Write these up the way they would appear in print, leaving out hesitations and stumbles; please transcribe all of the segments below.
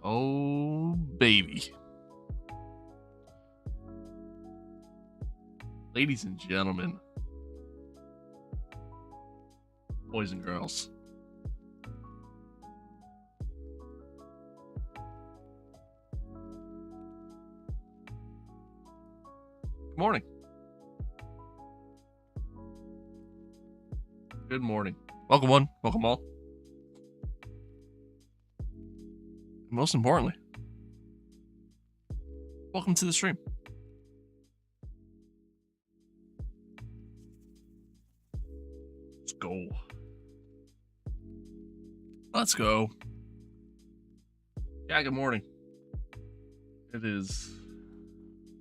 Oh, baby. Ladies and gentlemen, boys and girls, good morning. Good morning. Welcome one, welcome all. And most importantly, welcome to the stream. Let's go. Let's go. Yeah, good morning. It is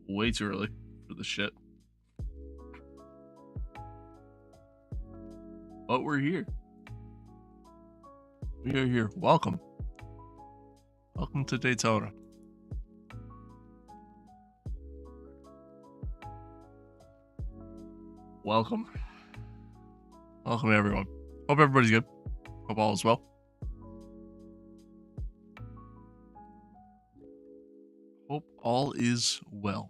way too early for the shit. But we're here. We are here. Welcome. Welcome to Daytona. Welcome. Welcome everyone. Hope everybody's good. Hope all is well. Hope all is well.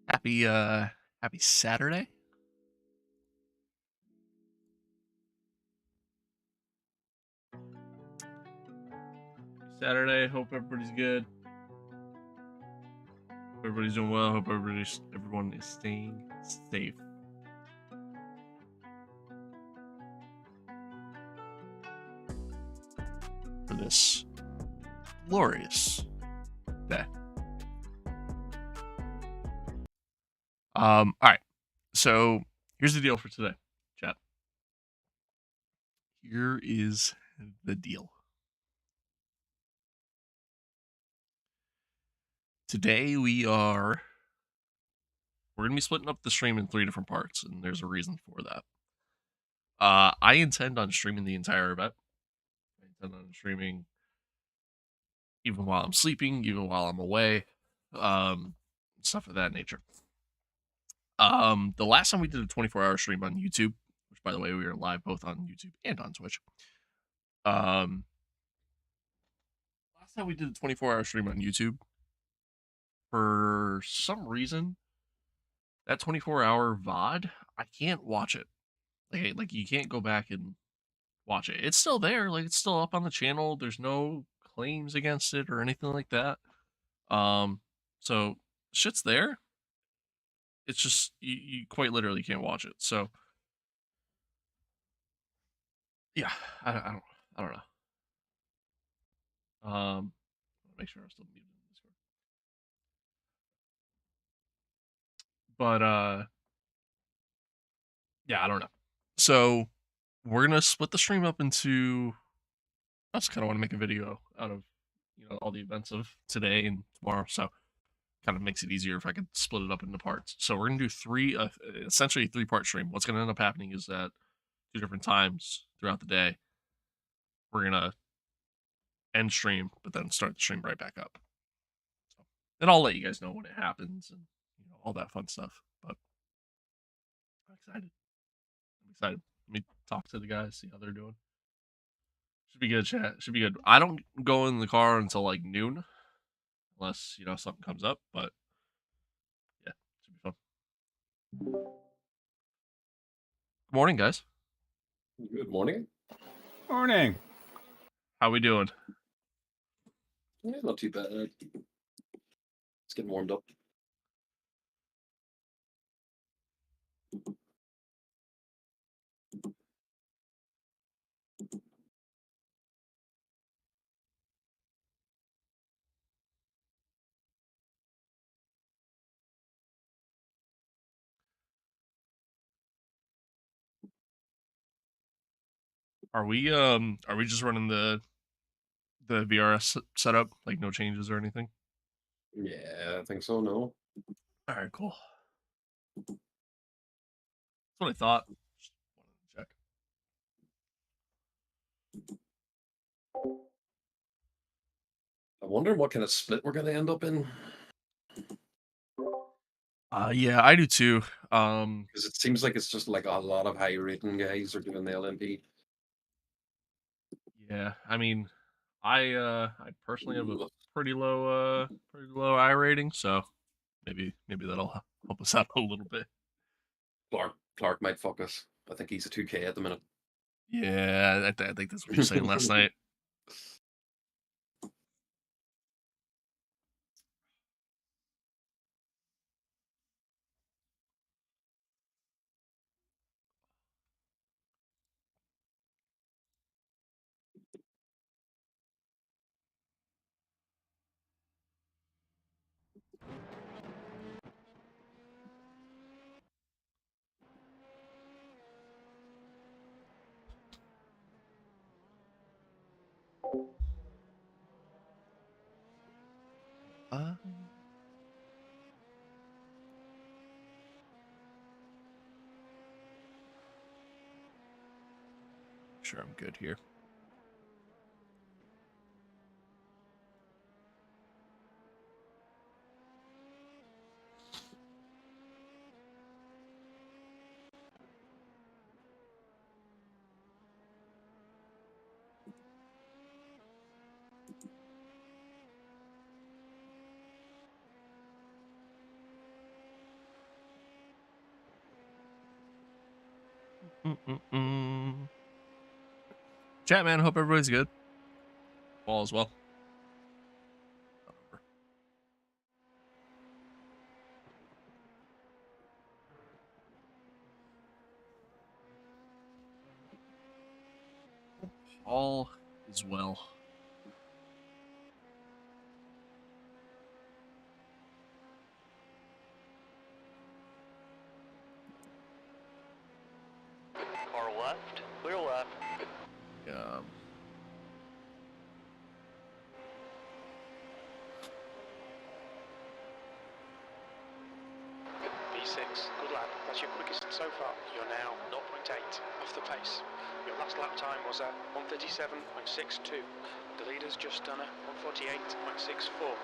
Happy Saturday. Saturday. Hope everybody's good. Hope everybody's doing well. Hope everyone is staying safe. this glorious day. All right. So here's the deal for today, chat. Here is the deal. Today we're gonna be splitting up the stream in 3 different parts, and there's a reason for that. I intend on streaming the entire event. I intend on streaming even while I'm sleeping, even while I'm away, stuff of that nature. The last time we did a 24-hour stream on YouTube, which by the way we are live both on YouTube and on Twitch. Last time we did a 24-hour stream on YouTube, for some reason, that 24-hour VOD, I can't watch it. Like you can't go back and watch it. It's still there, like it's still up on the channel. There's no claims against it or anything like that. So shit's there. It's just you quite literally can't watch it. So yeah, I don't know. Make sure I'm still muted in Discord. But yeah, I don't know. So we're gonna split the stream up into. I just kind of want to make a video out of all the events of today and tomorrow. So kind of makes it easier if I could split it up into parts. So we're gonna do essentially a 3-part stream. What's gonna end up happening is that 2 different times throughout the day, we're gonna end stream, but then start the stream right back up. So, and I'll let you guys know when it happens and all that fun stuff. But I'm excited. Let me talk to the guys, see how they're doing. Should be good, chat. Should be good. I don't go in the car until like noon, unless something comes up. But yeah, should be fun. Good morning, guys. Good morning. Morning. How we doing? Yeah, not too bad. It's getting warmed up. Are we just running the VRS setup, like no changes or anything? Yeah, I think so. No. All right, cool. That's what I thought. Just wanted to check. I wonder what kind of split we're going to end up in. Yeah, I do too. Because it seems like it's just like a lot of high rating guys are doing the LMP. Yeah, I mean, I personally have a pretty low I rating, so maybe that'll help us out a little bit. Clark might fuck us. I think he's a 2K at the minute. Yeah, I think that's what you were saying last night. Sure, I'm good here. Chat, man. Hope everybody's good. All as well. All is well. Car left. Clear left. V6, good lap. That's your quickest so far. You're now 0.8 off the pace. Your last lap time was at 1:37.62. The leader's just done a 1:48.64.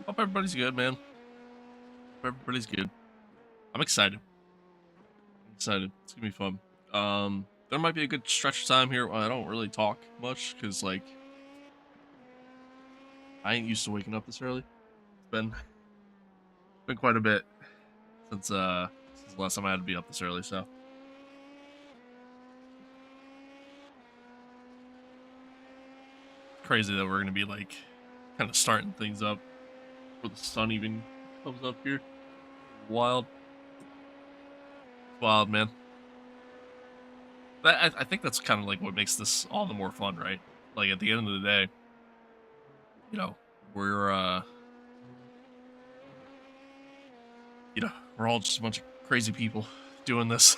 Hope everybody's good, man. Hope everybody's good. I'm excited. It's gonna be fun. There might be a good stretch of time here where I don't really talk much because, like, I ain't used to waking up this early. It's been quite a bit since the last time I had to be up this early. So crazy that we're gonna be like kind of starting things up before the sun even comes up here. Wild, wild, man. But I think that's kind of like what makes this all the more fun, right? Like at the end of the day, you know, we're we're all just a bunch of crazy people doing this.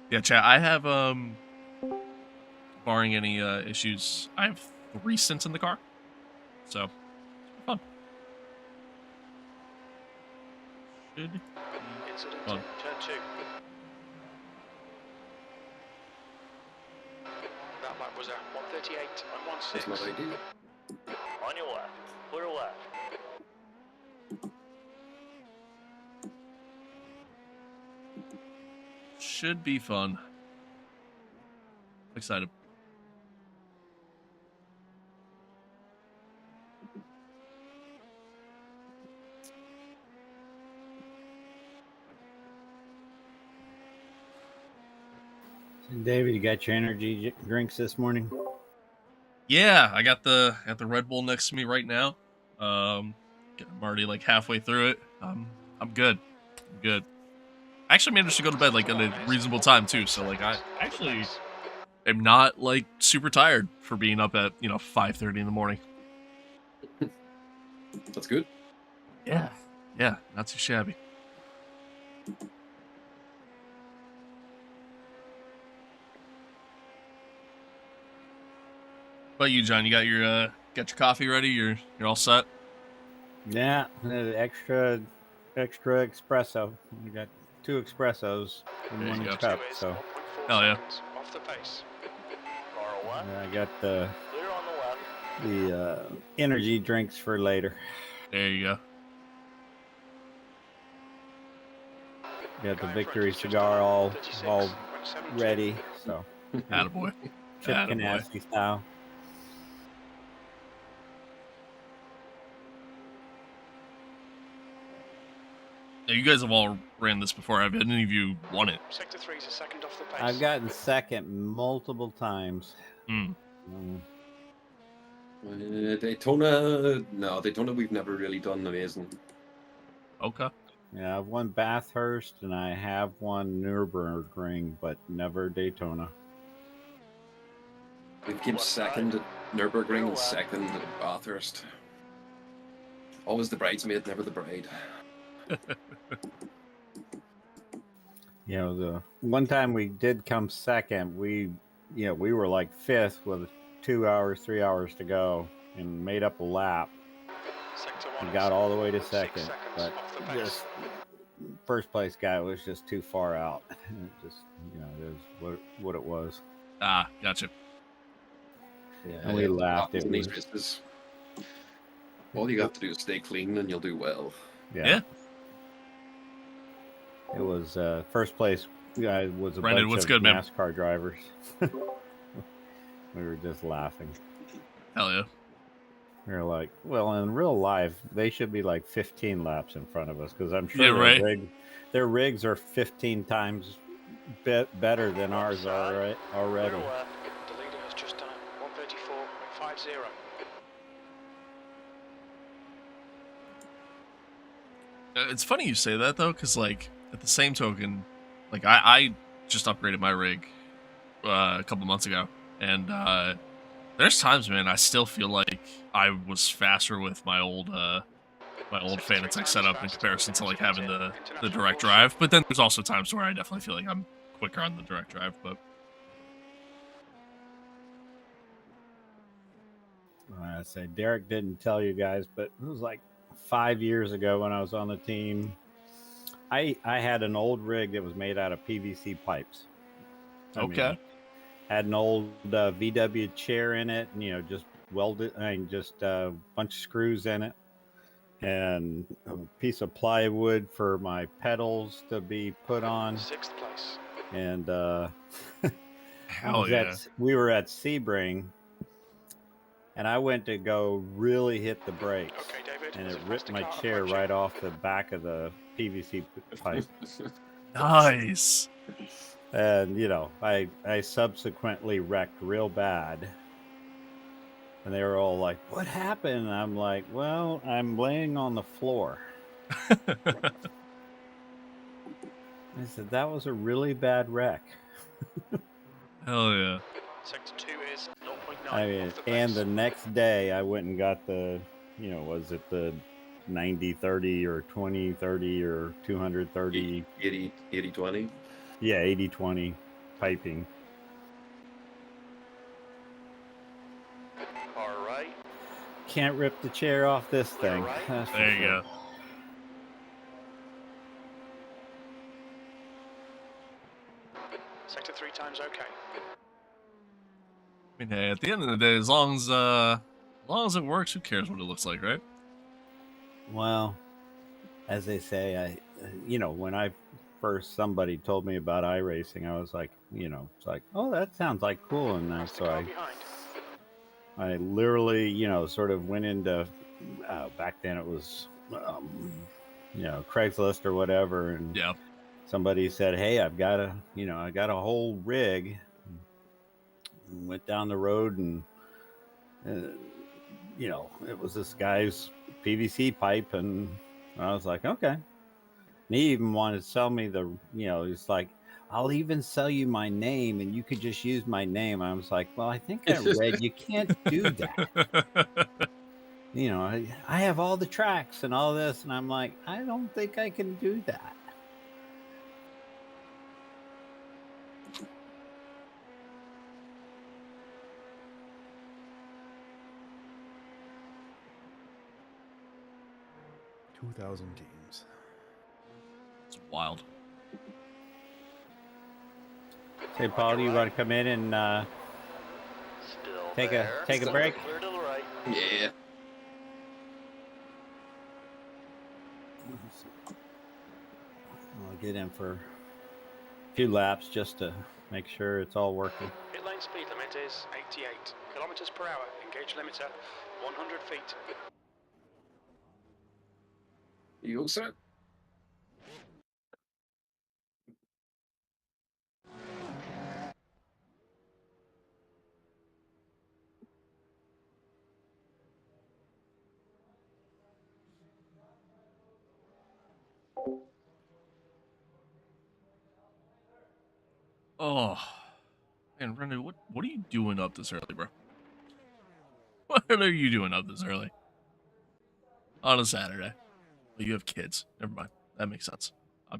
Yeah, chat. I have barring any issues, I have 3 cents in the car, so it's fun. Should be fun. Turn 2. That lap was at 1:38.16. That's what I do. On your left. Clear left. Should be fun. Excited. David, you got your energy drinks this morning? Yeah, I got the Red Bull next to me right now. I'm already like halfway through it. I'm good. I'm good. I actually managed to go to bed like at a reasonable time too, so like I actually am not like super tired for being up at 5:30 in the morning. That's good. Yeah, not too shabby. But you, John, you got your coffee ready? You're all set? Yeah, extra espresso. We got 2 espressos in There you 1 go. cup. So hell yeah. Off the pace. I got the Clear on the left. energy drinks for later. There you go. Got the victory cigar all ready. So Attaboy. Chip Ganassi style. Now, you guys have all ran this before. Have any of you won it? Sector 3 is a second off the pace. I've gotten second multiple times. Daytona, no, Daytona we've never really done amazing. Okay. Yeah, I've won Bathurst and I have won Nürburgring, but never Daytona. We've came second at Nürburgring and second at Bathurst. Always the bridesmaid, never the bride. You know, the one time we did come second, we were like 5th with 2 hours, 3 hours to go and made up a lap. We got all the way to second, but just first place guy was just too far out. Just, it was what it was. Ah, gotcha. Yeah, And we laughed. It was, all you have to do is stay clean and you'll do well. Yeah. It was first place guy was a Brandon, bunch what's of good, man? NASCAR drivers. We were just laughing. Hell yeah. We were like, well, in real life, they should be like 15 laps in front of us because I'm sure their rigs are 15 times better than ours are already. The leader has just done 1:34.50. It's funny you say that though, because like at the same token, Like I just upgraded my rig a couple months ago, and there's times, man, I still feel like I was faster with my old Fanatec setup in comparison to like having the direct drive. But then there's also times where I definitely feel like I'm quicker on the direct drive. But I say Derek didn't tell you guys, but it was like 5 years ago when I was on the team. I had an old rig that was made out of PVC pipes. okay. Had an old VW chair in it, and just welded, just a bunch of screws in it, and a piece of plywood for my pedals to be put on. 6th place. And Hell yeah. we were at Sebring, and I went to go really hit the brakes, Okay, David, and there's it a ripped faster my car chair approaching. right off the back of the PVC pipe. Nice. And I subsequently wrecked real bad, and they were all like, "What happened?" And I'm like, "Well, I'm laying on the floor." I said that was a really bad wreck. Hell yeah. Sector 2 is 0.9 I mean, off the and pace. the next day I went and got the, was it the 90-30 or 20-30 or 230? 80-20. Yeah, 80-20 piping. All right. Can't rip the chair off this thing. Right. That's for There you sure. go. Sector 3 times okay. I mean, hey, at the end of the day, as long as it works, who cares what it looks like, right? Well, as they say, when somebody told me about iRacing, I was like, it's like, oh, that sounds like cool. And Faster so car behind. I literally, sort of went into, back then it was, Craigslist or whatever. And Yeah. somebody said, hey, I got a whole rig. And went down the road, and, it was this guy's PVC pipe. And I was like, okay. And he even wanted to sell me he's like, I'll even sell you my name and you could just use my name. I was like, well, I think I read you can't do that. I have all the tracks and all this. And I'm like, I don't think I can do that. Games. It's wild. Say, Paul, do you want to come in and take a break? Clear to the right. Yeah. I'll get in for a few laps just to make sure it's all working. Pit lane speed limit is 88 kilometers per hour. Engage limiter 100 feet. You all set? Oh, man, Brendan, what are you doing up this early, bro? What are you doing up this early on a Saturday? Well, you have kids. Never mind. That makes sense. I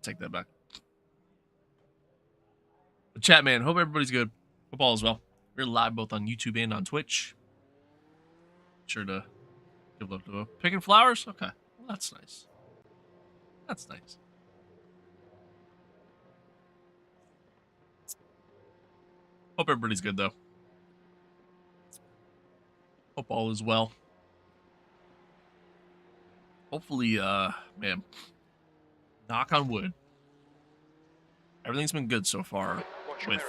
take that back. But chat, man, hope everybody's good. Hope all is well. We're live both on YouTube and on Twitch. Sure to give love to picking flowers. Okay, well, that's nice. That's nice. Hope everybody's good though. Hope all is well. Hopefully, man, knock on wood. Everything's been good so far with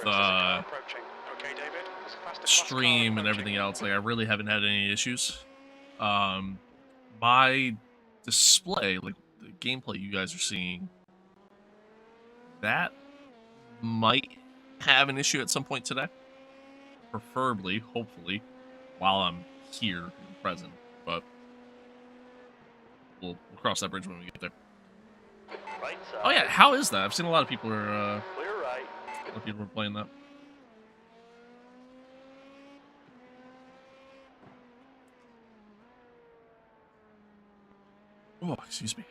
stream and everything else. Like, I really haven't had any issues. My display, like the gameplay you guys are seeing, that might have an issue at some point today. Preferably, hopefully, while I'm here and present. But we'll cross that bridge when we get there. Right side. Oh yeah, how is that? I've seen a lot of people are Clear right. a lot of people are playing that. Oh, excuse me.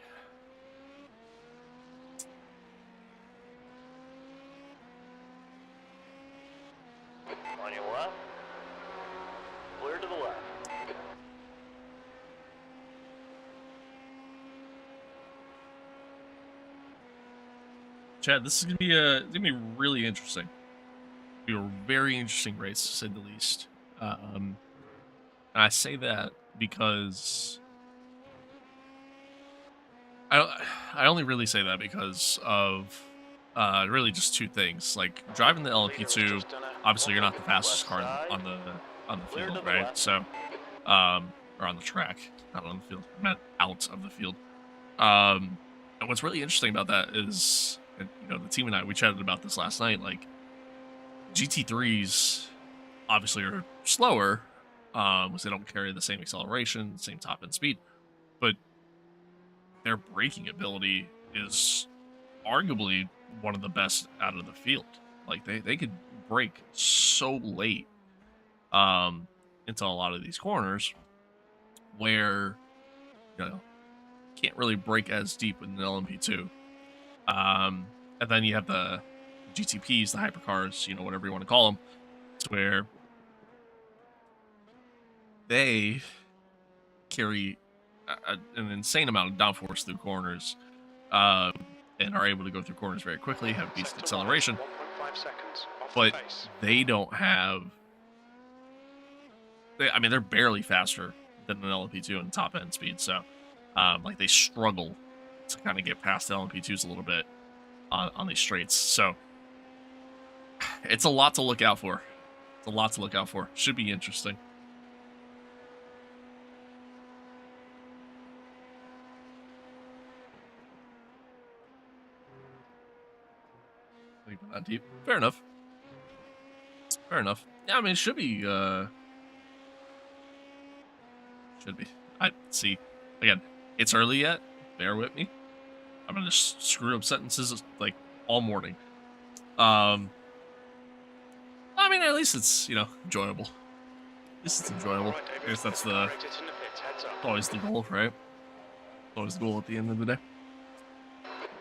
On your left. Clear to the left. Chad, this is gonna be really interesting. Be a very interesting race, to say the least. And I say that because I only really say that because of really just two things. Like driving the LMP2, obviously you're not the fastest car on the field, right? So or on the track, not on the field. I meant out of the field. And what's really interesting about that is, and, you know, the team and I, we chatted about this last night. Like GT3s obviously are slower, because they don't carry the same acceleration, same top end speed, but their braking ability is arguably one of the best out of the field. Like they could brake so late into a lot of these corners where, you know, can't really brake as deep with an LMP2. And then you have the GTPs, the hypercars, you know, whatever you want to call them, to where they carry an insane amount of downforce through corners, and are able to go through corners very quickly, have decent acceleration, but they don't have. I mean, they're barely faster than an LMP2 in top end speed, so like they struggle to kind of get past the LMP2s a little bit on these straights. So it's a lot to look out for. It's a lot to look out for. Should be interesting. Not deep. Fair enough. Fair enough. Yeah, I mean, it should be. Should be. I see. Again, it's early yet. Bear with me. I'm gonna just screw up sentences like all morning. I mean, at least it's, you know, enjoyable. At least it's enjoyable. I guess that's always the goal, right? Always the goal at the end of the day.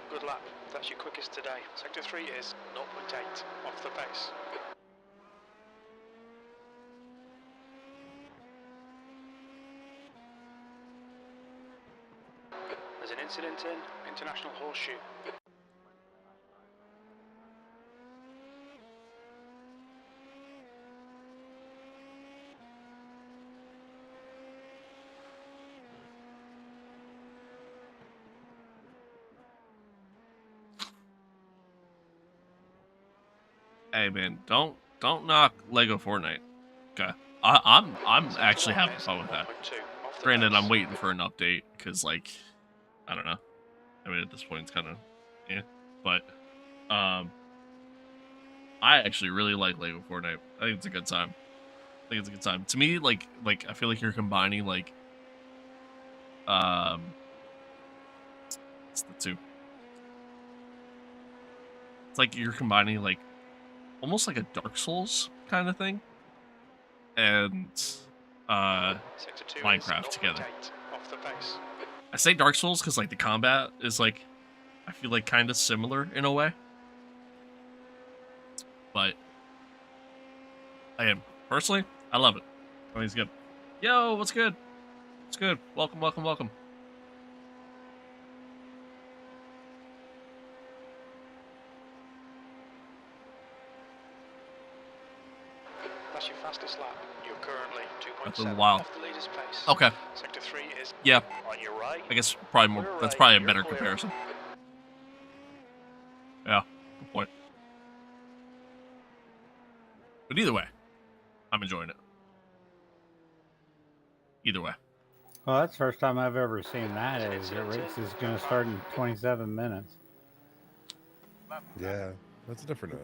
Good lap. That's your quickest today. Sector 3 is 0.8 off the pace. There's an incident in International Horseshoe. Hey man, don't knock Lego Fortnite. Okay, I'm actually having fun with that. Granted, I'm waiting for an update because, like, I don't know. I mean, at this point, it's kind of, yeah. But I actually really like Lego Fortnite. I think it's a good time. I think it's a good time. To me, like I feel like you're combining like it's the two. It's like you're combining like almost like a Dark Souls kind of thing and Minecraft together. I say Dark Souls because like the combat is like, I feel like kind of similar in a way, but personally, I love it. I think it's good. Yo, what's good? What's good? Welcome, welcome, welcome. That's your fastest lap. You're currently 2.7 off the leader's pace. Okay. Sector 3 is yeah. On your right. I guess probably more. That's probably a better comparison. Yeah, good point. But either way, I'm enjoying it. Either way. Well, that's the first time I've ever seen that. Is your race is going to start in 27 minutes. Yeah, that's a different.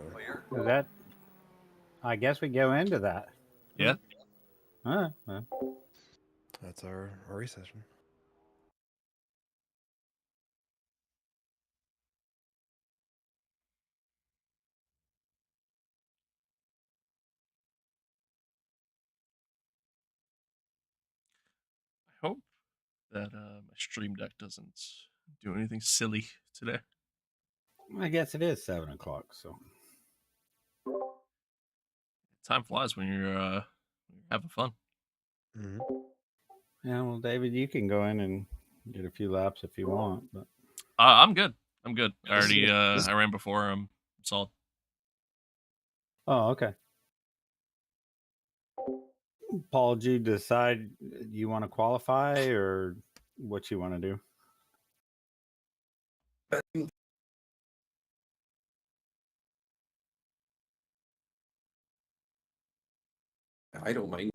Is that? I guess we go into that. Yeah. That's our race session. that my stream deck doesn't do anything silly today. I guess it is 7 o'clock. So Time flies when you're having fun. Mm-hmm. yeah, well, David, you can go in and get a few laps if you want, but I'm good. I'm good. I This- already this- I ran before. I'm solid. oh, okay. Paul, did you decide you want to qualify or what you want to do? I don't mind.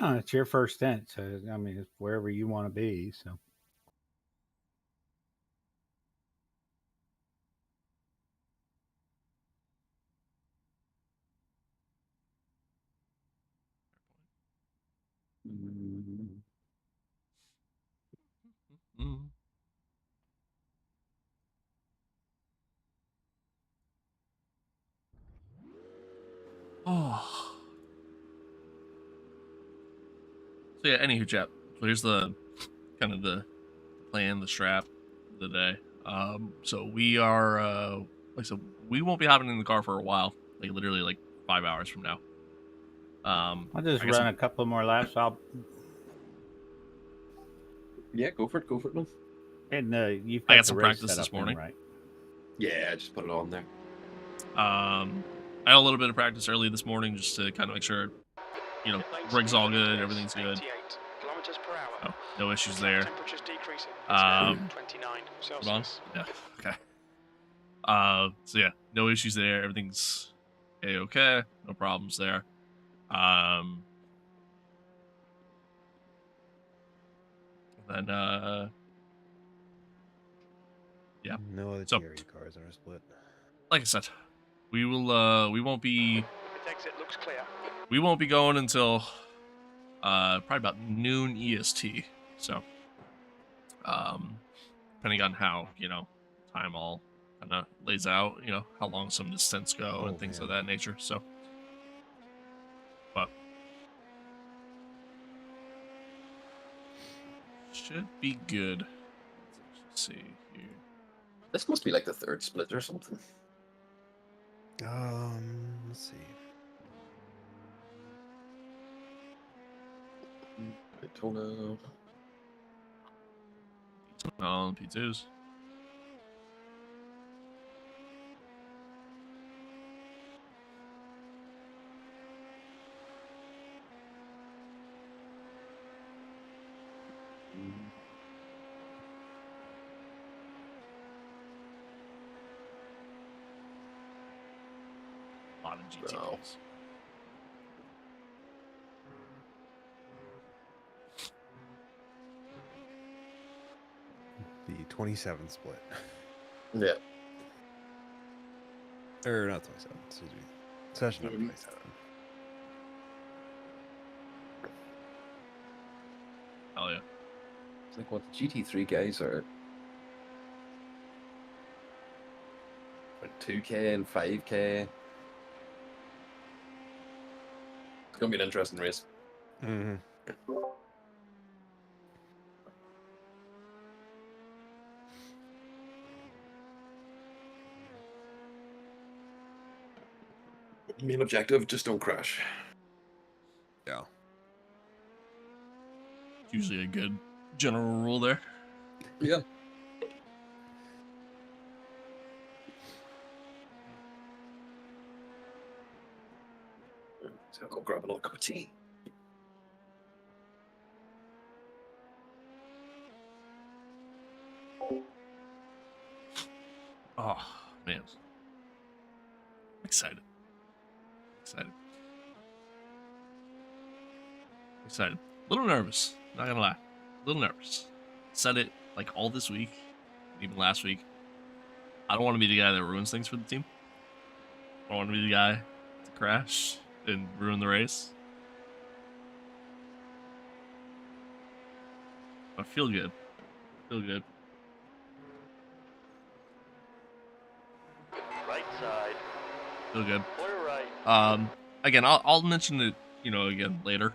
Oh, it's your first stint, so I mean, it's wherever you want to be. So Mm. Oh. So yeah, anywho, chat. So here's the kind of the plan, the strap of the day. So we are like I said, we won't be hopping in the car for a while, like literally like 5 hours from now. I'll just I guess run a couple more laps. Yeah, go for it. Go for it, man. And you've I got got the some race practice set this up in, morning. right? Yeah, I just put it on there. I had a little bit of practice early this morning just to kind of make sure, you know, Pit lane rig's speed all for this good, race, everything's good. 88 kilometers per hour. Oh, no issues Track there. temperature's decreasing. It's now 29 Hold on. Celsius. Yeah. Okay. So yeah, no issues there. Everything's okay. No problems there. Then yeah. No other So- TRE cars on our split. like I said, we will we won't be Pit exit looks clear. going until probably about noon EST. So depending on how, you know, time all kind of lays out, you know, how long some of the stints go and Oh, things man. of that nature. So but should be good. Let's see here. This must be like the third split or something. Let's see. Daytona. On P2s. A lot of GTPs. No. The 27 split. Yeah. Or not 27, excuse me. Session number 27. Hell yeah. It's like what the GT3 guys are. Like 2K and 5K. It's gonna be an interesting race. Mm-hmm. Main objective, just don't crash. Yeah. It's usually a good general rule there. Yeah. So I'll go grab another cup of tea. Oh man. Excited. Excited. Excited. A little nervous. Not gonna lie. A little nervous. Said it like all this week, even last week. I don't want to be the guy that ruins things for the team. I don't want to be the guy to crash and ruin the race. I feel good. Feel good. Right side. Feel good. Clear right. Again, I'll mention it, you know, again later.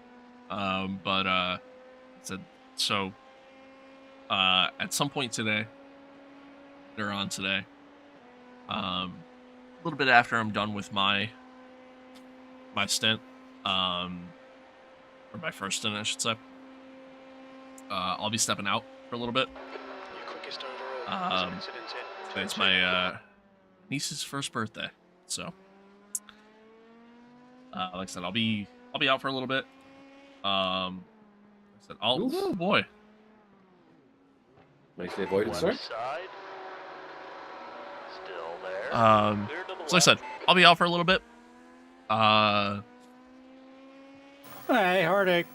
Said so. At some point today, they're on today. A little bit after I'm done with my stint, or my first stint, I should say. I'll be stepping out for a little bit. Your quickest overall was an incident in It's my niece's first birthday, so like I said, I'll be out for a little bit. I said, oh boy, Nicely avoided, sir. Side. Still there. Clear to the so like I said, I'll be out for a little bit. Hey, heartache.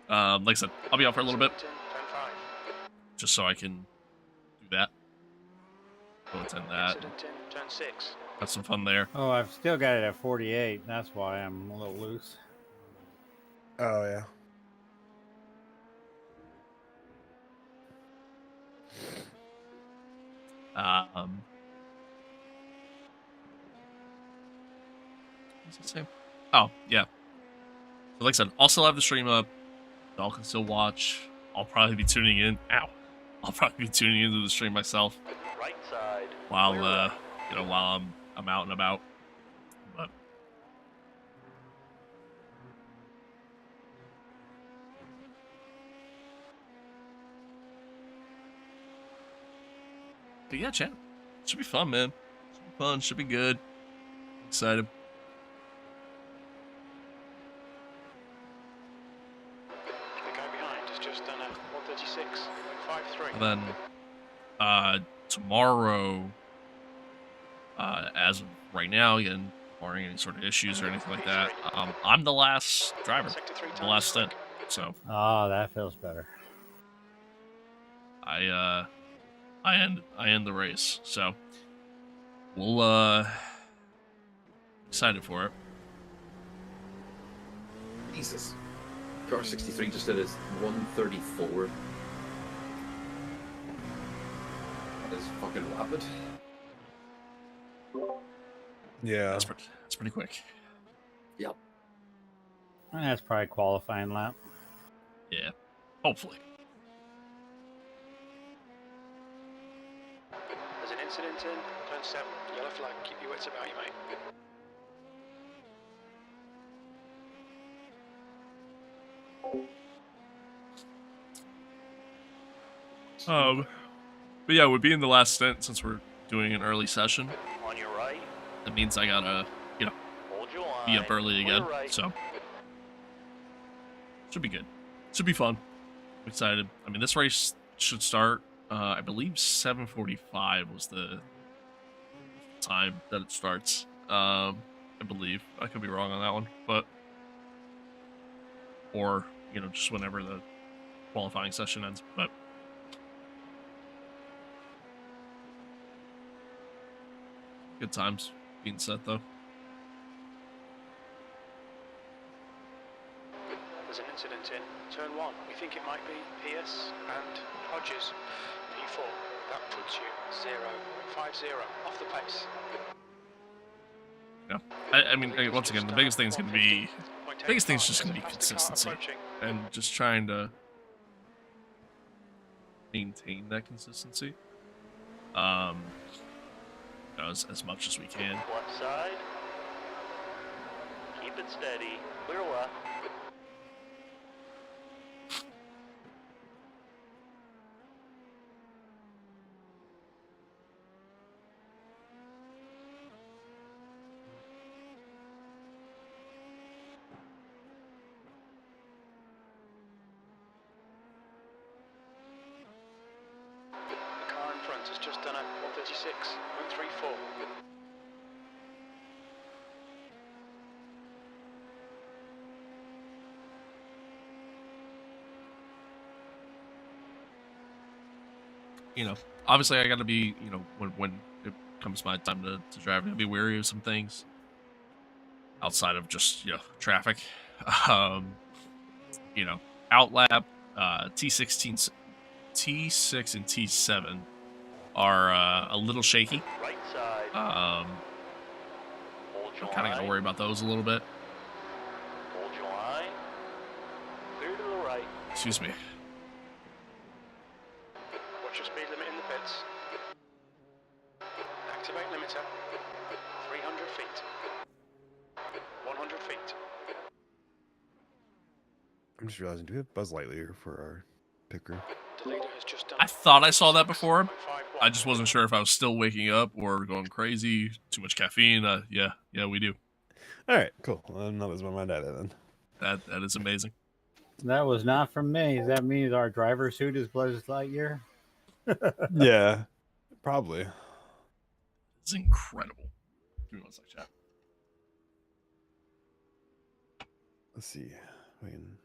Like I said, I'll be out for a little bit, Incident in, turn 5. just so I can do that. Go attend that. Incident in, turn 6. Have some fun there. Oh, I've still got it at 48. That's why I'm a little loose. Oh yeah. What's it say? Oh, yeah. So like I said, I'll still have the stream up. Y'all can still watch. I'll probably be tuning in. Ow. I'll probably be tuning into the stream myself Right side. while Clear left. while I'm out and about. But yeah, chat. Should be fun, man. Should be fun. Should be good. Excited. The guy behind has just done a 136.53. And then tomorrow, as of right now, again, barring any sort of issues or anything like that, I'm the last driver, Sector 3 the last times. stint. So Oh, that feels better. I end the race. So we'll excited for it. Jesus. Car 63 just did his 134. That is fucking rapid. Yeah. That's pretty quick. Yep. That's probably qualifying lap. Yeah, hopefully. There's an incident in, turn 7. Yellow flag, keep your wits about you, mate. But yeah, we're being the last stint since we're doing an early session. On your right. That means I gotta, Hold your line. be up early Clear again. right. So should be good. Should be fun. I'm excited. I mean, this race should start. I believe 7:45 was the time that it starts. I believe I could be wrong on that one, but or just whenever the qualifying session ends. But good times being set though. There's an incident in, turn 1. We think it might be Pierce and Hodges. P4. That puts you 0.50 off the pace. Yeah, I mean, once again, the biggest thing is going to be biggest thing is just going to be consistency and just trying to maintain that consistency. As much as we can. Left side. Keep it steady. Clear left. The car in front has just done a 136.34. Obviously I got to be, when it comes my time to drive, I got to be wary of some things outside of just, traffic. Outlap, T6 and T7 are a little shaky. Right side. Hold your Kind of got to line. worry about those a little bit. Hold your line. Clear to the right. Excuse me. Watch your speed limit in the pits. Activate limiter. 300 feet. 100 feet. I'm just realizing, do we have Buzz Lightyear for our pit crew? The leader has just done I thought I saw that before. 6.51. I just wasn't sure if I was still waking up or going crazy. Too much caffeine. Yeah, we do. All right, cool. Well, that was my mind at it then. That is amazing. That was not from me. Does that mean our driver suit is Buzz Lightyear? Yeah, probably. It's incredible. Give me one sec, chat. Let's see. We can...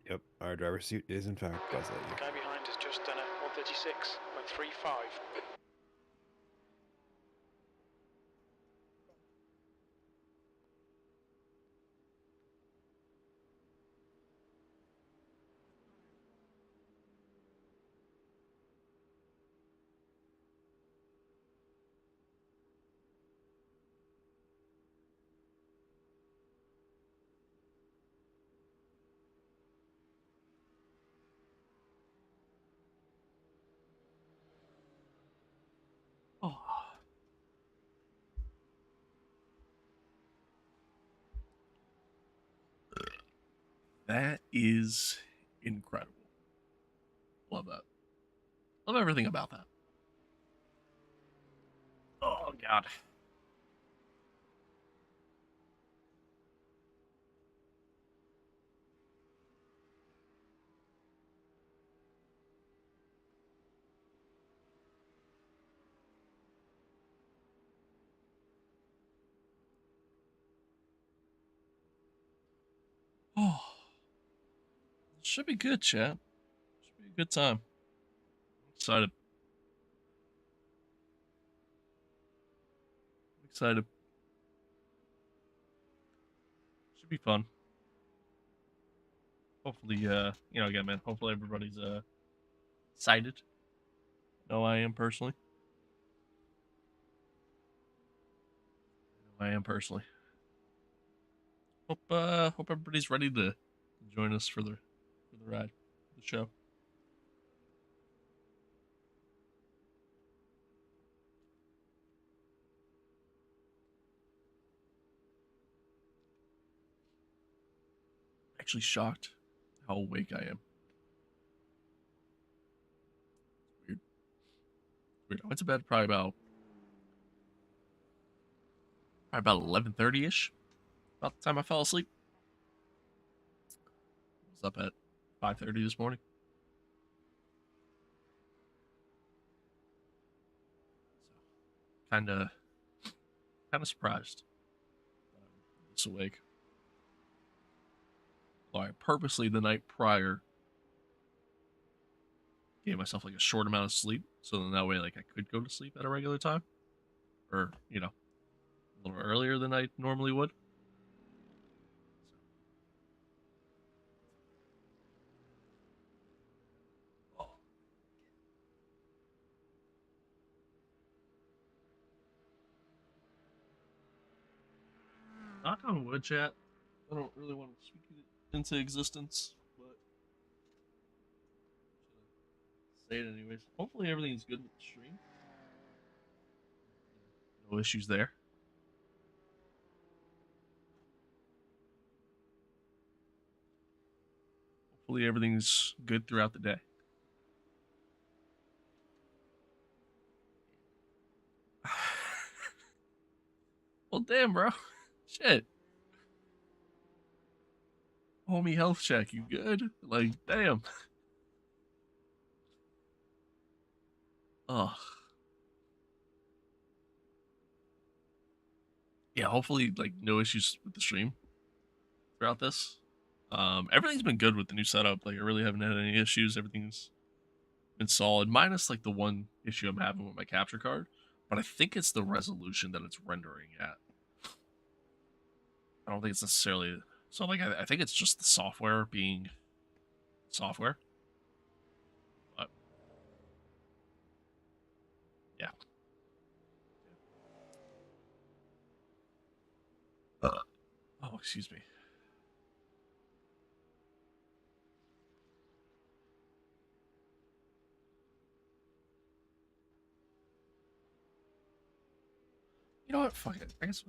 Yep, our driver suit is in fact Buzz The Lightyear. guy behind has just done a 136.35. Oh. That is incredible. Love that. Love everything about that. Oh, God. Oh. Should be good, chat. Should be a good time. I'm excited. Excited. Should be fun. Hopefully, again, man, hopefully everybody's excited. No, I am personally. Hope everybody's ready to join us for the ride, the show. Actually shocked how awake I am. Weird. I went to bed probably about 11:30ish. About the time I fell asleep. I was up at 5:30 this morning. So kind of surprised that I'm this awake. Well, I purposely the night prior gave myself like a short amount of sleep, so then that way like I could go to sleep at a regular time, or a little earlier than I normally would. Oh. Knock on wood, chat. I don't really want to speak it into existence, but say it anyways. Hopefully everything's good with the stream. No issues there. Hopefully everything's good throughout the day. Well, damn, bro. Shit. Homie health check, you good? Like, damn. Ugh. Yeah, hopefully, like, no issues with the stream throughout this. Everything's been good with the new setup. Like, I really haven't had any issues. Everything's been solid, minus like the one issue I'm having with my capture card. But I think it's the resolution that it's rendering at. I don't think it's necessarily so. Like I think it's just the software being software. But yeah. Oh, excuse me. You know what? Fuck it. I guess.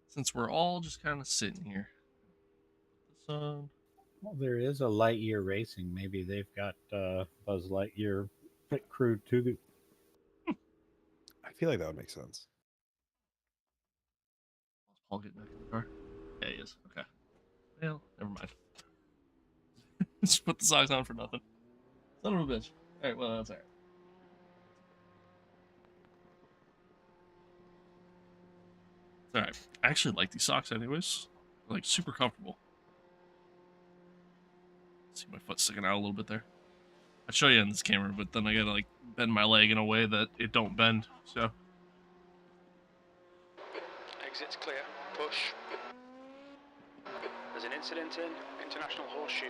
Since we're all just kind of sitting here. Put this on. Well, there is a Lightyear Racing. Maybe they've got Buzz Lightyear pit crew too. I feel like that would make sense. Paul getting back in the car? Yeah, he is. Okay. Well, never mind. Just put the socks on for nothing. Son of a bitch. Alright, well, that's alright. It's alright. I actually like these socks anyways. They're like super comfortable. See my foot sticking out a little bit there. I'd show you on this camera, but then I gotta like bend my leg in a way that it don't bend, so. Exit's clear. Push. There's an incident in International Horseshoe.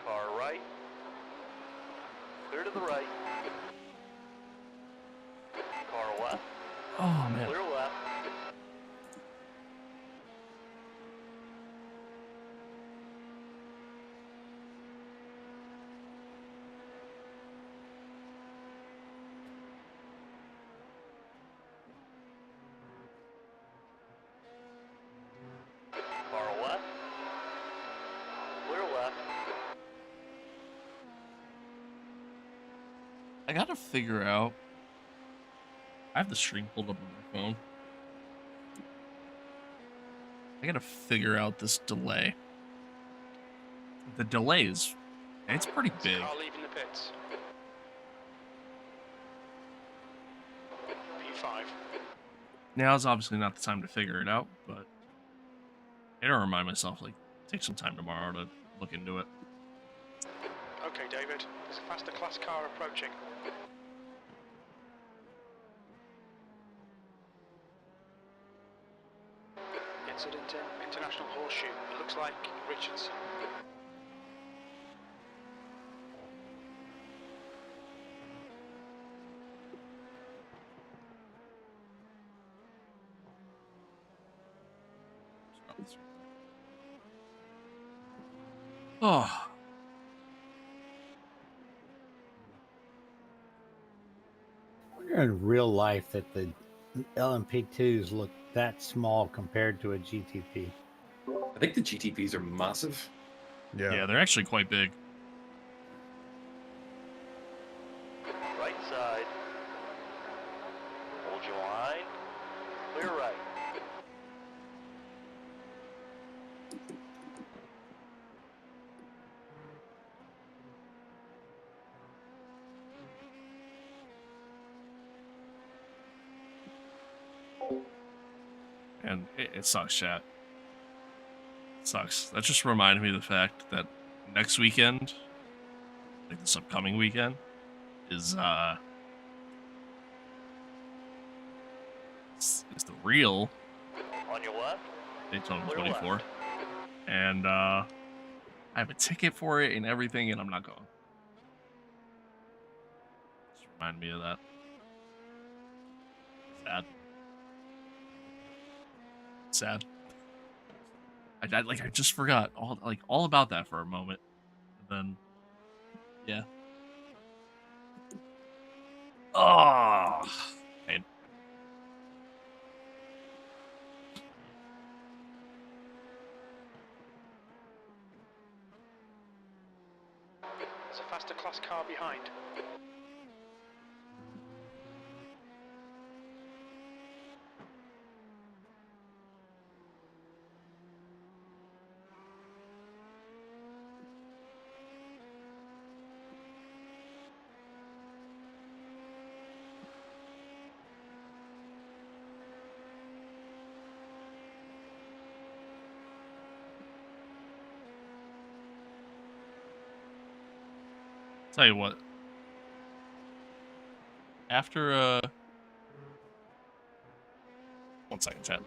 Car right. Clear to the right. Car left. Oh man. Clear left. Car left. Clear left. I gotta figure out. I have the stream pulled up on my phone. I gotta figure out this delay. The delay is. It's pretty big. Car leaving the pits. P5. Now's obviously not the time to figure it out, but I gotta remind myself, like, take some time tomorrow to look into it. Okay, David. There's a faster class car approaching. Incident in International Horseshoe. It looks like Richardson. Oh. In real life, that the LMP2s look that small compared to a GTP. I think the GTPs are massive. Yeah, they're actually quite big. Right side. Hold your line. Clear right. And it sucks, chat. It sucks. That just reminded me of the fact that next weekend, like this upcoming weekend, is it's the real On your left. Daytona Clear 24. left. And I have a ticket for it and everything, and I'm not going. Just remind me of that. Sad. Sad. I just forgot all about that for a moment. And then yeah. Oh, man. There's a faster class car behind. Tell you what. After 1 second, chat.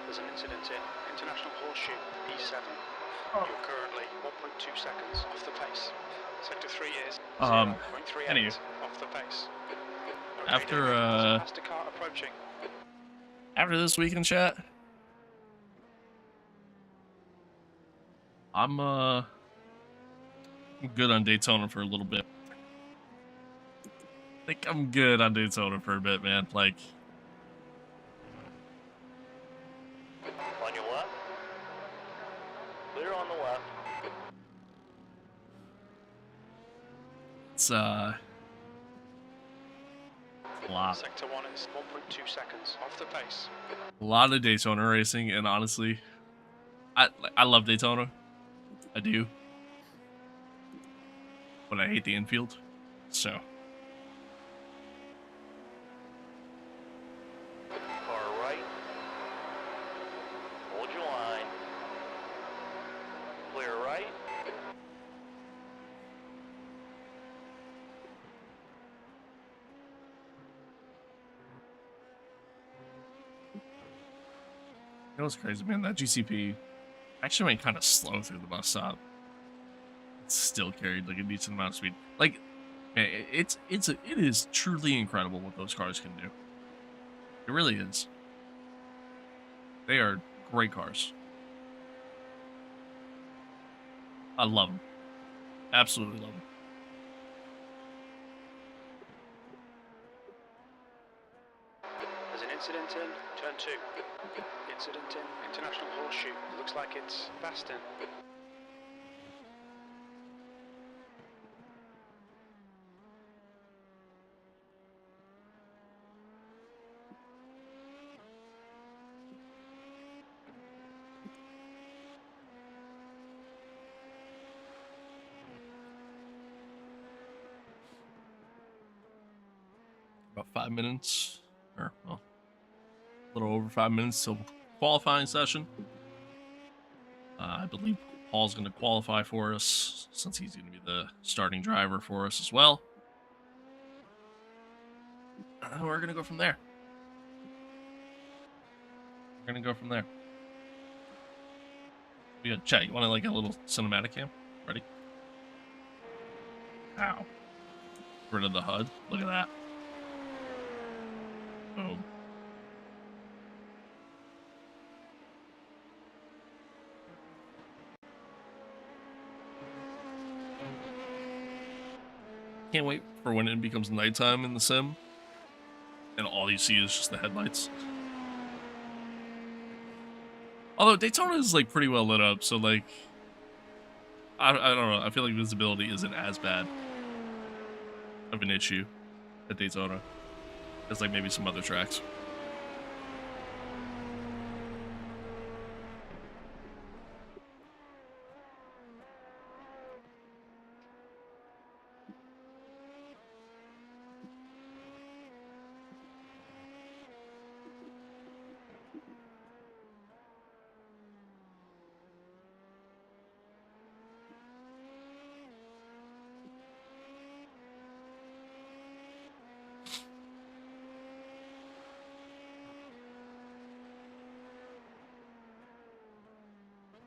There's an incident in International Horseshoe, E7. You're currently 1.2 seconds off the pace. Sector 3 is 0.38 anyway. off the pace. After, David, there's a faster car approaching. After this weekend, chat, I'm good on Daytona for a little bit. I think I'm good on Daytona for a bit, man. Like, On your left. Clear on the left. it's a lot. Sector 1 is 1.2 seconds off the pace. A lot of Daytona racing, and honestly, I love Daytona. I do. But I hate the infield. So. Car right. Hold your line. Clear right. It was crazy, man. That GCP actually went kind of slow through the bus stop. It still carried like a decent amount of speed. Like, man, it is truly incredible what those cars can do. It really is. They are great cars. I love them. Absolutely love them. There's an incident in Turn 2. Incident in International Horseshoe. Looks like it's Baston. About 5 minutes, or well, a little over 5 minutes till qualifying session. I believe Paul's going to qualify for us since he's going to be the starting driver for us as well. We're going to go from there. We're going to go from there. Yeah, chat, you want to like a little cinematic cam? Ready? Ow. Rid of the HUD. Look at that. Boom. Can't wait for when it becomes nighttime in the sim and all you see is just the headlights. Although Daytona is like pretty well lit up, so like I don't know. I feel like visibility isn't as bad of an issue at Daytona as like maybe some other tracks.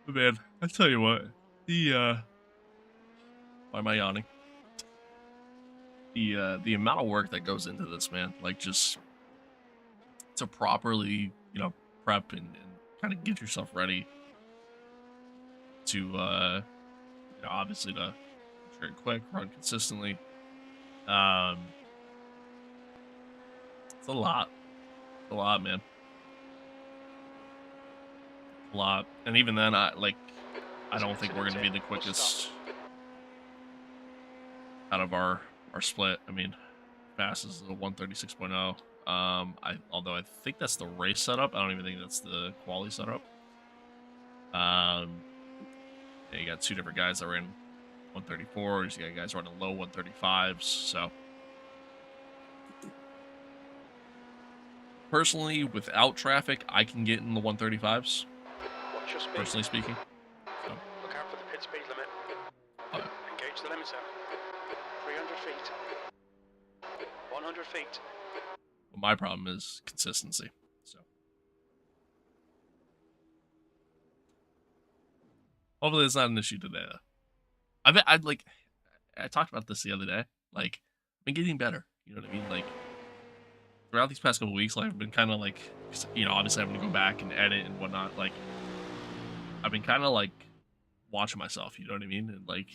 But man, I tell you what, why am I yawning? The amount of work that goes into this, man, like just to properly, prep and kind of get yourself ready to, obviously to train quick, run consistently. It's a lot. It's a lot, man. A lot. And even then, I don't think we're gonna be the quickest out of our split. I mean, fast is the 136.0. Although I think that's the race setup. I don't even think that's the quali setup. Yeah, you got two different guys that were in 134s. You got guys running low 135s. So personally, without traffic, I can get in the 135s. Watch your speed. Personally speaking. So. Look out for the pit speed limit. Engage the limiter. 300 feet. 100 feet. Well, my problem is consistency. So hopefully it's not an issue today. I talked about this the other day. Like, I've been getting better. You know what I mean? Like, throughout these past couple weeks, like, I've been kind of like, obviously having to go back and edit and whatnot. Like, I've been kind of like watching myself. You know what I mean? And like,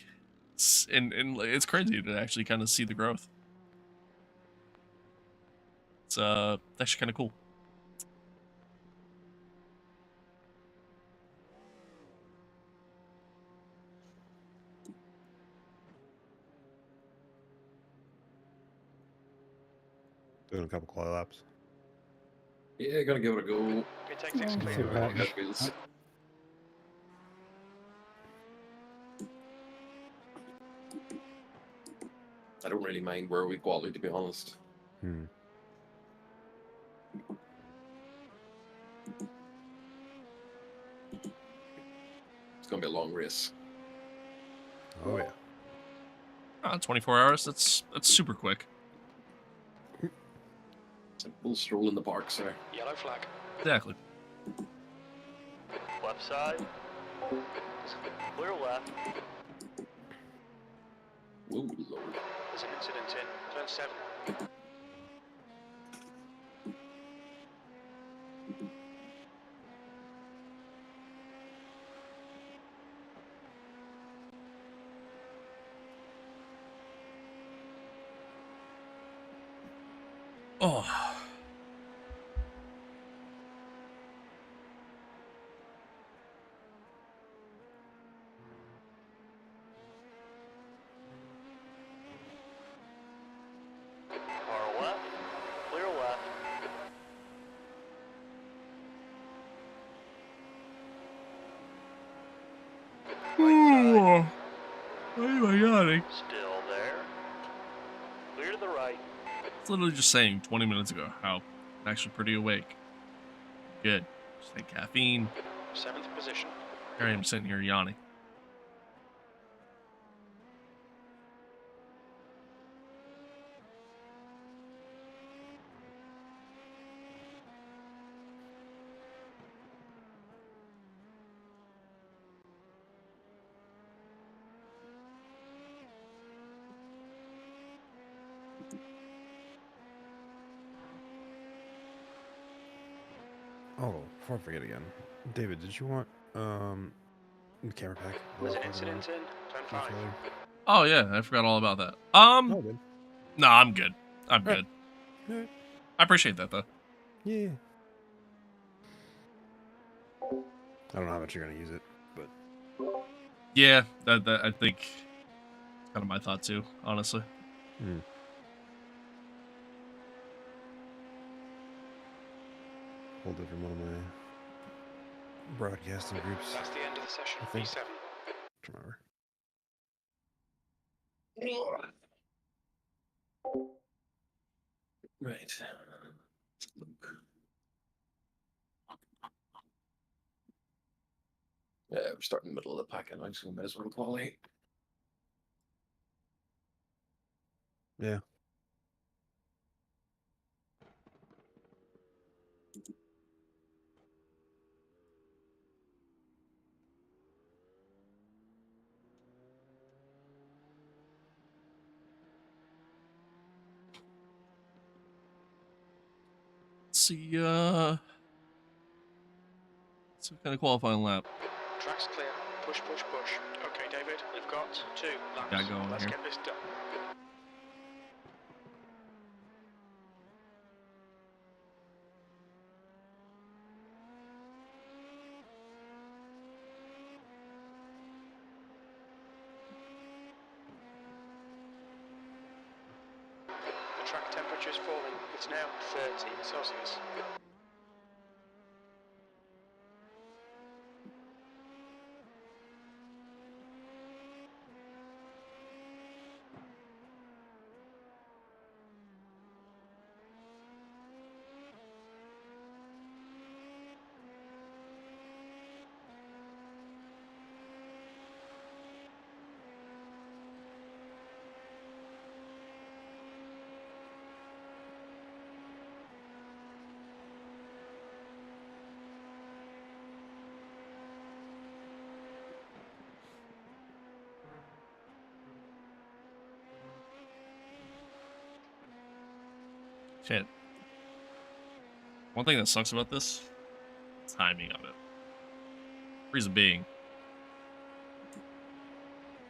and it's crazy to actually kind of see the growth. It's actually kind of cool. Doing a couple quali laps. Yeah, gotta give it a go. Pit exit's Oh, clear. okay. That feels- I don't really mind where we quality, to be honest. Hmm. It's gonna be a long race. Oh yeah. 24 hours. That's super quick. It's a full stroll in the park, sir. Yellow flag. Exactly. Left side. Clear left. Whoa, Lord. There's an incident in turn 7. Oh. Car left. Clear left. Oh. Why am I yawning? Still there. Clear to the right. It's literally just saying 20 minutes ago how I'm actually pretty awake. Good. Just take caffeine. 7th position. Here I am sitting here yawning. Oh, before I forget again, David, did you want the camera pack? There's an incident in turn 5. Oh yeah, I forgot all about that. Oh, good. No, I'm good. I'm Alright. good. Alright. I appreciate that though. Yeah. I don't know how much you're gonna use it, but Yeah, that I think it's kind of my thought too, honestly. pulled it from one of my broadcasting groups. That's the end of the session. I think. B7. Can't remember. Right. Yeah, we're starting in the middle of the pack, and I'm just gonna might as well quality. Yeah. see some kind of qualifying lap. Track's clear. Push, push, push. Okay, David, we've got 2 laps. Got going Let's here. get this done. The track temperature is falling. It's now 30 Celsius. Shit. One thing that sucks about this, timing of it. Reason being,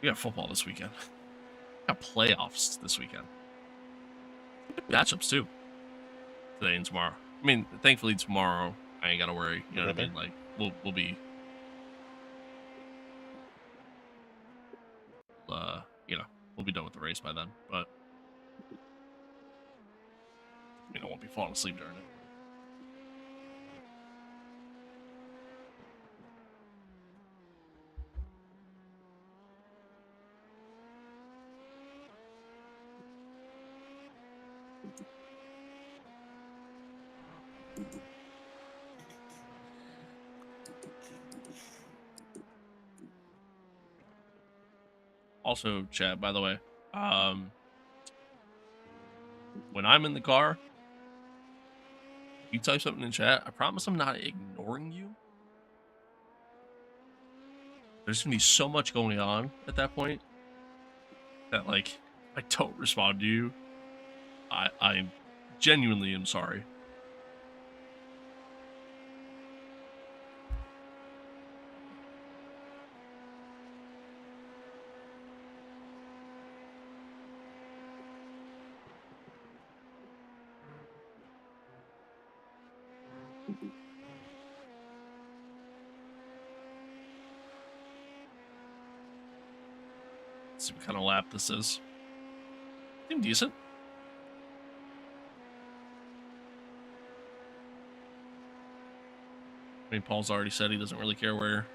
we got football this weekend. We got playoffs this weekend. Matchups too. Today and tomorrow. I mean, thankfully tomorrow I ain't gotta worry. You know what I mean? Like we'll be you know, we'll be done with the race by then. But I won't be falling asleep during it. Also, chat, by the way, when I'm in the car, you type something in chat, I promise I'm not ignoring you. There's gonna be so much going on at that point that, like, I don't respond to you. I genuinely am sorry. Let's see what kind of lap this is. Seemed decent. I mean, Paul's already said he doesn't really care where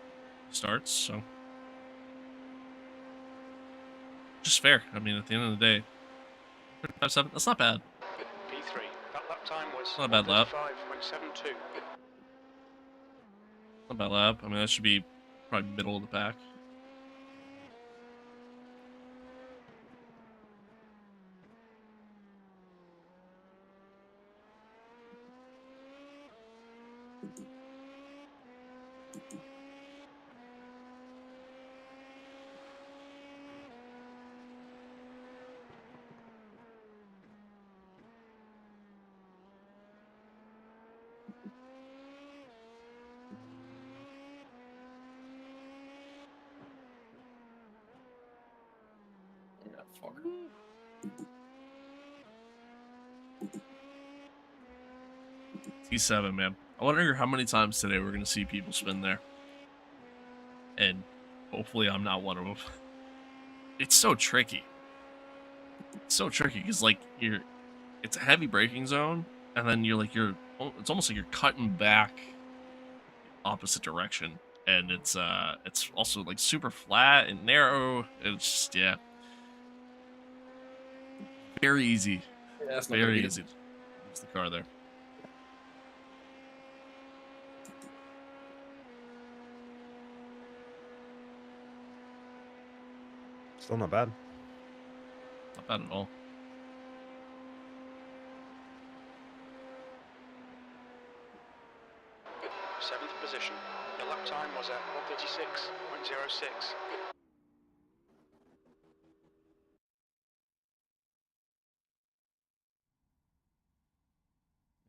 he starts, so. Just fair. I mean, at the end of the day, 35.7, that's not bad. P3. That lap time was Not a bad lap. 35.72. Not a bad lap. I mean, that should be probably middle of the pack. Yeah, fuck. T7, man. I wonder how many times today we're gonna see people spin there. And hopefully I'm not one of them. It's so tricky. It's so tricky because, like, it's a heavy braking zone, and then it's almost like you're cutting back opposite direction, and it's also like super flat and narrow. It's just, yeah, very easy. Yeah, that's not Very very easy. Use the car there. Still not bad. Not bad at all. Seventh position. Your lap time was at 136.06.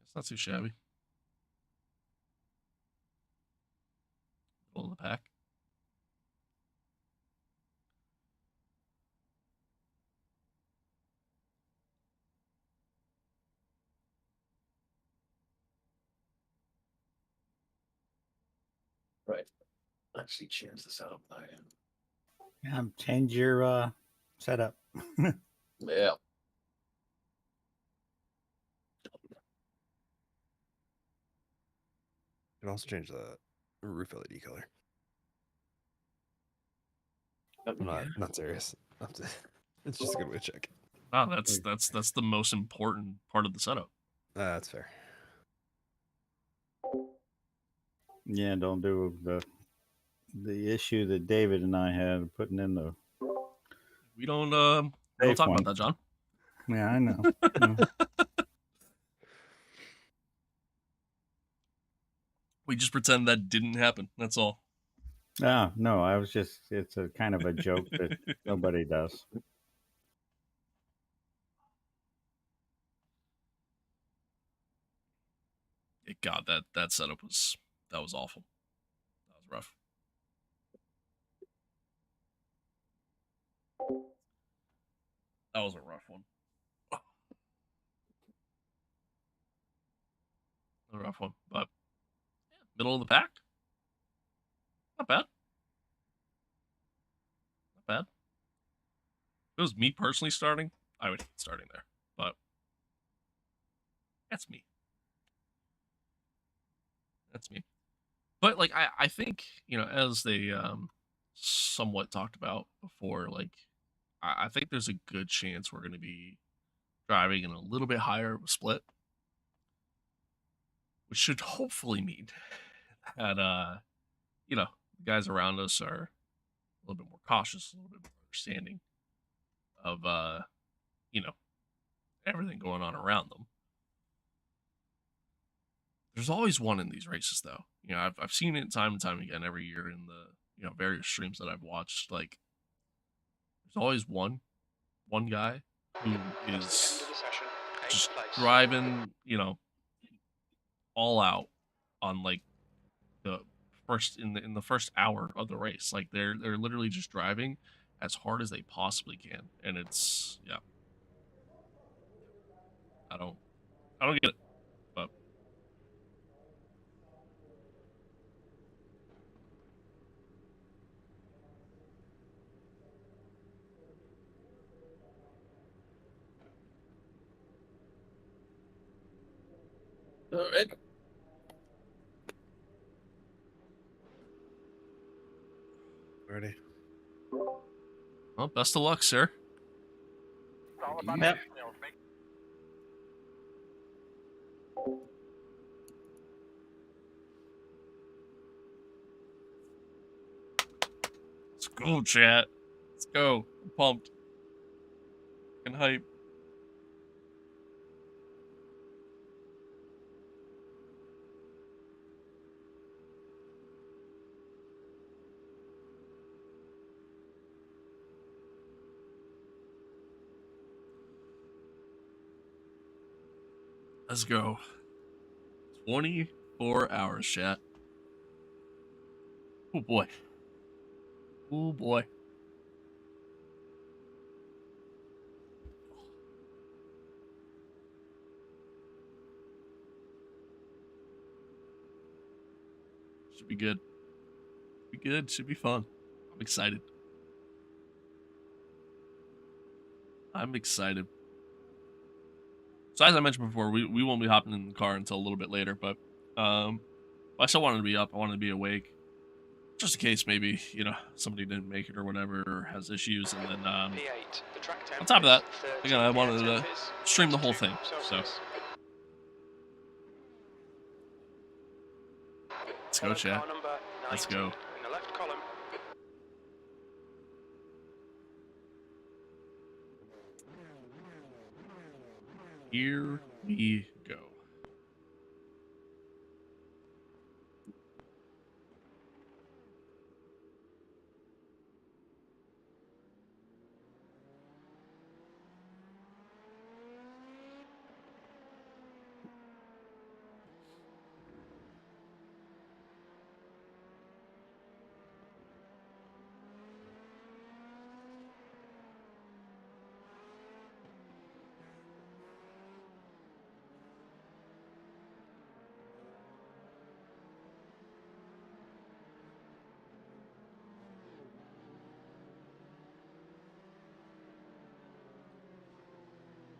It's not too shabby. the pack. Right. Actually, change the setup now. Yeah, change your setup. Yeah. You can also change the roof LED color. I'm not serious. It's just a good way to check. Wow, that's the most important part of the setup. That's fair. Yeah, don't do the issue that David and I had putting in the We don't safe talk one. about that, John. Yeah, I know. Yeah. We just pretend that didn't happen. That's all. Ah, no, I was just, it's a kind of a joke that nobody does. God, that setup was awful. That was rough. That was a rough one. A rough one, but yeah, middle of the pack. Not bad. Not bad. If it was me personally starting, I would hate starting there. But that's me. That's me. But like I think, as they somewhat talked about before, like I think there's a good chance we're gonna be driving in a little bit higher of a split. Which should hopefully mean that the guys around us are a little bit more cautious, a little bit more understanding of you know, everything going on around them. There's always one in these races, though. I've seen it time and time again every year in the various streams that I've watched. Like, there's always one guy who is just driving, all out on like the first in the first hour of the race. Like they're literally just driving as hard as they possibly can, and it's I don't get it, but All right. Ready? well, best of luck, sir. Yep. Let's go, chat. Let's go. I'm pumped and hype. Let's go. 24 hours, chat. Oh boy. Oh boy. Should be good. Be good. Should be fun. I'm excited. I'm excited. So as I mentioned before, we won't be hopping in the car until a little bit later, but I still wanted to be up. I wanted to be awake, just in case maybe somebody didn't make it or whatever, or has issues. And then on top of that, again, I wanted to stream the whole thing. So let's go, chat. Let's go. In the left column. Here we go.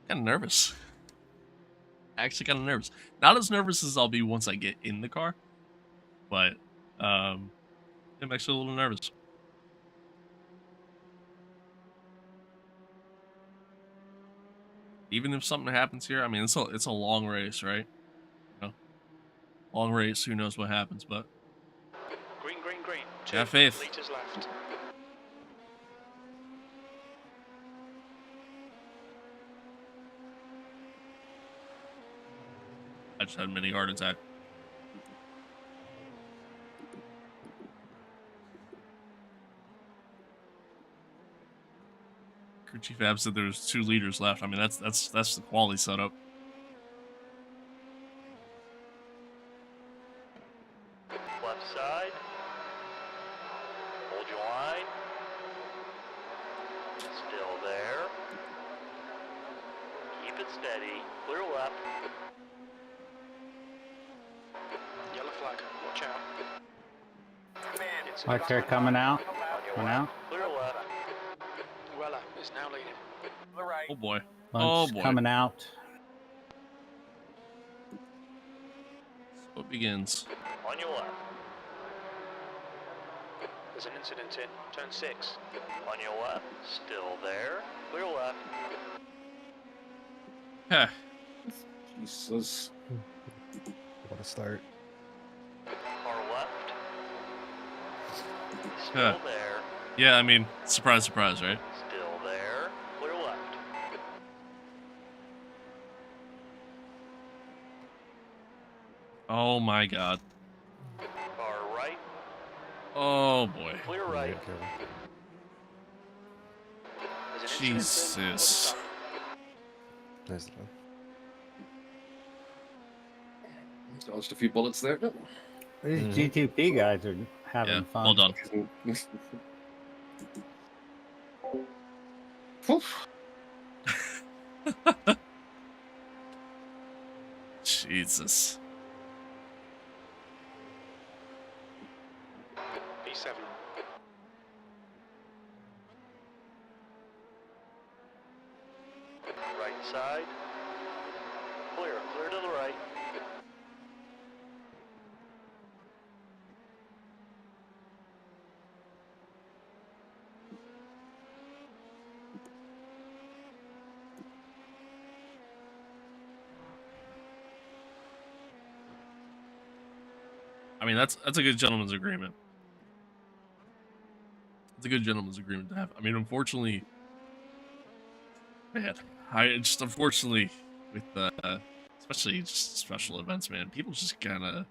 Kind of nervous. Actually, kind of nervous. Not as nervous as I'll be once I get in the car, but I'm actually a little nervous. Even if something happens here, I mean, it's a long race, right? You know, long race. Who knows what happens? But Green, green, green. have 2 faith. litres left. I just had a mini heart attack. Crew Chief Ab said there's 2 liters left. I mean, that's the quality setup. Left side. Hold your line. Still there. Keep it steady. Clear left. Yellow flag. Watch out. Like they're coming out. On your Coming left. out. Clear left. Weller is now leading. Oh boy. Lunch Oh boy. coming out. So it begins. On your left. There's an incident in turn 6. On your left. Still there. Clear left. Heh. Jesus. What a start. Car left. Still Yeah. there. Yeah, I mean, surprise, surprise, right? Still there. Clear left. Oh my god. Car right. Oh boy. Clear right. Yeah, Kevin. There's an incident in Jesus. Nice done. Dodged a few bullets there. These Mhm. GTP guys are having Yeah, fun. well done. Oof. Jesus. P7. Right side. Clear. Clear to the right. I mean, that's a good gentleman's agreement. It's a good gentleman's agreement to have. I mean, unfortunately, man, unfortunately with especially just special events, man, people just kind of.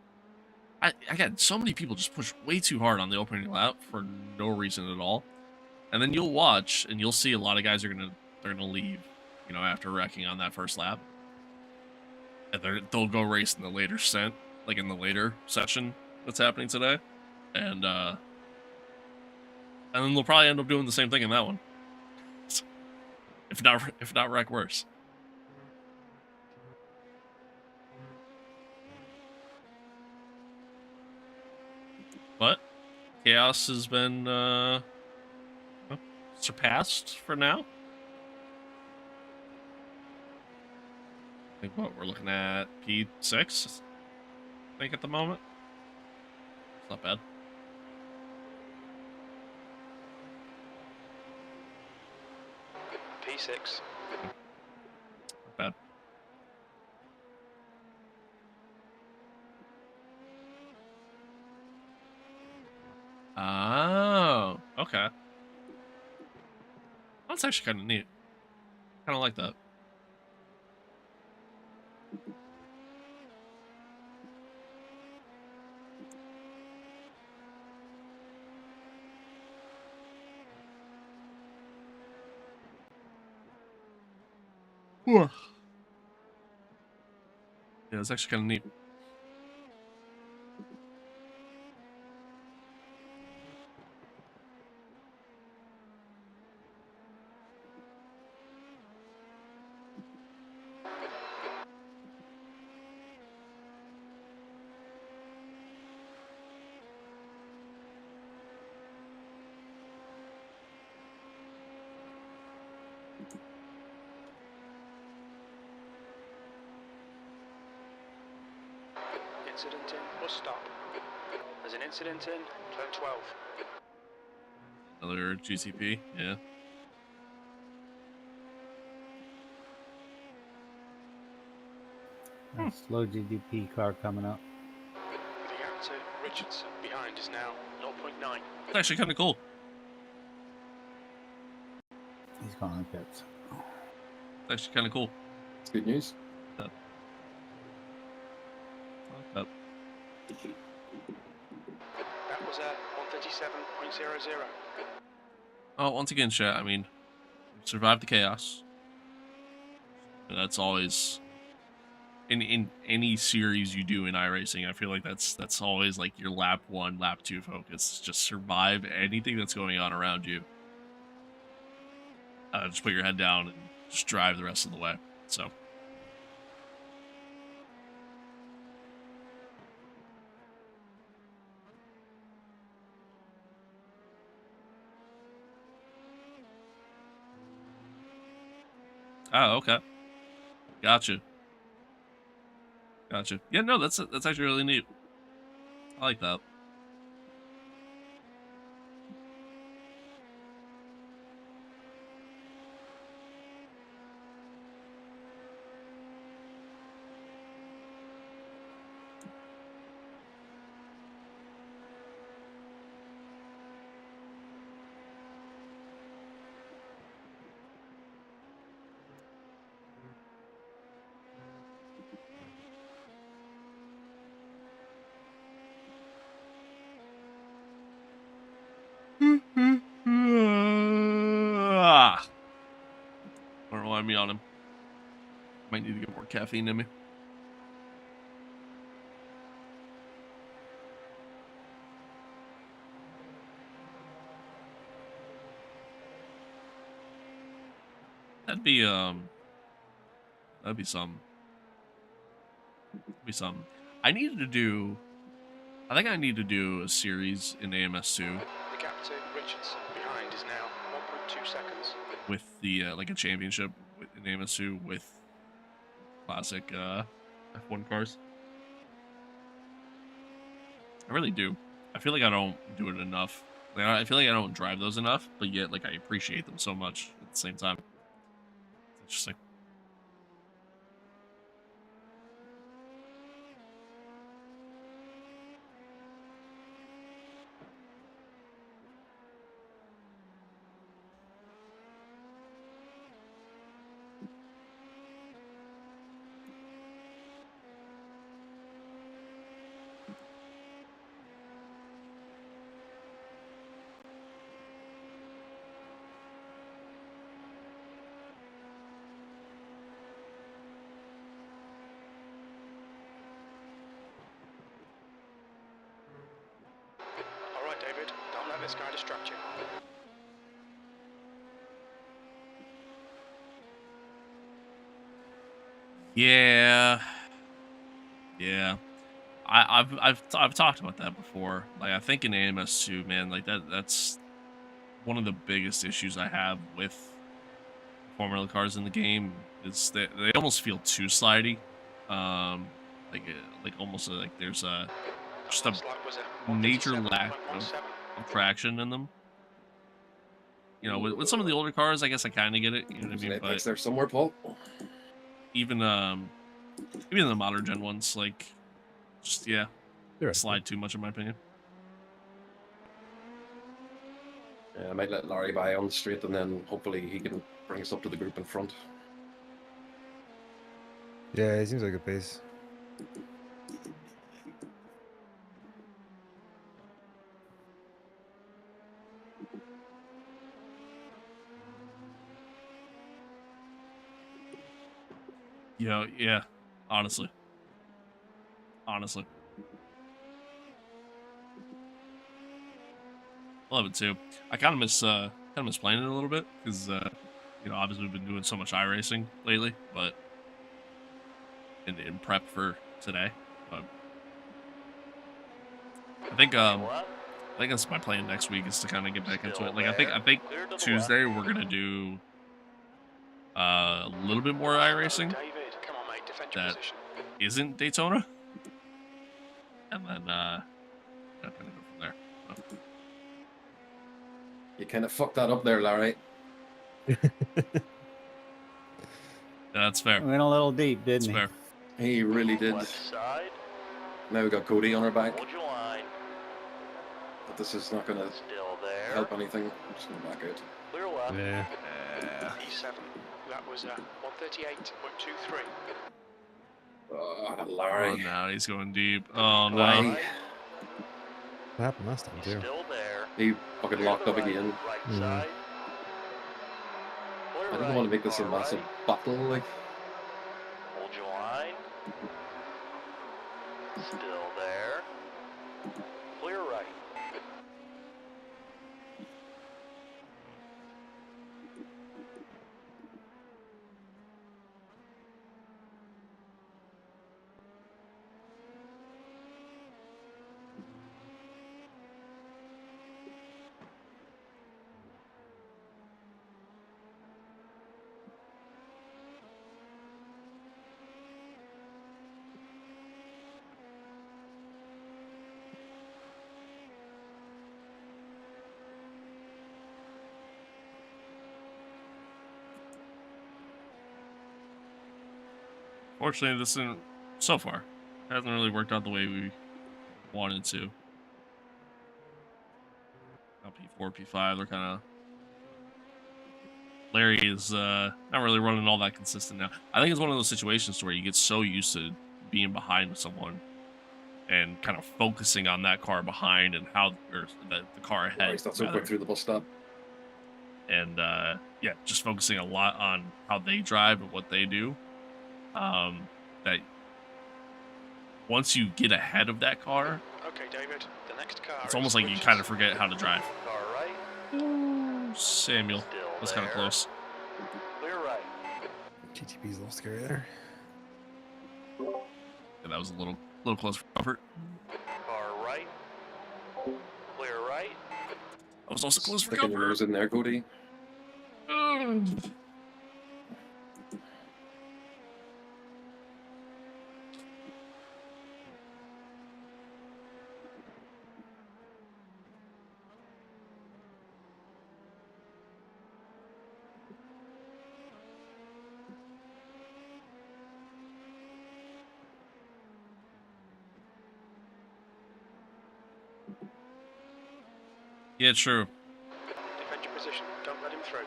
I got so many people just push way too hard on the opening lap for no reason at all, and then you'll watch and you'll see a lot of guys they're gonna leave, you know, after wrecking on that first lap, and they'll go race in the later like in the later session that's happening today, and then they'll probably end up doing the same thing in that one, if not wreck worse. But chaos has been surpassed for now. I think what we're looking at P6, I think at the moment. It's not bad. P6. Not bad. Oh, okay. That's actually kind of neat. Kind of like that. Yeah, it's actually kind of neat. incident in, bus stop. There's an incident in, turn 12. Another GCP, yeah. Slow GDP car coming up. The gap to Richardson behind is now 0.9. It's actually kind of cool. He's going on pits. It's actually kind of cool. It's good news. Yeah. I like that. That was a 137.00. Oh, once again, chat, I mean, survive the chaos. And that's always in any series you do in iRacing. I feel like that's always like your lap 1, lap 2 focus. Just survive anything that's going on around you. Just put your head down and just drive the rest of the way. So. Oh, okay. Gotcha. Gotcha. Yeah, no, that's actually really neat. I like that. Don't remind me on him. Might need to get more caffeine in me. That'd be some. That'd be something. I think I need to do a series in AMS2. The gap to Richardson behind is now 1.2 seconds. With the like a championship in AMS2 with classic F1 cars. I really do. I feel like I don't do it enough. Like, I feel like I don't drive those enough, but yet like I appreciate them so much at the same time. It's interesting. All right, David, don't let this guy distract you. Yeah. Yeah. I've talked about that before. Like I think in AMS2, man, like that's one of the biggest issues I have with Formula cars in the game is that they almost feel too slidey. Like almost like there's just a major lack of traction in them. You know, with some of the older cars, I guess I kind of get it. You know what I mean? But there somewhere, Paul. Even the modern gen ones, like, just yeah, slide too much in my opinion. Yeah, I might let Larry by on the straight, and then hopefully he can bring us up to the group in front. Yeah, he seems like a pace. Yeah, honestly. I love it too. I kind of miss playing it a little bit because you know, obviously we've been doing so much iRacing lately, but in prep for today. But I think that's my plan next week is to kind of get back into it. Like I think Tuesday we're gonna do a little bit more iRacing David, come on, mate, defend your that position. isn't Daytona. and then kind of go from there. So, You kind of fucked that up there, Larry. that's fair. Went a little deep, That's didn't he? fair. He really did. Left side. Now we got Cody on our back, Hold your line. but this is not going to Still there. help anything. I'm just going to back out. Clear left. Yeah. E7. That was 138.23. Oh, Oh, Larry. now he's going deep. Oh no. Why? What happened last time, too? Still there. He fucking Clear locked the up right, again. Right side. Clear I didn't right, want to make this a far massive right. battle. Like, Hold your line. Still there. Clear right. Fortunately, this isn't so far. Hasn't really worked out the way we wanted to. Now P4, P5, they're kind of. Larry is not really running all that consistent now. I think it's one of those situations where you get so used to being behind someone and kind of focusing on that car behind and how, or the car ahead. he's not so rather. quick through the bus stop. And yeah, just focusing a lot on how they drive and what they do. That once you get ahead of that car, Okay, David. The next car. it's almost like you kind of forget how to drive. Far right. Samuel, Still that's kind of there. close. Clear right. GTP's a little scary there. Yeah, that was a little close for comfort. Far right. Clear right. That was also close for Sticking your comfort. nose in there, Cody. Yeah, true. Defend your position. Don't let him through.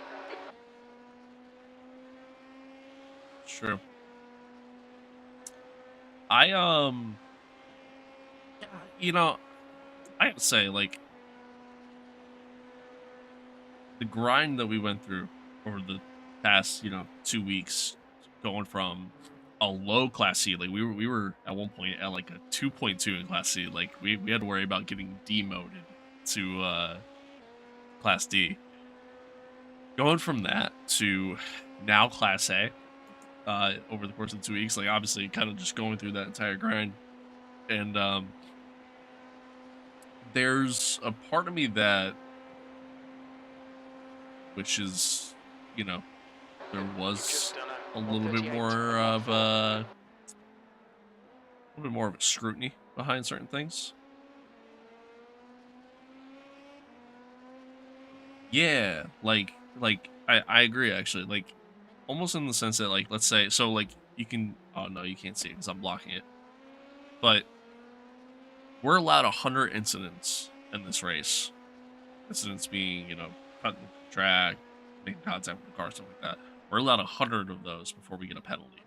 True. I you know, I have to say, like, the grind that we went through over the past, 2 weeks, going from a low class C, like we were at one point at like a 2.2 in class C, like we had to worry about getting demoted to class D. Going from that to now class A, over the course of 2 weeks, like obviously kind of just going through that entire grind, and there's a part of me that, which is, there was Just done a little bit more of a scrutiny behind certain things. Yeah, like I agree actually. Like almost in the sense that, like, let's say, so like you can, oh no, you can't see it because I'm blocking it. But we're allowed 100 incidents in this race. Incidents being, cutting track, making contact with the car, stuff like that. We're allowed 100 of those before we get a penalty.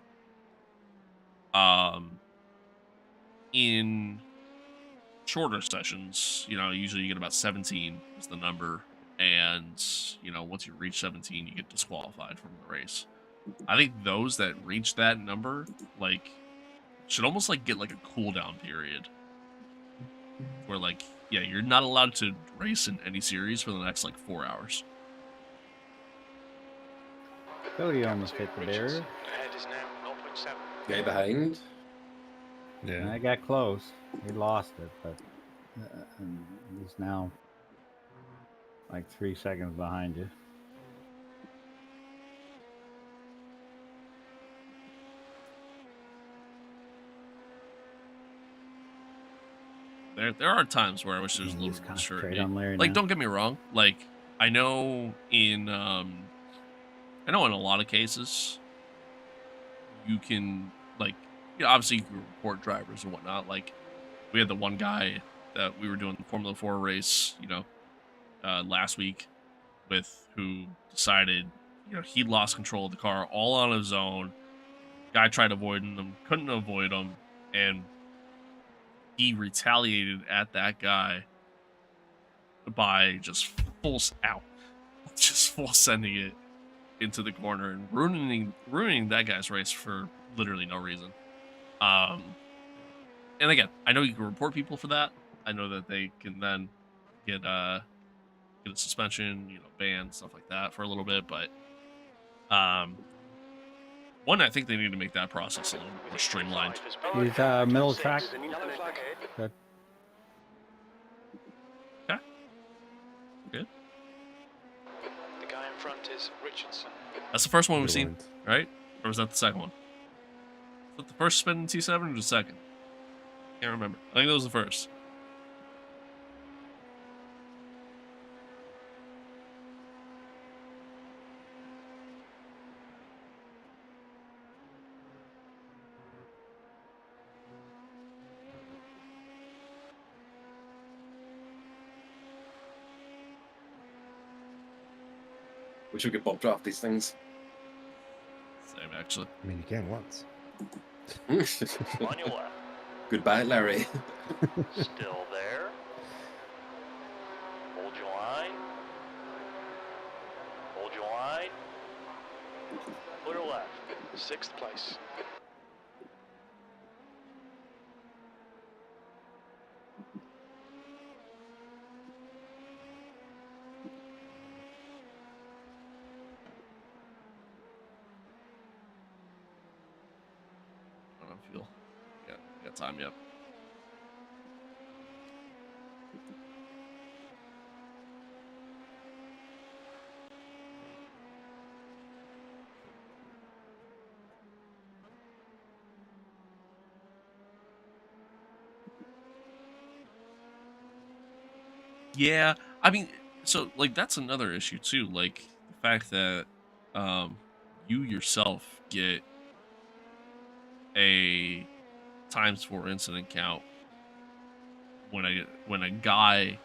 In shorter sessions, usually you get about 17 is the number, and once you reach 17, you get disqualified from the race. I think those that reach that number, like, should almost like get like a cooldown period where, like, yeah, you're not allowed to race in any series for the next like 4 hours. Cody almost hit the barrier. Ahead is now 0.7. Guy behind. Yeah. I got close. He lost it, but he's now like 3 seconds behind you. there are times where I wish there was a He's little bit kind more of straight certainty. on Larry Like, now. don't get me wrong. Like, I know in a lot of cases, you can, like, obviously you can report drivers and whatnot. Like, we had the one guy that we were doing the Formula 4 race, last week with, who decided, he lost control of the car all on his own. Guy tried avoiding him, couldn't avoid him, and he retaliated at that guy by just full sending it into the corner and ruining that guy's race for literally no reason. And again, I know you can report people for that. I know that they can then get a suspension, ban, stuff like that for a little bit. But one, I think they need to make that process a little more streamlined. He's middle track. Good. Okay. Good. The guy in front is Richardson. That's the first one we've Good seen, lines. right? Or was that the second one? Was that the first spin in T7 or the second? Can't remember. I think that was the first. We should get bumped off these things. Same, actually. I mean, you can once. On your left. Goodbye, Larry. Still there. Hold your line. Hold your line. Clear left. 6th place. I don't feel. Got time yet. Yeah, I mean, so like that's another issue too. Like the fact that you yourself get a ×4 incident count when a guy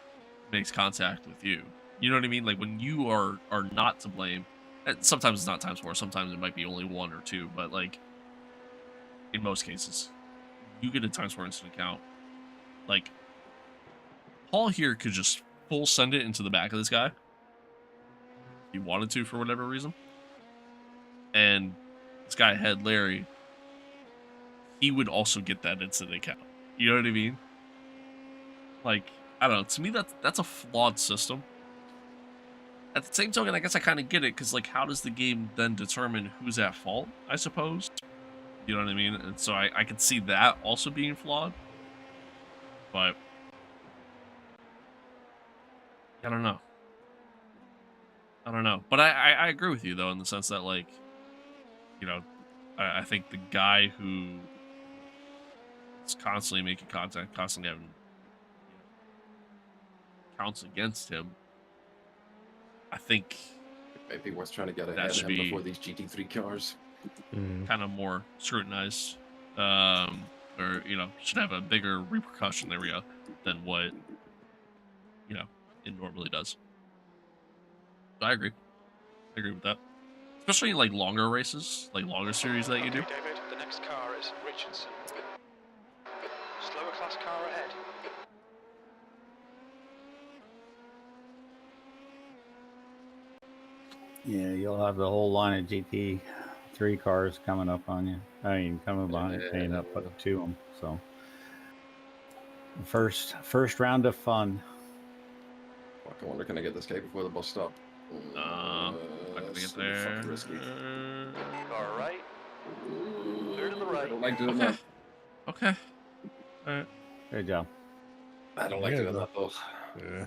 makes contact with you. You know what I mean? Like when you are not to blame. And sometimes it's not ×4. Sometimes it might be only 1 or 2. But like in most cases, you get a ×4 incident count. Like Paul here could just full send it into the back of this guy. If he wanted to for whatever reason. And this guy ahead, Larry, he would also get that incident count. You know what I mean? Like, I don't know. To me, that's a flawed system. At the same token, I guess I kind of get it, because, like, how does the game then determine who's at fault, I suppose? You know what I mean? And so I could see that also being flawed. But I don't know. But I agree with you, though, in the sense that, like, I think the guy who is constantly making contact, constantly having counts against him, I think It might be worth trying to get That ahead of should him be- before these GT3 cars. kind of more scrutinized, or should have a bigger repercussion. There we go, than what it normally does. I agree with that, especially in like longer races, like longer series that you do. Okay, David, the next car is Richardson. Slower class car ahead. Yeah, you'll have the whole line of GT3 cars coming up on you. I mean, coming behind you, paying up to them. So, first round of fun. Fuck, I wonder, can I get this guy before the bus stop? Not gonna get It's gonna be there. fucking risky. Car right. Clear to the I right. don't like doing Okay. that. Okay. All right. Good job. I don't like Yeah, doing that, though. Yeah.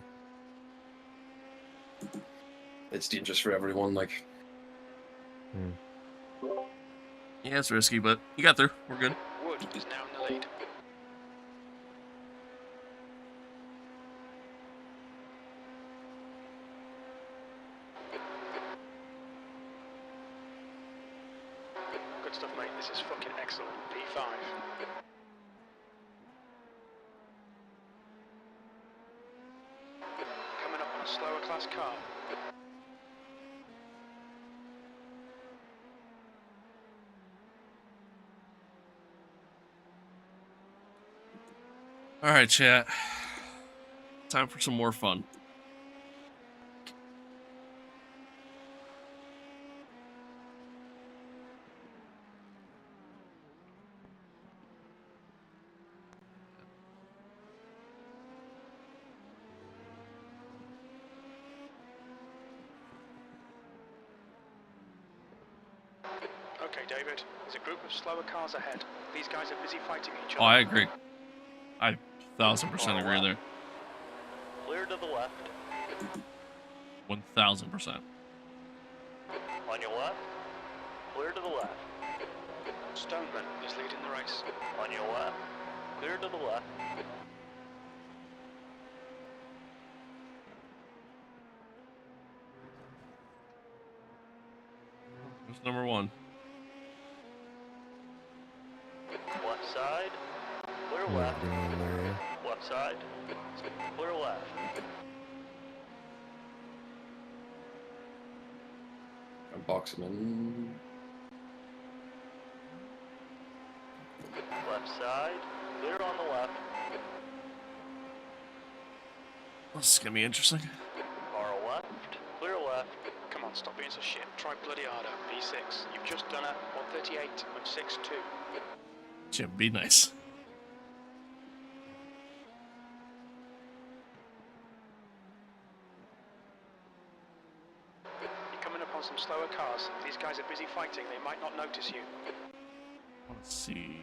It's dangerous for everyone, like. Yeah, it's risky, but you got through. We're good. Wood is now in the lead. Good stuff, mate. This is fucking excellent. P5. Coming up on a slower class car. All right, chat. Time for some more fun. Okay, David. There's a group of slower cars ahead. These guys are busy fighting each other. Oh, I agree. I 1000% agree there. Clear to the left. 1000%. On your left. Clear to the left. Stoneman is leading the race. On your left. Clear to the left. Who's number one? Left side. Clear Yeah, left. down there. Left side. Clear left. I'm boxing in. Left side. Clear on the left. This is gonna be interesting. Far left. Clear left. Come on, stop being so shit. Try bloody harder. P6. You've just done a 138.62. Jim, be nice. You're coming up on some slower cars. These guys are busy fighting. They might not notice you. Let's see.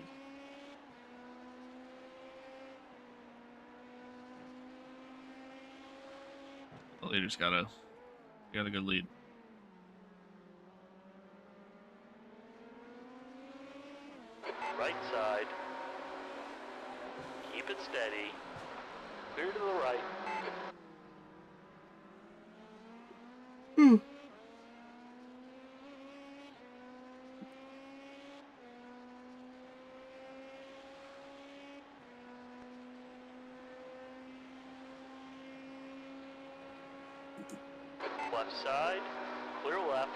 The leader's got a good lead. Right side. Keep it steady. Clear to the right. Left side. Clear left.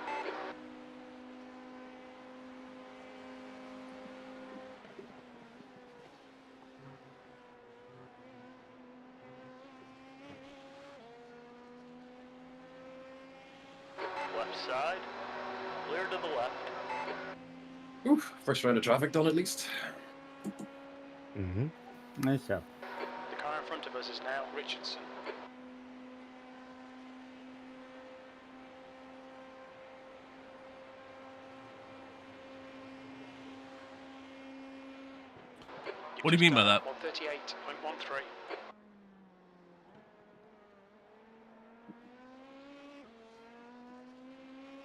Left side. Clear to the left. Oof, first round of traffic done at least. Mm-hmm. Nice job. The car in front of us is now Richardson. What do you mean by that? 138.13.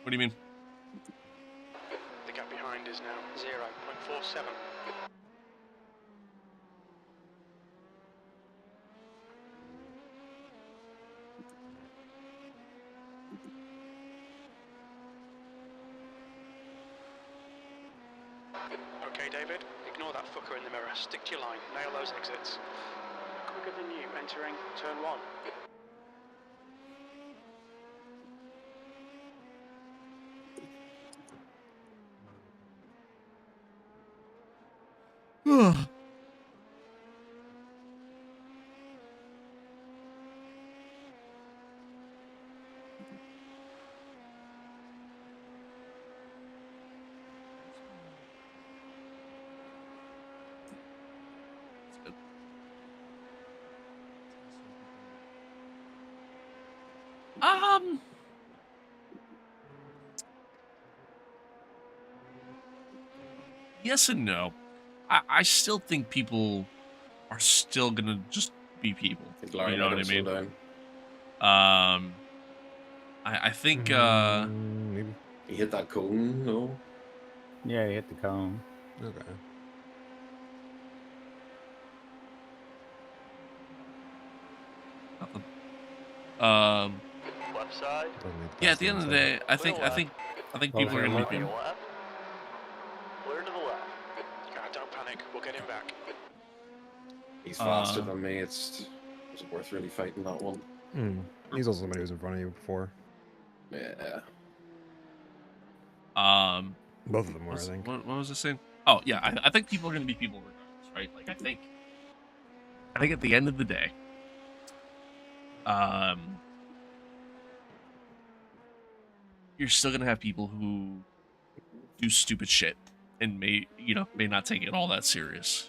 What do you mean? The gap behind is now 0.47. Okay, David, ignore that fucker in the mirror. Stick to your line. Nail those exits. Quicker than you entering turn 1. Yes and no. I still think people are still gonna just be people. I think Larry You know might what I have mean? slowed down. I think Maybe. He hit that cone, no? Yeah, you hit the cone. Okay. nothing. Left side. Doesn't need to Yeah, pass at the end of the inside. day, I think people are gonna be On people. your left. he's faster than me. It's worth really fighting that one. He's also somebody who was in front of you before. Yeah. Both of them were, I think. What was I saying? Oh yeah, I think people are going to be people regardless, right? Like I think at the end of the day, you're still going to have people who do stupid shit and may not take it all that serious.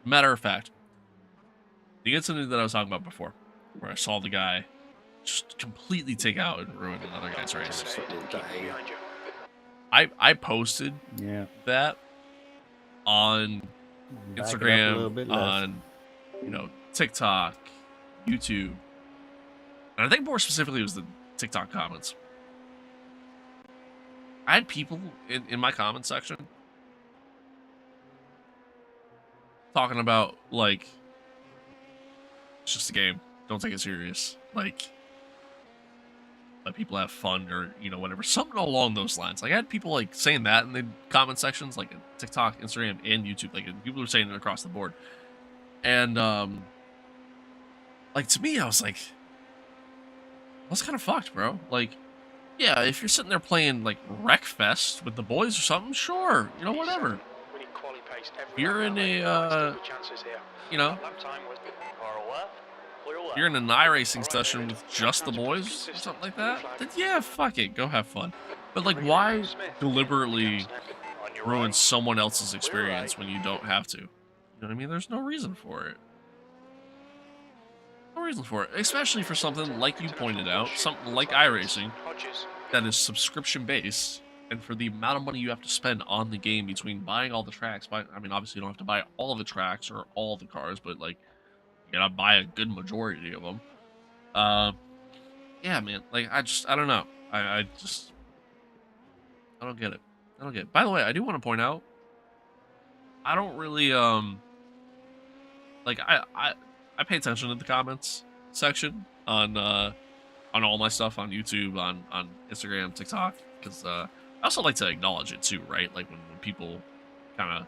Matter of fact, the incident that I was talking about before, where I saw the guy just completely take out and ruin another guy's race. I posted that on Instagram, on TikTok, YouTube, and I think more specifically it was the TikTok comments. I had people in my comment section talking about, like, it's just a game, don't take it serious, like, let people have fun, or whatever, something along those lines. Like I had people like saying that in the comment sections, like TikTok, Instagram, and YouTube. Like people were saying it across the board, and like to me, I was like, that's kind of fucked, bro. Like, yeah, if you're sitting there playing like Wreckfest with the boys or something, sure, whatever. You're in a you're in an iRacing session with just the boys or something like that, then yeah, fuck it, go have fun. But like, why deliberately ruin someone else's experience when you don't have to? You know what I mean? There's no reason for it. No reason for it, especially for something like you pointed out, something like iRacing that is subscription based, and for the amount of money you have to spend on the game between buying all the tracks. I mean, obviously you don't have to buy all of the tracks or all the cars, but like, you gotta buy a good majority of them. Yeah, man. Like, I don't know. I don't get it. I don't get it. By the way, I do want to point out, I don't really like I pay attention to the comments section on all my stuff on YouTube, on Instagram, TikTok, because I also like to acknowledge it too, right? Like when people kind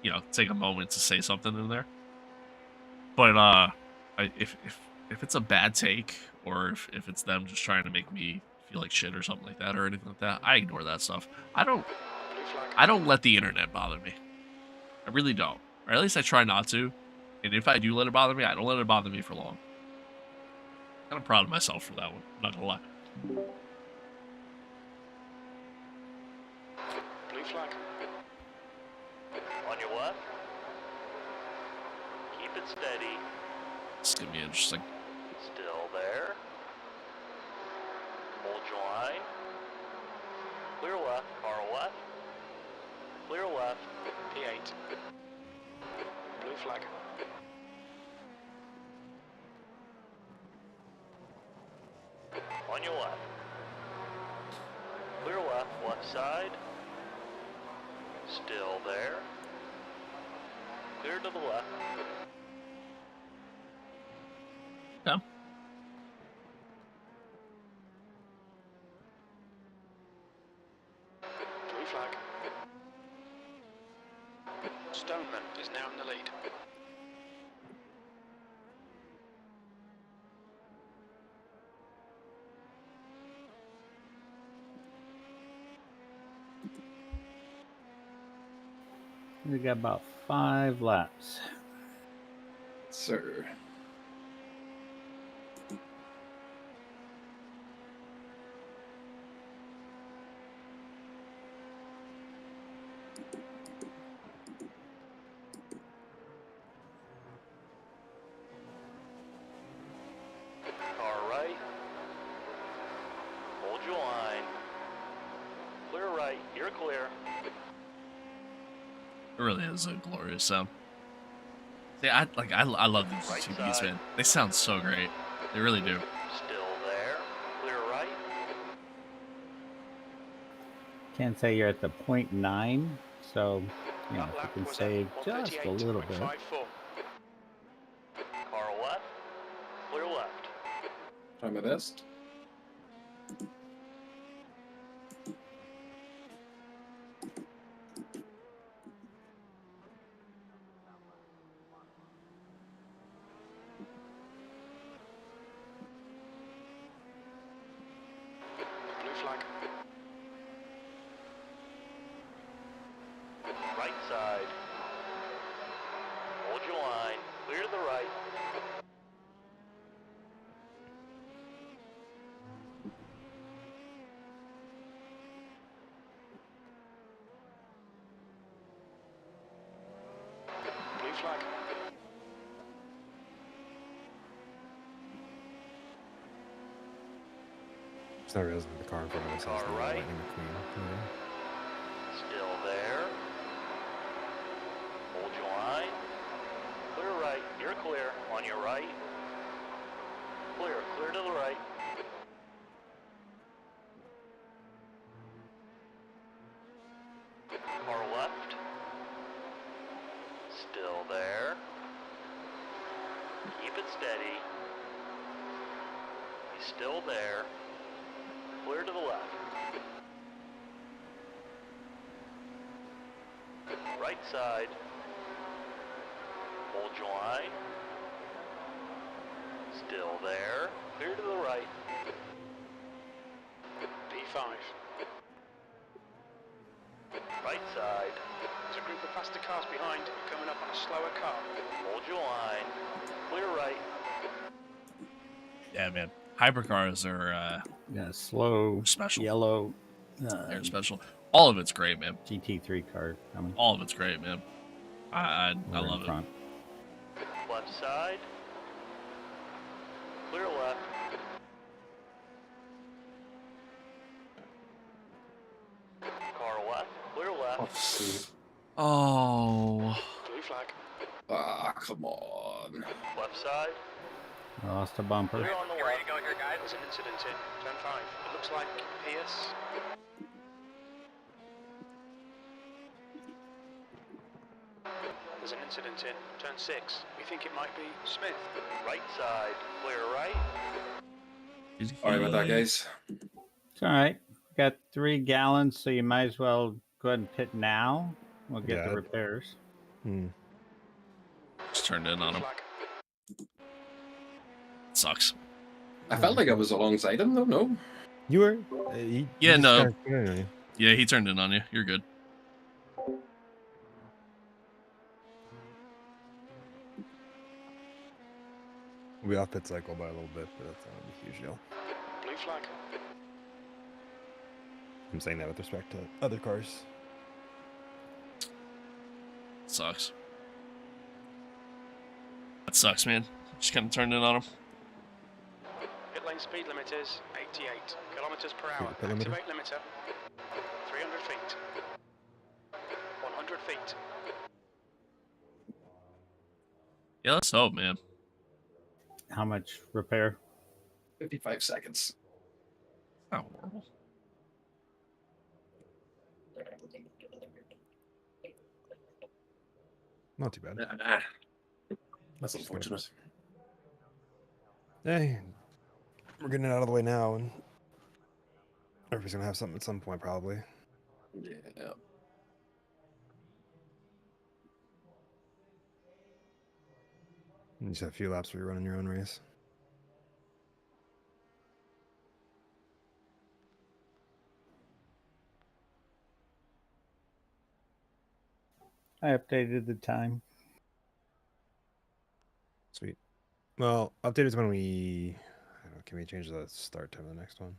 of take a moment to say something in there. But if it's a bad take, or if it's them just trying to make me feel like shit or something like that, or anything like that, I ignore that stuff. I don't let the internet bother me. I really don't. Or at least I try not to. And if I do let it bother me, I don't let it bother me for long. I'm kind of proud of myself for that one, I'm not gonna lie. Blue flag. On your left. Keep it steady. It's gonna be interesting. Still there. Hold your line. Clear left. Car left. Clear left. P8. Blue flag. On your left. Clear left side. Still there. Clear to the left. Okay. Blue flag. Stoneman is now in the lead. We got about 5 laps. Sir. Car right. Hold your line. Clear right. You're clear. It really is a glorious sound. See, I love these Right GTPs, side. man. They sound so great. They really do. Still there. Clear right. Can't say you're at the 0.9, so you That can lap was save at just a little bit. 138.54. Car left. Clear left. Try my best. Right side. Hold your line. Clear to the right. Blue flag. It's not realizing the car in front of us has Car the right. Lightning McQueen. moving. Still there. Hold your line. Clear right. You're clear. On your right. Clear. Clear to the right. Car left. Still there. Keep it steady. He's still there. Clear to the left. Right side. Hold your line. Still there. Clear to the right. P5. Right side. There's a group of faster cars behind. You're coming up on a slower car. Hold your line. Clear right. Yeah, man. Hypercars are Yeah, slow, special. yellow, They're special. All of it's great, man. GT3 car coming. All of it's great, man. I We're love in it. front. Left side. Clear left. Car left. Clear left. Oh. Blue flag. Ah, come on. Left side. Lost a bumper. Clear on the left. There's an incident in turn 5. It looks like Pierce. There's an incident in turn 6. We think it might be Smith. Right side. Clear right. Sorry about that, guys. It's all right. Got 3 gallons, so you might as well go ahead and pit now. We'll get Yeah. the repairs. Hmm. Just turned in on him. Flag. Sucks. I felt like I was alongside him, though. No. You were? Yeah, just no. kinda- yeah. Yeah, he turned in on you. You're good. We'll be off pit cycle by a little bit, but that's not a huge deal. Blue flag. I'm saying that with respect to other cars. Sucks. That sucks, man. Just kind of turned in on him. Pit lane speed limit is 88 kilometers per hour. Pit limiter? Activate limiter. 300 feet. 100 feet. Yeah, let's hope, man. How much repair? 55 seconds. Not horrible. Not too bad. Nah. That's unfortunate. Hey, we're getting it out of the way now, and everybody's gonna have something at some point, probably. Yeah. You just have a few laps where you're running your own race. I updated the time. Sweet. Well, update is when we. I don't know, can we change the start time of the next one?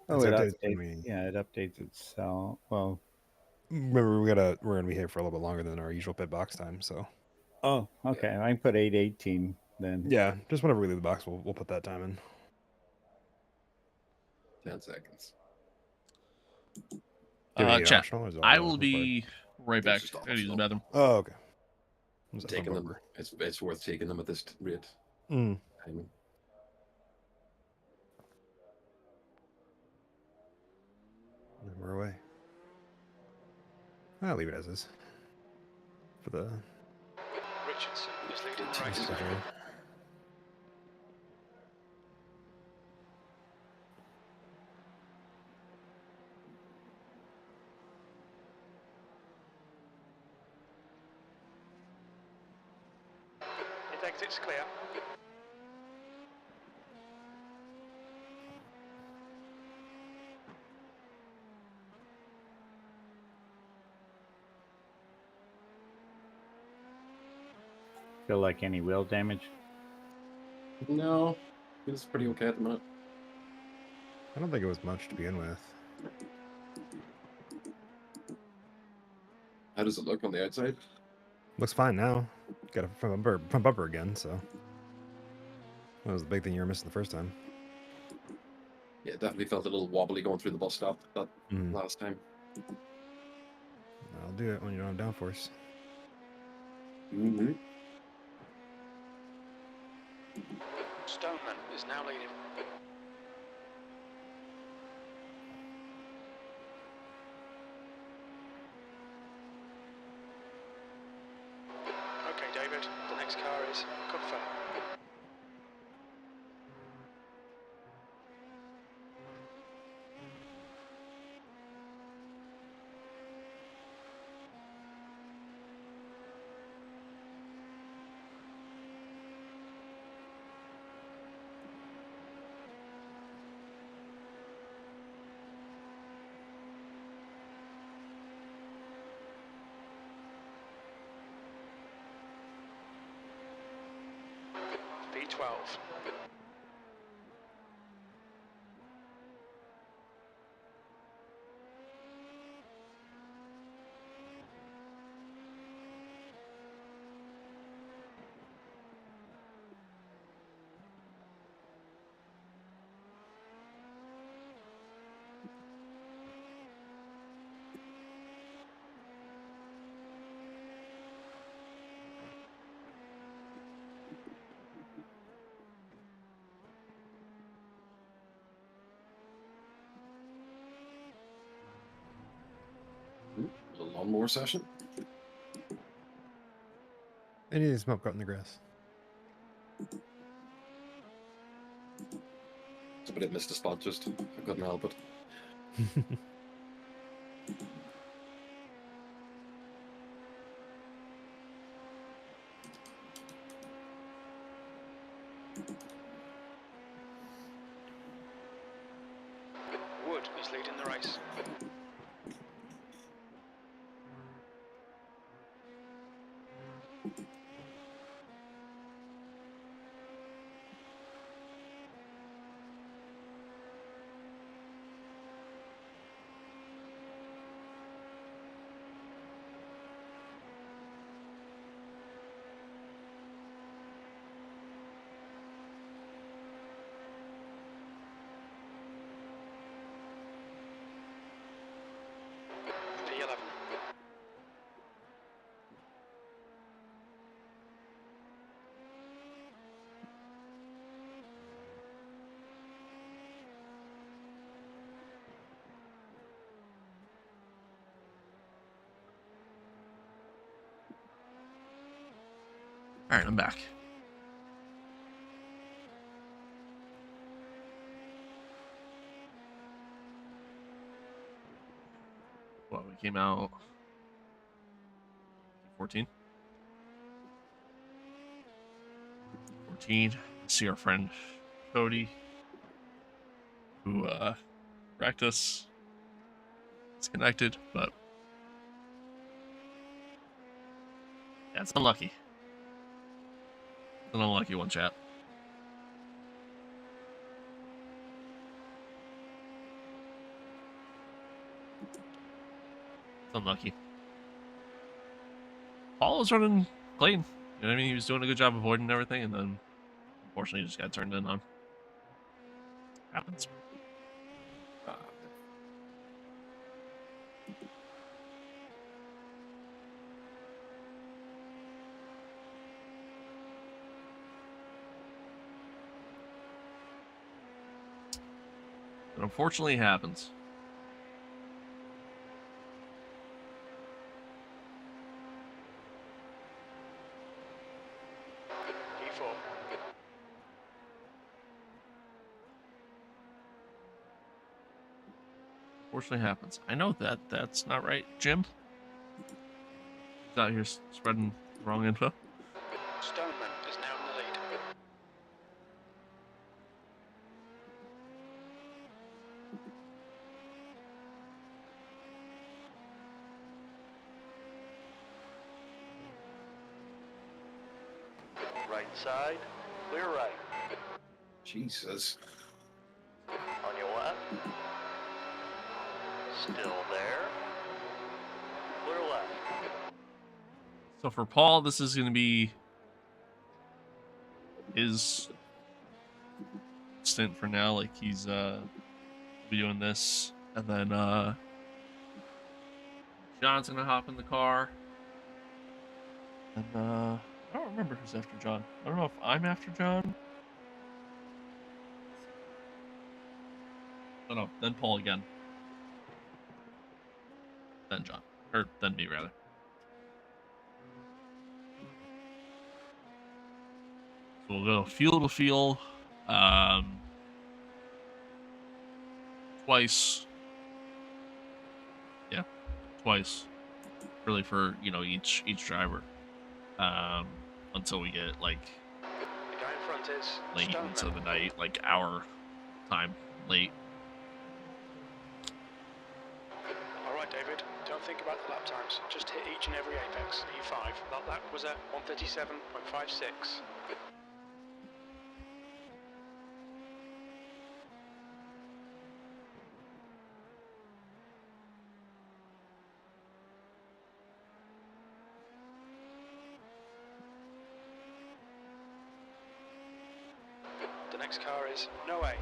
Oh, It's it updated when updates. Yeah, it updates itself. Well, Remember, we're gonna be here for a little bit longer than our usual pit box time, so. oh, okay. I can put 8:18 then. Yeah, just whenever we leave the box, we'll put that time in. 10 seconds. Do you have any Chat. optional, or is it all I will required? be right back. Just I gotta use the optional. bathroom. Oh, okay. Was that Taking from them. Bumper? It's worth taking them at this rate. Mm. Timing. And we're away. I'll leave it as is. For the. Richardson is leading the race. schedule. It exits clear. feel like any wheel damage? No, it's pretty okay at the minute. I don't think it was much to begin with. How does it look on the outside? Looks fine now. Got a front bumper again, so that was the big thing you were missing the first time. Yeah, definitely felt a little wobbly going through the bus stop that Mm. last time. I'll do it when you don't have downforce. Mm-hmm. Stoneman is now leading. Okay, David, the next car is confirmed. V12. A lawnmower session. Any smoke out in the grass. Somebody missed a spot, just I couldn't help it. Wood is leading the race. V11. All right, I'm back. Well, we came out 14. 14. See our friend Cody, who wrecked us. It's connected, but yeah, it's unlucky. It's an unlucky one, chat. It's unlucky. Paul was running clean. You know what I mean? He was doing a good job avoiding everything, and then unfortunately just got turned in on. Happens. It unfortunately happens. V4. Unfortunately happens. I know that that's not right, Jim. He's out here spreading wrong info. Stoneman is now in the lead. Right side, clear right. Jesus. On your left. Still there. Clear left. So for Paul, this is going to be his stint for now. Like he's be doing this, and then John's gonna hop in the car, and I don't remember who's after John. I don't know if I'm after John. Oh no, then Paul again, then John, or then me rather. So we'll go field to field, twice. Yeah, twice. Really for each driver, until we get like The guy in front is late Stoneman. into the night, like our time late. All right, David, don't think about the lap times. Just hit each and every apex. P5. That lap was at 1:37.56. The next car is no way.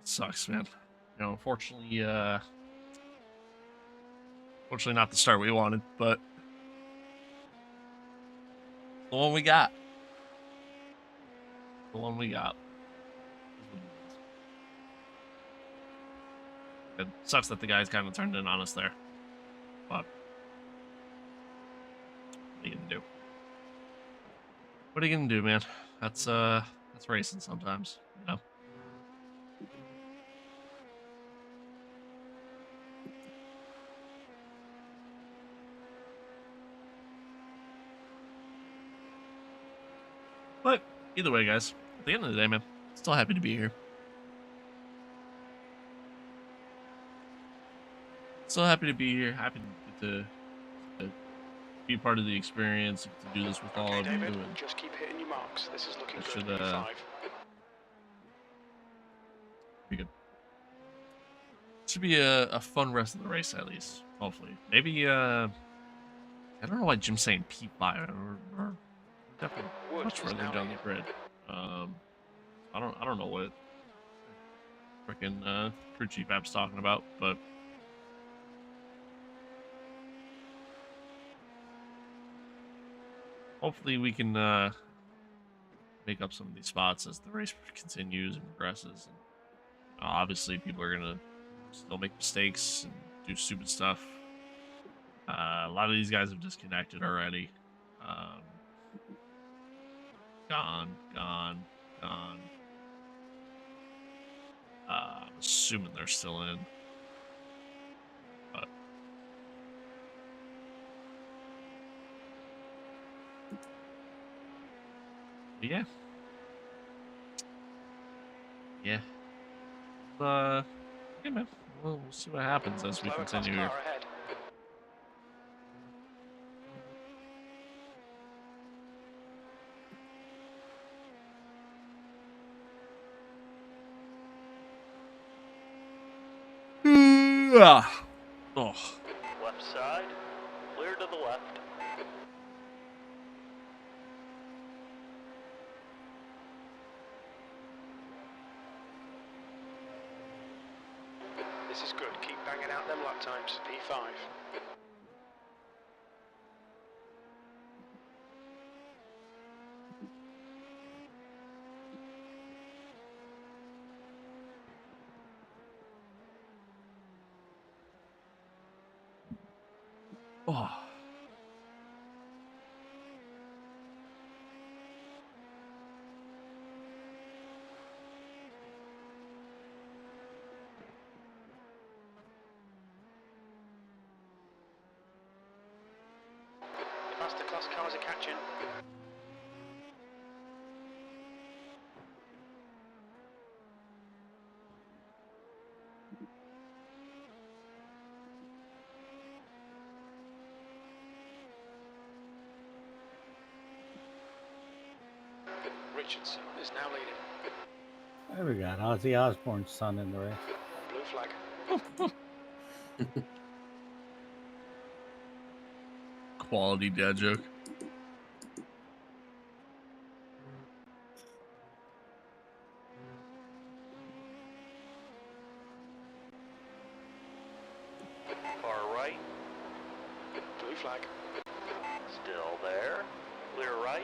Sucks, man. Unfortunately, not the start we wanted, but the one we got. The one we got. It sucks that the guys kind of turned in on us there, but what are you gonna do? What are you gonna do, man? That's racing sometimes, But either way, guys, at the end of the day, man, still happy to be here. Still happy to be here. Happy to be part of the experience, to do this with all Okay, of you. David, And just keep hitting your marks. This is looking It good. should, P5. be good. Should be a fun rest of the race, at least. Hopefully, maybe. I don't know why Jim's saying P5. We're definitely Wood much is further now down in. the grid. I don't know what freaking crew chief app's talking about, but hopefully we can make up some of these spots as the race continues and progresses. And obviously, people are gonna still make mistakes and do stupid stuff. A lot of these guys have disconnected already. Gone. I'm assuming they're still in. But yeah. Yeah. Yeah, man. We'll see what happens as we Slower class continue here. car ahead. Oh. Left side, clear to the left. This is good. Keep banging out them lap times. P5. Oh. The faster class cars are catching. Richardson is now leading. There we got Ozzy Osbourne's son in the race. Blue flag. Quality dad joke. Far right. Blue flag. Still there. Clear right.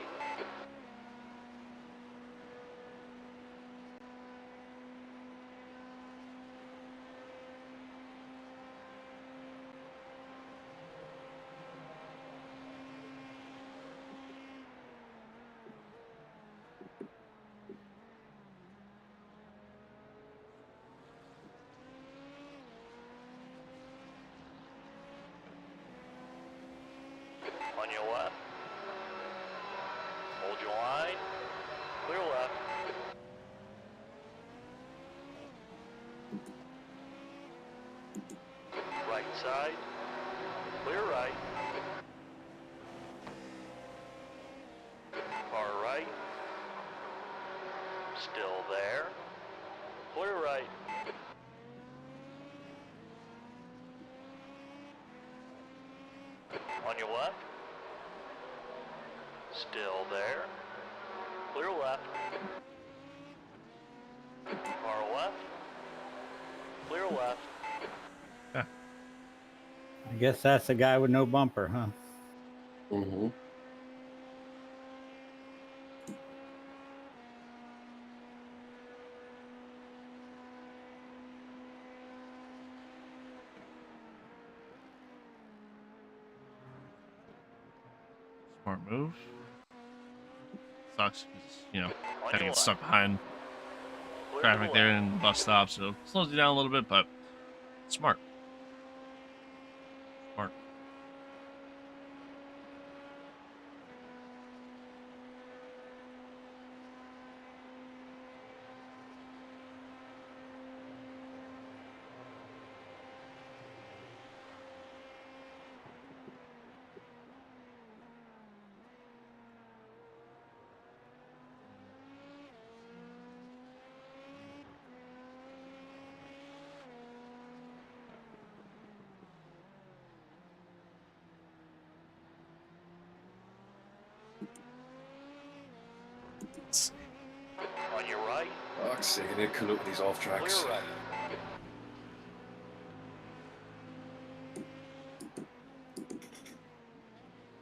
On your left. Hold your line. Clear left. Right side. Clear right. Far right. Still there. Clear right. On your left. Still there. Clear left. Far left. Clear left. I guess that's the guy with no bumper, huh? Mm-hmm. Smart move. Sucks because, you know, On kind of your get left. stuck behind Clear to traffic the there left. in the bus stop, so it slows you down a little bit, but smart. Smart. Let's see. On your right. Fuck's sake, I need to look at these off tracks. Clear right.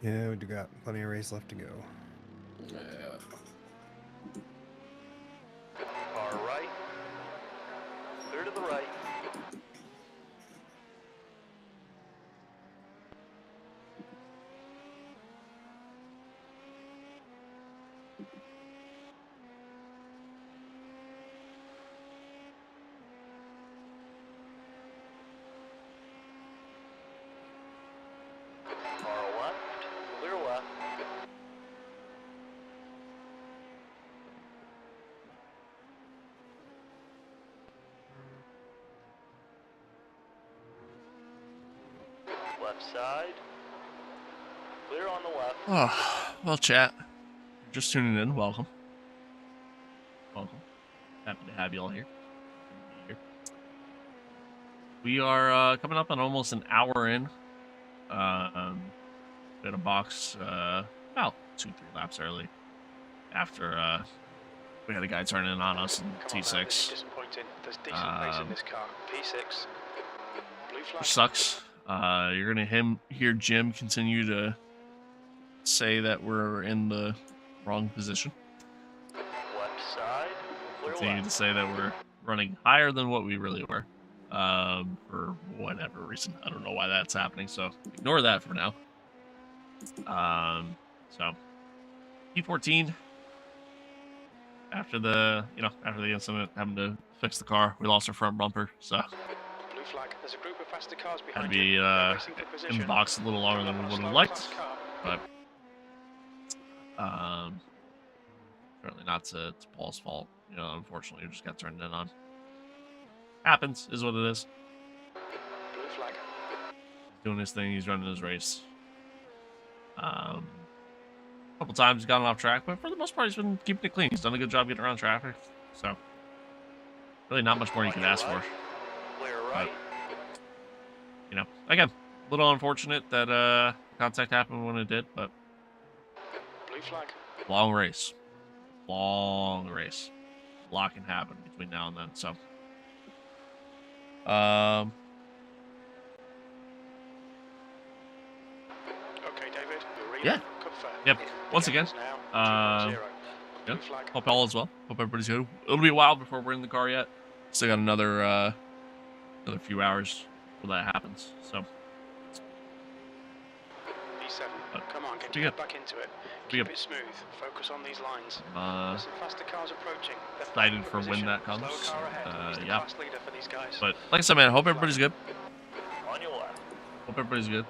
Yeah, we do got plenty of race left to go. Yeah. Far right. Clear to the right. Far left. Clear left. Left side. Clear on the left. Oh, well, chat. You're just tuning in. Welcome. Welcome. Happy to have you all here. Happy to be here. We are coming up on almost an hour in. We had a box about 2-3 laps early after we had a guy turn in on us in Come on, man, this is T6. disappointing. There's decent pace in this car. P6. Blue flag. Which sucks. You're gonna hear Jim continue to say that we're in the wrong position. Left side. Clear Continue to left. say that we're running higher than what we really were. For whatever reason. I don't know why that's happening, so ignore that for now. So P14. After the incident, having to fix the car, we lost our front bumper, so Blue flag. There's a group of faster cars had to behind be you. They're racing for in position. the box a little longer than we would have liked, but certainly not to Paul's fault. You know, unfortunately, we just got turned in on. Happens, is what it is. Blue flag. He's doing his thing. He's running his race. A couple times he's gotten off track, but for the most part, he's been keeping it clean. He's done a good job getting around traffic. So, really not much more you can ask for. Clear But, right. you know, again, a little unfortunate that contact happened when it did, but Blue flag. long race. Long race. A lot can happen between now and then, so. Okay, David. You're ready. Yeah. Confirm. Yep. The Once gap again, is now 2.0. yeah, Blue flag. hope all is well. Hope everybody's good. It'll be a while before we're in the car yet. Still got another few hours before that happens. So E7. Come on, get be your good. head back into it. Be Keep good. it smooth. Focus on these lines. Uh, There's some faster cars approaching. They're excited fighting for when position. that comes. Slower car ahead. He's the Yeah. class leader for these guys. But like I said, man, hope everybody's good. On your left. Hope everybody's good.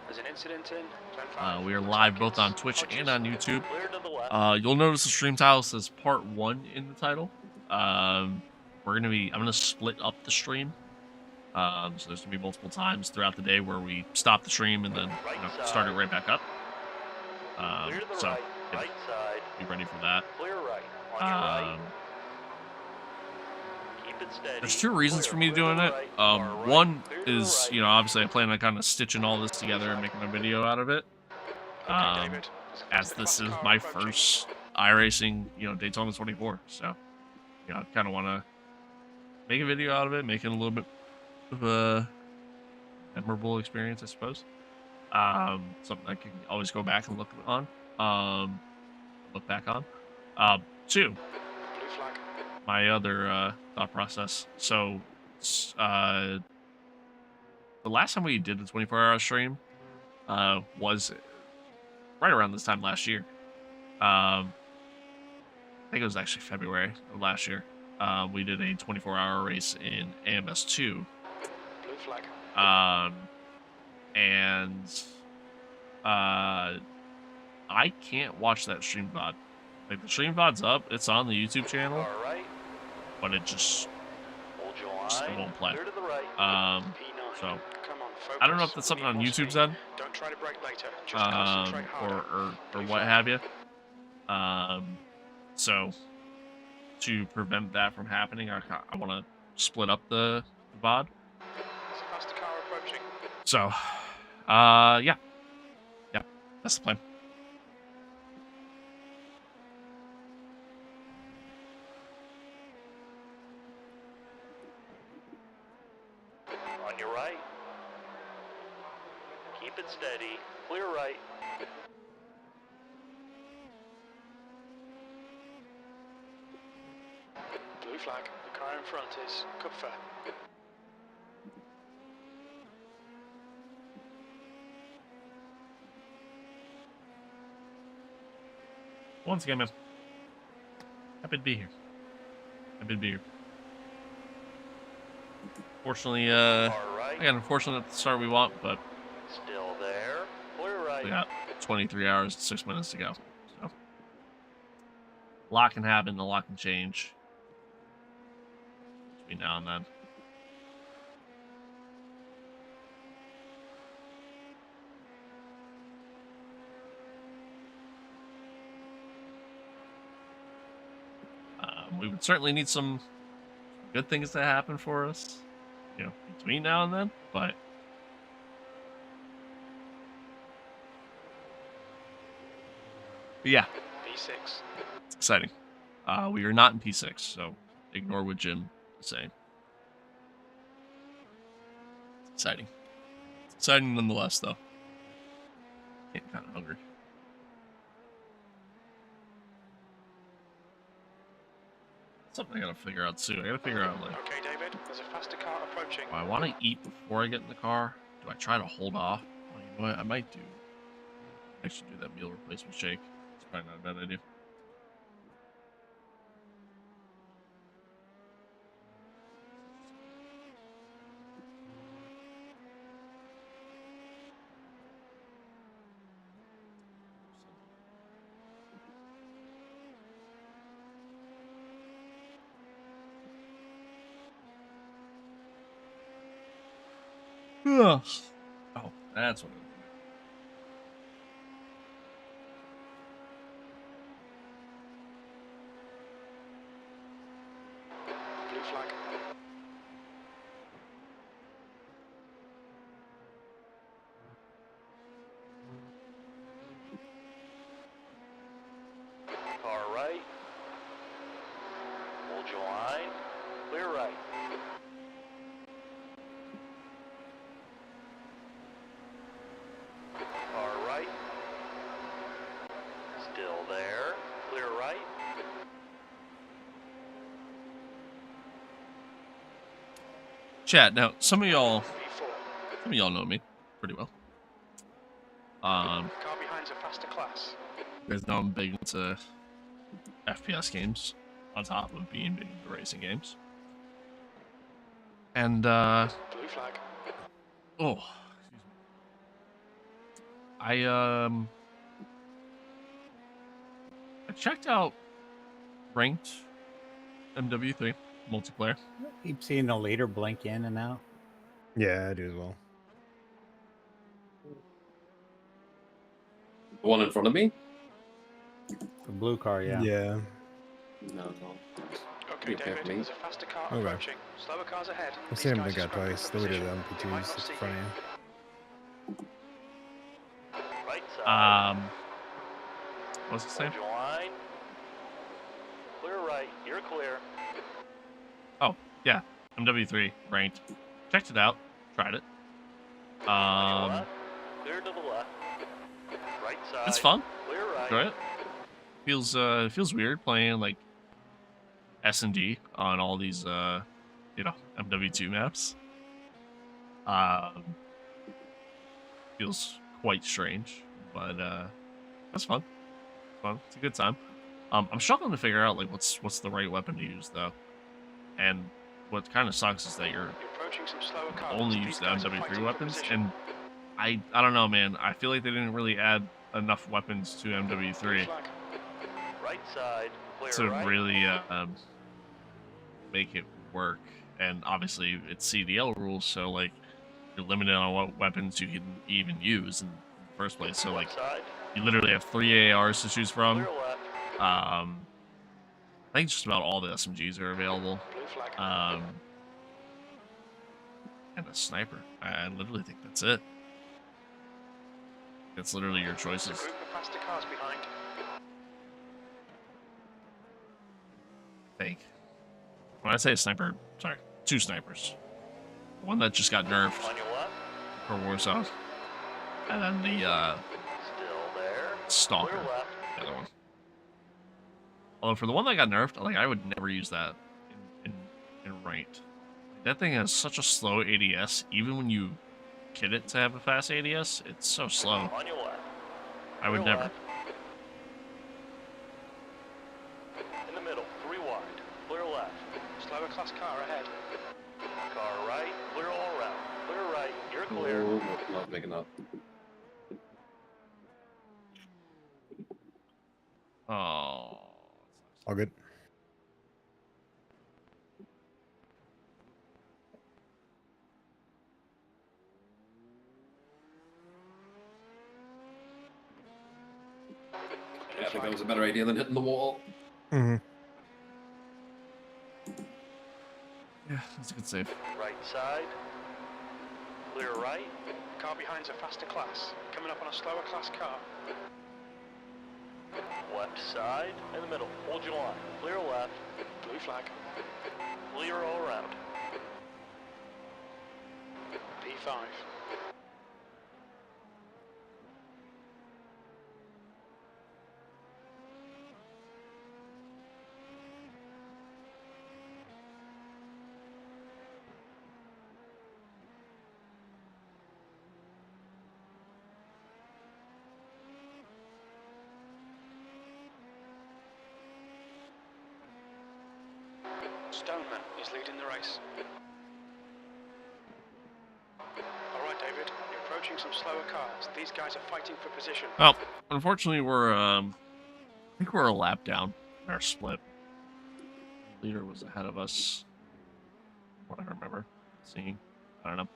There's an incident in turn 5. We are Looks live like both it's on Twitch Hodges. and on YouTube. Clear to the left. You'll notice the stream title says Part 1 in the title. I'm gonna split up the stream. So there's gonna be multiple times throughout the day where we stop the stream and then start it right back up. Clear to the So right. yeah, Right side. be ready for that. Clear right. On your right. Keep it steady. There's two reasons Clear. for me Clear to doing the it. right. Far right. One Clear to the is, right. obviously I plan on kind of stitching all this together and making a video out of it. Okay, David. As this is my first iRacing, Daytona 24. So, I kind of want to make a video out of it, make it a little bit of a memorable experience, I suppose. Something I can always go back and look back on. Two, Blue flag. my other thought process. So, the last time we did the 24-hour stream was right around this time last year. I think it was actually February of last year. We did a 24-hour race in AMS2. Blue flag. And I can't watch that stream VOD. Like, the stream VOD's up, it's on the YouTube channel, Far right. but it just Hold your line. it won't play. Clear to the right. P9. So Come on, focus. I don't know if that's something We on need more YouTube speed. then, Don't try to brake later. Just concentrate harder. or what have you. So to prevent that from happening, I want to split up the VOD. There's a faster car approaching. So, yeah, that's the plan. On your right. Keep it steady. Clear right. Blue flag. The car in front is Kupfer. Once again, man, happy to be here. Fortunately, Far right. again, unfortunately at the start we want, but Still there. Clear right. we got 23 hours and 6 minutes to go. So, a lot can happen, a lot can change between now and then. We would certainly need some good things to happen for us, between now and then, but yeah, P6. it's exciting. We are not in P6, so ignore what Jim is saying. It's exciting. It's exciting nonetheless, though. Getting kind of hungry. Something I gotta figure out too. I gotta figure out, like, Okay, David. There's a faster car approaching. do I want to eat before I get in the car? Do I try to hold off? Oh, you know what? I might do. Actually, do that meal replacement shake. It's probably not a bad idea. Ugh. Oh, that's what it flag. Car right. Hold your line. Clear right. Car right. Still there. Clear right. Chat. Now, some of y'all P4. know me pretty well. Car behind's a faster class. You guys know I'm big into FPS games, on top of being big into racing games. And Blue flag. oh, excuse me. I checked out ranked MW3 multiplayer. Keep seeing the leader blink in and out. Yeah, I do as well. The one in front of me? The blue car, yeah. Yeah. No. Okay, Be fair David, for me. there's a faster car Okay. approaching. Slower cars ahead. I've These seen him guys blink are out scrapping twice. for The leader of position. the They might MP2s not is see in front you. of you. Right side. What's the same? Hold your line. Clear right. You're clear. Oh, yeah, MW3 ranked. Checked it out. Tried it. On your left. Clear to the left. Right side. It's fun. Clear right. Enjoy it. Feels weird playing like S&D on all these MW2 maps. Feels quite strange, but that's fun. It's fun. It's a good time. I'm struggling to figure out like what's the right weapon to use though, and what kind of sucks is that you're You're approaching some slower cars. only These use the guys are MW3 fighting for weapons, position. and I don't know, man. I feel like they didn't really add enough weapons to Blue MW3 flag. Right side. Clear to right. really make it work. And obviously, it's CDL rules, so like you're limited on what weapons you can even use in the first place. So like Left side. you literally have 3 ARs to choose from. Clear left. I think just about all the SMGs are available. Blue flag. And a sniper. I literally think that's it. It's literally your There's a choices. group of faster cars behind. I think. When I say a sniper, sorry, 2 snipers. The one that just got nerfed On your left. for Warsaw. And then the Still there. Stalker, Clear left. the other one. Although for the one that got nerfed, like I would never use that in ranked. That thing has such a slow ADS, even when you kit it to have a fast ADS, it's so slow. On your left. I would Clear never. left. In the middle. 3 wide. Clear left. Slower class car ahead. Car right. Clear all around. Clear right. You're clear. Oh, not big enough. Oh. All good. I think that was a better idea than hitting the wall. Mm-hmm. Yeah, that's a good save. Right side. Clear right. Car behind's a faster class. Coming up on a slower class car. Left side. In the middle. Hold your line. Clear left. Blue flag. Clear all around. P5. Stoneman is leading the race. Alright, David, you're approaching some slower cars. These guys are fighting for position. Well, unfortunately, I think we're a lap down in our split. The leader was ahead of us. What I remember seeing. I don't know.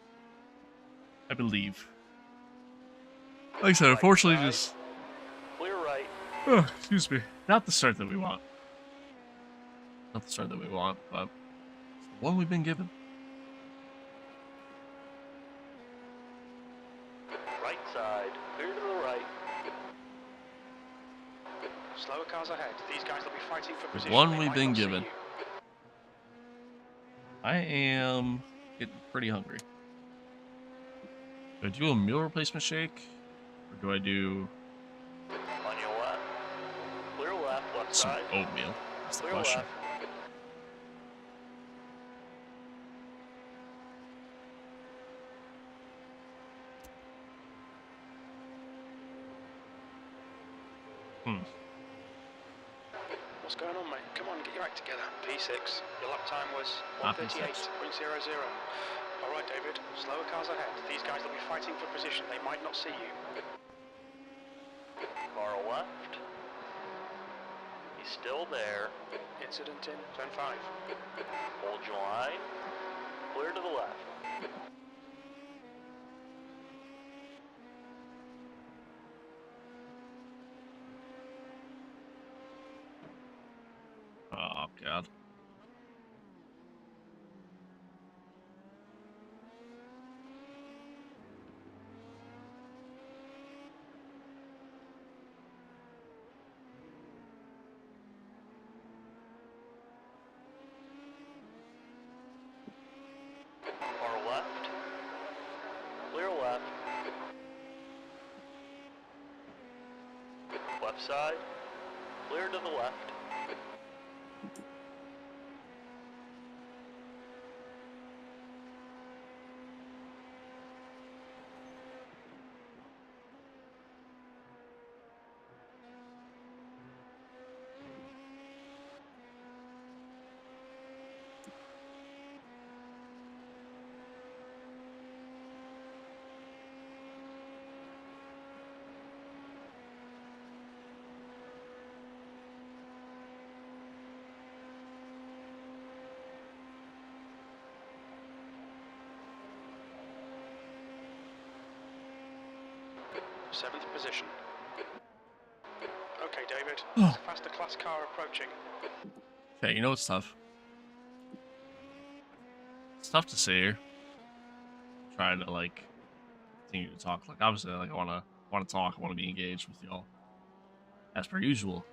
I believe. Like I said, unfortunately, just Clear right. excuse me, not the start that we want. Not the start that we want, but One we've been given. Right side, clear to the right. Slower cars ahead. These guys will be fighting for position. One They we've might been not see given. you. I am getting pretty hungry. Do I do a meal replacement shake? Or do I do On your left. Clear left, left some side. oatmeal? That's the Clear question. left. What's going on, mate? Come on, get your act together. P6. Your lap time was Not P6. 138.00. All right, David. Slower cars ahead. These guys will be fighting for position. They might not see you. Car left. He's still there. Incident in turn 5. Hold your line. Clear to the left. Oh, God. Car left. Clear left. Left side. Clear to the left. Seventh position. Okay, David. Oh. There's a faster class car approaching. Okay, you know what's tough? It's tough to say here. Try to, like, continue to talk. Like, obviously, like, I wanna talk. I wanna be engaged with y'all. As per usual.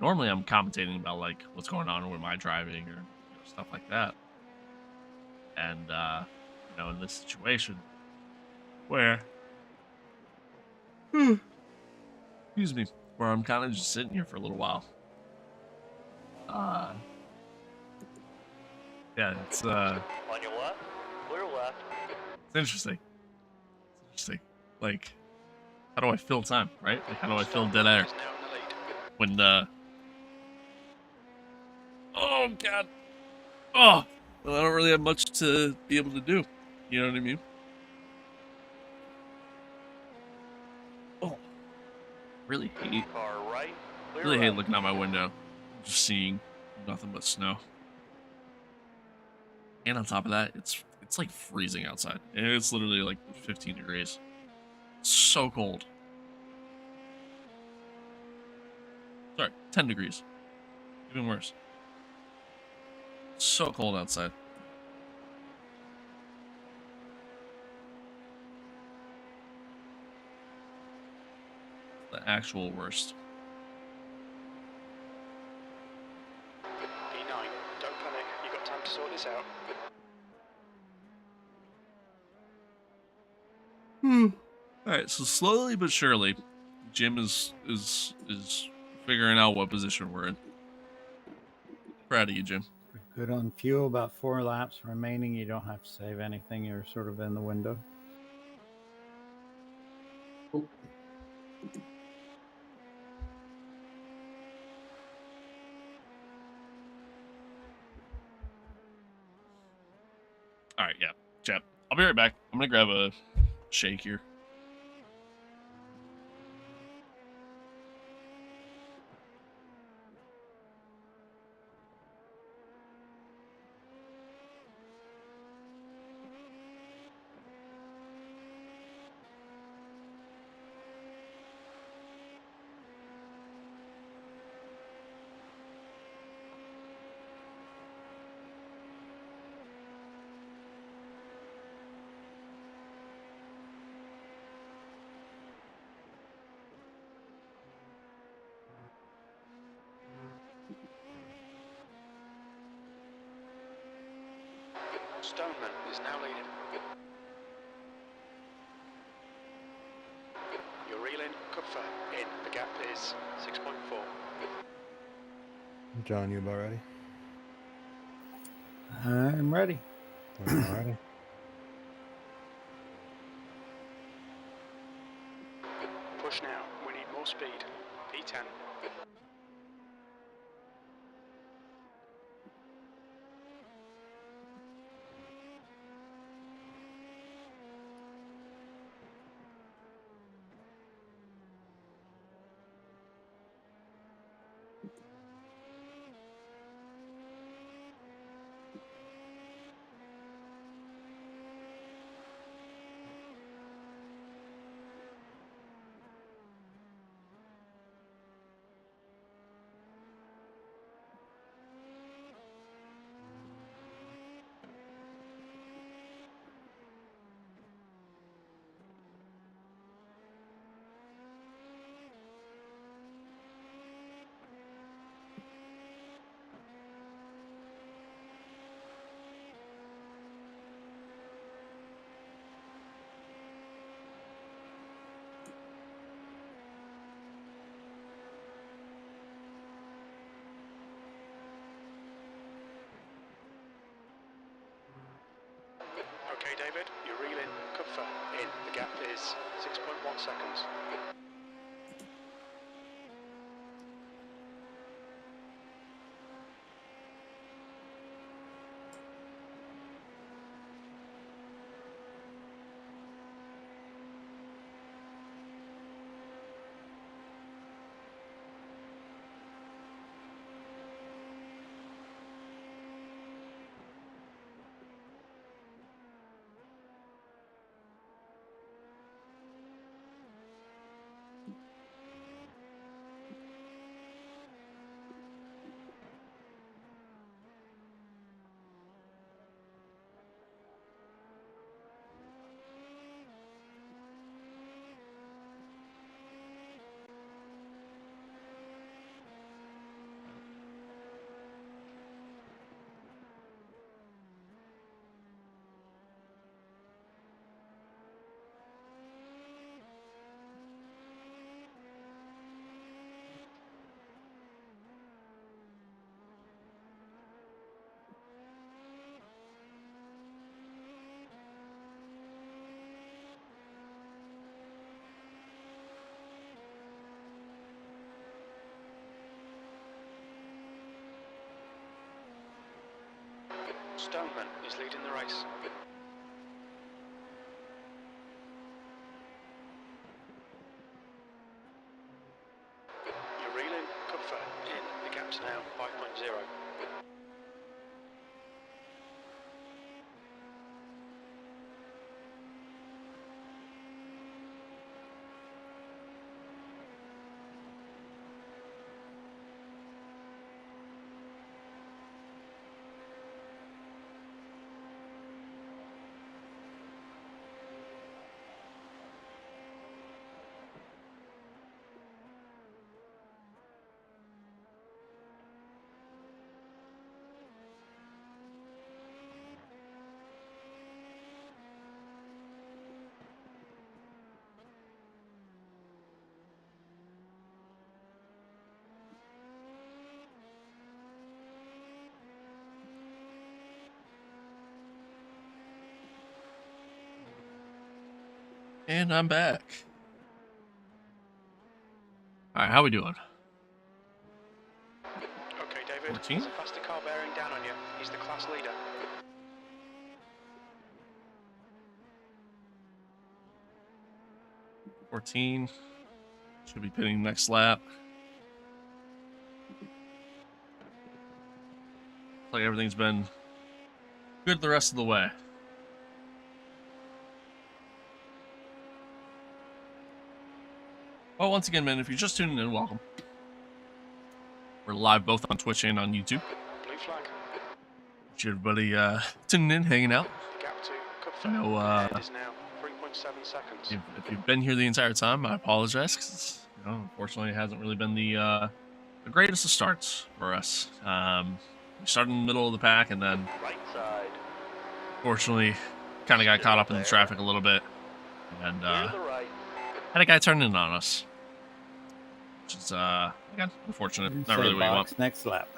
Normally, I'm commentating about, like, what's going on with my driving or stuff like that. And, in this situation where, excuse me, where I'm kind of just sitting here for a little while. Yeah, it's On your left. Clear left. interesting. It's interesting. Like, how do I fill time, right? Like, how do I fill dead air Is now in the lead. when oh God, oh, well, I don't really have much to be able to do. You know what I mean? Oh, really hate Car right. Clear really hate left. looking out my window, just seeing nothing but snow. And on top of that, it's like freezing outside. And it's literally like 15 degrees. So cold. Sorry, 10 degrees. Even worse. So cold outside. The actual worst. P9. Don't panic. You've got time to sort this out. Alright, so slowly but surely, Jim is figuring out what position we're in. Proud of you, Jim. Good on fuel, about 4 laps remaining. You don't have to save anything. You're sort of in the window. Alright, yeah. Chap. I'll be right back. I'm gonna grab a shake here. Stoneman is now leading. You're reeling, Kupfer in. The gap is 6.4. John, you about ready? I'm ready. Alrighty. Push now. We need more speed. P10. Okay, David, you're reeling, Kupfer in. The gap is 6.1 seconds. Stoneman is leading the race. You're reeling, Kupfer in. The gap's now 5.0. And I'm back. Alright, how we doing? Okay, David, 14? there's a faster car bearing down on you. He's the class leader. $14. Should be pitting next lap. Looks like everything's been good the rest of the way. Well, once again, man, if you're just tuning in, welcome. We're live both on Twitch and on YouTube. Blue flag. Appreciate everybody tuning in, hanging out. The gap to Kupfer I know, is now 3.7 seconds. if you've been here the entire time, I apologize, because unfortunately, it hasn't really been the greatest of starts for us. We started in the middle of the pack, and then Right side. Fortunately, kind of got caught up in the traffic a little bit, and Clear to the right. had a guy turn in on us, which is again unfortunate. Not Say really what you want. box next lap.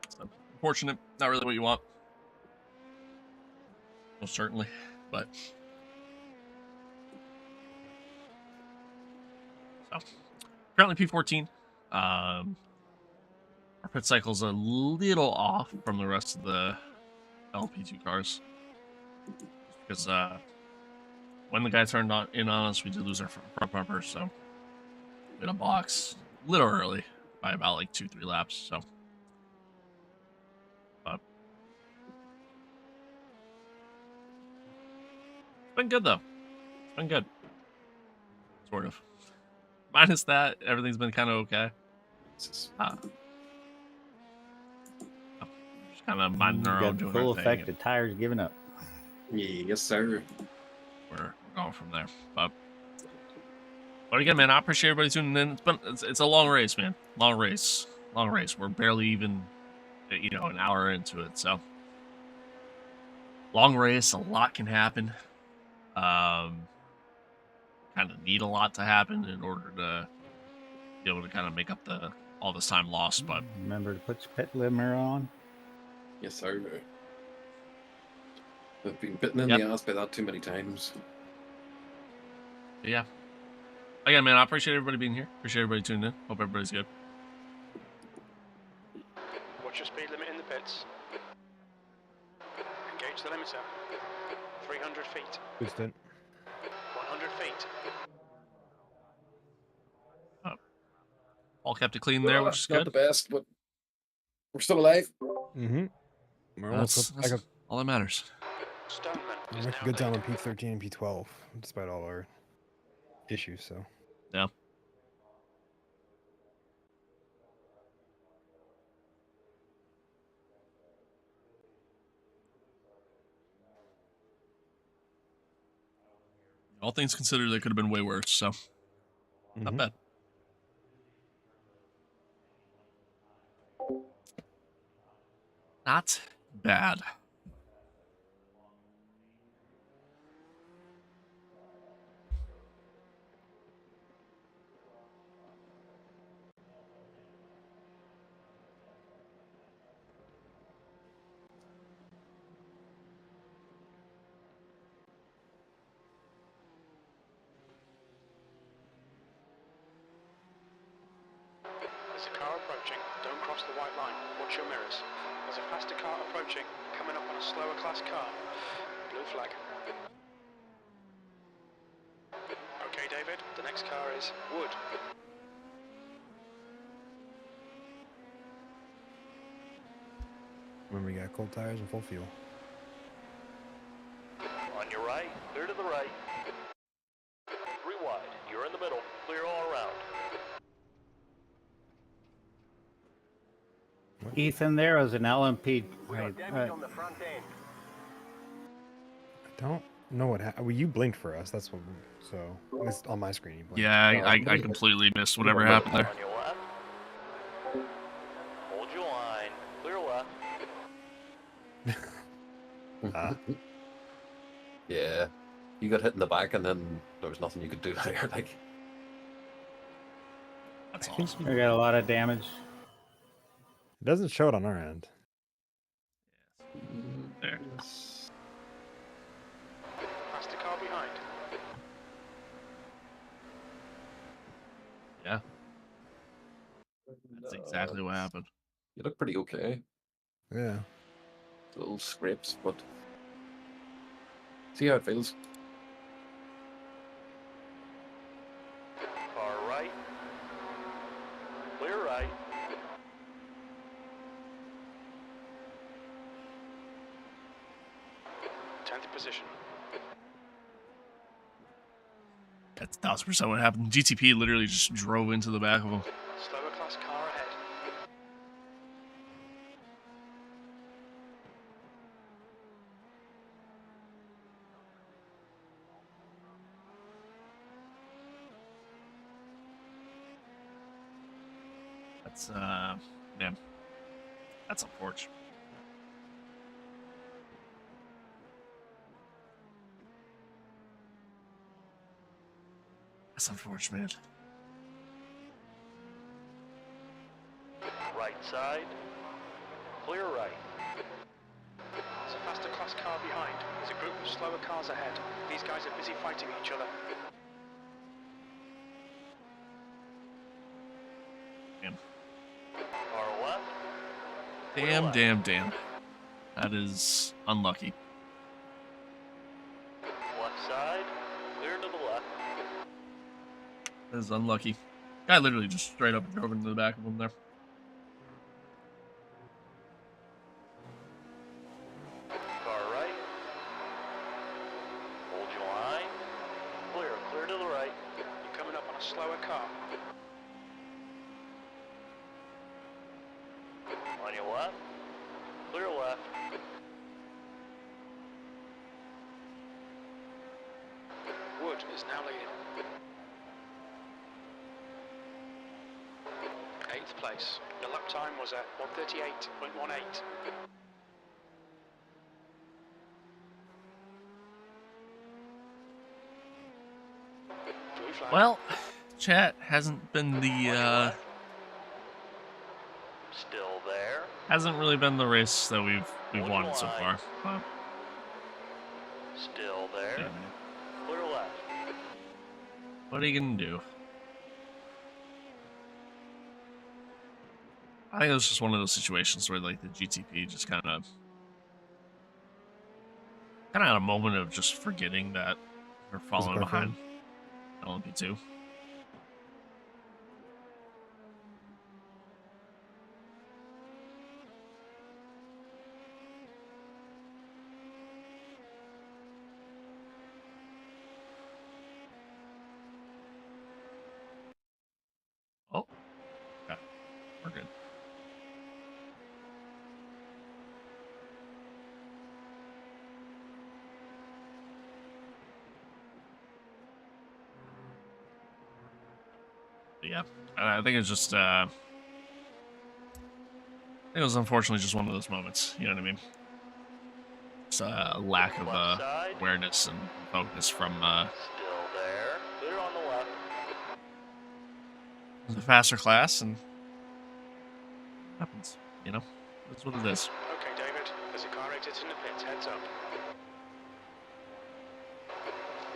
So, unfortunate, not really what you want. Most certainly, but so currently P14. Our pit cycle's a little off from the rest of the LP2 cars, because when the guy turned in on us, we did lose our front bumper, so we had a box a little early by about like 2-3 laps. So, but it's been good though. It's been good, sort of. Minus that, everything's been kind of okay. Just kind of minding our own, Got the doing full our thing. effect of tires giving up. Yes, sir. We're going from there. But again, man, I appreciate everybody tuning in. It's a long race, man. Long race. We're barely even, an hour into it. So long race, a lot can happen. Kind of need a lot to happen in order to be able to kind of make up all this time lost. But Remember to put your pit limiter on. Yes, sir. I've been bitten in Yep. the ass by that too many times. yeah. Again, man, I appreciate everybody being here. Appreciate everybody tuning in. Hope everybody's good. What's your speed limit in the pits? Engage the limiter. 300 feet. Boost it. 100 feet. All kept it clean there, which is Not good. the best, but we're still alive. Mm-hmm. We're almost That's like all that matters. Stoneman a is now good time on leading. P13 and P12, despite all our issues. So Yeah. All things considered, they could have been way worse. So not bad. Not bad. There's a car approaching. Don't cross the white line. Watch your mirrors. There's a faster car approaching. Coming up on a slower class car. Blue flag. Okay, David. The next car is Wood. remember, you got cold tires and full fuel. On your right. Clear to the right. 3 wide. You're in the middle. Clear all around. Ethan, there was an LMP. Right, I don't know what happened. Well, you blinked for us. That's what. So at least on my screen, you blinked. Yeah, I completely missed whatever happened there. On your left. Hold your line. Clear left. Yeah. You got hit in the back and then there was nothing you could do there. Like, That's I think awesome. We got a lot of damage. It doesn't show it on our end. There. Faster car behind. Yeah. That's exactly what happened. you look pretty okay. Yeah. Little scrapes, but see how it feels. Far right. Clear right. Tenth position. That's 1000% what happened. GTP literally just drove into the back of him. Slower class car ahead. That's yeah. That's unfortunate. That's unfortunate. Right side. Clear right. There's a faster class car behind. There's a group of slower cars ahead. These guys are busy fighting each other. Damn. Car left. Clear Damn, left. damn, damn. That is unlucky. Left side. Clear to the left. That is unlucky. Guy literally just straight up drove into the back of him there. Car right. Hold your line. Clear. Clear to the right. You're coming up on a slower car. On your left. Clear left. Wood is now leading. 8th place. Your lap time was at 1:38.18. Blue flag. Well, chat hasn't been the Still there. hasn't really been the race that we've won so far. But, Still there. yeah, Clear left. what are you gonna do? I think it was just one of those situations where like the GTP just kind of had a moment of just forgetting that they're following car behind LMP2. Oh, okay, we're good. But yeah, I think it's just I think it was unfortunately just one of those moments. You know what I mean? It's a lack of Left side. awareness and focus from Still there. Clear on the left. the faster class, and happens. You know, that's what it is. Okay, David. There's a car exiting the pits. Heads up.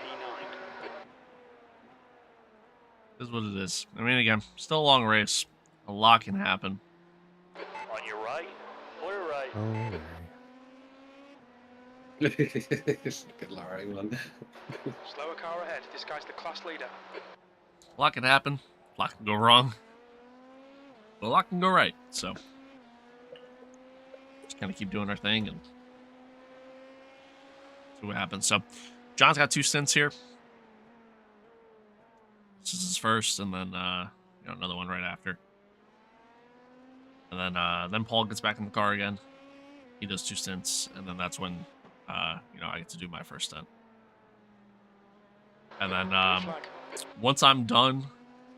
P9. Is what it is. I mean, again, still a long race. A lot can happen. On your right. Clear right. Oh, Good Larry one. Slower car ahead. This guy's the class leader. A lot can happen. A lot can go wrong. But a lot can go right. So, just kind of keep doing our thing and see what happens. So, John's got 2 stints here. This is his first, and then another one right after. And then Paul gets back in the car again. He does 2 stints, and then that's when I get to do my first stint. And then Blue flag. once I'm done,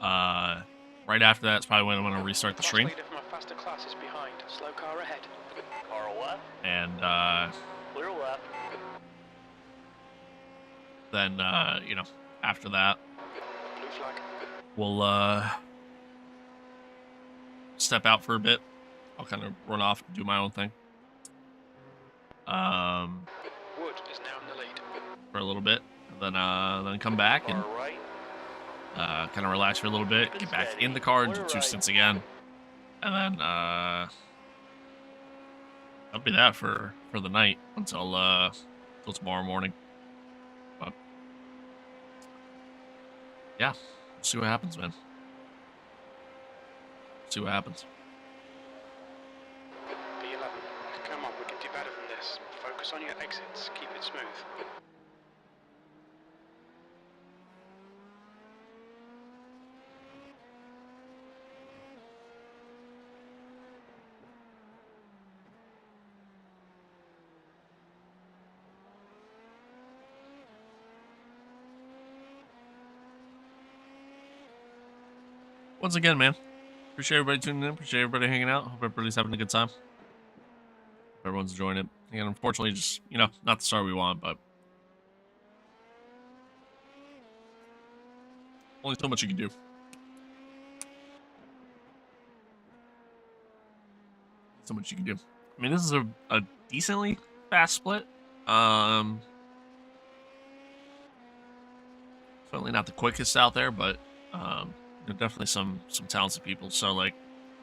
right after that, it's probably when I'm going to restart the Class stream. leader from a faster class is behind. Slow car ahead. Car left. And Clear left. then after that, Blue flag. we'll step out for a bit. I'll kind of run off and do my own thing. Wood is now in the lead. For a little bit, and then come back and Car right. kind of relax for a little bit, get back in the car and do 2 stints again, and then that'll be that for the night until tomorrow morning. But yeah, we'll see what happens, man. See what happens. P11. Come on, we can do better than this. Focus on your exits. Keep it smooth. Once again, man, appreciate everybody tuning in. Appreciate everybody hanging out. Hope everybody's having a good time. Everyone's enjoying it. And unfortunately, just, you know, not the start we want, but only so much you can do. So much you can do. I mean, this is a decently fast split. Certainly not the quickest out there, but there are definitely some talented people. So, like,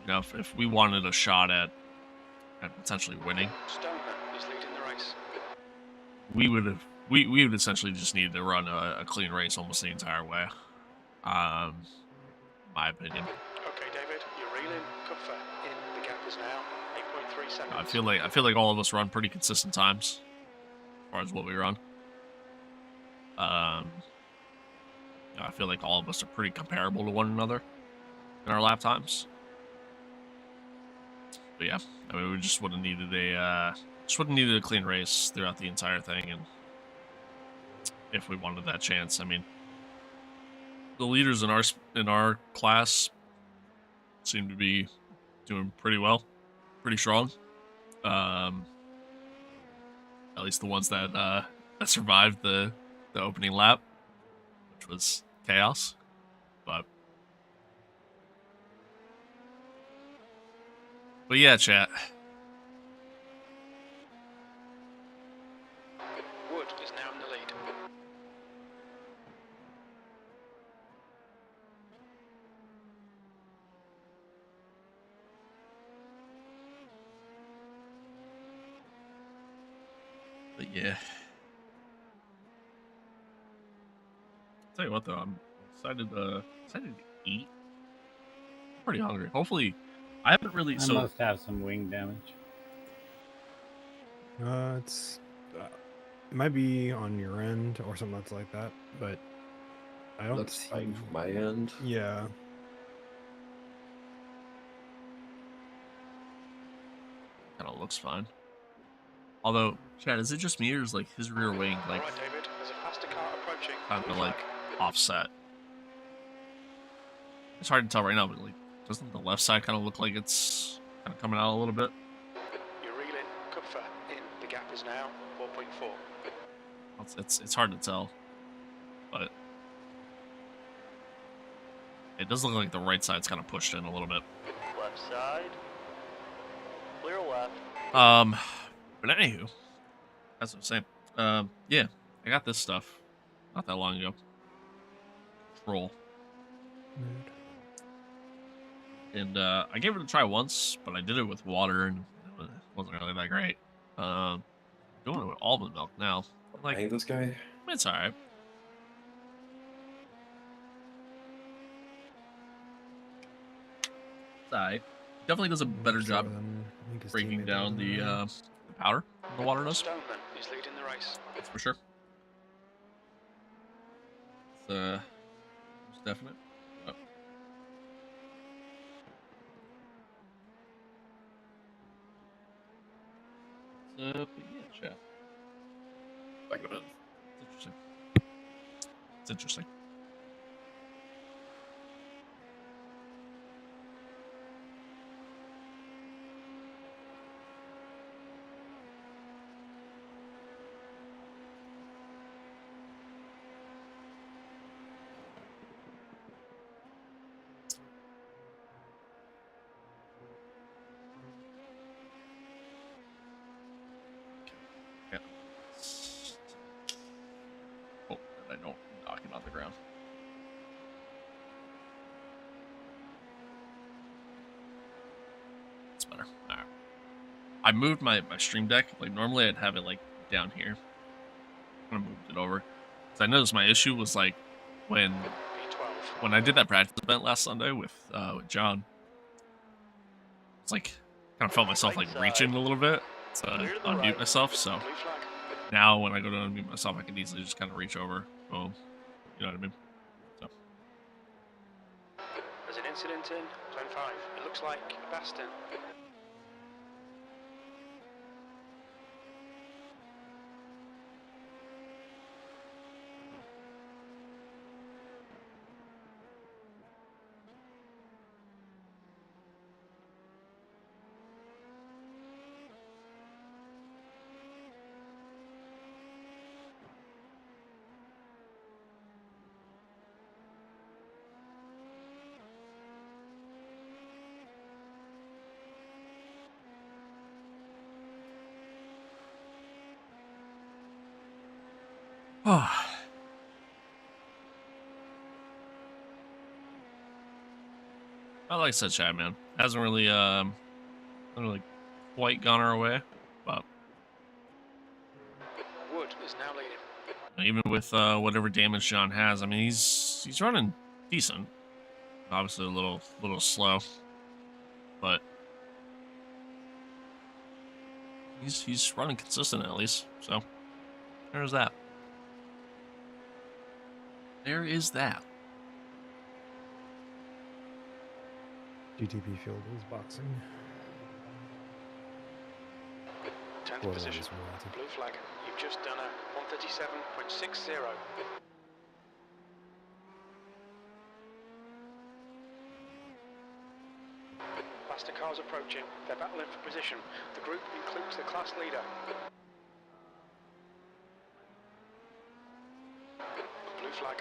you know, if we wanted a shot at potentially winning, Stoneman is leading the race. we would essentially just need to run a clean race almost the entire way. My opinion. Okay, David, you're reeling. Comfort in. The gap is now 8.3 seconds. I feel like all of us run pretty consistent times as far as what we run. I feel like all of us are pretty comparable to one another in our lap times. But yeah, I mean, we just would have needed a clean race throughout the entire thing, and if we wanted that chance, I mean, the leaders in our class seem to be doing pretty well, pretty strong. At least the ones that survived the opening lap, which was chaos. But yeah, chat. Wood is now in the lead. But yeah. Tell you what though, I'm excited to eat. I'm pretty hungry. Hopefully, I haven't really. I must have some wing damage. It's it might be on your end or something that's like that, but I don't That's see. fine from my end. Yeah. Kind of looks fine. Although, Chad, is it just me or is like his rear wing like All right, David, there's a faster car approaching. kind of like offset? It's hard to tell right now, but like, doesn't the left side kind of look like it's kind of coming out a little bit? You're reeling. Comfort in. The gap is now 4.4. It's hard to tell, but it does look like the right side's kind of pushed in a little bit. Left side. Clear left. But anywho, that's what I'm saying. Yeah, I got this stuff not that long ago. Control. And I gave it a try once, but I did it with water and it wasn't really that great. Doing it with almond milk now. Like, Behind this guy. it's alright. It's alright. Definitely does a better job breaking down the powder the water does. Stoneman is leading the race. That's for sure. It's definite. Oh. But yeah, chat. It's interesting. It's interesting. Yeah. Oh, and I don't knock it on the ground. It's better. Alright. I moved my stream deck. Like, normally I'd have it, like, down here. I moved it over. Because I noticed my issue was, like, when I did that practice event last Sunday with John, it's like, kind of felt myself, like, reaching a little bit to unmute myself, so now when I go to unmute myself, I can easily just kind of reach over. Boom. You know what I mean? So. There's an incident in Zone 5. It looks like Baston. Oh. Like I said, Chad, man, hasn't really quite gone our way, but Wood is now leading. even with whatever damage John has, I mean, he's running decent. Obviously, a little slow, but he's running consistent at least. So there's that. There is that. GTP field is boxing. 10th Borderline position. is relative. Blue flag. You've just done a 137.60. Faster cars approaching. They're battling for position. The group includes the class leader. Blue flag.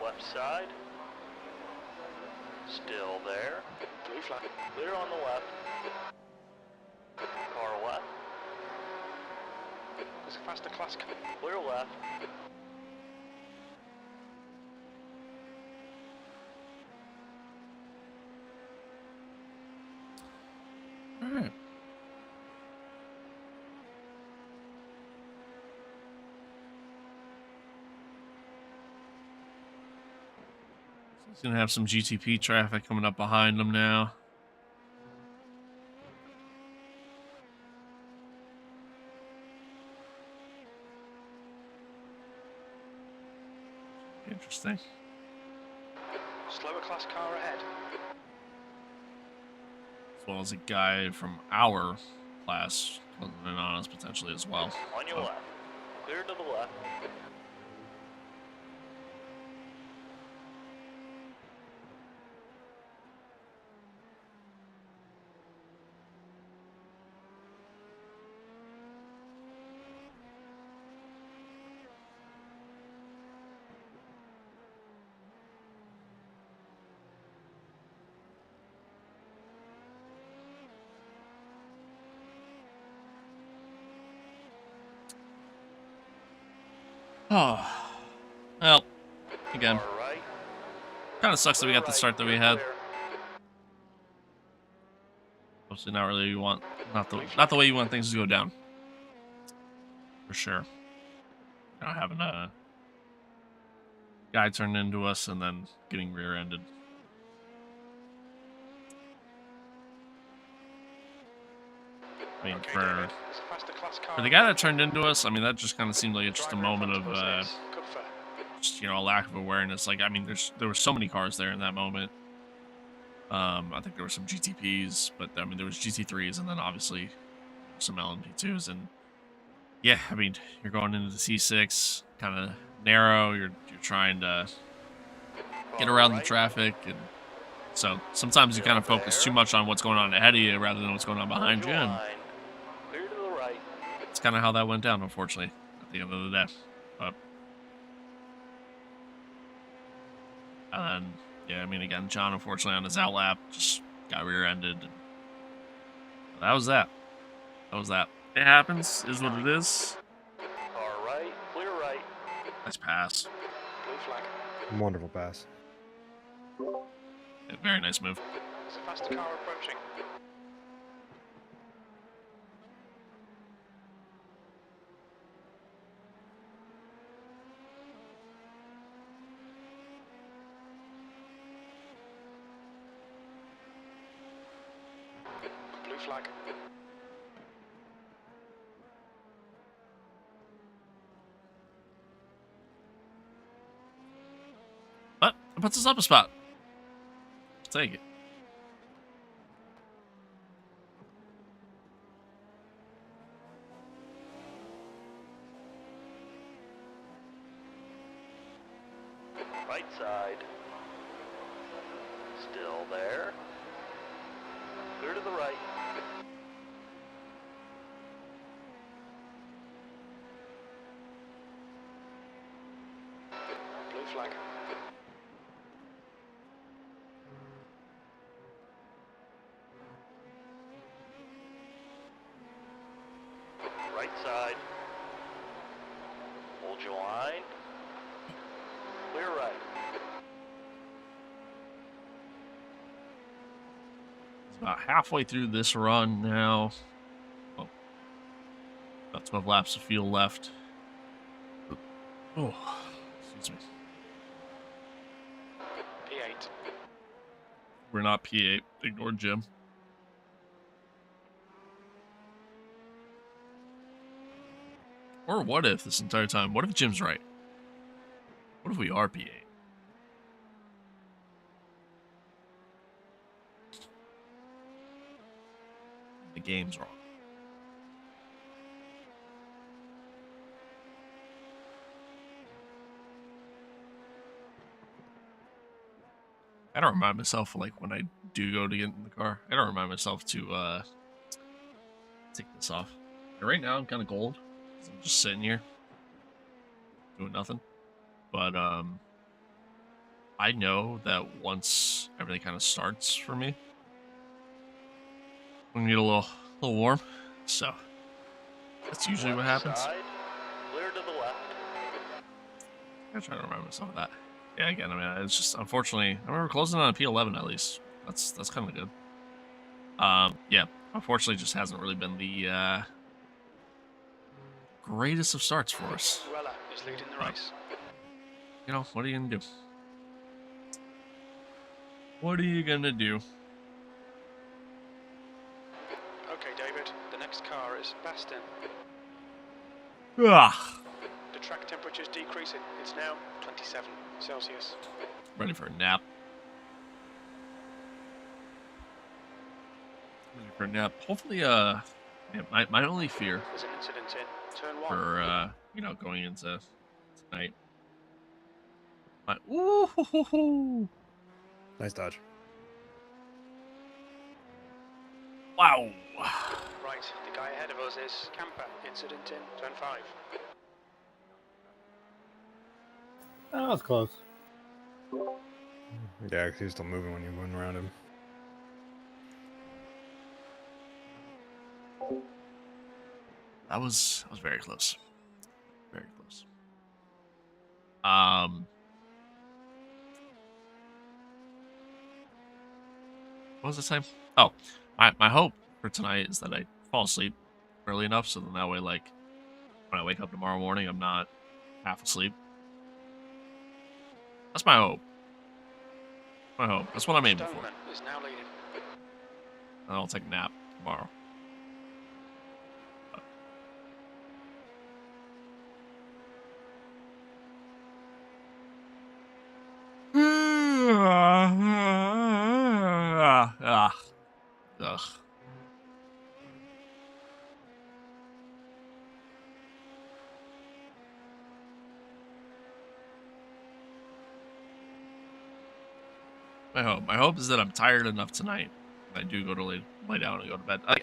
Left side. Still there. Blue flag. Clear on the left. Car left. There's a faster class car. Clear left. All right. He's gonna have some GTP traffic coming up behind him now. Interesting. Slower class car ahead. As well as a guy from our class closing in on us potentially as well. On your left. Clear to the left. Oh, well, again, Car right. kind of sucks that we got the start that we had. Clear. Obviously, not really not the way you want things to go down. For sure. You know, having a guy turn into us and then getting rear-ended. I mean, Okay, for David. There's a faster class car. the guy that turned into us, I mean, that just kind of seemed like it's just a Driver in moment front of us is good for. just, you know, a lack of awareness. Like, I mean, there were so many cars there in that moment. I think there were some GTPs, but I mean, there was GT3s, and then obviously some LMP2s, and yeah, I mean, you're going into the C6, kind of narrow. You're trying to get Car around the right. traffic, and so sometimes you kind of focus too much on what's going on ahead of you rather than what's going on behind you, and Line. Clear to the right. it's kind of how that went down, unfortunately, at the end of the day. But and then, yeah, I mean, again, John, unfortunately, on his out lap, just got rear-ended. And that was that. That was that. It happens, is what it is. Car right. Clear right. Nice pass. Blue flag. Wonderful pass. Yeah, very nice move. There's a faster car approaching. Blue flag. But it puts us up a spot. Take it. Right side. Still there. Clear to the right. flag. Right side. Hold your line. Clear right. It's about halfway through this run now. Oh, about 12 laps of fuel left. Oh, excuse me. P8. We're not P8. Ignore Jim. Or what if this entire time? What if Jim's right? What if we are P8? The game's wrong. I don't remind myself, like, when I do go to get in the car, I don't remind myself to take this off. And right now, I'm kind of cold, 'cause I'm just sitting here doing nothing. But I know that once everything kind of starts for me, I'm gonna get a little warm. So that's usually what Left happens. Side. Clear to the left. I try to remind myself of that. Yeah, again, I mean, it's just unfortunately, I remember closing on a P11 at least. That's kind of good. Yeah, unfortunately, it just hasn't really been the greatest of starts for us. Ruella is leading the race. You know, what are you gonna do? What are you gonna do? Okay, David, the next car is Baston. Ah, The track temperature's decreasing. It's now 27 Celsius. ready for a nap. Ready for a nap. Hopefully, yeah, my only fear There's an incident in turn 1. for you know, going into tonight. Ooh, hoo, hoo, hoo. Nice dodge. Wow. Right, the guy ahead of us is Camper. Incident in turn 5. Oh, that was close. Yeah, 'cause he's still moving when you're going around him. That was very close. Very close. What was I saying? Oh, my hope for tonight is that I fall asleep early enough so then that way, like, when I wake up tomorrow morning, I'm not half asleep. That's my hope. My hope. That's what I'm aiming for. Stoneman is now leading. And I'll take a nap tomorrow. Ugh. My hope is that I'm tired enough tonight when I do go to lay down and go to bed. I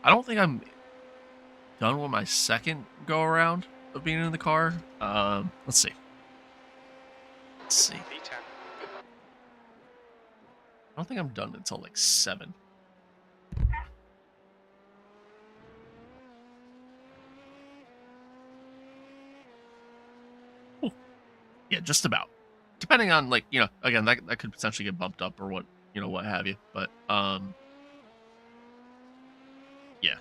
don't think I'm done with my second go around of being in the car. Let's see. P10. I don't think I'm done until like 7. Ooh. Yeah, just about. Depending on, like, you know, again, that could potentially get bumped up or what, you know, what have you. But yeah.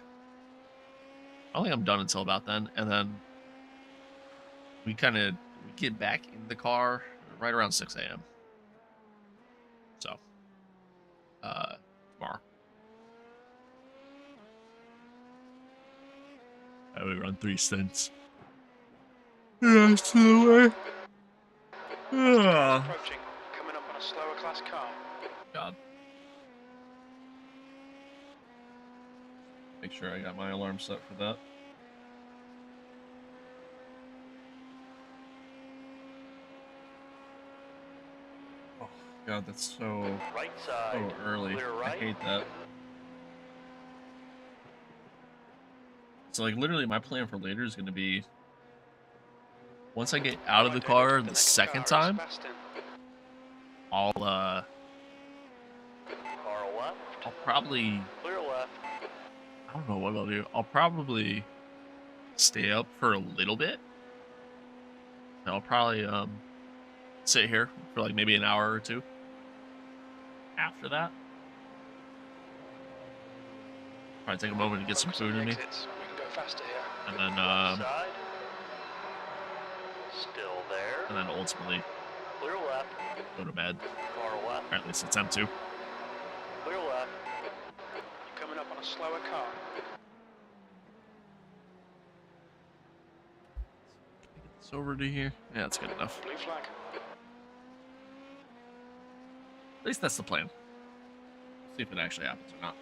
I don't think I'm done until about then, and then we get back in the car right around 6 a.m. So tomorrow. I would run 3 stints. Yes, the way. Approaching, coming up on a slower class car. God. Make sure I got my alarm set for that. Oh God, that's so Right side. early. Clear I right. hate that. So like literally my plan for later is gonna be once I get out of the car the second time, I'll Car left. I'll probably, Clear left. I don't know what I'll do. I'll probably stay up for a little bit. And I'll probably sit here for like maybe an hour or two. After that, probably take a moment to get some food in me, We can go faster here. and then Side. Still there. and then ultimately Clear left. go to bed. Car left. Or at least attempt to. Clear left. You're coming up on a slower car. Get this over to here. Yeah, that's good enough. Blue flag. At least that's the plan. See if it actually happens or not.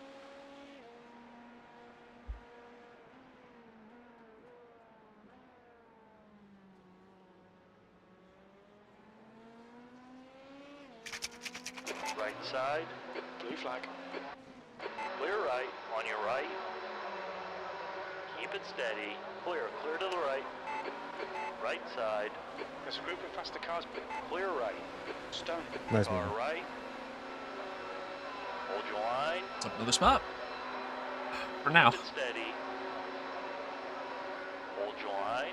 Right side. Blue flag. Clear right. On your right. Keep it steady. Clear. Clear to the right. Right side. There's a group of faster cars. Clear right. Stone. Nice Car one. right. Hold your line. It's up another spot. For now. Keep it steady. Hold your line.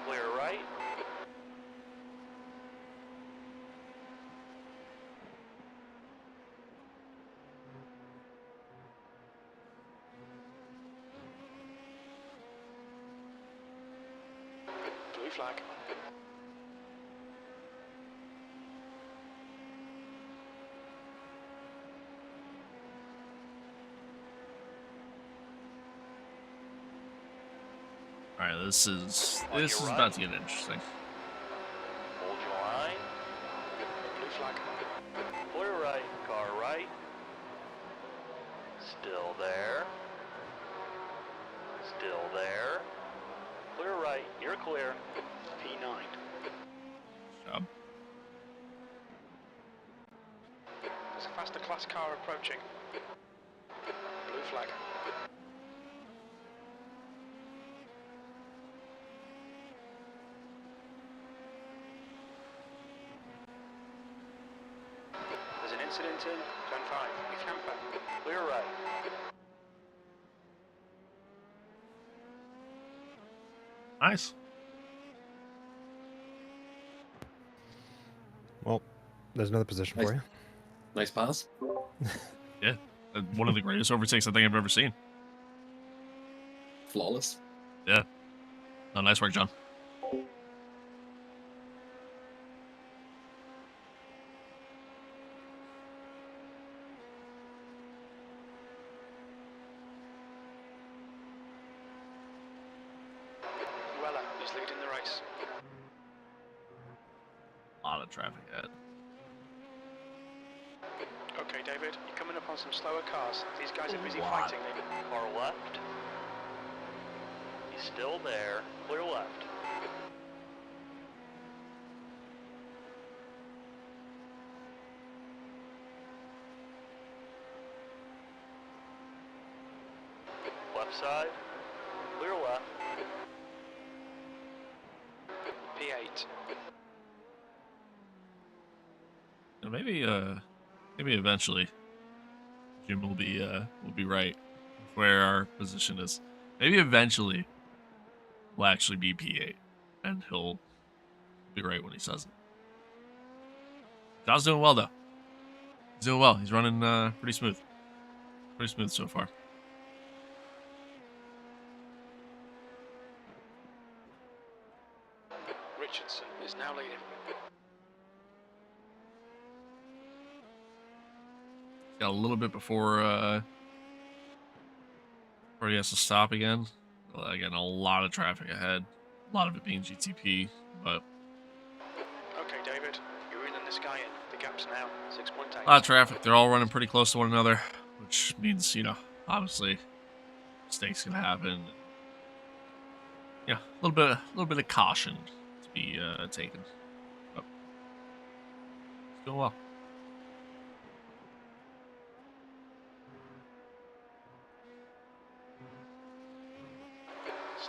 Clear right. Blue flag. All right, this is On your about right. to get interesting. Hold your line. Blue flag. Clear right. Car right. Still there. Still there. Clear right. You're clear. P9. Job. There's a faster class car approaching. Blue flag. There's an incident in Zone 5. Be camper. Clear right. Nice. Well, there's another position Nice. for you. Nice pass. Yeah, one of the greatest overtakes I think I've ever seen. Flawless. Yeah. Oh, nice work, John. Weller is leading the race. A lot of traffic ahead. Okay, David, you're coming up on some slower cars. These guys are busy Wow. fighting. Car left. He's still there. Clear left. Left side. Clear left. P8. You know, maybe eventually Jim will be right where our position is. Maybe eventually we'll actually be P8, and he'll be right when he says it. John's doing well though. He's doing well. He's running pretty smooth. Pretty smooth so far. Richardson is now leading. Got a little bit before he has to stop again. Again, a lot of traffic ahead. A lot of it being GTP, but Okay, David, you're reeling this guy in. The gap's now 6.8. a lot of traffic. They're all running pretty close to one another, which means, obviously mistakes can happen. Yeah, a little bit of caution to be taken. But it's doing well.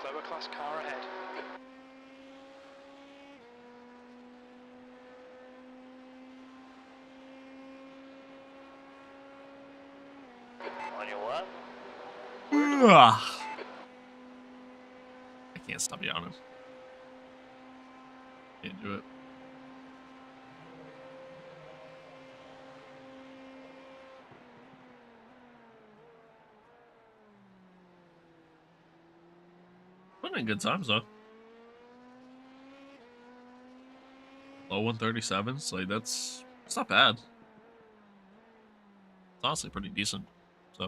Slower class car ahead. your left. Ugh. I can't stop yawning. Can't do it. Putting in good times though. Low 137s, like that's not bad. It's honestly pretty decent. So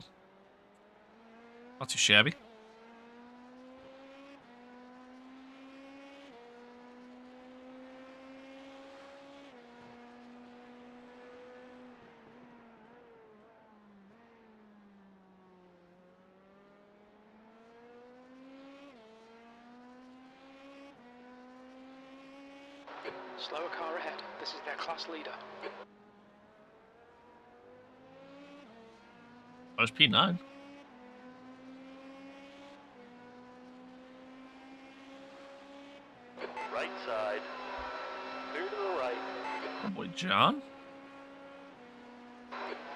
not too shabby. Slower car ahead. This is their class leader. Oh, it's P9. Right side. Clear to the right. Oh boy, John.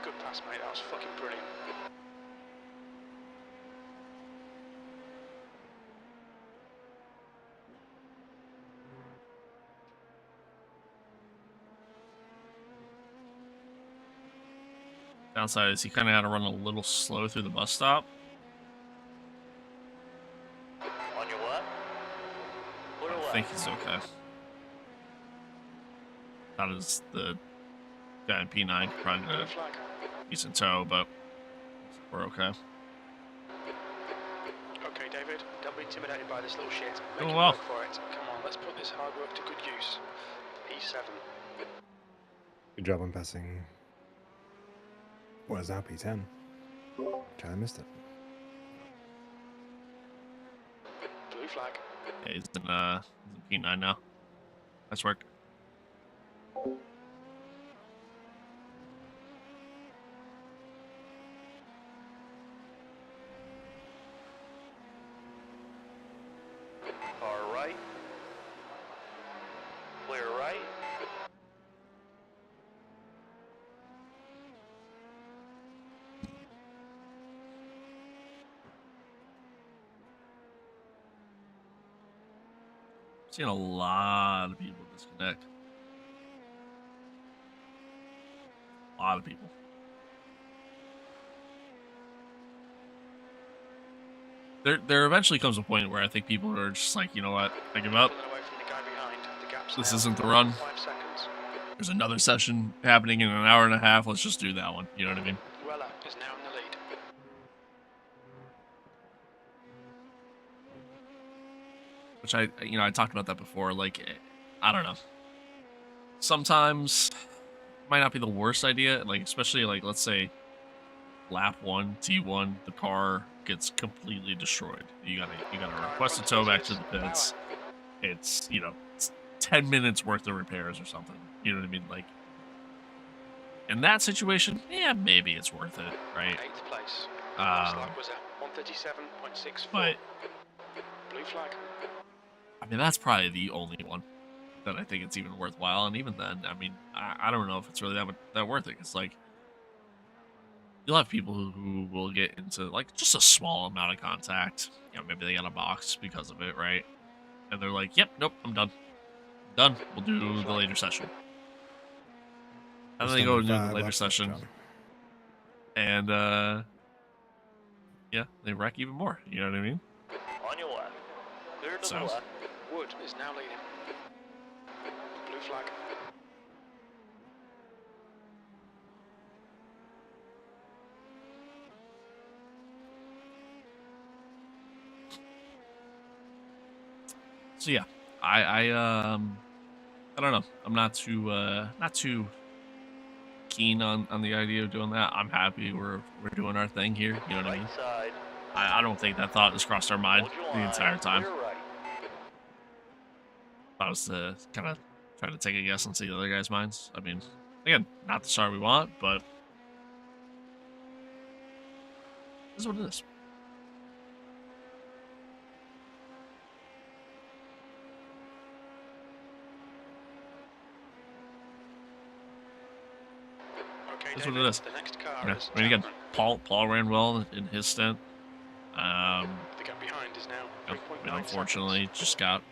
Good pass, mate. That was fucking brilliant. Downside is he kind of had to run a little slow through the bus stop. On your left. Clear I left. think he's okay. Not as the guy in P9 trying Blue to flag. he's in tow, but we're okay. Okay, David. Don't be intimidated by this little shit. Make Doing it well. work for it. Come on, let's put this hard work to good use. P7. Good job on passing. What is that, P10? I missed it. Blue flag. Yeah, he's in P9 now. Nice work. Car right. Clear right. Seen a lot of people disconnect. A lot of people. There eventually comes a point where I think people are just like, you know what, I give up. Pulling away from the guy behind. The gap's This now isn't the run. 5 seconds. There's another session happening in an hour and a half. Let's just do that one. You know what I mean? Weller is now in the lead. Which I talked about that before. Like, I don't know. Sometimes might not be the worst idea. Like, especially like, let's say lap 1, T1, the car gets completely destroyed. You gotta request a tow back to the pits. It's, it's 10 minutes worth of repairs or something. You know what I mean? Like, in that situation, yeah, maybe it's worth it, right? 8th place. Last lap was a 137.64. But Blue flag. I mean, that's probably the only one that I think it's even worthwhile. And even then, I mean, I don't know if it's really that worth it. It's like, you'll have people who will get into like just a small amount of contact. Maybe they got a box because of it, right? And they're like, yep, nope, I'm done. Done. We'll do the later session. And then they go into the later session. And yeah, they wreck even more. You know what I mean? On your left. Clear to So. the left. Wood is now leading. Blue flag. So yeah, I don't know. I'm not too keen on the idea of doing that. I'm happy we're doing our thing here. You know what I mean? Right side. I don't think that thought has crossed our mind Hold your the line. entire time. Clear right. I was to kind of try to take a guess and see the other guys' minds. I mean, again, not the start we want, but this is what it is. Okay, That's what David, it is. the next car Yeah, is I mean, again, Chapman. Paul ran well in his stint. The gap behind is now I 3.9 mean, unfortunately, seconds. just got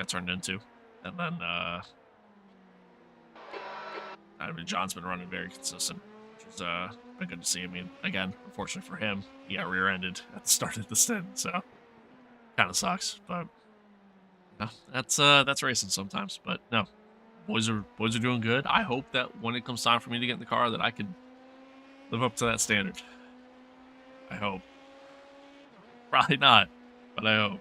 turned into, and then I mean, John's been running very consistent, which is been good to see. I mean, again, unfortunately for him, he got rear-ended at the start of the stint, so kind of sucks. But no, that's racing sometimes. But no, boys are doing good. I hope that when it comes time for me to get in the car, that I can live up to that standard. I hope. Probably not, but I hope.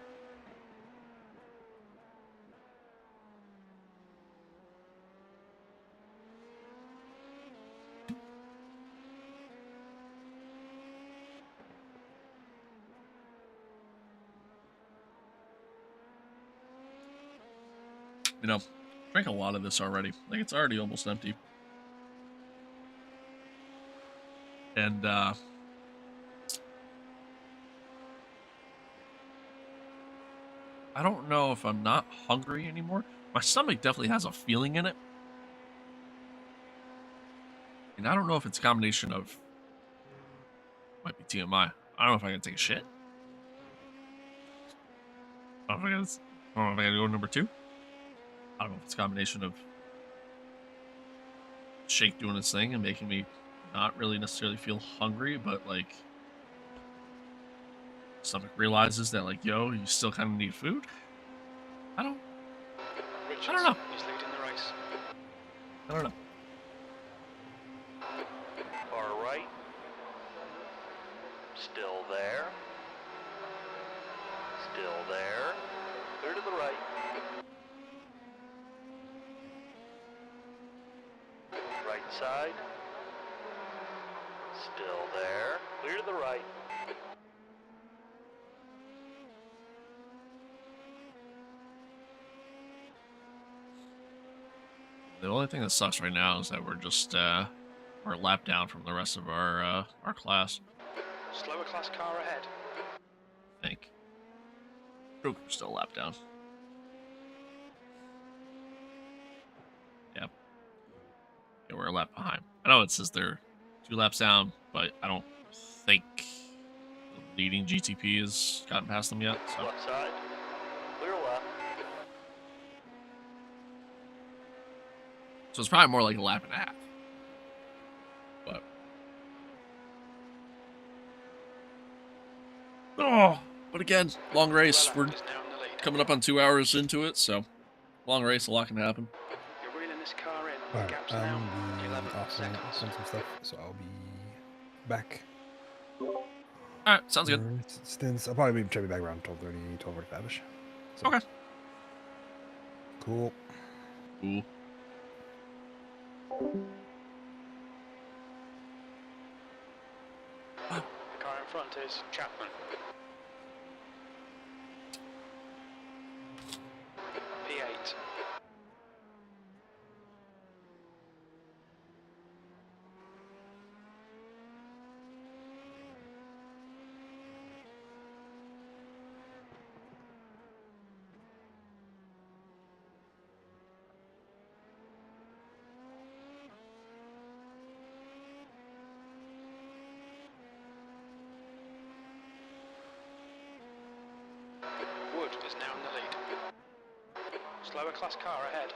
You know, drank a lot of this already. Like, it's already almost empty. And I don't know if I'm not hungry anymore. My stomach definitely has a feeling in it. And I don't know if it's a combination of, might be TMI. I don't know if I can take a shit. I don't know if I gotta go to number 2. I don't know if it's a combination of shake doing its thing and making me not really necessarily feel hungry, but like stomach realizes that, like, yo, you still kind of need food. I don't know. He's leading the race. I don't know. Car right. Still there. Still there. Clear to the right. Right side. Still there. Clear to the right. The only thing that sucks right now is that we're just we're a lap down from the rest of our class. Slower class car ahead. I think. We're still a lap down. Yep. Yeah, we're a lap behind. I know it says they're 2 laps down, but I don't think the leading GTP has gotten past them yet. So. Left side. Clear left. So it's probably more like a lap and a half. But. Oh, but again, long race. We're coming up on 2 hours into it, so long race, a lot can happen. You're reeling this car in. The Alright, gap's I'm now gonna be 11 off and seconds. some stuff, so I'll be back. Alright, sounds good. Stints. I'll probably be back around 12:30, 12:45ish. So, Okay. cool. Cool. The car in front is Chapman. P8. Wood is now in the lead. Slower class car ahead.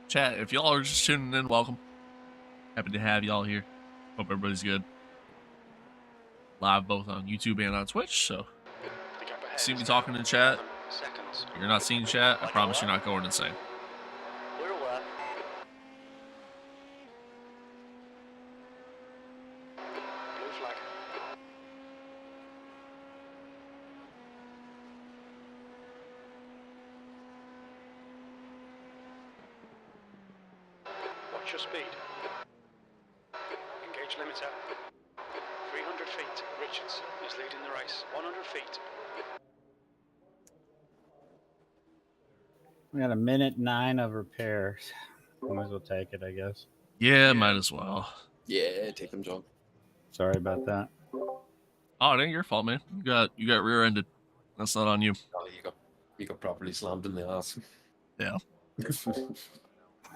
Chat, if y'all are just tuning in, welcome. Happy to have y'all here. Hope everybody's good. Live both on YouTube and on Twitch, so The gap ahead see me is talking now in chat. 11 seconds. If you're not seeing chat, I promise you're not going insane. Clear left. Blue flag. Watch your speed. Engage limiter. 300 feet. Richardson is leading the race. 100 feet. We got a minute 9 of repairs. Might as well take it, I guess. Yeah, might as well. Yeah, take them, John. Sorry about that. Oh, it ain't your fault, man. You got rear-ended. That's not on you. Oh, you got properly slammed in the ass. Yeah.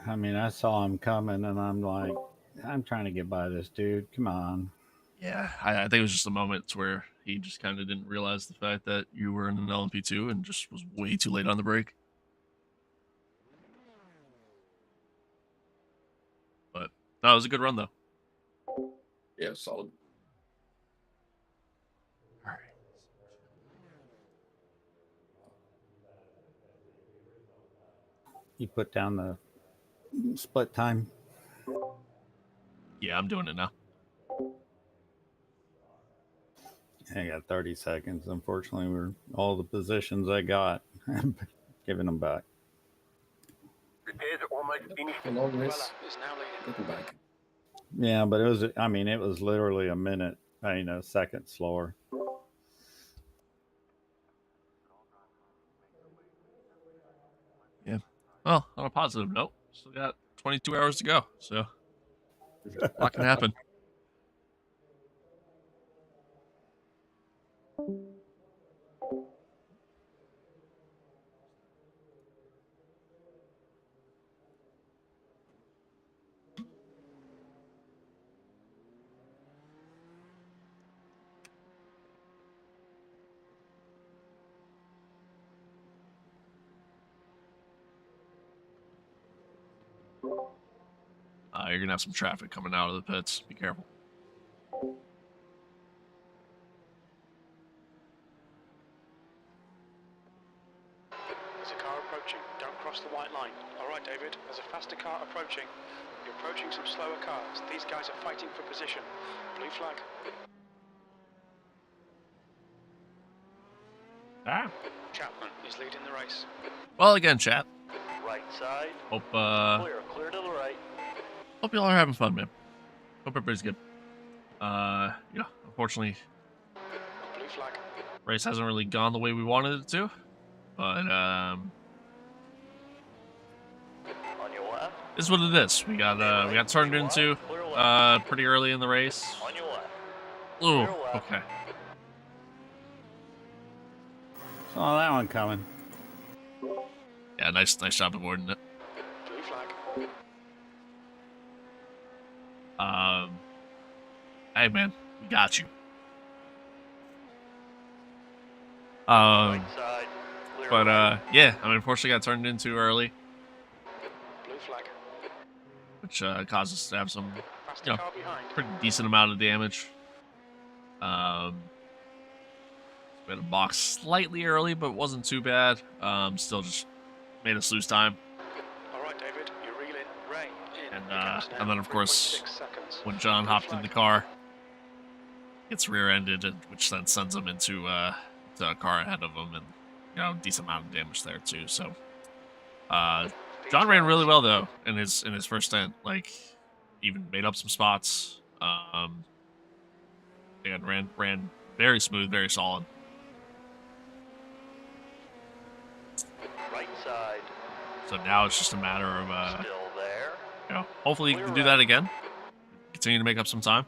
I mean, I saw him coming, and I'm like, I'm trying to get by this dude. Come on. Yeah, I think it was just a moment where he just kind of didn't realize the fact that you were in an LMP2 and just was way too late on the brake. But that was a good run, though. Yeah, solid. All right. You put down the split time. Yeah, I'm doing it now. I got 30 seconds. Unfortunately, we're all the positions I got, giving them back. Repairs are almost finished. A long race. Weller is now leading. Looking back. Yeah, but it was, I mean, it was literally a minute, a second slower. Yeah. Well, on a positive note, still got 22 hours to go, so a lot can happen. You're gonna have some traffic coming out of the pits. Be careful. There's a car approaching. Don't cross the white line. All right, David. There's a faster car approaching. You're approaching some slower cars. These guys are fighting for position. Blue flag. Ah. Chapman is leading the race. Well, again, chat. Right side. Hope Clear to the right. hope y'all are having fun, man. Hope everybody's good. Unfortunately, Blue flag. race hasn't really gone the way we wanted it to, but On your left. this is what it is. We got turned into pretty early in the race. On your left. Ooh, okay. Saw that one coming. Yeah, nice job avoiding it. Blue flag. Hey man, we got you. Right side. Clear But right. yeah, I mean, unfortunately, got turned in too early, Blue flag. which caused us to have some, Faster car behind. pretty decent amount of damage. We had a box slightly early, but wasn't too bad. Still just made us lose time. All right, David. You're reeling. Ray in. And then of course, 3.6 seconds. when John Blue hopped in flag. the car, gets rear-ended, which then sends him into to a car ahead of him, and decent amount of damage there too. So, John ran really well though in his first stint. Like, even made up some spots. And ran very smooth, very solid. Right side. So now it's just a matter of Still there. hopefully he can do that again. Continue to make up some time.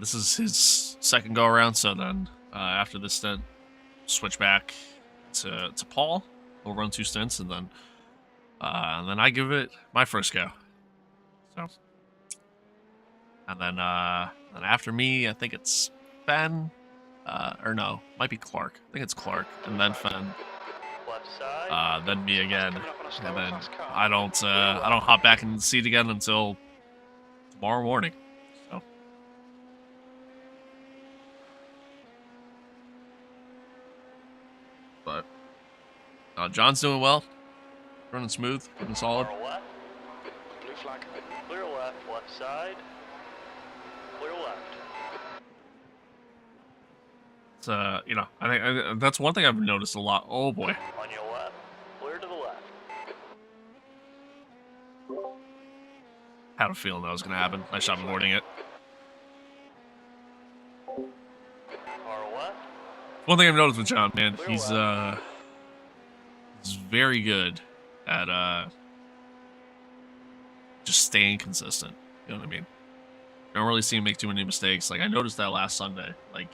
This is his second go around, so then after this stint, switch back to Paul. We'll run 2 stints, and then I give it my first go. So, and then after me, I think it's Ben, or no, might be Clark. I think it's Clark, and then Fen, Left side. then me again, Coming up on a slower, and then fast car. I don't hop back in the seat again until tomorrow morning. So. But John's doing well, running smooth, running solid. Far left. Blue flag. Clear left. Left side. Clear left. It's I think that's one thing I've noticed a lot. Oh boy, On your left. Clear to the left. had a feeling that was gonna happen. Nice job avoiding it. One thing I've noticed with John, man, Clear he's left. very good at just staying consistent. You know what I mean? I don't really see him make too many mistakes. Like I noticed that last Sunday, like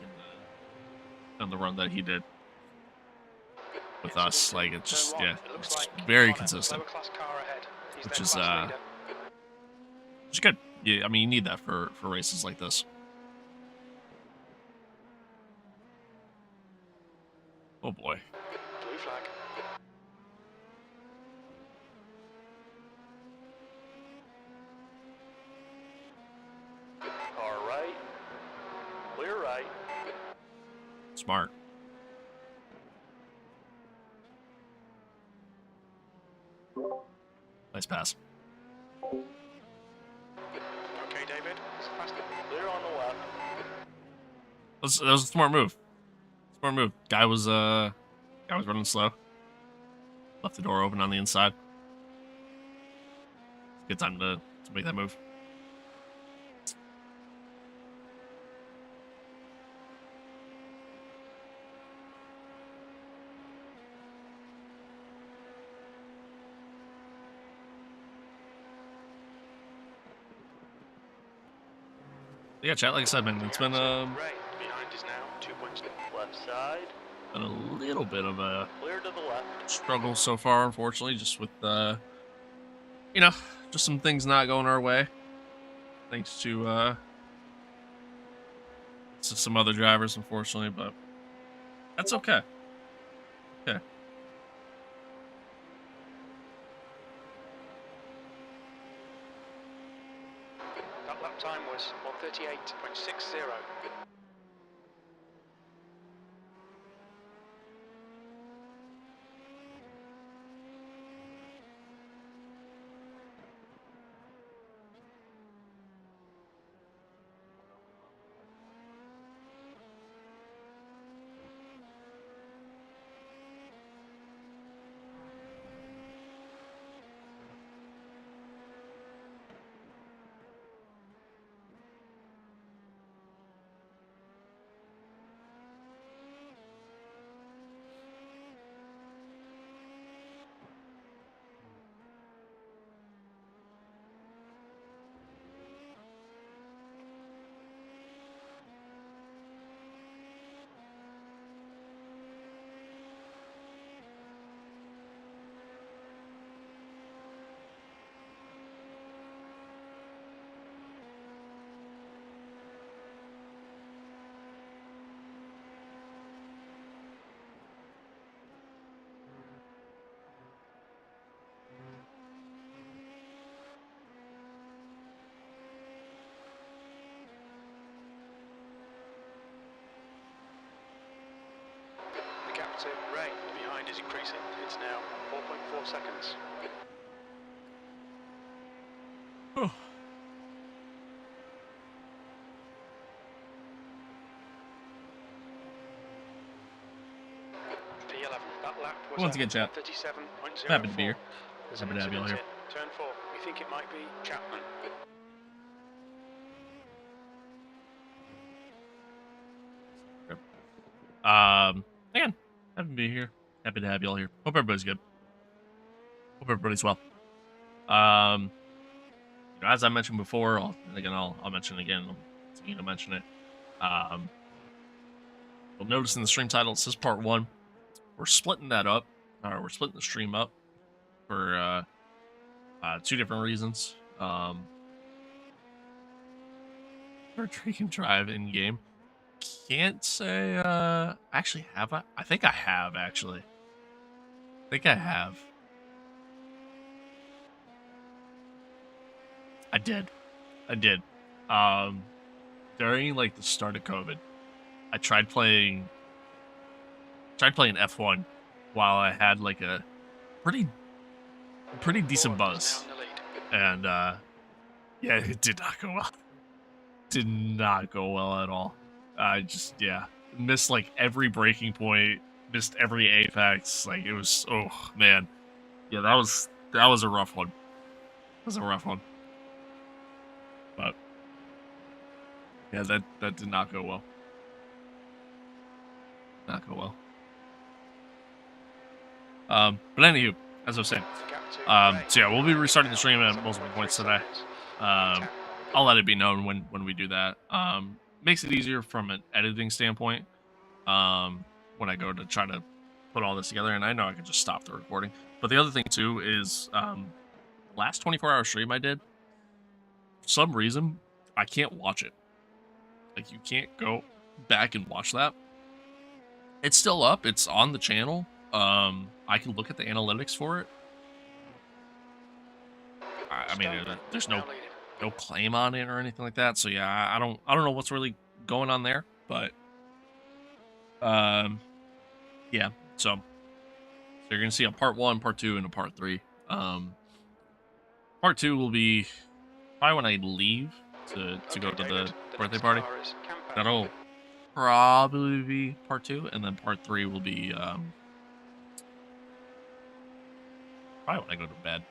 on the run that he did with us. Like it's Turn just one. yeah, It looks it's like very Connor, consistent, lower class car ahead. He's which their is class leader. good. Yeah, I mean you need that for races like this. Oh boy. Blue flag. Car right. Clear right. Smart. Nice pass. Okay, David. It's fast. Clear on the left. That was a smart move. Smart move. Guy was running slow. Left the door open on the inside. Good time to make that move. Yeah, chat. Like I said, man, it's been Ray behind is now 2 points. Left side. been a little bit of a Clear to the left. struggle so far, unfortunately, just with you know, just some things not going our way, thanks to some other drivers, unfortunately, but that's okay. Okay. That lap time was 1:38.60. The gap to Ray behind is increasing. It's now 4.4 seconds. Oh. P11. That lap was Once again, chat. 37.04. Happy to be here. There's an Happy to have you all incident here. in turn 4. We think it might be Chapman. Again, happy to be here. Happy to have you all here. Hope everybody's good. Hope everybody's well. You know, as I mentioned before, I'll mention it again. I'll continue to mention it. You'll notice in the stream title it says part 1. We're splitting that up. We're splitting the stream up for 2 different reasons. For Drake and Drive in game. Can't say actually have I think I have actually. I think I have. I did. During like the start of COVID, I tried playing F1 while I had like a pretty decent Ford is buzz. now in the lead. And yeah, it did not go well. Did not go well at all. I just missed like every breaking point, missed every apex. Like it was, oh man, yeah, that was a rough one. That was a rough one. But yeah, that did not go well. Not go But anywho, as I was saying, so yeah, we'll be restarting the stream at multiple points today. I'll let it be known when we do that. Makes it easier from an editing standpoint. When I go to try to put all this together, and I know I can just stop the recording. But the other thing too is, last 24-hour stream I did, for some reason, I can't watch it. Like, you can't go back and watch that. It's still up. It's on the channel. I can look at the analytics for it. I mean, there's no claim on it or anything like that. So yeah, I don't know what's really going on there, but yeah. So you're gonna see a part 1, part 2, and a part 3. Part 2 will be probably when I leave to go to the birthday party. That'll probably be part 2, and then part 3 will be probably when I go to bed.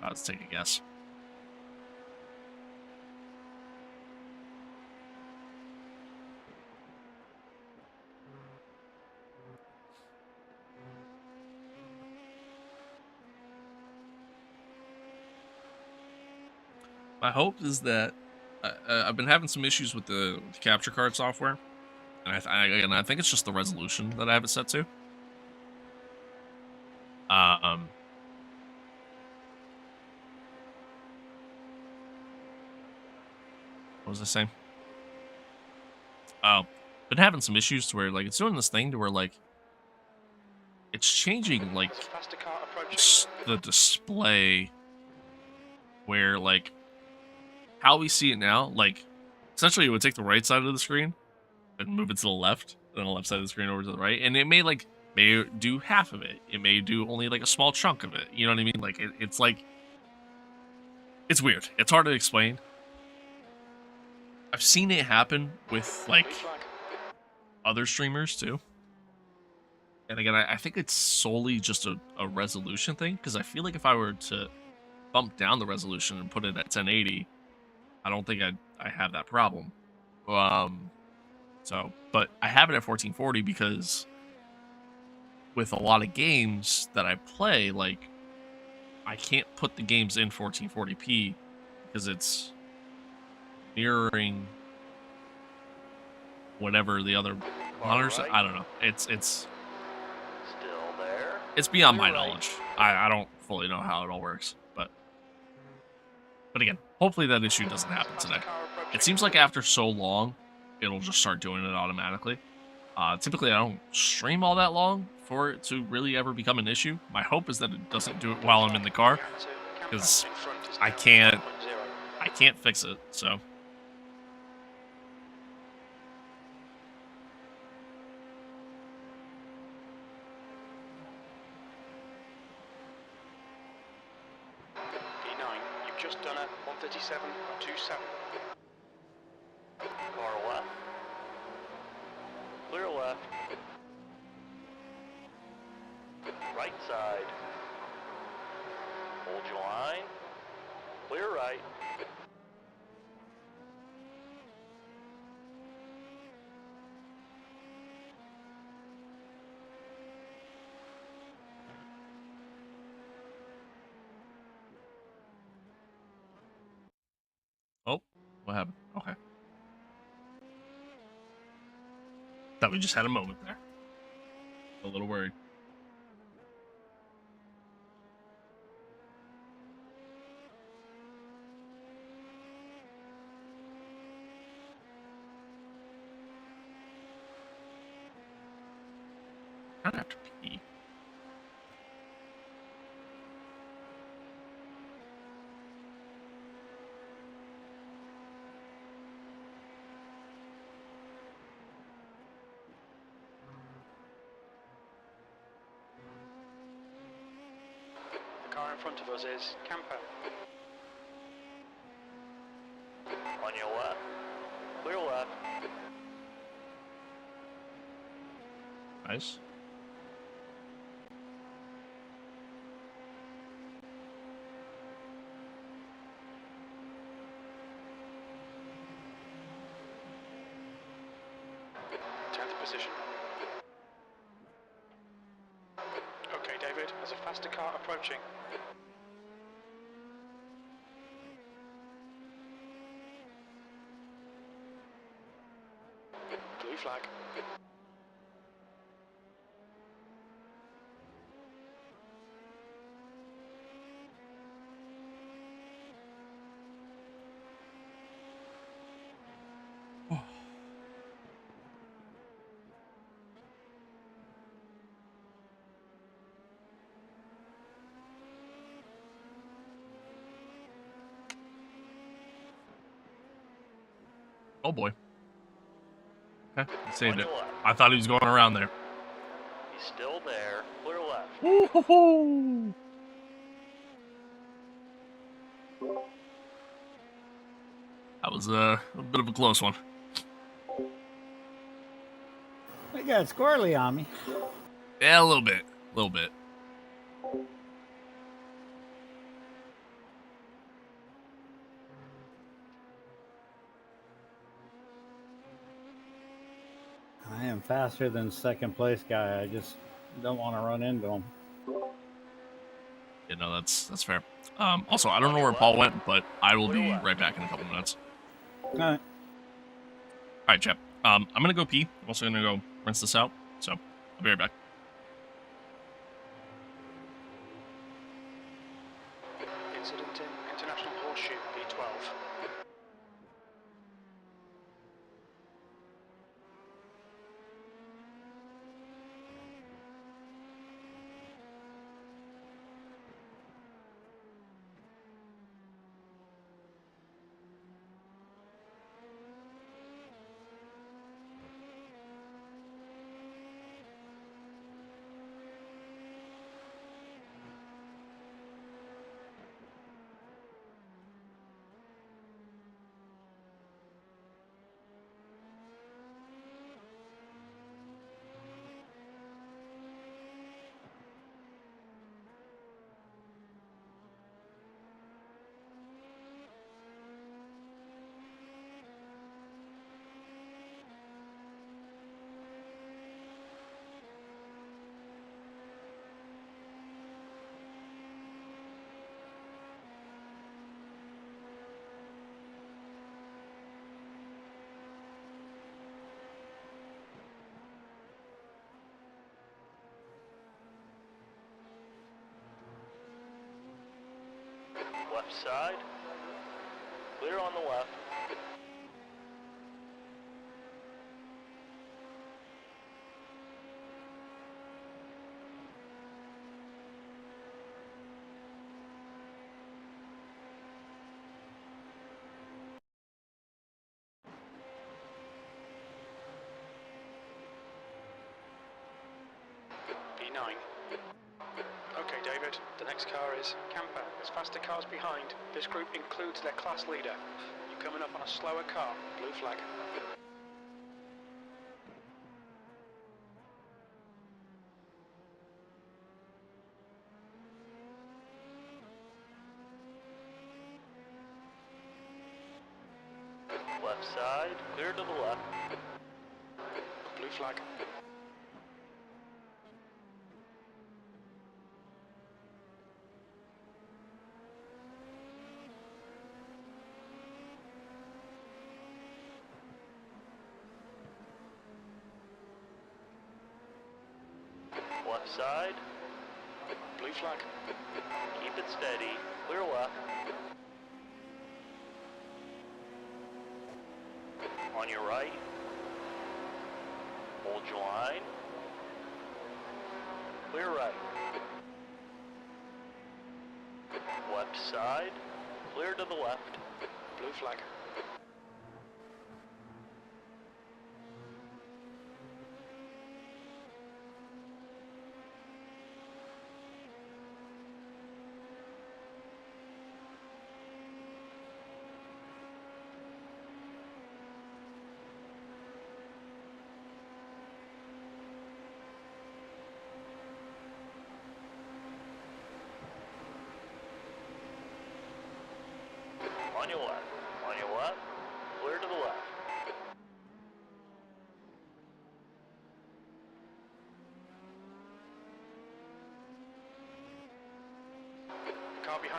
Let's take a guess. My hope is that I've been having some issues with the capture card software, and I think it's just the resolution that I have it set to. What was I saying? Oh, been having some issues to where, like, it's doing this thing to where, like, it's changing, like, the display where, like, how we see it now, like, essentially it would take the right side of the screen and move it to the left, and the left side of the screen over to the right, and it may, like, may do half of it. It may do only, like, a small chunk of it. You know what I mean? Like, it's, like, it's weird. It's hard to explain. I've seen it happen with, like, other streamers, too. And again, I think it's solely just a resolution thing, because I feel like if I were to bump down the resolution and put it at 1080, I don't think I have that problem. So, but I have it at 1440 because with a lot of games that I play, like, I can't put the games in 1440p because it's mirroring whatever the other monitors. I don't know. It's Still there. It's beyond my knowledge. I don't fully know how it all works, but again, hopefully that issue doesn't happen today. It seems like after so long, it'll just start doing it automatically. Typically, I don't stream all that long for it to really ever become an issue. My hope is that it doesn't do it while I'm in the car, because I can't fix it, so. You've just done a 137.27. Car left. Clear left. Right side. Hold your line. Clear right. Oh, what happened? Okay. Thought we just had a moment there. A little worried. I don't have to pee. The car in front of us is Camper. On your left. Clear left. Nice. car approaching. Blue flag. Oh boy. Okay, he saved On it. your left. I thought he was going around there. He's still there. Clear left. Woo-hoo-hoo. That was a bit of a close one. They got squirrely on me. Yeah, a little bit. A little bit. I am faster than second place guy. I just don't want to run into him. Yeah, no, that's fair. Also, I don't know where Paul went, but I will be Clear left. right back in a couple minutes. All right. All right, chap. I'm gonna go pee. I'm also gonna go rinse this out. So I'll be right back. Incident in International Horseshoe, B12. Left side. Clear on the left. B9. Okay, David, the next car is Camper. There's faster cars behind. This group includes their class leader. You're coming up on a slower car. Blue flag. Left side. Clear to the left. Blue flag. Left side. Blue flag. Keep it steady. Clear left. On your right. Hold your line. Clear right. Left side. Clear to the left. Blue flag. On your left. On your left. Clear to the left.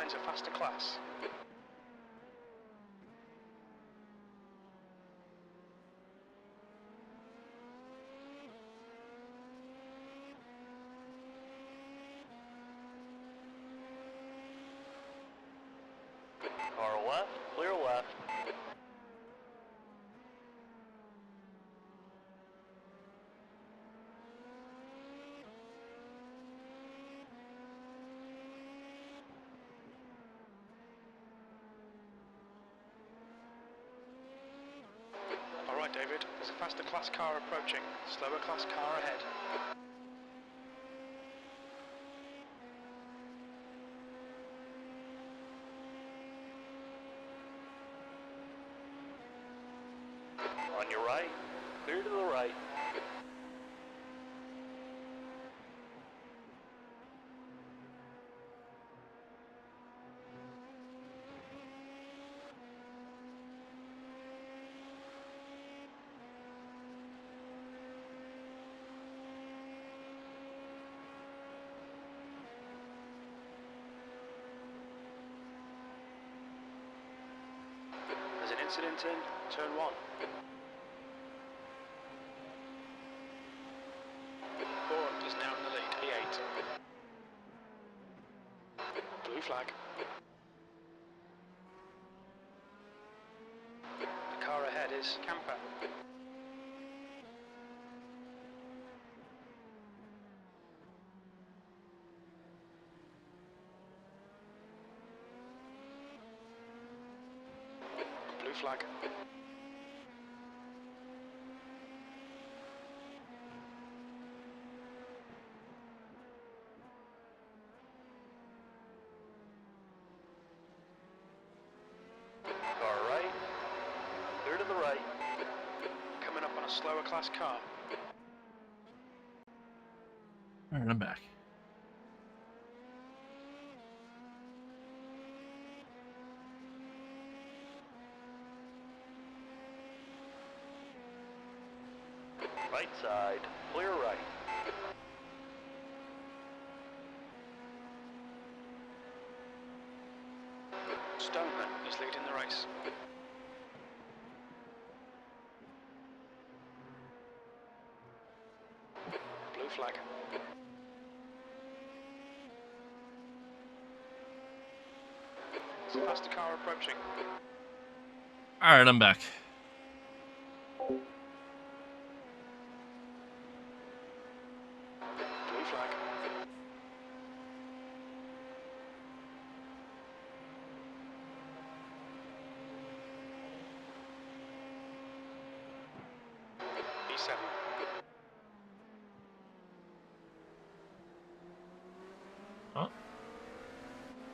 finds a faster class. Car left, clear left. Alright David, there's a faster class car approaching. Slower class car ahead. On your right, clear to the right. There's an incident in turn 1. Bourne is now in the lead, P8. Blue flag. The car ahead is Camper. Blue flag. Car right, clear to the right. Coming up on a slower class car. Alright, I'm back. Right side, clear right. Stoneman is leading the race. Blue flag. There's a faster car approaching. Alright, I'm back. Blue flag. B7. Oh.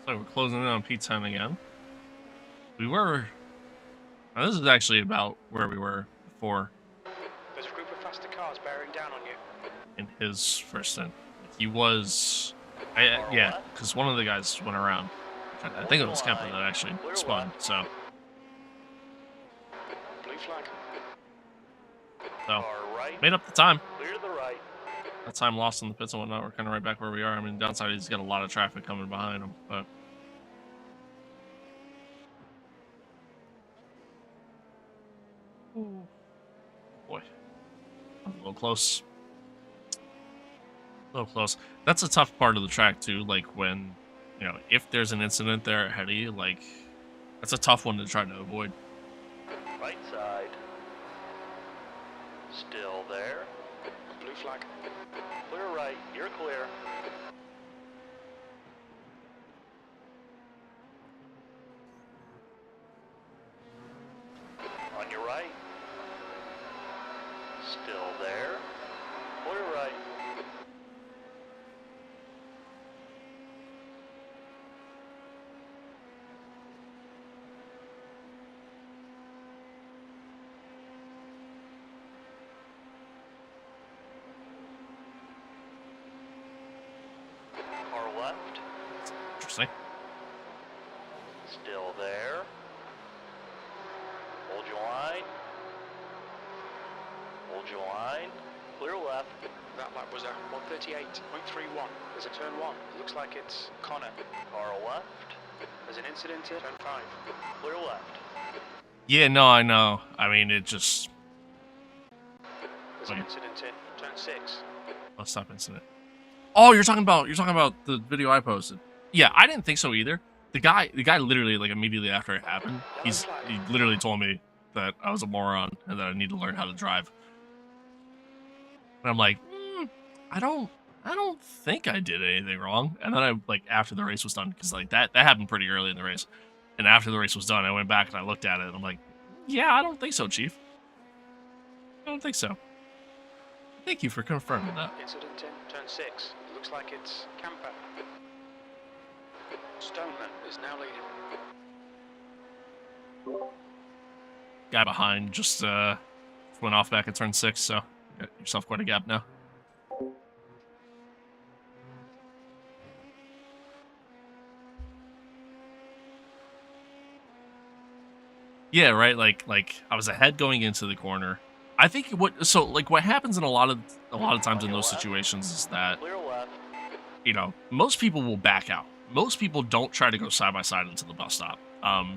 So we're closing in on P10 again. We were... Now this is actually about where we were before There's a group of faster cars bearing down on you. in his first stint. He was... yeah, because one of the guys went around. I think it was Kemper that actually spun, so... Blue flag. So, Car right, made up the time. clear to the right. That time lost in the pits and whatnot, we're kind of right back where we are. I mean, downside he's got a lot of traffic coming behind him, but... Ooh. Boy. A little close. A little close. That's a tough part of the track, too, like when, you know, if there's an incident there ahead of you, like, that's a tough one to try to avoid. Right side. Still there. Blue flag. Clear right, you're clear. On your right. Still there. Clear right. Car left. Interesting. Still there. Hold your line. Hold your line. Clear left. That lap was a 138.31. There's a turn 1. It looks like it's Connor. Car left. There's an incident here. Turn 5. Clear left. Yeah, no, I know. I mean, it just... There's an incident in. Turn 6. Let's stop incident. Oh, you're talking about the video I posted. Yeah, I didn't think so either. The guy literally, like, immediately after it happened, he literally told me that I was a moron and that I need to learn how to drive. And I'm like, I don't think I did anything wrong. And then I, like, after the race was done, because, like, that happened pretty early in the race. And after the race was done, I went back and I looked at it and I'm like, yeah, I don't think so, Chief. I don't think so. Thank you for confirming that. Incident in. Turn 6. Looks like it's Camper. Stoneman is now leading. Guy behind just went off back at turn 6, so you got yourself quite a gap now. Yeah, right. Like I was ahead going into the corner. I think what happens in a lot of times in those situations is that, Clear left. you know, most people will back out. Most people don't try to go side by side into the bus stop.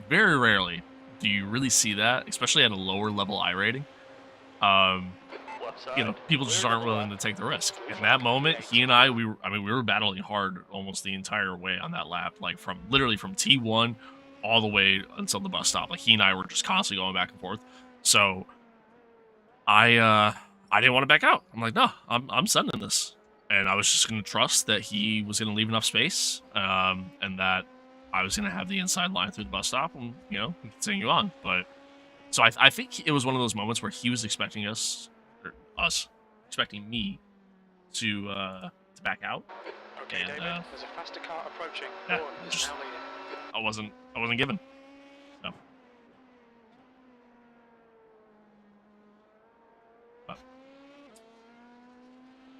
Very rarely do you really see that, especially at a lower level I rating. Left side. You know, people just aren't willing to take the risk. In that moment, he and I were battling hard almost the entire way on that lap, like literally from T1 all the way until the bus stop. Like, he and I were just constantly going back and forth. So I didn't want to back out. I'm like, no, I'm sending this. And I was just going to trust that he was going to leave enough space, and that I was going to have the inside line through the bus stop and, you know, continue on. But so I think it was one of those moments where he was expecting expecting me to back out. Okay, And, David. There's a faster car approaching. yeah, Bourne is just- now leading. I wasn't given. So.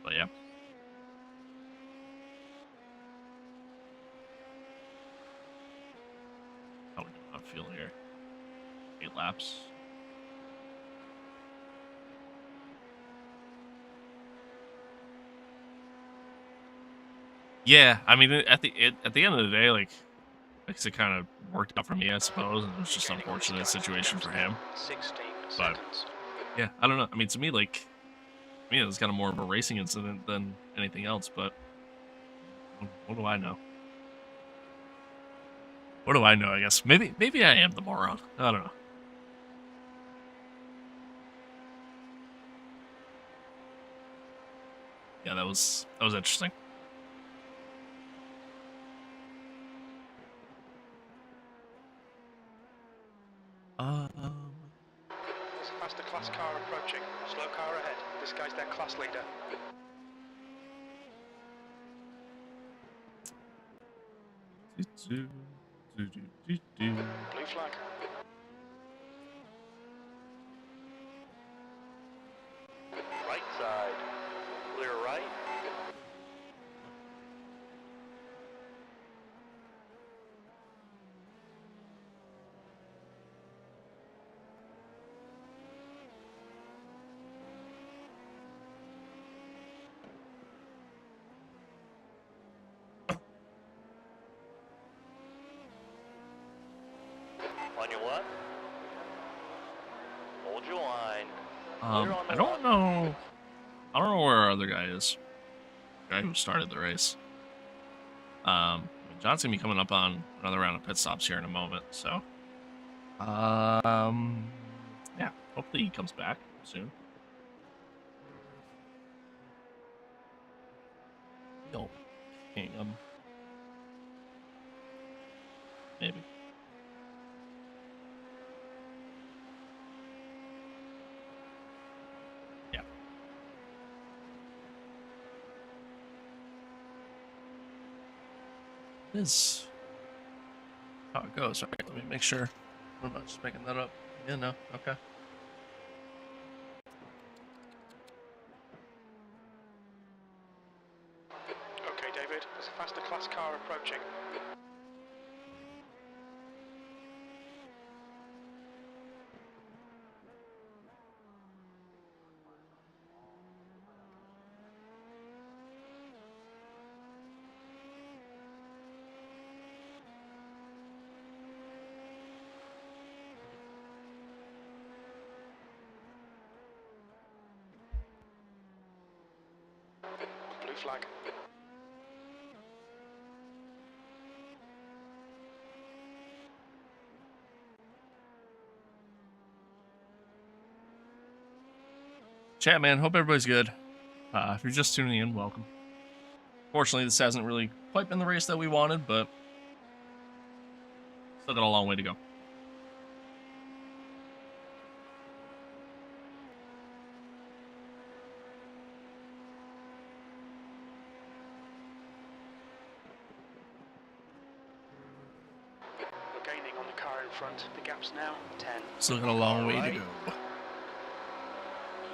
But yeah. How we doing on fuel here? 8 laps. Yeah, I mean, at the end of the day, like it kind of worked out for me, I suppose. And it was just an unfortunate situation for him. 16 But seconds. yeah, I don't know. I mean, to me, it was kind of more of a racing incident than anything else. But what do I know? What do I know? I guess maybe I am the moron. I don't know. Yeah, that was interesting. There's a faster class car approaching. Slow car ahead. This guy's their class leader. Blue flag. Right side. Clear right. On your left. Hold your line. I don't know. I don't know where our other guy is. The guy who started the race. John's gonna be coming up on another round of pit stops here in a moment. So, yeah. Hopefully he comes back soon. Yo, hang maybe. Yeah. This is how it goes, right? Let me make sure. What am I just making that up? Yeah, no. Okay. Okay, David. There's a faster class car approaching. Blue flag. Chat, man. Hope everybody's good. If you're just tuning in, welcome. Fortunately, this hasn't really quite been the race that we wanted, but still got a long way to go. We're gaining on the car in front. The gap's now 10. Still got a long way to Alright. go.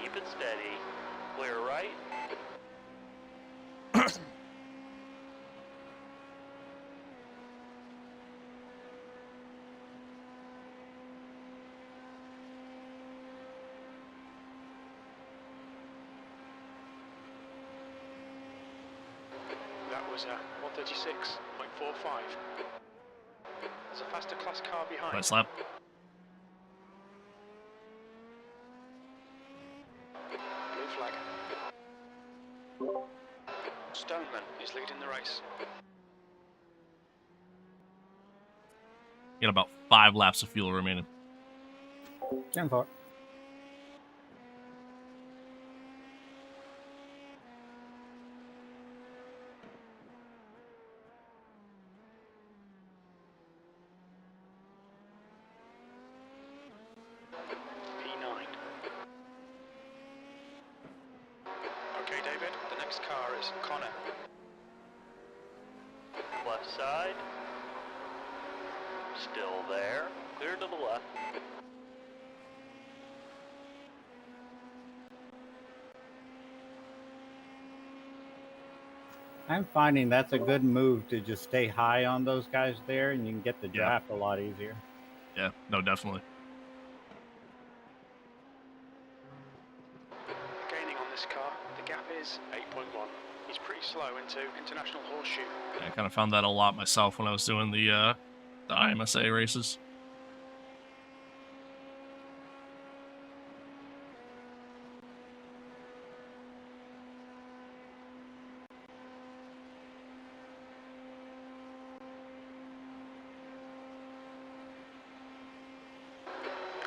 Keep it steady. Clear right. That was a 136.45. There's a faster class car behind. Nice lap. Blue flag. Stoneman is leading the race. Got about 5 laps of fuel remaining. 10-4. P9. Okay, David, the next car is Connor. Left side. Still there. Clear to the left. I'm finding that's a good move to just stay high on those guys there, and you can get the Yeah. draft a lot easier. Yeah, no, definitely. Gaining on this car, the gap is 8.1. He's pretty slow into International Horseshoe. Yeah, I kind of found that a lot myself when I was doing the IMSA races.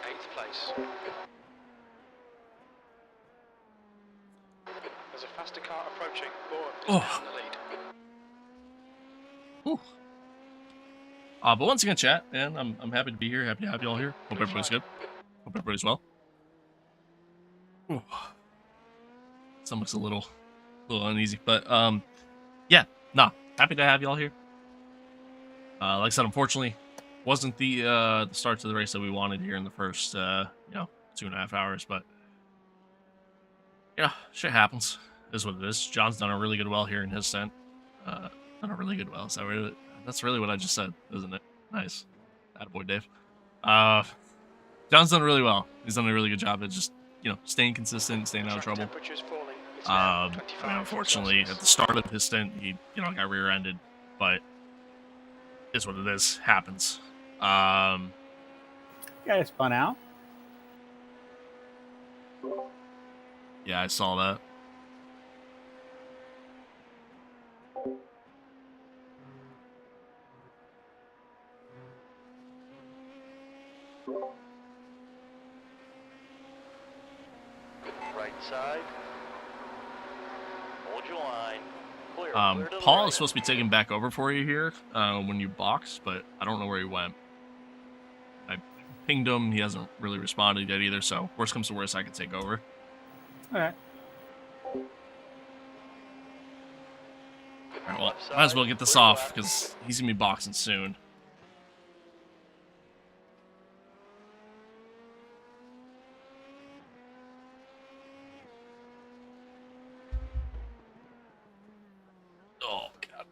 Eighth place. There's a faster car approaching. Bourne is Oh. now in the lead. Whew. But once again, chat, and I'm happy to be here. Happy to have you all here. Hope everybody's good. Hope everybody's well. Ooh. Stomach's a little uneasy, but yeah, nah, happy to have you all here. Like I said, unfortunately, wasn't the start to the race that we wanted here in the first 2.5 hours, but yeah, shit happens. Is what it is. John's done a really good well here in his stint. Done a really good well. So that's really what I just said, isn't it? Nice. Attaboy, Dave. John's done really well. He's done a really good job at just, staying consistent, staying out of trouble. Temperature's falling. It's now 25 Unfortunately, at the start of his stint, he, got rear-ended, but is what it is. Happens. You guys spun out. Yeah, I saw that. Right side. Hold your line. Clear. Clear to the Paul right. is supposed to be taking back over for you here when you box, but I don't know where he went. I pinged him. He hasn't really responded yet either, so worst comes to worst, I could take over. All right. All right, well, Left might as side, well get this clear off, left. because he's going to be boxing soon. Oh, God.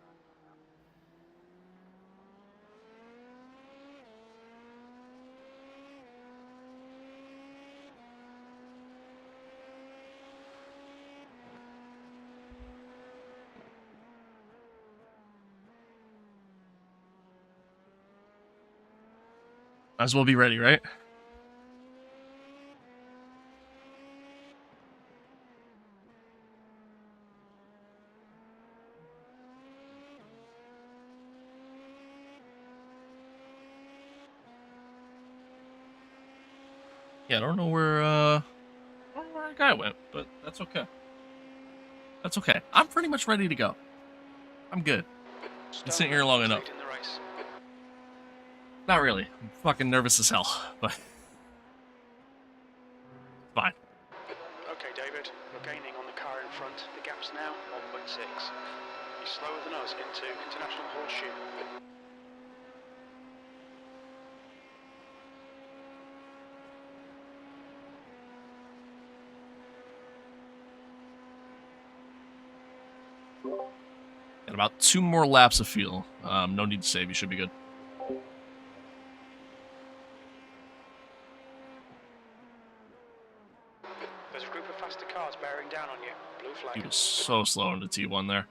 Might as well be ready, right? Yeah, I don't know where our guy went, but that's okay. That's okay. I'm pretty much ready to go. I'm good. Been sitting here long enough. Not really. I'm fucking nervous as hell, but fine. Okay, David, you're gaining on the car in front. The gap's now 1.6. You're slower than us into International Horseshoe. Got about 2 more laps of fuel. No need to save. You should be good. There's a group of faster cars bearing down on you. Blue flag. He was so slow into T1 there.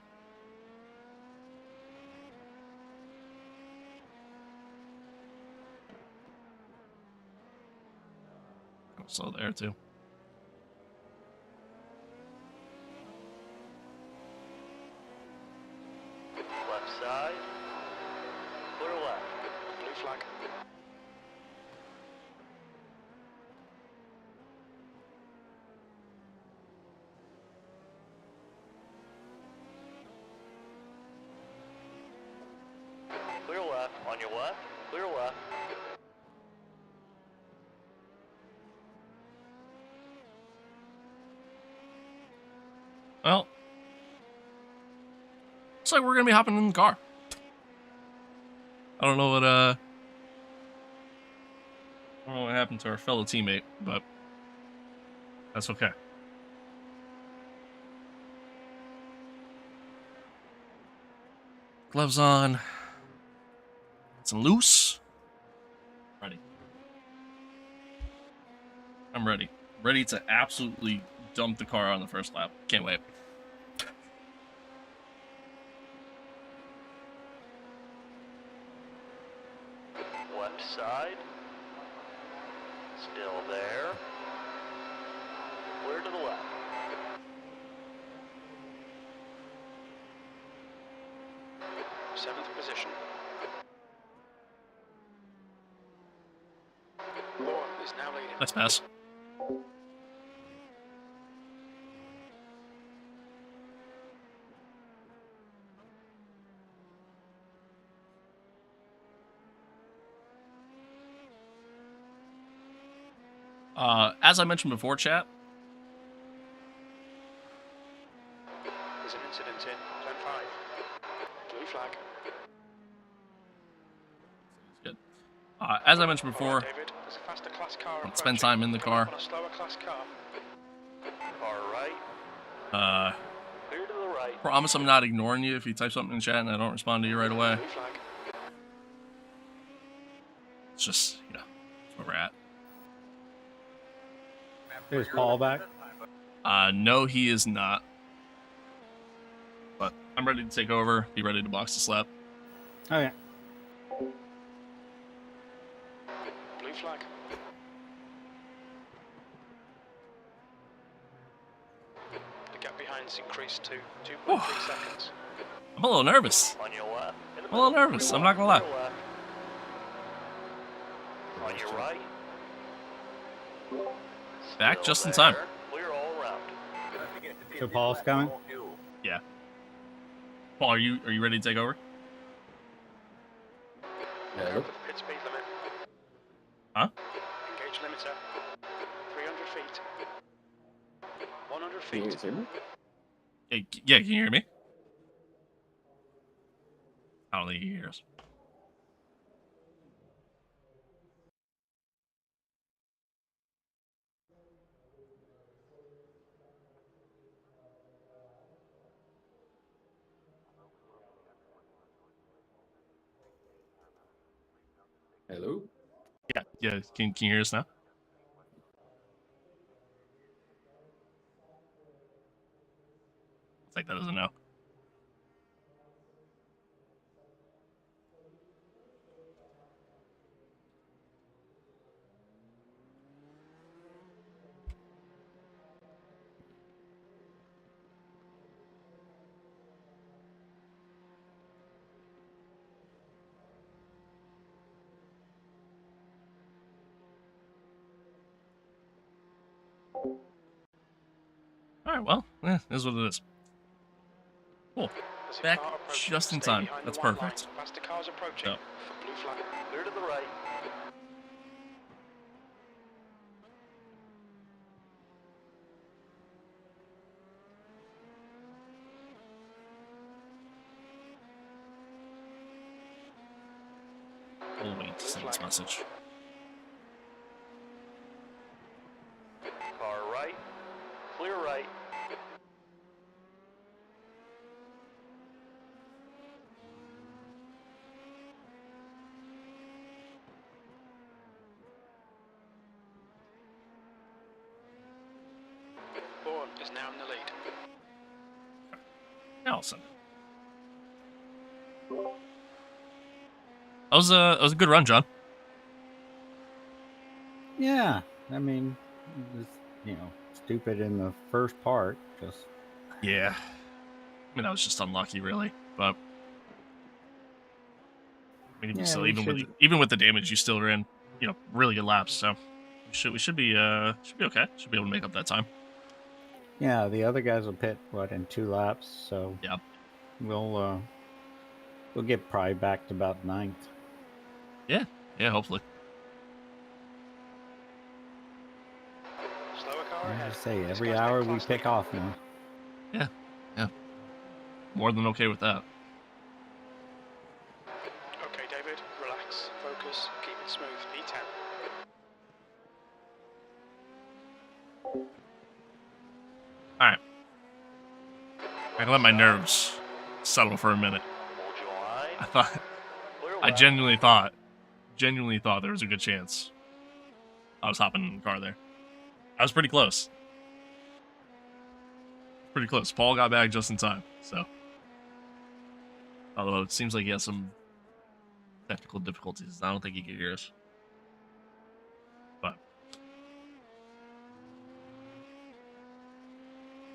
Slow there too. Left side. Clear left. Blue flag. Clear left. On your left. Clear left. Well, looks like we're gonna be hopping in the car. I don't know what happened to our fellow teammate, but that's okay. Gloves on. It's loose. Ready. I'm ready. Ready to absolutely dump the car on the first lap. Can't wait. Left side. Still there. Clear to the left. Seventh position. Bourne is now leading. Nice pass. As I mentioned before, chat, There's an incident in turn 5. Blue flag. good. As I mentioned before, David, there's a faster class car spend approaching. time in the Come up car. on a slower class car. Car right. Clear to the right. Promise I'm not ignoring you if you type something in chat and I don't respond to you right away. Blue flag. It's just, you know, that's where we're at. Is Paul back? No, he is not. But I'm ready to take over. Be ready to box the slap. Okay. Blue flag. The gap behind's increased to 2.3 seconds. I'm a little nervous. On your left. In the I'm a little middle. nervous. Clear I'm not gonna lie. Clear left. On your right. Back Still just in time. there. Clear all around. So Paul's coming? Yeah. Paul, are you ready to take over? Hello? Pit speed limit. Huh? Engage limiter. 300 feet. 100 Can you feet. hear me? Yeah, can you hear me? I don't think he hears us. Hello? Yeah. Can you hear us now? It's like that doesn't know. All right, well, is what it is. Cool. There's a Back car approaching. just in Stay time. behind That's the white perfect. line. Faster cars approaching. So, Blue flag. Clear to the right. we'll wait to send this message. Car right. Clear right. Bourne is now in the lead. Allison. That was a good run, John. Yeah, I mean, just, stupid in the first part. Just Yeah. I mean, that was just unlucky, really. But I mean, Yeah, still, we even with the damage, you still ran, really good laps. So we should be okay. Should be able to make up that time. yeah. The other guys will pit in 2 laps, so Yeah. we'll get probably back to about 9th. Yeah. Hopefully. Slower car I ahead. just say This every guy's hour neck we class pick leader. off more. Yeah. More than okay with that. Okay, David, relax, focus, keep it smooth. E10. All right. I can let my nerves settle for a minute. Hold your I line. thought, Clear I left. genuinely thought there was a good chance I was hopping in the car there. I was pretty close. Pretty close. Paul got back just in time, so. Although it seems like he has some technical difficulties. I don't think he can hear us. But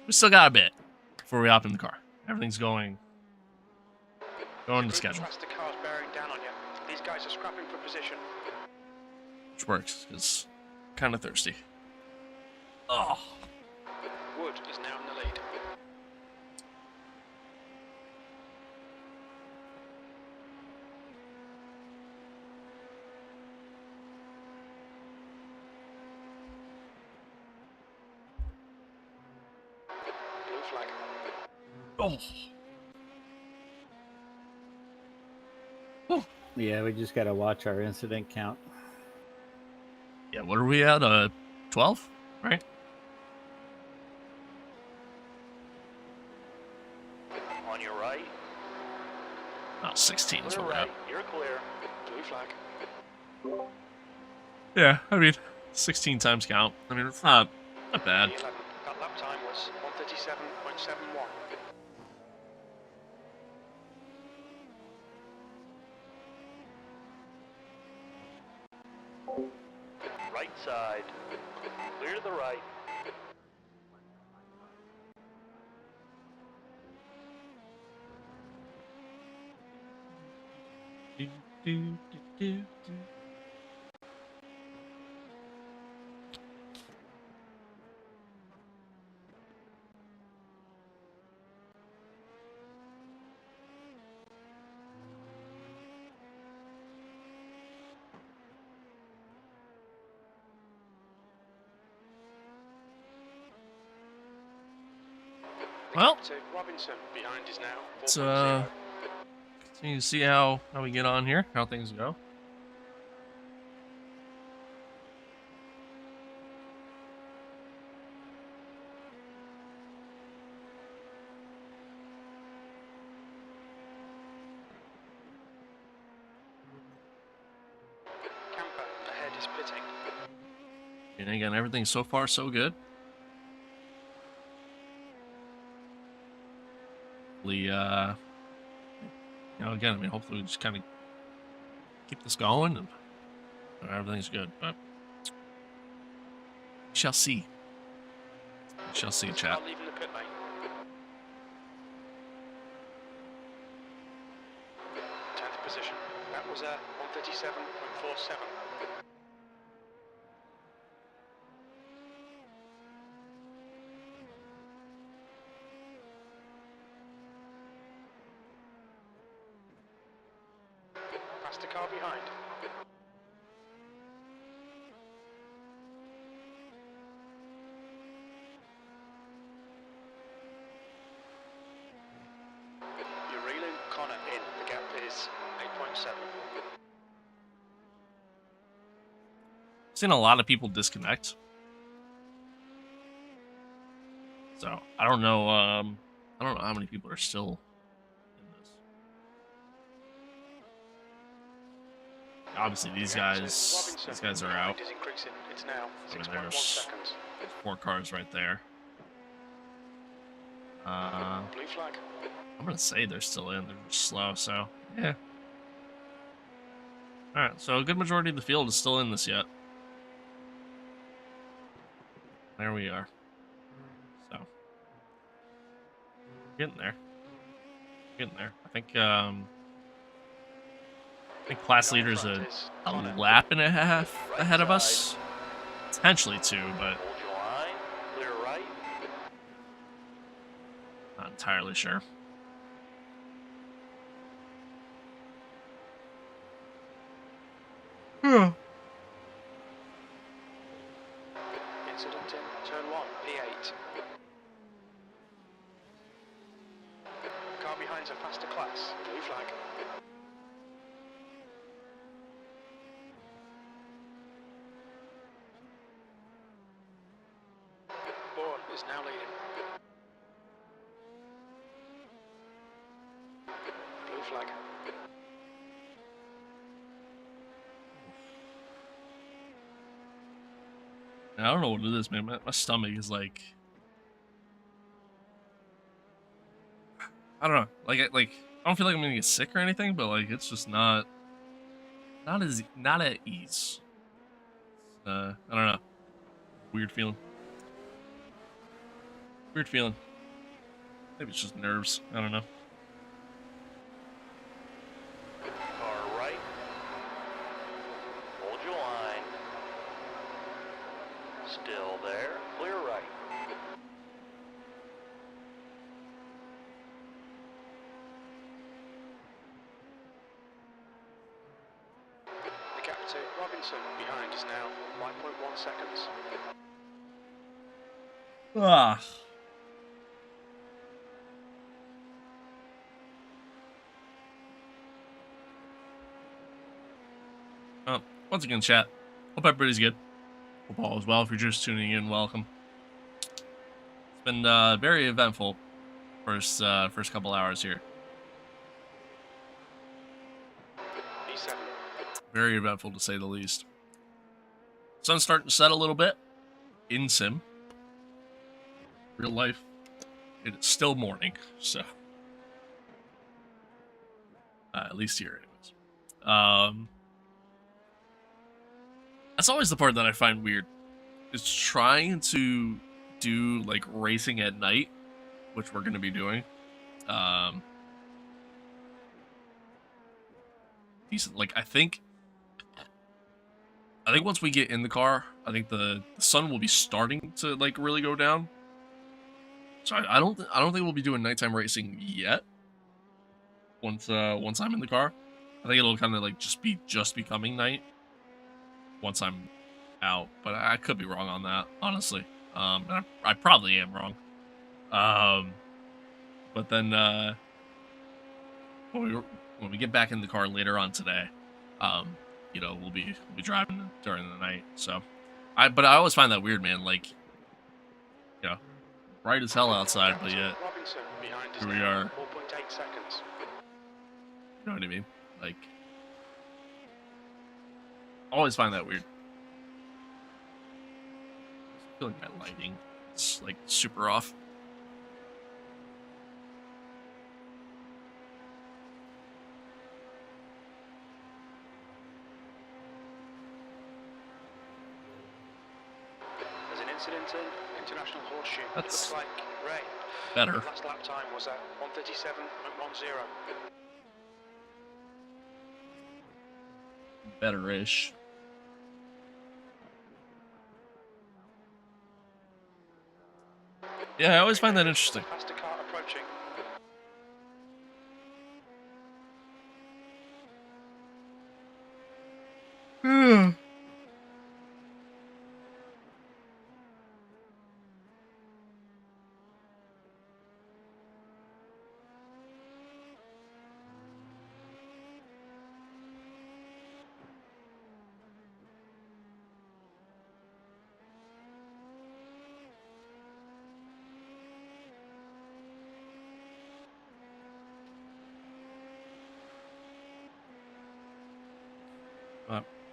we still got a bit before we hop in the car. Everything's going to schedule. Faster cars bearing down on you. These guys are scrapping for position. Which works, because kind of thirsty. Oh. Wood is now in the lead. Blue flag. Oh. Yeah, we just got to watch our incident count. Yeah, what are we at? 12? Right? On your right. Oh, 16 is Clear where we're at. right. You're clear. Blue flag. Yeah, I mean, 16 times count. I mean, it's not bad. E11. That lap time was 137.71. Right side. Clear to the right. Well, Captain Robinson behind is now. let's 4.0. continue to see how we get on here, how things go. Camper ahead is pitting. And again, everything's so far so good. Hopefully, again, I mean, hopefully we just kind of keep this going and everything's good. But we shall see. We shall see, chat. Start leaving the pit lane. 10th position. That was a 137.47. faster car behind. You're reeling Connor in. The gap is 8.7. Seen a lot of people disconnect. So I don't know. I don't know how many people are still in this. Obviously, these guys are out. Is increasing. It's now I mean, 6.1 there's seconds. 4 cars right there. Blue flag. I'm gonna say they're still in. They're just slow, so yeah. All right, so a good majority of the field is still in this yet. There we are. So getting there. Getting there. I think class leader's a lap and a half ahead of us. Potentially 2, but Hold your line. Clear right. not entirely sure. Incident in turn 1, P8. Car behind's a faster class. Blue flag. Bourne is now leading. Blue flag. I don't know what it is, man. My stomach is like, I don't know. Like I don't feel like I'm gonna get sick or anything, but like it's just not at ease. I don't know. Weird feeling. Weird feeling. Maybe it's just nerves. I don't know. Car right. Hold your line. Still there. Clear right. The gap to Robinson behind is now 5.1 seconds. Ah. Well, once again, chat. Hope everybody's good. Hope all is well. If you're just tuning in, welcome. It's been very eventful first couple hours here. P7. Very eventful to say the least. Sun's starting to set a little bit in sim. Real life, it's still morning, so at least here, anyways. That's always the part that I find weird, is trying to do like racing at night, which we're gonna be doing. Decent. Like I think once we get in the car, I think the sun will be starting to like really go down. So I don't think we'll be doing nighttime racing yet. Once I'm in the car, I think it'll kind of like just be becoming night once I'm out. But I could be wrong on that, honestly. I probably am wrong. But then when we get back in the car later on today, you know, we'll be driving during the night. So but I always find that weird, man. Like, you know, bright as hell outside, but yet Robinson behind is here we now are. 4.8 seconds. You know what I mean? Like, always find that weird. I feel like my lighting is like super off. There's an incident in International Horseshoe. It That's looks like rain. better. Last lap time was at 1:37.10. Better-ish. Yeah, I always find that interesting. Faster car approaching.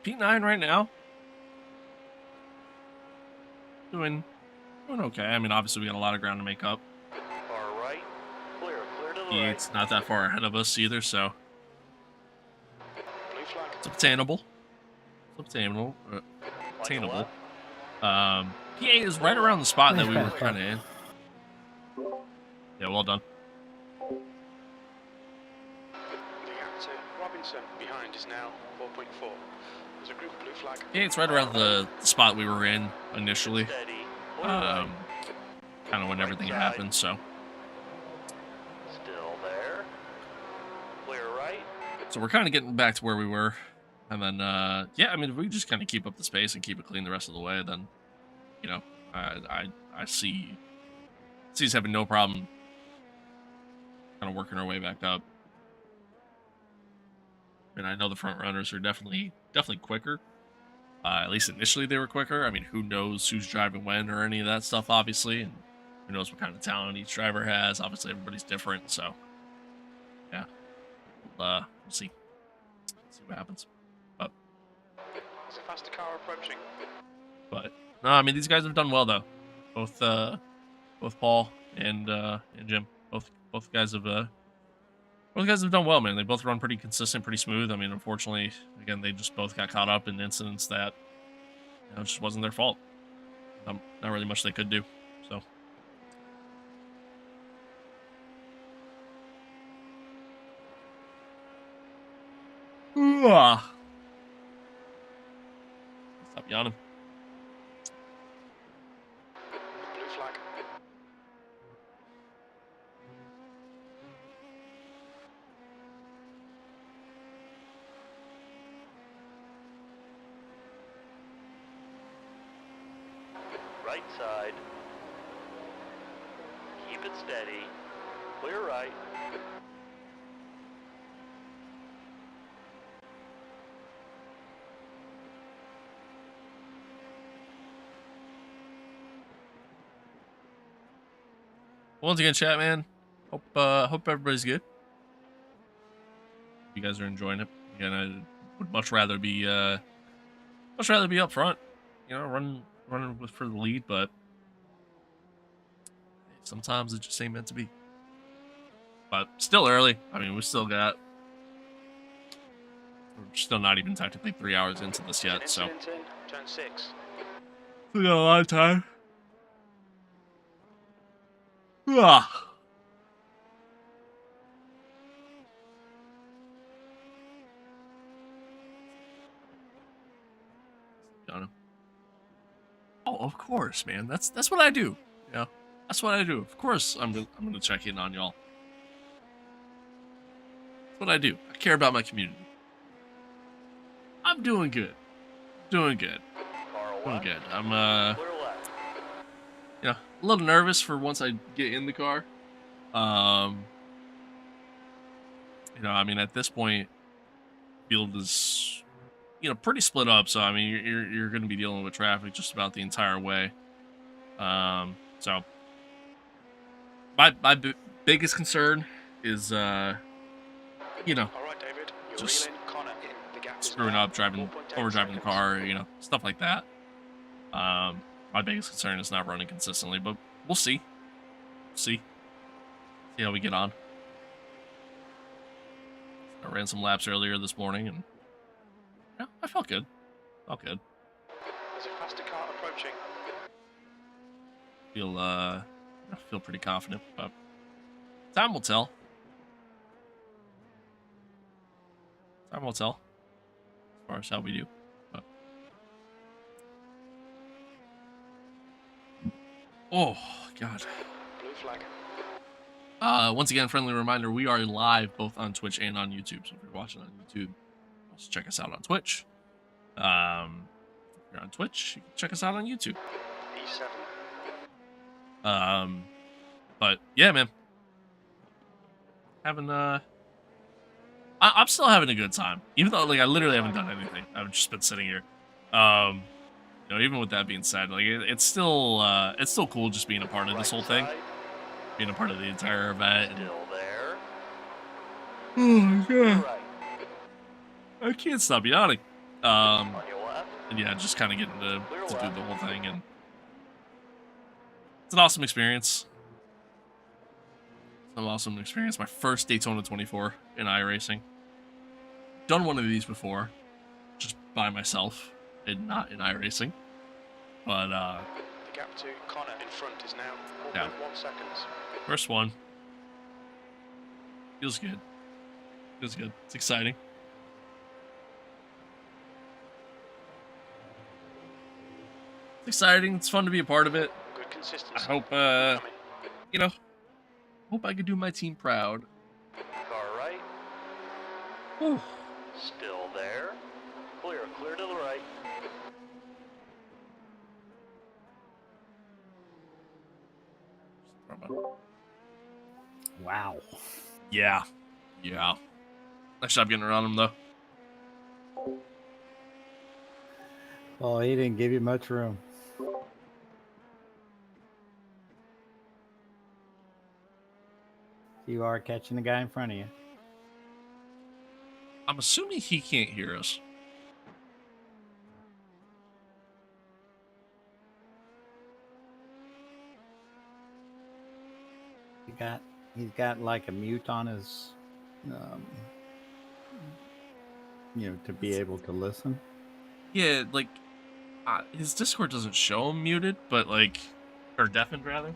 P9 right now. Doing okay. I mean, obviously we got a lot of ground to make up. Far right. Clear to the right. P8's not that far ahead of us either, so Blue flag. it's obtainable. Attainable. P8 is right around the spot that we were kind of in. Yeah, well done. The gap to Robinson behind is now 4.4. There's a group blue flag. P8's right around the spot we were in initially. Steady. Clear right. Kind of when everything happened, so. Still there. Clear right. So we're kind of getting back to where we were. And then, yeah, I mean, if we just kind of keep up the space and keep it clean the rest of the way, then, you know, I see us having no problem kind of working our way back up. And I know the front runners are definitely quicker. At least initially they were quicker. I mean, who knows who's driving when or any of that stuff, obviously. And who knows what kind of talent each driver has. Obviously, everybody's different. So, yeah, we'll see. See what happens. But There's a faster car approaching. But no, I mean, these guys have done well though. Both Paul and Jim. Both guys have done well, man. They both run pretty consistent, pretty smooth. I mean, unfortunately, again, they just both got caught up in incidents that, you know, just wasn't their fault. Not really much they could do. So. Stop yawning. Blue flag. Right side. Keep it steady. Clear right. Once again, chat, man. Hope everybody's good. You guys are enjoying it. Again, I would much rather be up front. You know, running for the lead, but sometimes it just ain't meant to be. But still early. I mean, we're still not even technically 3 hours into this yet, so Turn 6. we got a lot of time. Ah. Oh, of course, man. That's what I do. You know, that's what I do. Of course, I'm gonna check in on y'all. That's what I do. I care about my community. I'm doing good. Doing good. I'm you know, a little nervous for once I get in the car. You know, I mean, at this point, field is, you know, pretty split up. So I mean, you're going to be dealing with traffic just about the entire way. So my biggest concern is, you know, All right, David. You're just reeling Connor in. The gap is screwing now up, overdriving the 4.8 car, you know, stuff like that. My biggest concern is not running consistently, but we'll see. See how we get on. I ran some laps earlier this morning, and yeah, I felt good. Felt good. There's a faster car approaching. I feel pretty confident, but time will tell. Time will tell as far as how we do. But oh God. Blue flag. Once again, friendly reminder, we are live both on Twitch and on YouTube. So if you're watching on YouTube, also check us out on Twitch. If you're on Twitch, you can check us out on YouTube. E7. But yeah, man. I'm still having a good time. Even though, like, I literally haven't done anything. I've just been sitting here. You know, even with that being said, like, it's still cool just being a part of this whole thing. Being a part of the entire event. Still there. Oh my God. Right. I can't stop yawning. On your left. And yeah, just kind of getting to do left. the whole thing, and it's an awesome experience. It's an awesome experience. My first Daytona 24 in iRacing. Done one of these before, just by myself and not in iRacing. But The gap to Connor in front is now 4.1 Yeah. seconds. first one feels good. Feels good. It's exciting. It's exciting. It's fun to be a part of it. Good consistency. I hope, Coming. you know, hope I could do my team proud. Car right. Whew. Still there. Clear. Clear to the right. Wow. Yeah. Yeah. Nice job getting around him, though. Well, he didn't give you much room. You are catching the guy in front of you. I'm assuming he can't hear us. He's got like a mute on his, to be able to listen. Yeah, like, his Discord doesn't show him muted, but like, or deafened rather.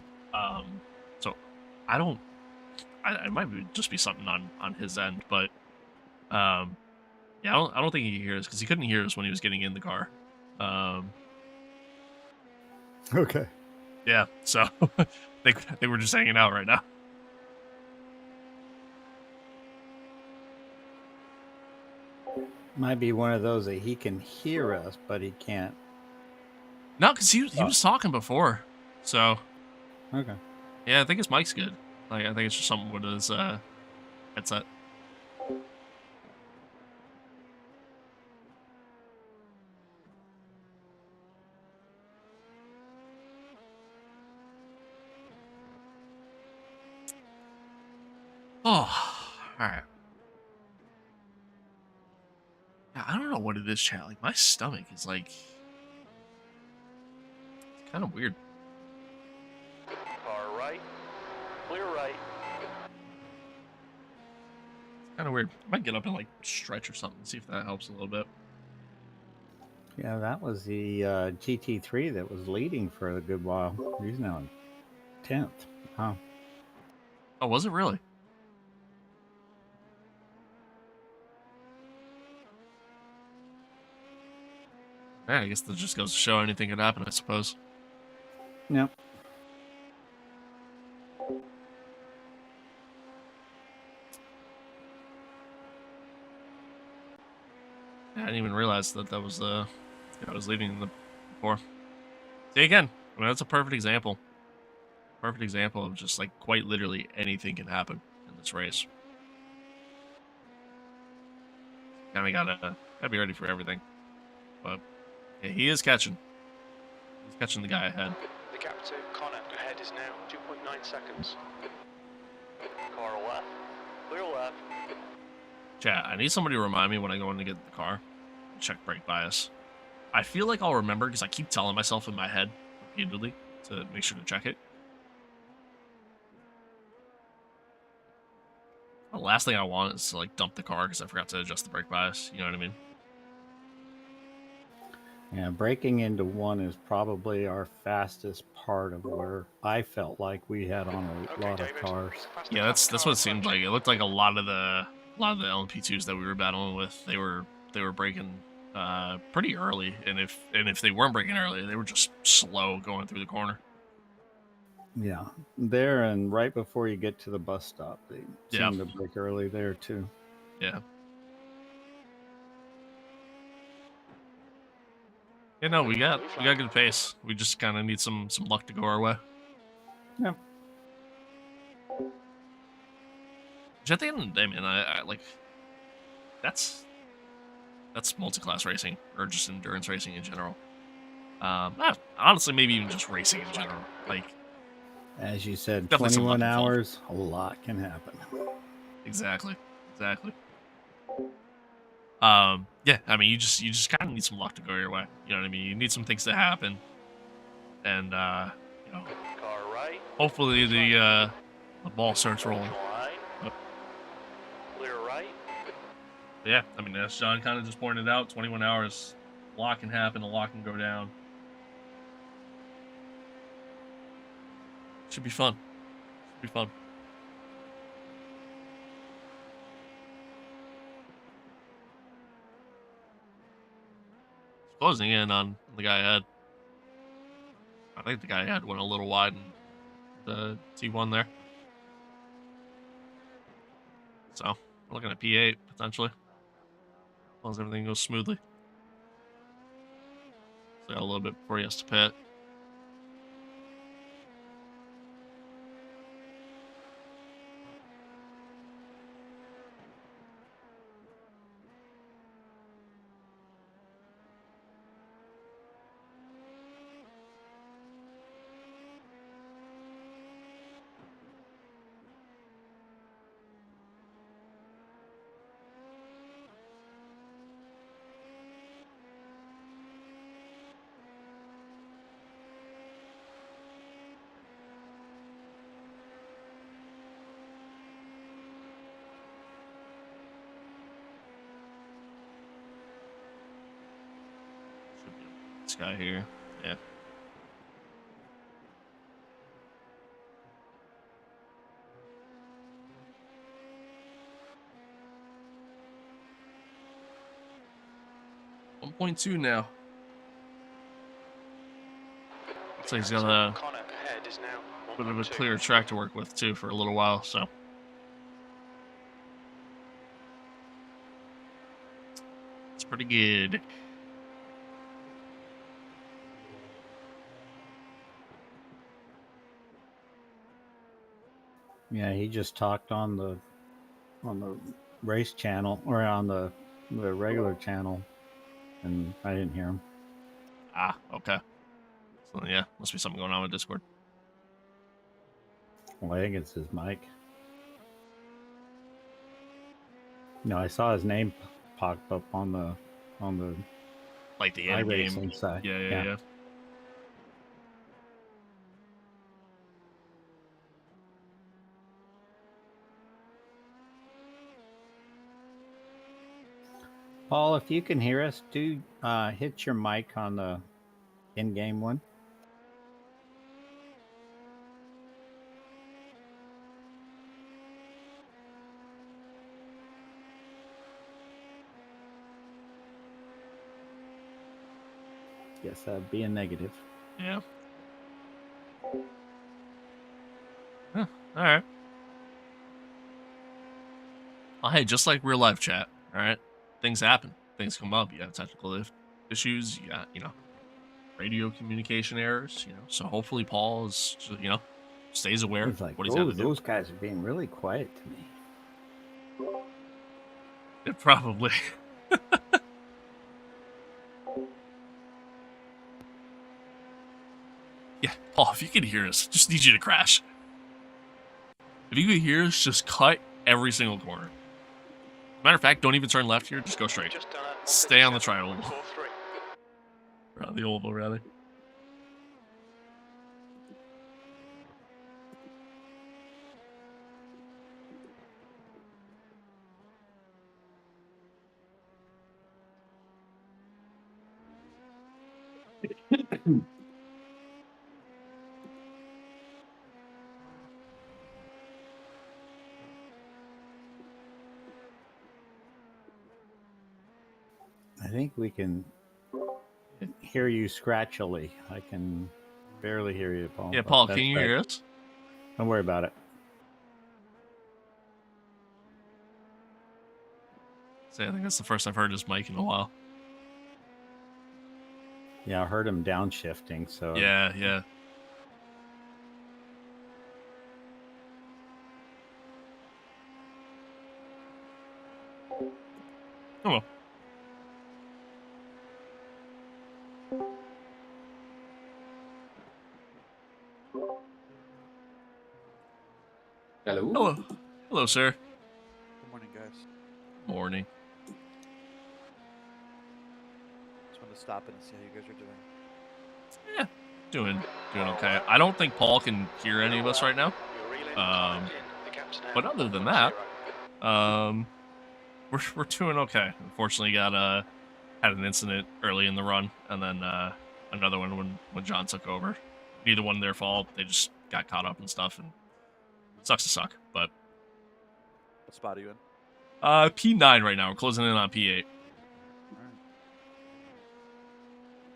So I don't. It might just be something on his end, but yeah, I don't think he can hear us because he couldn't hear us when he was getting in the car. Okay. Yeah, so they were just hanging out right now. Might be one of those that he can hear us, but he can't. No, because he was talking before, so Okay. yeah, I think his mic's good. Like, I think it's just something with his headset. Oh, all right. Yeah, I don't know what it is, chat. Like, my stomach is like, it's kind of weird. Car right. Clear right. Kind of weird. I might get up and like stretch or something, see if that helps a little bit. Yeah, that was the GT3 that was leading for a good while. He's now in 10th. Huh. Oh, was it really? Yeah, I guess that just goes to show anything could happen, I suppose. Yep. Yeah, I didn't even realize that was I was leading the before. See, again, I mean, that's a perfect example. Perfect example of just like quite literally anything can happen in this race. Kind of gotta be ready for everything. But yeah, he is catching. He's catching the guy ahead. The gap to Connor ahead is now 2.9 seconds. Car left. Clear left. Chat, I need somebody to remind me when I go in to get in the car. Check brake bias. I feel like I'll remember because I keep telling myself in my head repeatedly to make sure to check it. The last thing I want is to like dump the car because I forgot to adjust the brake bias. You know what I mean? Yeah, breaking into one is probably our fastest part of where I felt like we had on a Okay, lot of David. cars. Faster Yeah, lap that's car what it seemed approaching. like. It looked like a lot of the LMP2s that we were battling with, they were breaking pretty early, and if they weren't breaking early, they were just slow going through the corner. Yeah, there and right before you get to the bus stop, they Yeah. seem to break early there too. Yeah. Yeah, no, we got good pace. We just kind of need some luck to go our way. Yeah. Which at the end of the day, man, I like that's multi-class racing or just endurance racing in general. Honestly, maybe even just racing in general. Like, As you said, definitely some 21 luck involved. hours, a lot can happen. Exactly. Yeah, I mean, you just kind of need some luck to go your way. You know what I mean? You need some things to happen, and you know, Car right. hopefully the ball starts rolling. Line. But, Clear right. yeah, I mean, as John kind of just pointed out, 21 hours, a lot can happen, a lot can go down. Should be fun. Should be fun. Closing in on the guy ahead. I think the guy ahead went a little wide in the T1 there. So, we're looking at P8 potentially. As long as everything goes smoothly. So, got a little bit before he has to pit. Should be this guy here. Yeah. .2 now. Looks like he's got a Connor ahead is now bit of a 1.2. clear track to work with too for a little while, so it's pretty good. Yeah, he just talked on the race channel or on the regular channel, and I didn't hear him. Ah, okay. So yeah, must be something going on with Discord. Well, I think it's his mic. No, I saw his name pop up on the Like the end game. iRacing side. Yeah. Paul, if you can hear us, do hit your mic on the in-game one. Guess that'd be a negative. Yeah. Huh, all right. Well, hey, just like real life chat, all right? Things happen. Things come up. You have technical issues. You got, radio communication errors, So hopefully Paul is, stays aware He's of like, what he's got to do. those guys are being really quiet to me. Yeah, probably. Yeah, Paul, if you can hear us, just need you to crash. If you can hear us, just cut every single corner. Matter of fact, don't even turn left here. Just go straight. Just Stay on the tri-oval. 157.43. Or on the oval, rather. I think we can hear you scratchily. I can barely hear you, Paul. Yeah, but Paul, that's can you right. hear us? Don't worry about it. See, I think that's the first I've heard his mic in a while. Yeah, I heard him downshifting, so Yeah. Oh well. Hello. Hello, sir. Good morning, guys. Morning. to stop in and see how you guys are doing. Yeah, doing okay. I don't think Paul can hear any of us right now. But other than that, we're doing okay. Unfortunately, had an incident early in the run, and then another one when John took over. Neither one their fault. They just got caught up and stuff, and it sucks to suck. But What spot are you in? P9 right now. We're closing in on P8. All right.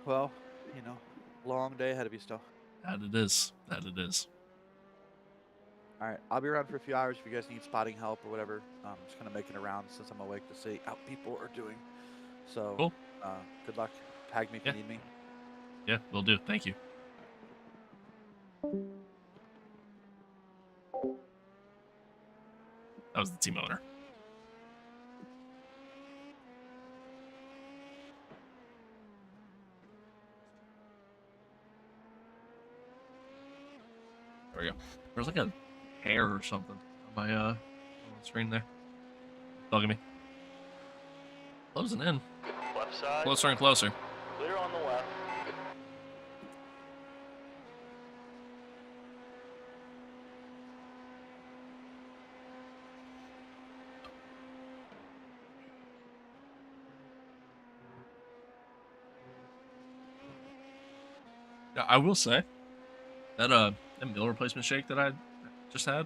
Well, you know, long day ahead of you still. That it is. That it is. All right, I'll be around for a few hours if you guys need spotting help or whatever. I'm just kind of making around since I'm awake to see how people are doing. So, Cool. Good luck. Tag me if you need me. Yeah, will do. Thank you. That was the team owner. There we go. There's like a hair or something on my on the screen there. Bugging me. Closing in. Left side. Closer and closer. Clear on the left. Yeah, I will say that meal replacement shake that I just had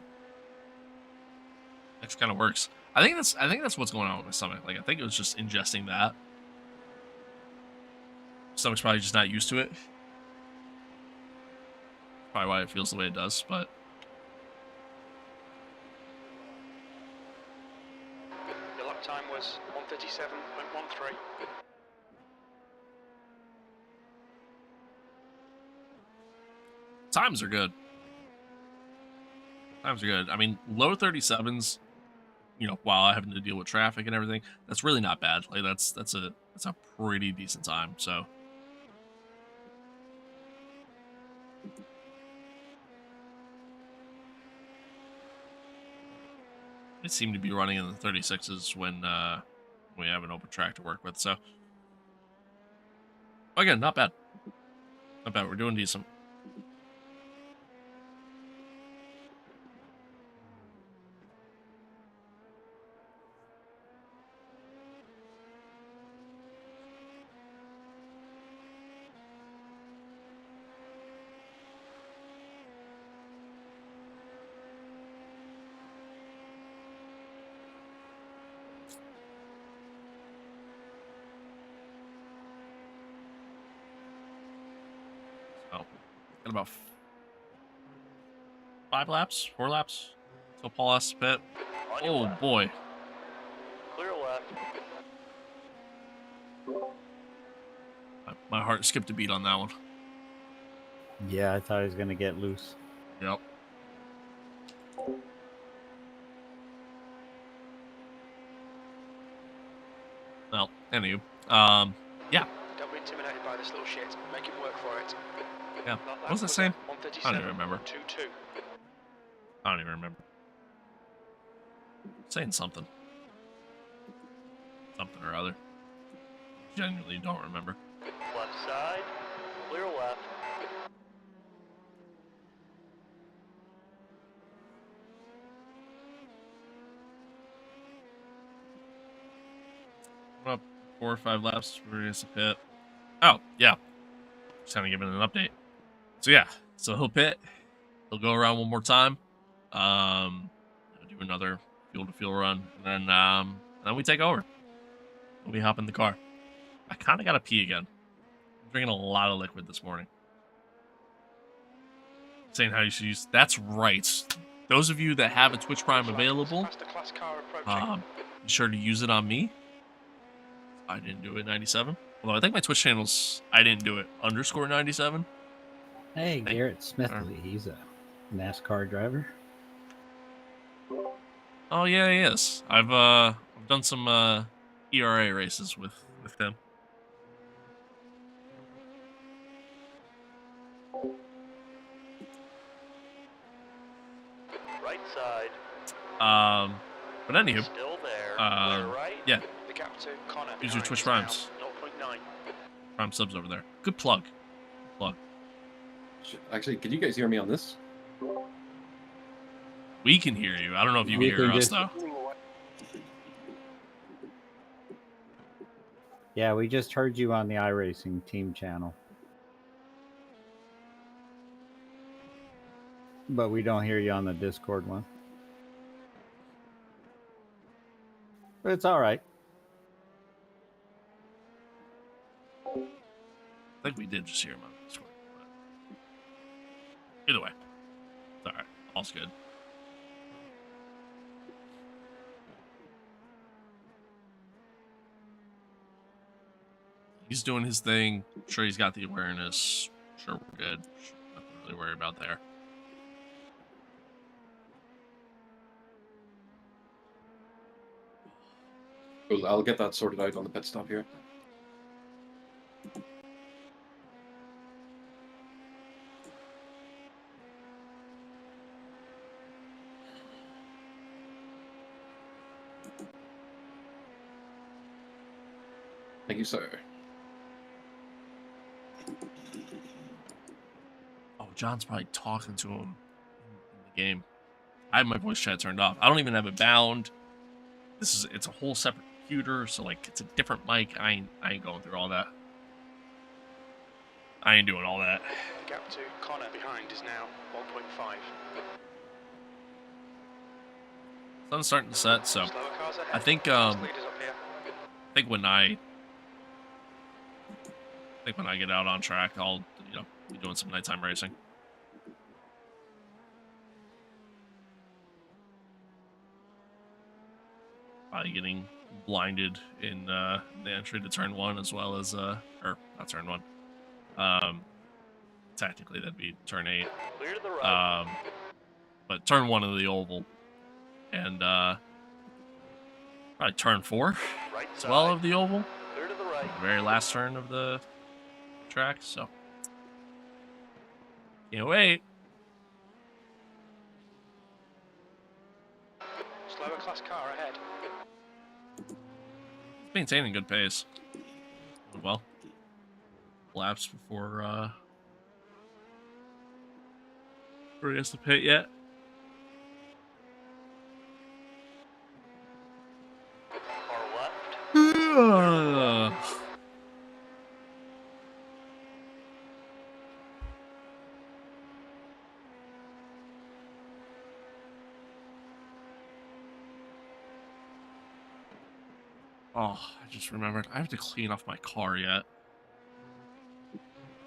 actually kind of works. I think that's what's going on with my stomach. Like I think it was just ingesting that. Stomach's probably just not used to it. Probably why it feels the way it does, but Your lap time was 1:37.13. times are good. Times are good. I mean, low 37s, you know, while having to deal with traffic and everything, that's really not bad. Like that's a pretty decent time. So they seem to be running in the 36s when we have an open track to work with. So again, not bad. Not bad. We're doing decent. Got about 4 laps. So Paul has to pit. Oh left. boy. Clear left. My heart skipped a beat on that one. Yeah, I thought he was going to get loose. Yep. Well, anywho, yeah. Don't be intimidated by this little shit. Make him work for it. Yeah. That What was that was saying? at I don't even remember. 1:37.22. I don't even remember. Saying something. Something or other. Genuinely don't remember. Left side. Clear left. Up 4 or 5 laps. We're going to pit. Oh, yeah. Just kind of giving an update. So yeah, so he'll pit. He'll go around one more time. Do another fuel to fuel run, and then we take over. We'll be hopping in the car. I kind of got to pee again. I'm drinking a lot of liquid this morning. Saying how you should use. That's right. Those of you that have a Twitch Prime available, be sure to use it on me. I didn't do it 97. Although I think my Twitch channel's I didn't do it _97. Hey, Garrett Smithley. He's a NASCAR driver. Oh yeah, he is. I've done some ERA races with him. Right side. But anywho, Still there. Clear right. yeah. The gap to Connor Use your behind Twitch is now Primes. 0.9. Prime subs over there. Good plug. Good plug. Actually, can you guys hear me on this? We can hear you. I don't know if you We can hear can us just- though. Yeah, we just heard you on the iRacing team channel. But we don't hear you on the Discord one. But it's all right. I think we did just hear him on Discord. But either way, it's all right. All's good. He's doing his thing. I'm sure he's got the awareness. I'm sure we're good. Nothing to really worry about there. Cool, I'll get that sorted out on the pit stop here. Thank you, sir. Oh, John's probably talking to him in the game. I have my voice chat turned off. I don't even have it bound. It's a whole separate computer, so like it's a different mic. I ain't going through all that. I ain't doing all that. The gap to Connor behind is now 1.5. Sun's starting to set, so Slower cars ahead. I think Fast leaders up here. when I get out on track, I'll be doing some nighttime racing. Probably getting blinded in the entry to turn 1 as well as or not turn 1. Technically that'd be turn 8. Clear to the right. But turn 1 of the oval, and probably turn 4 Right as side. well of the oval. Clear to the right. The very last turn of the track, so can't wait. Slower class car ahead. Maintaining good pace. Doing well. Laps before he has to pit yet. Far left. Oh, I just remembered. I have to clean off my car yet.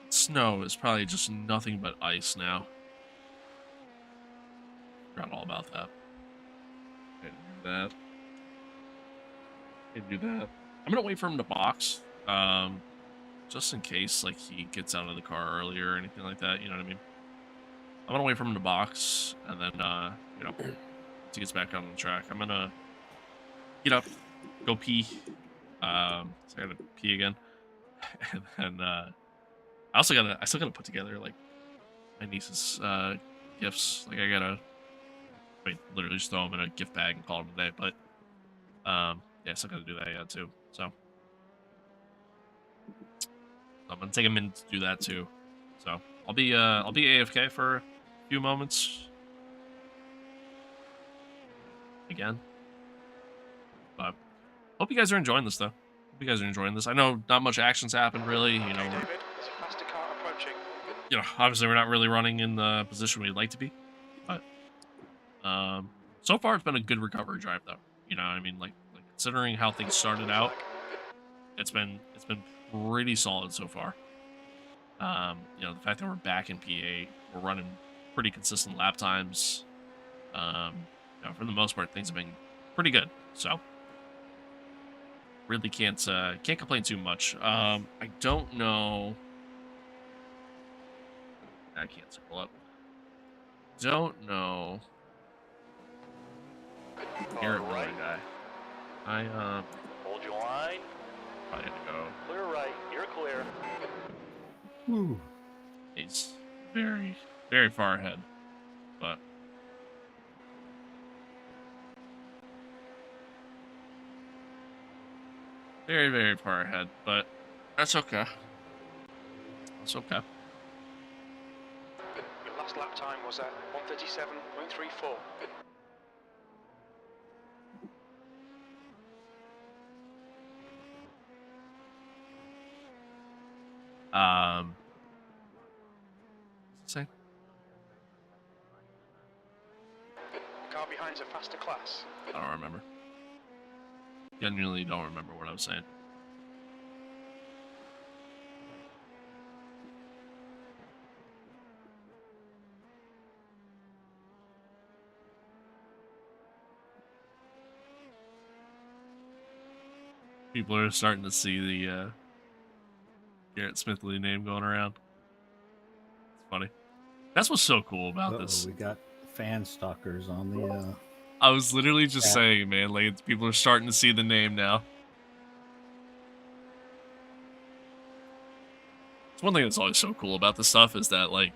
Snow is probably just nothing but ice now. Forgot all about that. Didn't do that. Didn't do that. I'm gonna wait for him to box. Just in case like he gets out of the car earlier or anything like that, you know what I mean? I'm gonna wait for him to box and then once he gets back on the track, I'm gonna get up, go pee. So I gotta pee again. And then I still gotta put together like my niece's gifts. Like I gotta literally just throw them in a gift bag and call them a day. But yeah, I still gotta do that yet too. So I'm gonna take a minute to do that too. So I'll be AFK for a few moments again. But hope you guys are enjoying this though. Hope you guys are enjoying this. I know not much action's happened really. You know, Hey David, there's a faster car approaching. Obviously we're not really running in the position we'd like to be, but so far it's been a good recovery drive though. You know what I mean? Like considering how things started out, it's been pretty solid so far. The fact that we're back in P8, we're running pretty consistent lap times. For the most part, things have been pretty good. So really can't complain too much. I don't know. I can't scroll up. Don't know. Here at right. guy. I Hold your line. probably had to go. Clear right. You're clear. Woo. He's very, very far ahead, but very, very far ahead. But that's okay. That's okay. Your last lap time was at 1:37.34. What's it say? The car behind's a faster class. I don't remember. Genuinely don't remember what I was saying. People are starting to see the Garrett Smithley name going around. It's funny. That's what's so cool about this. We got fan stalkers on the. I was literally just Yeah. saying, man, like people are starting to see the name now. It's one thing that's always so cool about this stuff is that like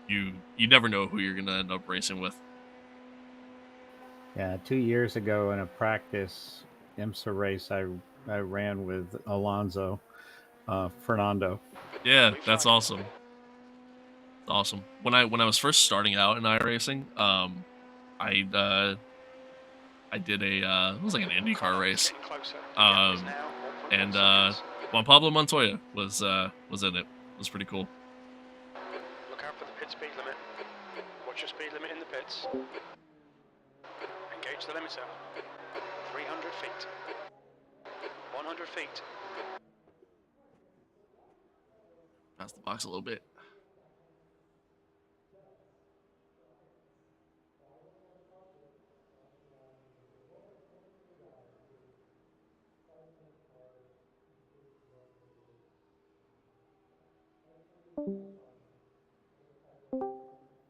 you never know who you're gonna end up racing with. Yeah, 2 years ago in a practice IMSA race, I ran with Alonso Fernando. Yeah, that's awesome. It's awesome. When I was first starting out in iRacing, I did a it was like an IndyCar race. And Juan Pablo Montoya was in it. It was pretty cool. Look out for the pit speed limit. Watch your speed limit in the pits. Engage the limiter. 300 feet. 100 feet. Pass the box a little bit.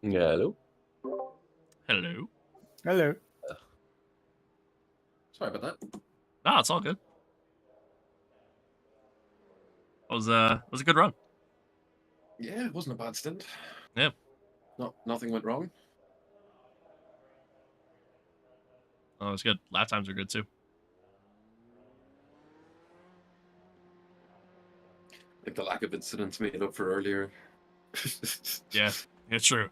Hello. Hello. Hello. Sorry about that. Nah, it's all good. It was a good run. Yeah, it wasn't a bad stint. Yeah. Nothing went wrong. Oh, it was good. Lap times are good too. I think the lack of incidents made up for earlier. Yeah, it's true.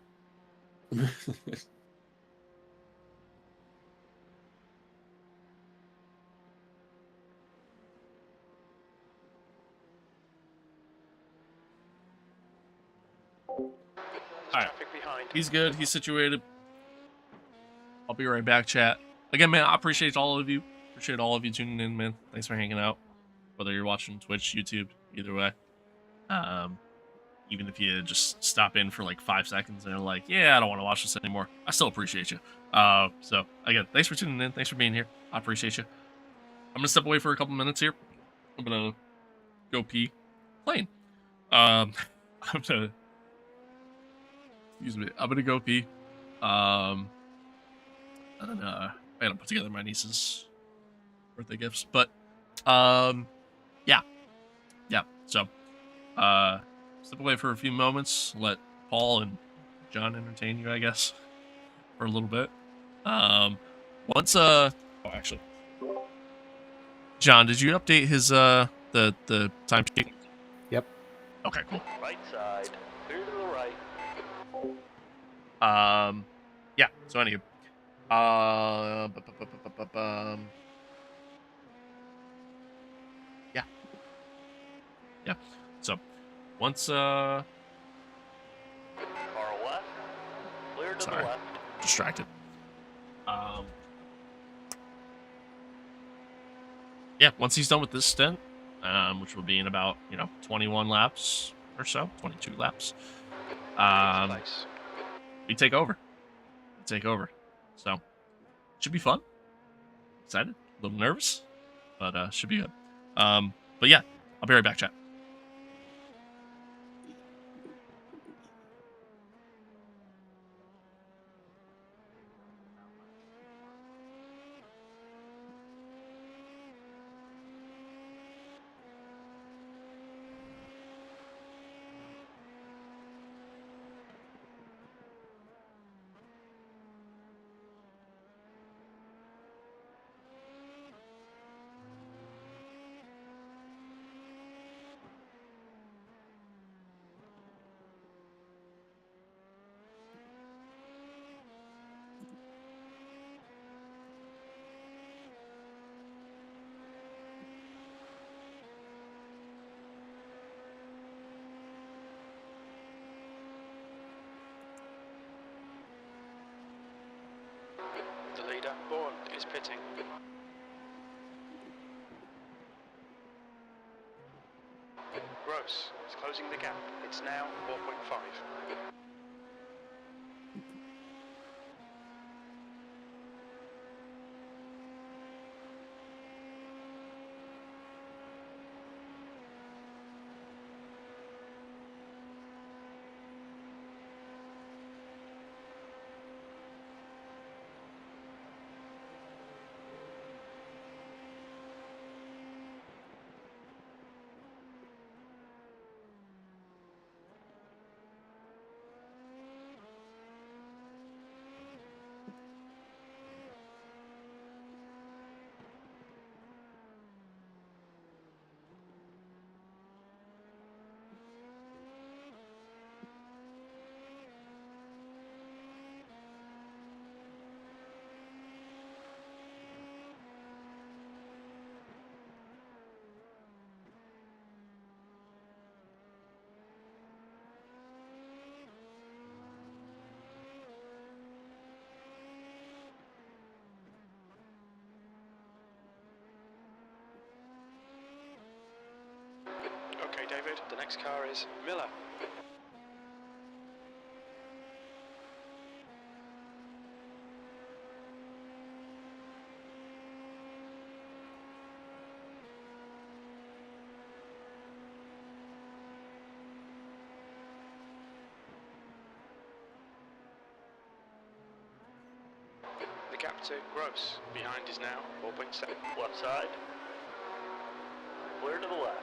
Alright. He's good. He's situated. I'll be right back, chat. Again, man, I appreciate all of you. Appreciate all of you tuning in, man. Thanks for hanging out. Whether you're watching Twitch, YouTube, either way. Even if you just stop in for like 5 seconds and are like, yeah, I don't want to watch this anymore. I still appreciate you. So, again, thanks for tuning in. Thanks for being here. I appreciate you. I'm going to step away for a couple minutes here. I'm going to go pee. Plane. I'm going to... Excuse me. I'm going to go pee. And then, I gotta put together my niece's birthday gifts. But, yeah. So, step away for a few moments. Let Paul and John entertain you, I guess, for a little bit. Actually, John, did you update his the time sheet? Yep. Okay, cool. Right side, clear to the right. Yeah. So anyway, yeah. So once Car left, clear to sorry, the left. distracted. Yeah, once he's done with this stint, which will be in about 21 laps or so, 22 laps, we take over. So should be fun. Excited, a little nervous, but should be good. But yeah, I'll be right back, chat. pitting. Gross is closing the gap. It's now 4.5. Okay, David, the next car is Miller. The gap to Gross behind is now 4.7. Left side. Clear to the left.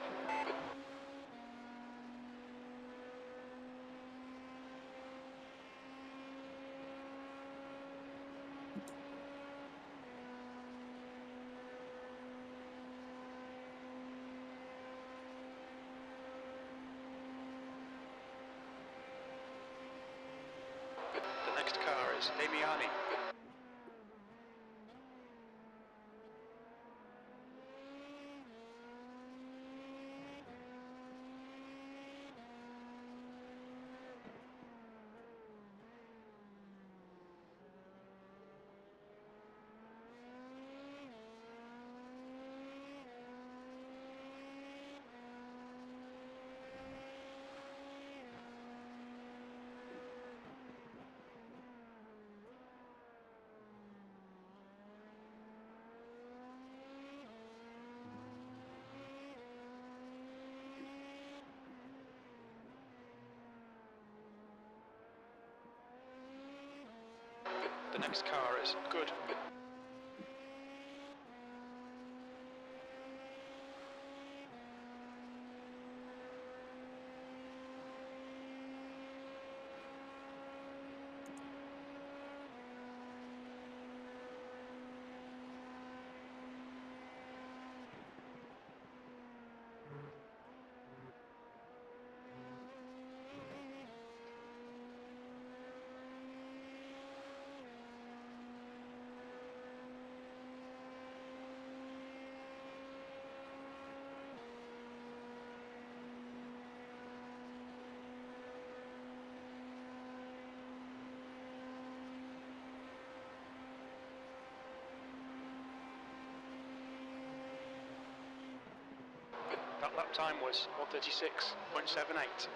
The next car is Damiani. The next car is Good. That lap time was 1:36.78.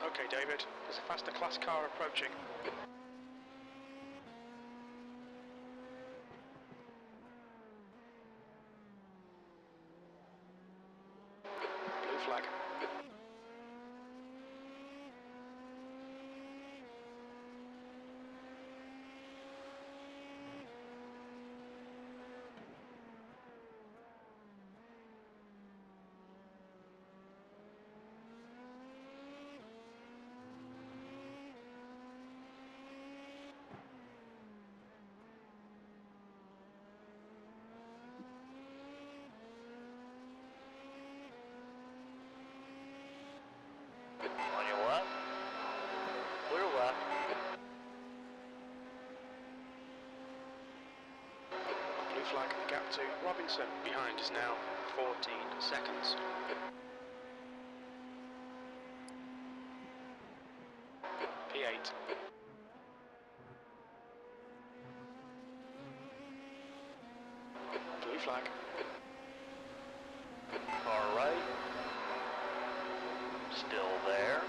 Okay, David, there's a faster class car approaching. Blue flag. On your left. Clear left. Blue flag, the gap to Robinson behind is now 14 seconds. P8. flag. Car right. Still there.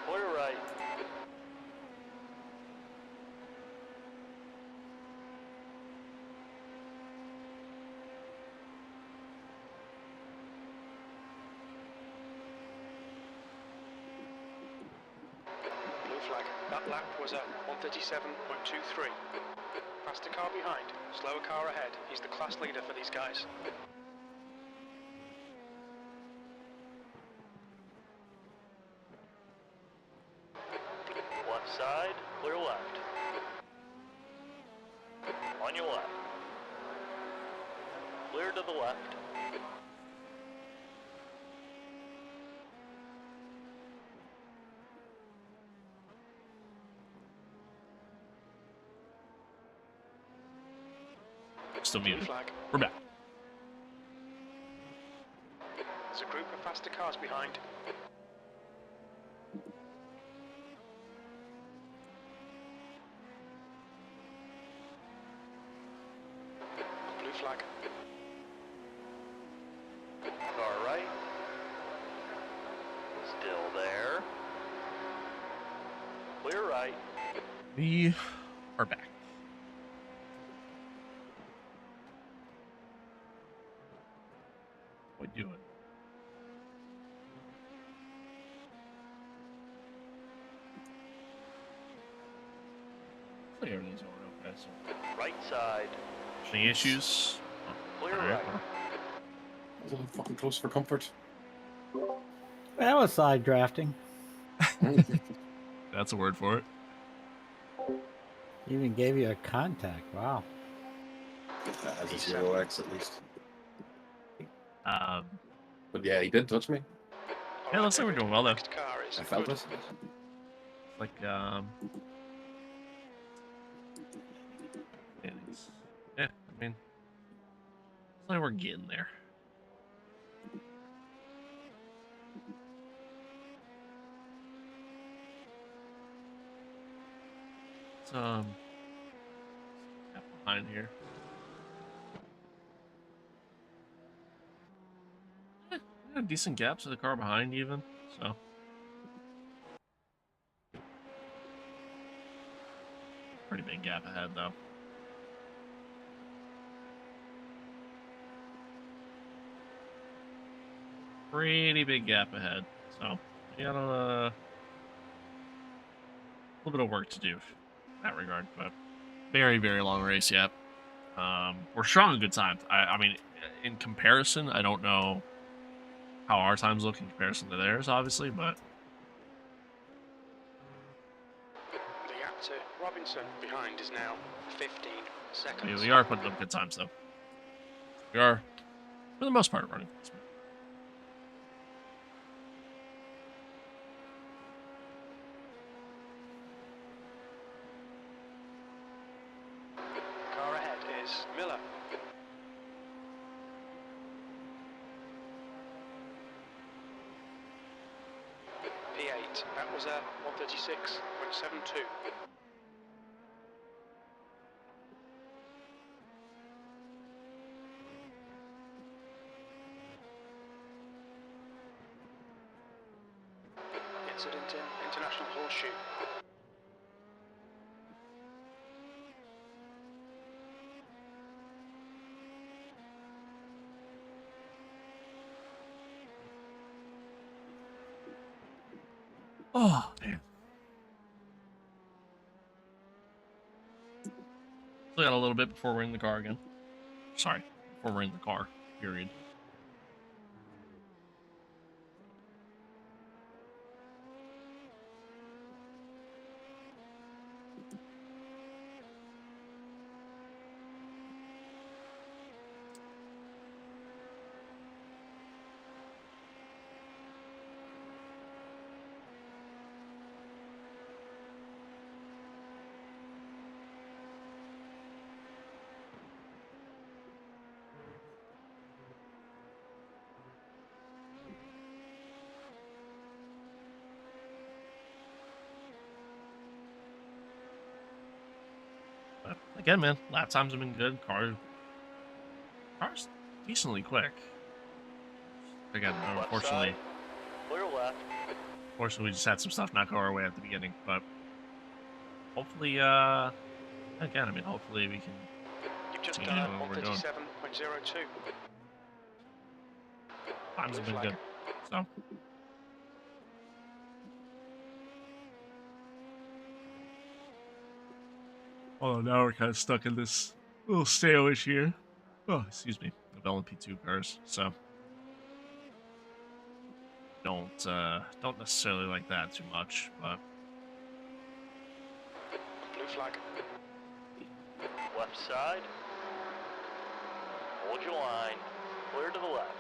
Clear right. Blue flag. That lap was a 137.23. Faster car behind, slower car ahead. He's the class leader for these guys. One side, clear left. On your left. Clear to the left. Still Blue muted. flag. We're back. There's a group of faster cars behind. Blue flag. Car right. Still there. Clear right. We are back. What you doing? Hopefully everything's going okay. So, Right side. any issues? Clear Alright, right. well, A little fucking close for comfort. That was side drafting. that's a word for it. Even gave you a contact. Wow. As a 0x at least. Um, But yeah, he did touch me. yeah, looks like we're doing well though. Next car is I felt good. it. Like, yeah, I mean, it's like we're getting there. It's, gap behind here. Yeah, decent gaps to the car behind even, so. Pretty big gap ahead though. Pretty big gap ahead, so we got a little bit of work to do in that regard, but very, very long race yet. We're showing good times. I mean, in comparison, I don't know how our times look in comparison to theirs, obviously, but The gap to Robinson behind is now 15 I seconds. mean, we are putting up good times though. We are, for the most part, running. Car ahead is Miller. P8. That was a 136.72. Incident in International Horseshoe. Oh man. Still got a little bit before we're in the car again. Sorry, before we're in the car. Period. But again, man, lap times have been good. Car Car's decently quick. Again, Left unfortunately, side. Clear left. we just had some stuff not go our way at the beginning, but hopefully, again, I mean, hopefully we can You've just continue done doing a what we're doing. 137.02. Times have Blue been flag. good, so. Oh, now we're kind of stuck in this little sandwich here. Oh, excuse me, of LMP2 cars, so don't necessarily like that too much, but Blue flag. Left side. Hold your line. Clear to the left.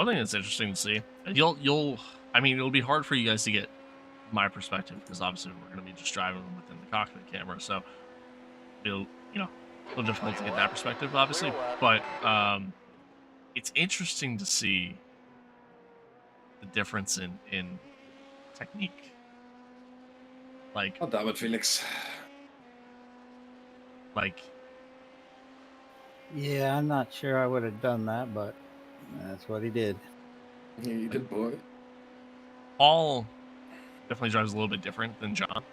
one thing that's interesting to see, and I mean, it'll be hard for you guys to get my perspective because obviously we're going to be just driving within the cockpit camera, so it'll, a little difficult to get that perspective, obviously. But it's interesting to see the difference in technique. Like, Oh, damn it, Felix. Yeah, I'm not sure I would have done that, but that's what he did. Yeah, you did, boy. Paul definitely drives a little bit different than John.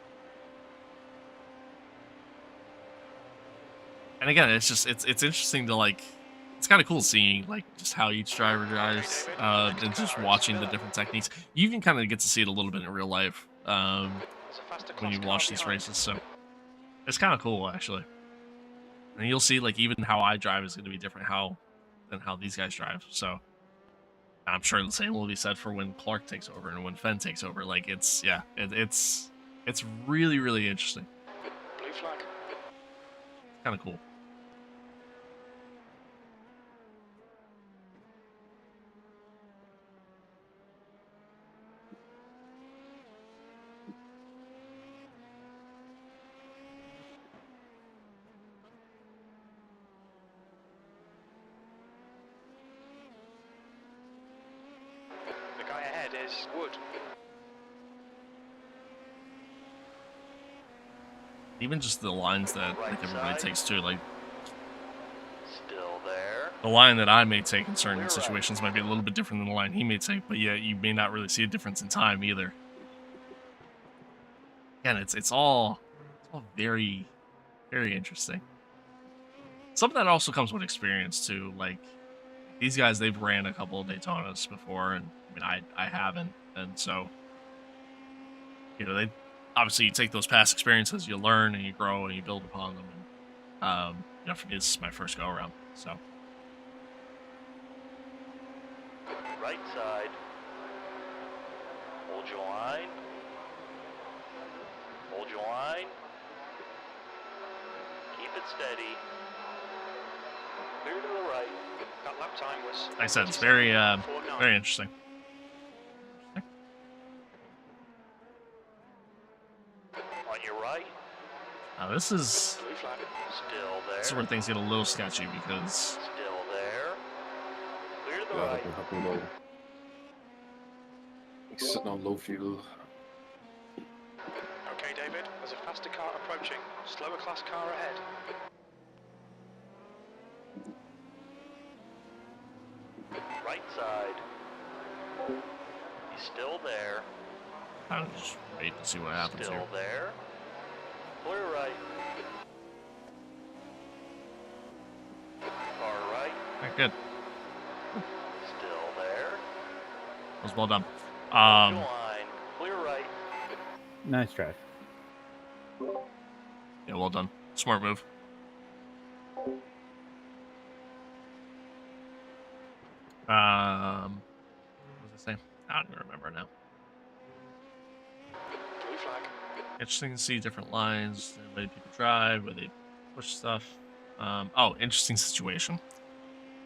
And again, it's interesting to like, it's kind of cool seeing like just how each driver drives, and just watching the different techniques. You can kind of get to see it a little bit in real life when you watch these races. So it's kind of cool actually. And you'll see like even how I drive is going to be different than how these guys drive. So I'm sure the same will be said for when Clark takes over and when Fenn takes over. Like it's really, really interesting. Blue flag. Kind of cool. The guy ahead is Wood. Even just the lines that like everybody takes too, like Still there. the line that I may take in certain situations might be a little bit different than the line he may take, but yeah, you may not really see a difference in time either. Again, it's all very, very interesting. Something that also comes with experience too. Like these guys, they've ran a couple of Daytonas before, and I mean, I haven't, and so they obviously you take those past experiences, you learn and you grow and you build upon them. And for me, this is my first go around, so. Right side. Hold your line. Hold your line. Keep it steady. Clear to the right. That lap time was. Like I said, it's very, very interesting. On your right. Now this is Blue flag. Still there. this is where things get a little sketchy because Still there. Clear to the Yeah, right. that will happen low. He's sitting on low fuel. Okay, David. There's a faster car approaching. Slower class car ahead. Right side. He's still there. I'll just wait and see what happens Still here. there. Clear right. Car right. Alright, good. Still there. That was well done. Hold your line. Clear right. Nice drive. Yeah, well done. Smart move. What was I saying? I don't even remember now. Blue flag. Interesting to see different lines, the way people drive, where they push stuff. Oh, interesting situation.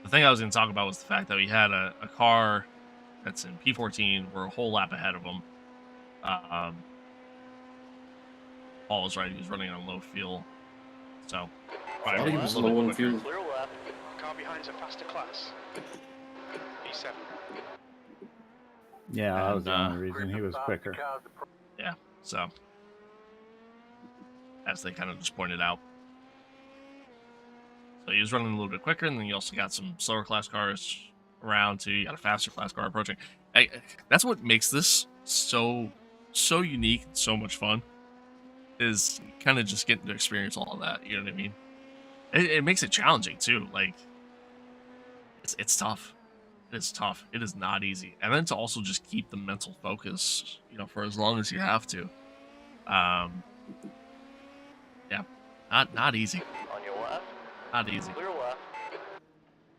The thing I was going to talk about was the fact that we had a car that's in P14. We're a whole lap ahead of them. Paul was right. He was running on low fuel. So, I thought he was a little low bit on quicker. fuel. Clear left. Car behind's a faster class. P7. Yeah, that was And, the only reason he was quicker. Yeah, so as they kind of just pointed out. So he was running a little bit quicker, and then you also got some slower class cars around too. You got a faster class car approaching. That's what makes this so unique and so much fun, is kind of just getting to experience all of that. You know what I mean? It makes it challenging too. Like, it's tough. It is tough. It is not easy. And then to also just keep the mental focus, you know, for as long as you have to. Yeah, not easy. On your left. Not easy. Clear left.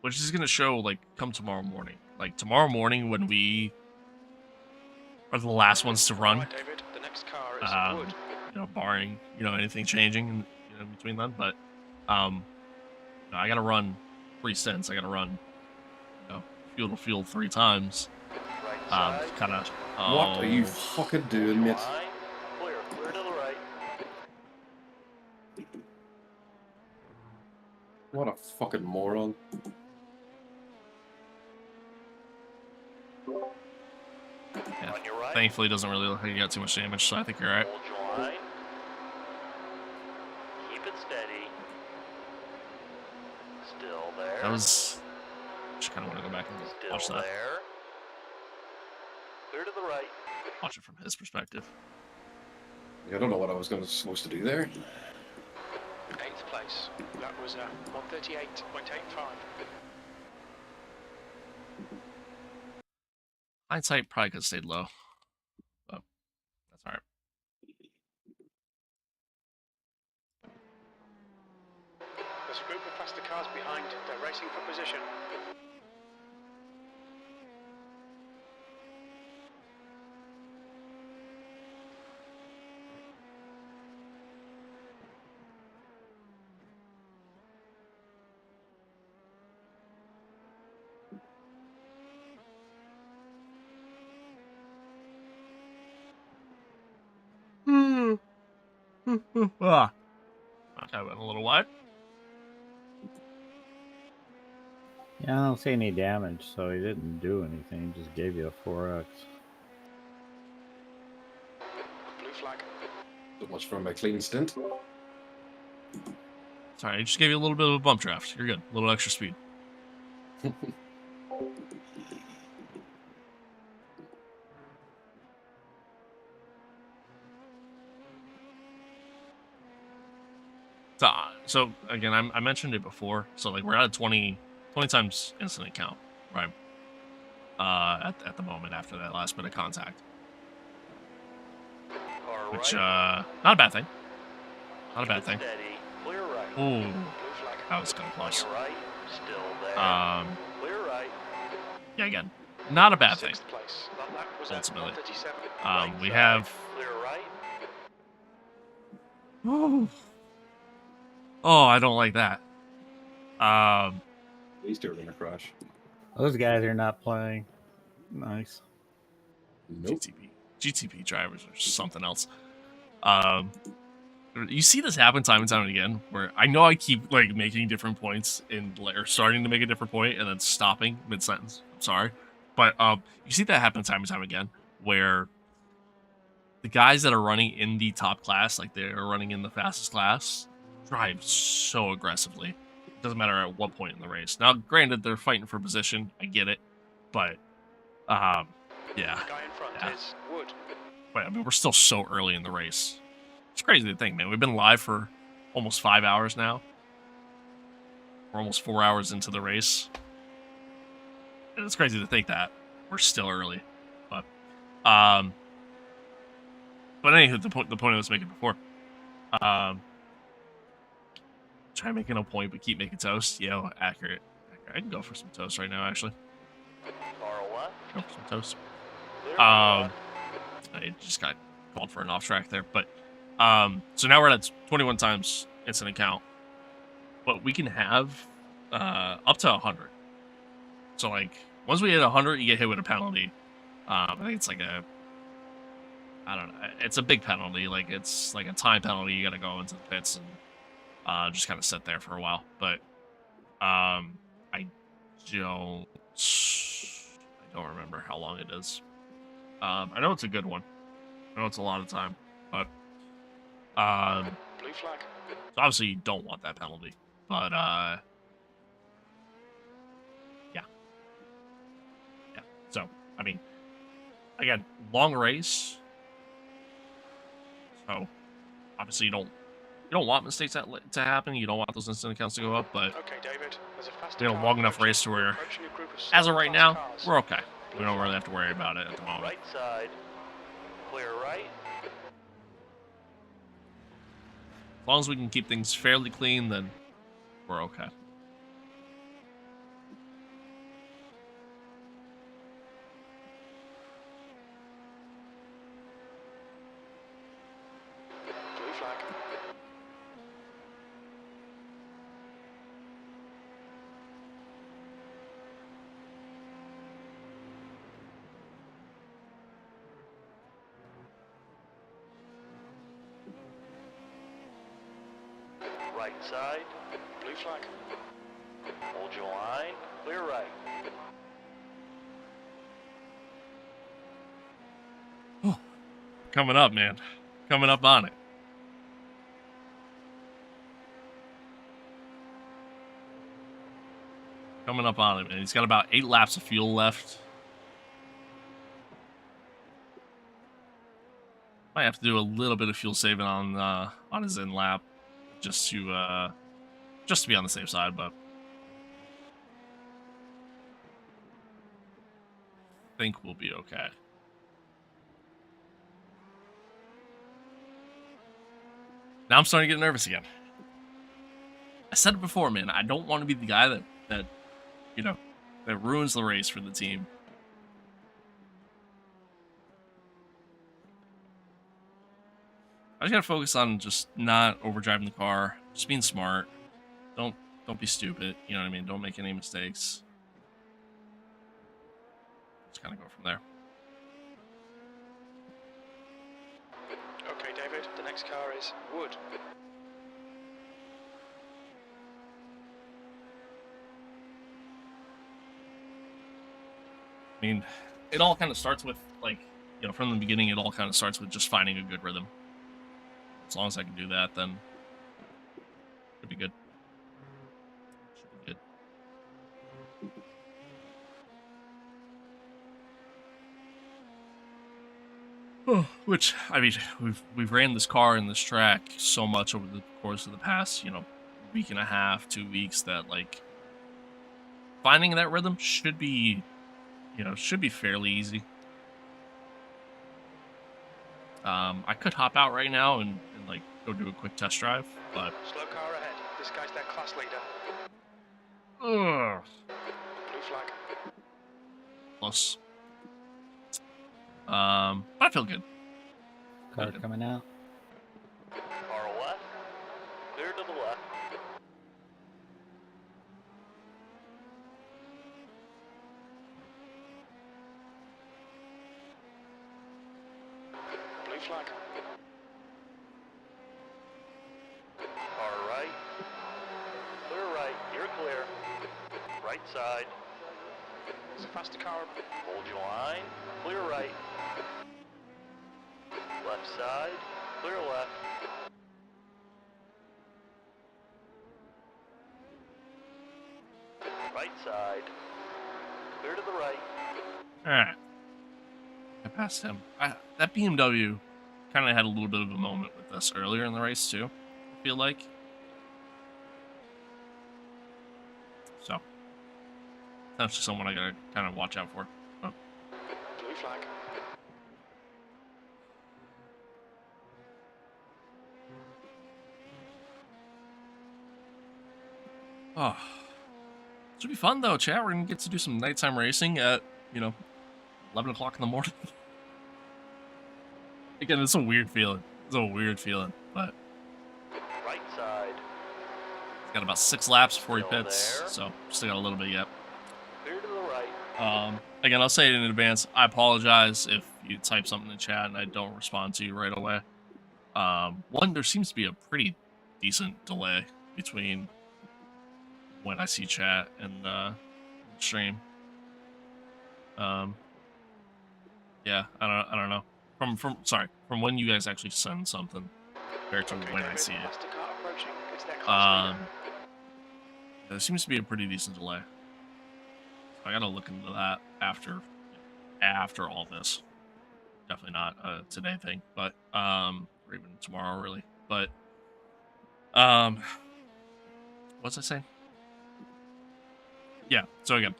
Which is gonna show, like, come tomorrow morning. Like, tomorrow morning when we are the last ones to run. Right, David. The next car is Wood. You know, barring, you know, anything changing in, you know, between then. But no, I gotta run 3 stints. I gotta run, you know, fuel to fuel 3 times. Right side. Kind of. What are you fucking doing, mate? Line. Clear. Clear to the right. What a fucking moron. Yeah, On your right. thankfully, it doesn't really look like you got too much damage, so I think you're right. Hold your line. Keep it steady. Still there. That was. Just kind of want to go back and Still watch that. there. Clear to the right. Watch it from his perspective. I don't know what I was supposed to do there. 8th place. That was 138.85. Hindsight probably could have stayed low, but that's alright. There's a group of faster cars behind. They're racing for position. Ah. Okay, went a little wide. Yeah, I don't see any damage, so he didn't do anything. He just gave you a 4X. Blue flag. So much for my clean stint. Sorry, I just gave you a little bit of a bump draft. You're good. A little extra speed. So again, I mentioned it before. So like we're at a 20 times incident count, right? At the moment after that last bit of contact, Car which right. not a bad thing. Not a Keep bad it thing. steady. Clear right. Ooh, Blue flag. that was kind of On close. your right. Still there. Clear right. Yeah, again, not a bad thing. 6th place. That was Ultimately. 137. Right We side. have. Clear right. Oh, I don't like that. At least you're gonna crash. Those guys are not playing. Nice. Nope. GTP drivers are something else. You see this happen time and time again, where I know I keep like making different points or starting to make a different point and then stopping mid sentence. I'm sorry, but you see that happen time and time again, where the guys that are running in the top class, like they're running in the fastest class, drive so aggressively. It doesn't matter at what point in the race. Now, granted, they're fighting for position. I get it, but yeah. The guy in front Yeah. is Wood. But I mean, we're still so early in the race. It's crazy to think, man. We've been live for almost 5 hours now. We're almost 4 hours into the race. And it's crazy to think that we're still early. But anywho, the point I was making before. Try making a point, but keep making toast. Yo, accurate. I can go for some toast right now, actually. Car left. Go for some toast. Clear I just got called for an off track there, but so now we're at 21 times incident count, but we can have up to 100. So like once we hit 100, you get hit with a penalty. I think it's like a I don't know. It's a big penalty. Like, it's like a time penalty. You got to go into the pits and just kind of sit there for a while. But I don't remember how long it is. I know it's a good one. I know it's a lot of time, but Blue flag. so obviously you don't want that penalty. But yeah. So I mean, again, long race. So obviously you don't want mistakes to happen. You don't want those incident counts to go up. But Okay, David. There's a fast we had a car long enough approaching. race to where, Approaching a group of as slow, of right fast now, cars. we're okay. We don't really have to worry about it at the moment. Right side. Clear right. As long as we can keep things fairly clean, then we're okay. Blue flag. Right side. Blue flag. Hold your line. Clear right. Coming up, man. Coming up on it. Coming up on it, man. He's got about 8 laps of fuel left. Might have to do a little bit of fuel saving on his in lap, just to be on the safe side, but I think we'll be okay. Now I'm starting to get nervous again. I said it before, man. I don't want to be the guy that that ruins the race for the team. I just gotta focus on just not overdriving the car, just being smart. Don't be stupid. You know what I mean? Don't make any mistakes. Just kind of go from there. Okay, David. The next car is Wood. I mean, it all kind of starts with, like, from the beginning, it all kind of starts with just finding a good rhythm. As long as I can do that, then should be good. Should be good. Which, I mean, we've ran this car and this track so much over the course of the past, week and a half, 2 weeks, that, like, finding that rhythm should be fairly easy. I could hop out right now and like go do a quick test drive, but Slow car ahead. This guy's their class leader. Blue flag. Close. But I feel good. Car coming out. Car left. Clear to the left. Blue flag. Car right. Clear right. You're clear. Right side. There's a faster car. Hold your line. Clear right. Left side. Clear left. Right side. Clear to the right. Alright. I passed him. That BMW kind of had a little bit of a moment with us earlier in the race, too, I feel like. So, that's just someone I gotta kind of watch out for. Oh. Blue flag. Oh. Should be fun, though, chat. We're gonna get to do some nighttime racing at, 11 o'clock in the morning. Again, it's a weird feeling. But Right side. got about 6 laps before he Still pits, there. so still got a little bit yet. Clear to the right. Again, I'll say it in advance. I apologize if you type something in the chat and I don't respond to you right away. One, there seems to be a pretty decent delay between when I see chat and stream. Yeah, I don't know. From when you guys actually send something compared to when I see it. Faster car approaching. It's their class leader. There seems to be a pretty decent delay. So I gotta look into that after all this. Definitely not a today thing, but or even tomorrow really. But what's I saying? Yeah, so again,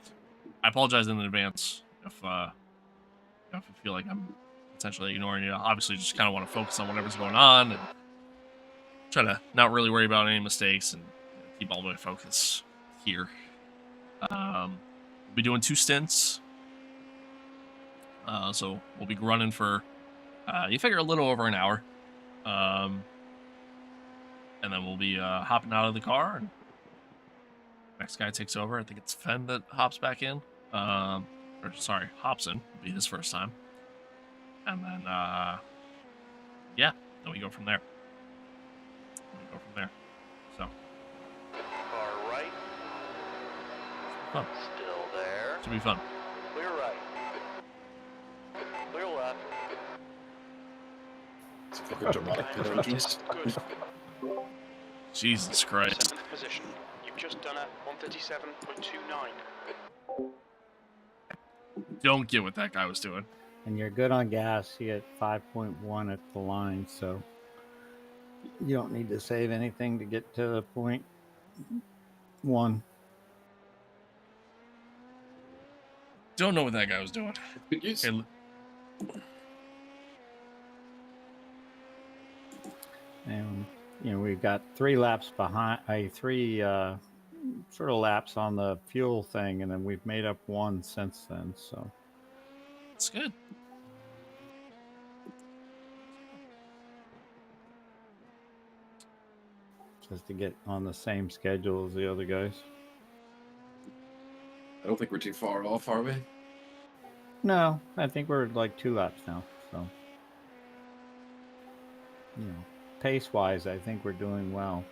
I apologize in advance if I feel like I'm potentially ignoring you. Obviously just kinda wanna focus on whatever's going on and try to not really worry about any mistakes and keep all my focus here. We'll be doing 2 stints. So we'll be running for, you figure a little over an hour. And then we'll be hopping out of the car and next guy takes over. I think it's Fen that hops back in. Or sorry, hops in. It'll be his first time. And then, yeah, then we go from there. So. Car right. Fun. Still there. Should be fun. Clear right. Clear left. It's fucking dramatic convergence. Good. Jesus Christ. 7th position. You've just done a 137.29. Don't get what that guy was doing. And you're good on gas. You get 5.1 at the line, so you don't need to save anything to get to the point 1. Don't know what that guy was doing. Good use. Okay, And we've got 3 laps behind, 3 sort of laps on the fuel thing, and then we've made up 1 since then. So it's good. just to get on the same schedule as the other guys. I don't think we're too far off, are we? No, I think we're like 2 laps now. So pace-wise, I think we're doing well.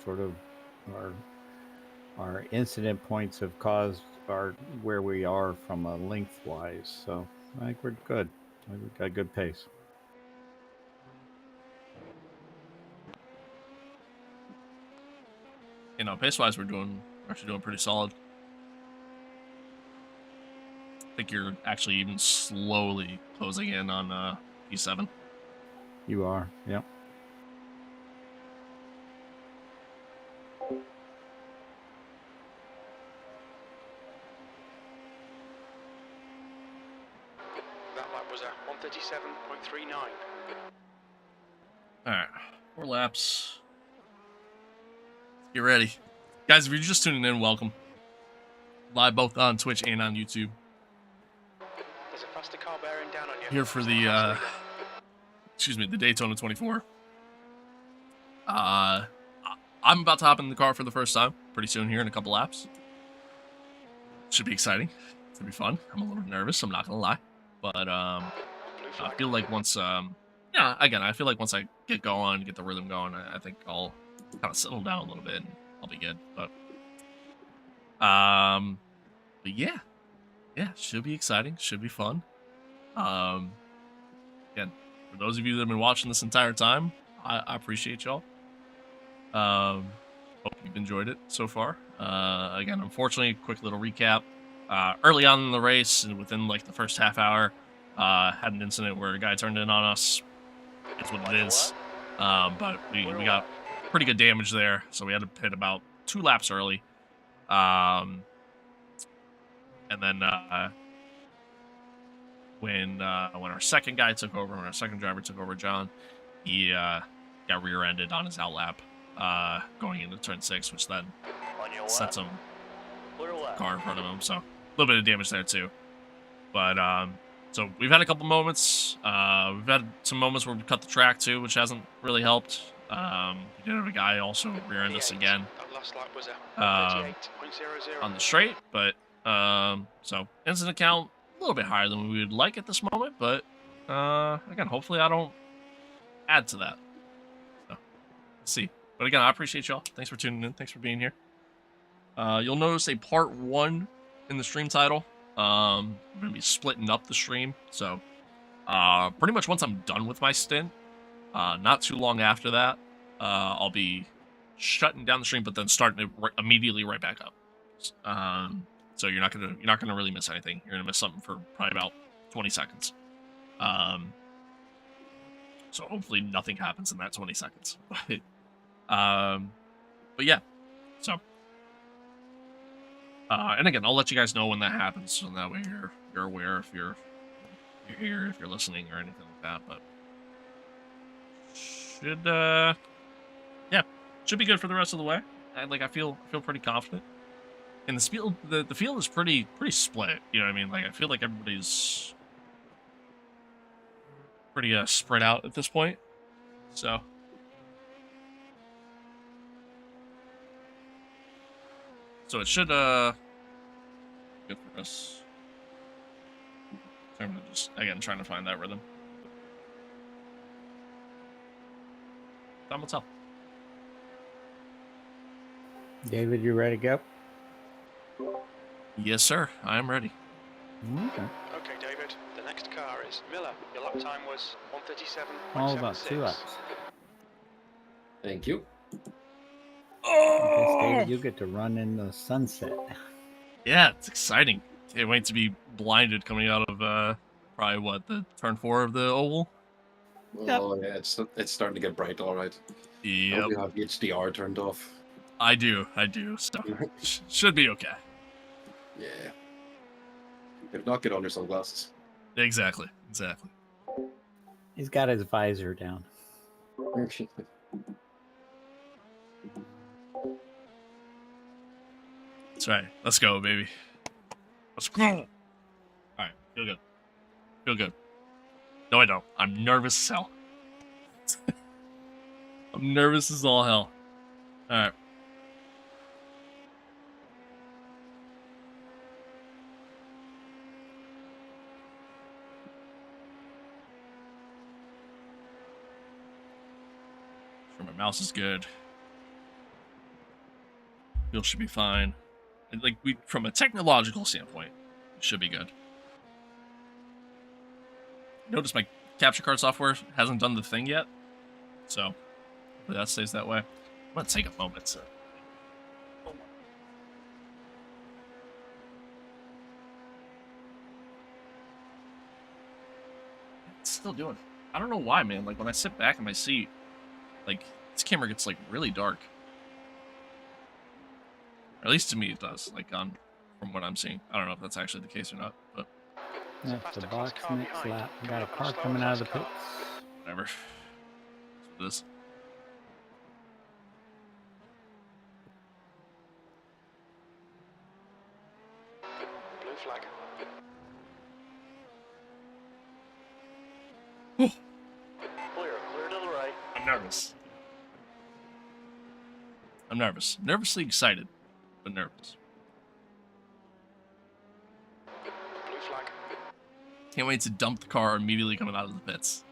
Sort of our incident points have caused where we are from a lengthwise. So I think we're good. We've got good pace. Pace-wise, we're actually doing pretty solid. I think you're actually even slowly closing in on P7. You are, yep. That lap was a 137.39. Alright, 4 laps. Get ready. Guys, if you're just tuning in, welcome. Live both on Twitch and on YouTube. There's a faster car bearing down on you. Here for the, the Daytona 24. I'm about to hop in the car for the first time pretty soon here in a couple laps. Should be exciting. It's gonna be fun. I'm a little nervous, I'm not gonna lie. But, I feel like once, I feel like once I get going, get the rhythm going, I think I'll kind of settle down a little bit and I'll be good. But yeah, should be exciting, should be fun. Again, for those of you that have been watching this entire time, I appreciate y'all. Hope you've enjoyed it so far. Again, unfortunately, quick little recap. Early on in the race, and within like the first half hour, had an incident where a guy turned in on us. That's what it is. But we got pretty good damage there, so we had to pit about 2 laps early. And then when our second guy took over, when our second driver took over, John, he got rear-ended on his out lap going into turn 6, which then sent some car in front of him. So a little bit of damage there too. But so we've had a couple moments. We've had some moments where we cut the track too, which hasn't really helped. We did have a guy also rear-end us again. That last lap was a on the straight, but so incident count a little bit higher than we would like at this moment, but again, hopefully I don't add to that. So let's see. But again, I appreciate y'all. Thanks for tuning in. Thanks for being here. You'll notice a part 1 in the stream title. We're gonna be splitting up the stream, so pretty much once I'm done with my stint, not too long after that, I'll be shutting down the stream, but then starting it immediately right back up. So you're not gonna really miss anything. You're gonna miss something for probably about 20 seconds. So hopefully nothing happens in that 20 seconds. But yeah. So and again, I'll let you guys know when that happens, so that way you're aware if you're here, if you're listening or anything like that. But should be good for the rest of the way. I feel pretty confident. And the field is pretty split. You know what I mean? Like I feel like everybody's pretty spread out at this point. So it should good for us. I'm just again trying to find that rhythm. Time will tell. David, you ready to go? Yes, sir. I am ready. Okay. Okay, David. The next car is Miller. Your lap time was 1:37.76. All about 2 laps. Thank you. I guess, David, you get to run in the sunset. Yeah, it's exciting. Can't wait to be blinded coming out of probably what, the turn 4 of the oval. Oh yeah, it's starting to get bright, all right. I hope Yep, you have HDR turned off. I do. So should be okay. Yeah. If not, get on your sunglasses. Exactly. He's got his visor down. That's right. Let's go, baby. Let's go. All right, feel good. No, I don't. I'm nervous as hell. I'm nervous as all hell. All right. Sure, my mouse is good. Wheel should be fine. And from a technological standpoint, it should be good. Notice my capture card software hasn't done the thing yet, so hopefully that stays that way. I'm gonna take a moment to. It's still doing it. I don't know why, man. Like when I sit back in my seat, like this camera gets like really dark. Or at least to me it does. Like from what I'm seeing. I don't know if that's actually the case or not, but That's the box next lap. We got a car coming out of the pits. whatever. That's what it is. Blue flag. Clear to the right. I'm nervous. Nervously excited, but nervous. Blue flag. Can't wait to dump the car immediately coming out of the pits.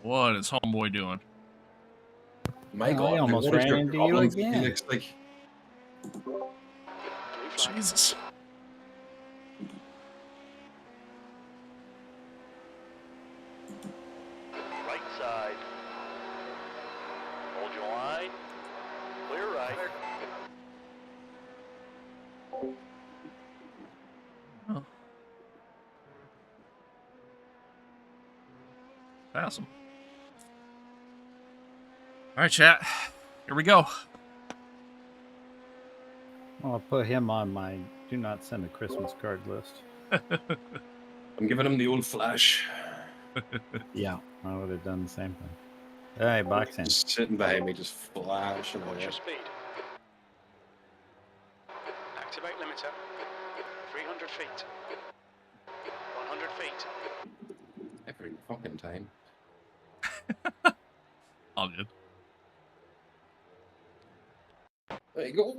What is homeboy doing? My Oh, God, I almost what is ran your into you problem, again. Felix? Like, Blue flag. Jesus. Right side. Hold your line. Clear right. Oh. Pass him. All right, chat. Here we go. I'll put him on my do not send a Christmas card list. I'm giving him the old flash. Yeah, I would have done the same thing. All right, box in. Just sitting behind me, just flashing Watch away. your speed. Activate limiter. 300 feet. 100 feet. Every fucking time. All good. There you go.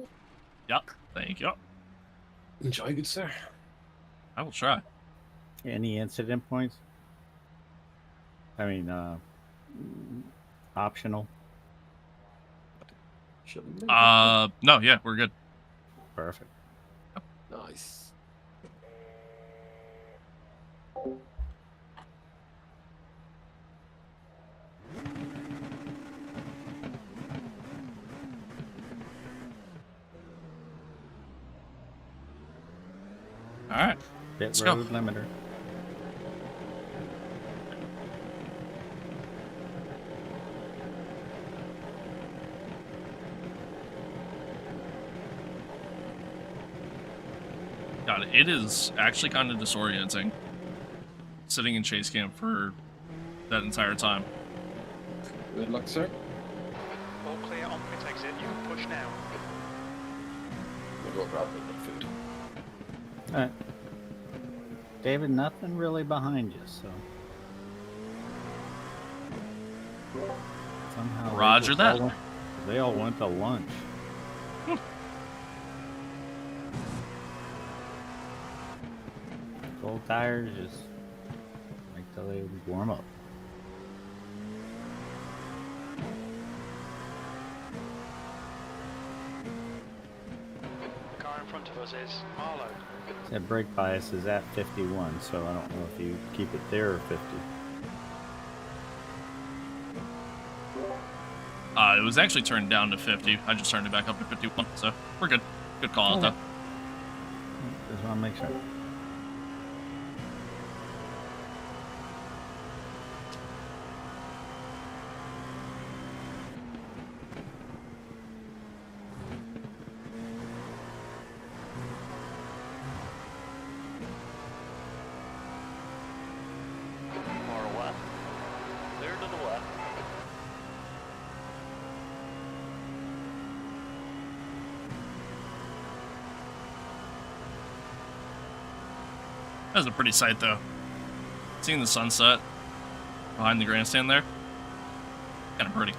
Yep. Thank you. Enjoy, good sir. I will try. Any incident points? I mean, optional. Shouldn't be. No, yeah, we're good. Perfect. Nice. All right. Pit Let's road go. limiter. God, it is actually kind of disorienting sitting in chase cam for that entire time. Good luck, sir. All clear on pit exit. You can push now. We'll go grab a bit of food. All right. David, nothing really behind you, so. Somehow Roger that. They all went to lunch. Cold tires, just wait till they warm up. The car in front of us is Marlowe. That brake bias is at 51, so I don't know if you keep it there or 50. It was actually turned down to 50. I just turned it back up to 51, so we're good. Good call out, though. Just want to make sure. Far left. Clear to the left. That was a pretty sight, though. Seeing the sunset behind the grandstand there, kind of pretty.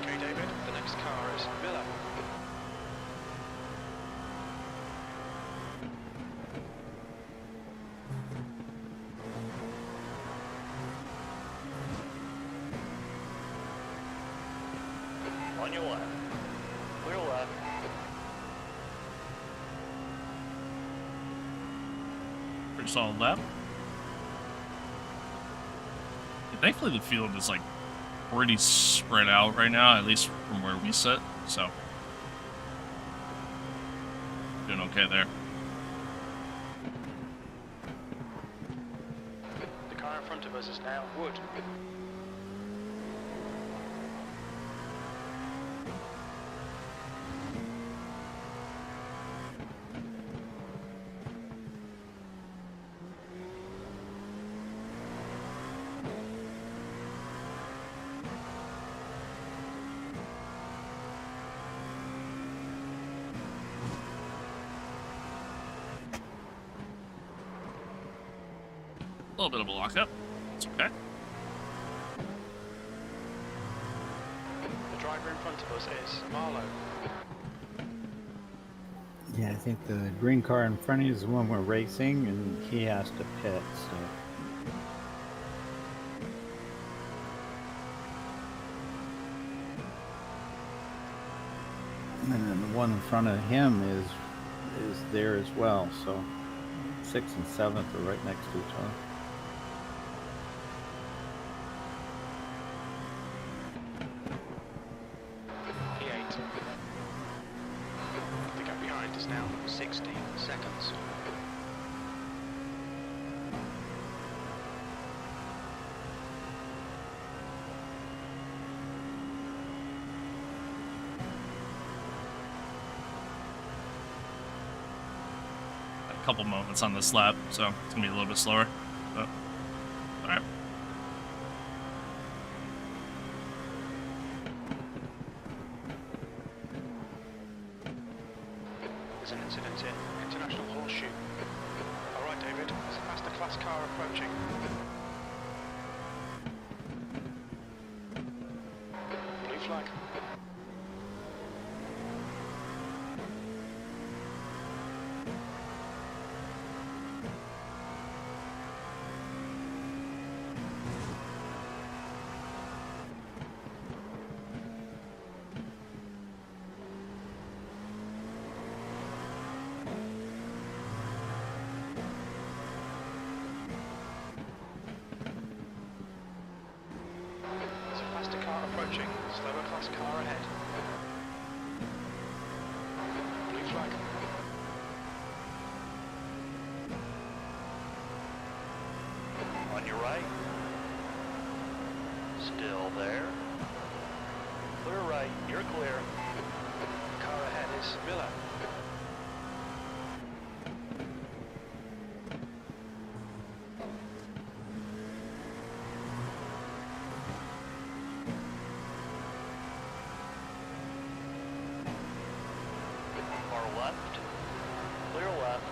Okay, David. The next car is Miller. On your left. Clear left. Pretty solid lap. Yeah, thankfully, the field is like pretty spread out right now, at least from where we sit. So doing okay there. The car in front of us is now Wood. A little bit of a lockup. It's okay. The driver in front of us is Marlowe. Yeah, I think the green car in front of you is the one we're racing, and he has to pit, so. And then the one in front of him is there as well. So 6th and 7th are right next to each other. P8. The gap behind is now 16 seconds. A couple moments on this lap, so it's gonna be a little bit slower. But all right. There's an incident in International Horseshoe. All right, David. There's a faster class car approaching. Blue flag. There's a faster car approaching. Slower class car ahead. Blue flag. On your right. Still there. Clear right. You're clear. Car ahead is Miller. Far left. Clear left.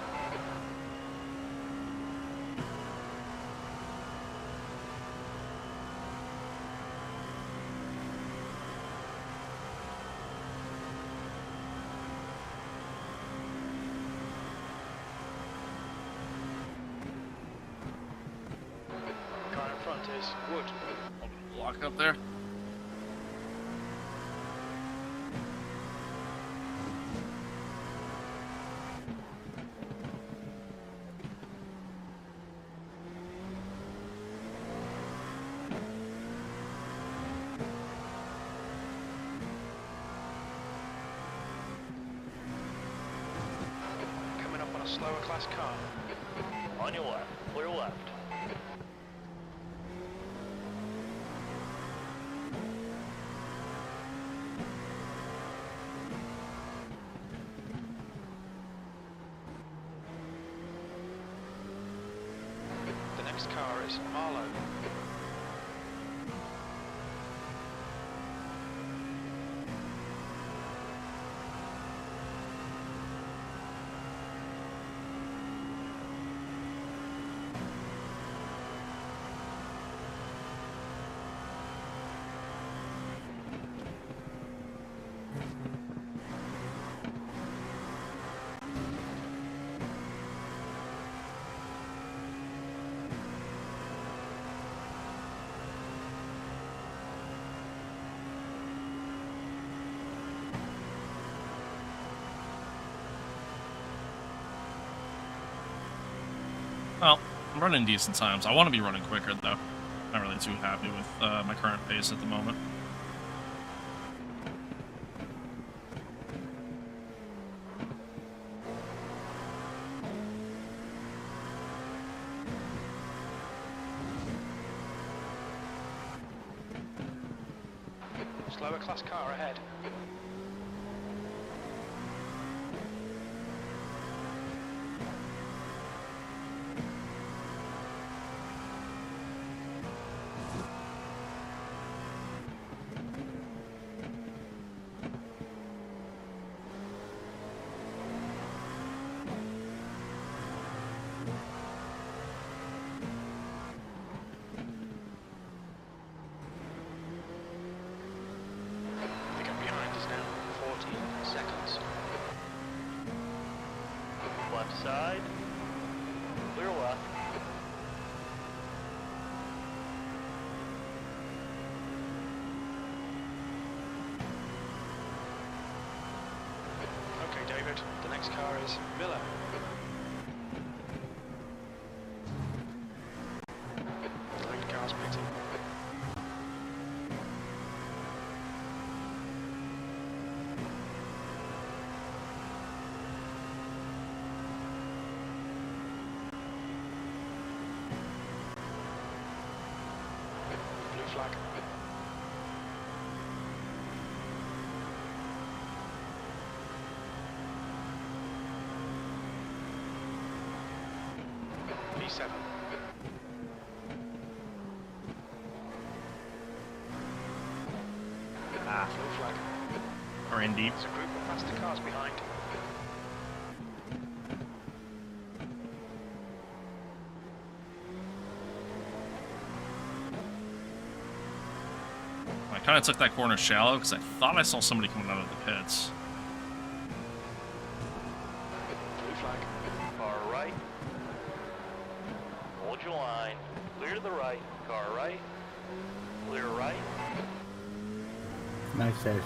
Car in front is Wood. Block up there. Coming up on a slower class car. On your left. Clear left. The next car is Marlowe. Well, I'm running decent times. I want to be running quicker, though. Not really too happy with my current pace at the moment. Slower class car ahead. The gap behind is now 14 seconds. Left side. Clear left. 100. The next car is Miller. The lead car's pitting. Blue flag. P7. Blue flag. Or in deep. There's a group of faster cars behind. I kind of took that corner shallow because I thought I saw somebody coming out of the pits. Blue flag. Car right. Hold your line. Clear to the right. Car right. Clear right. Nice save.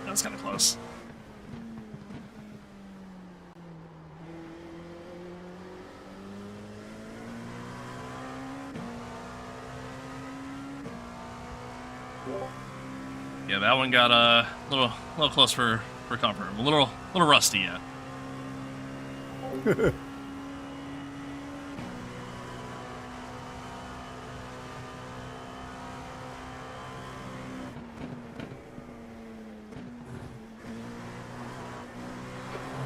That was kind of close. Yeah, that one got a little close for comfort. A little rusty yet. The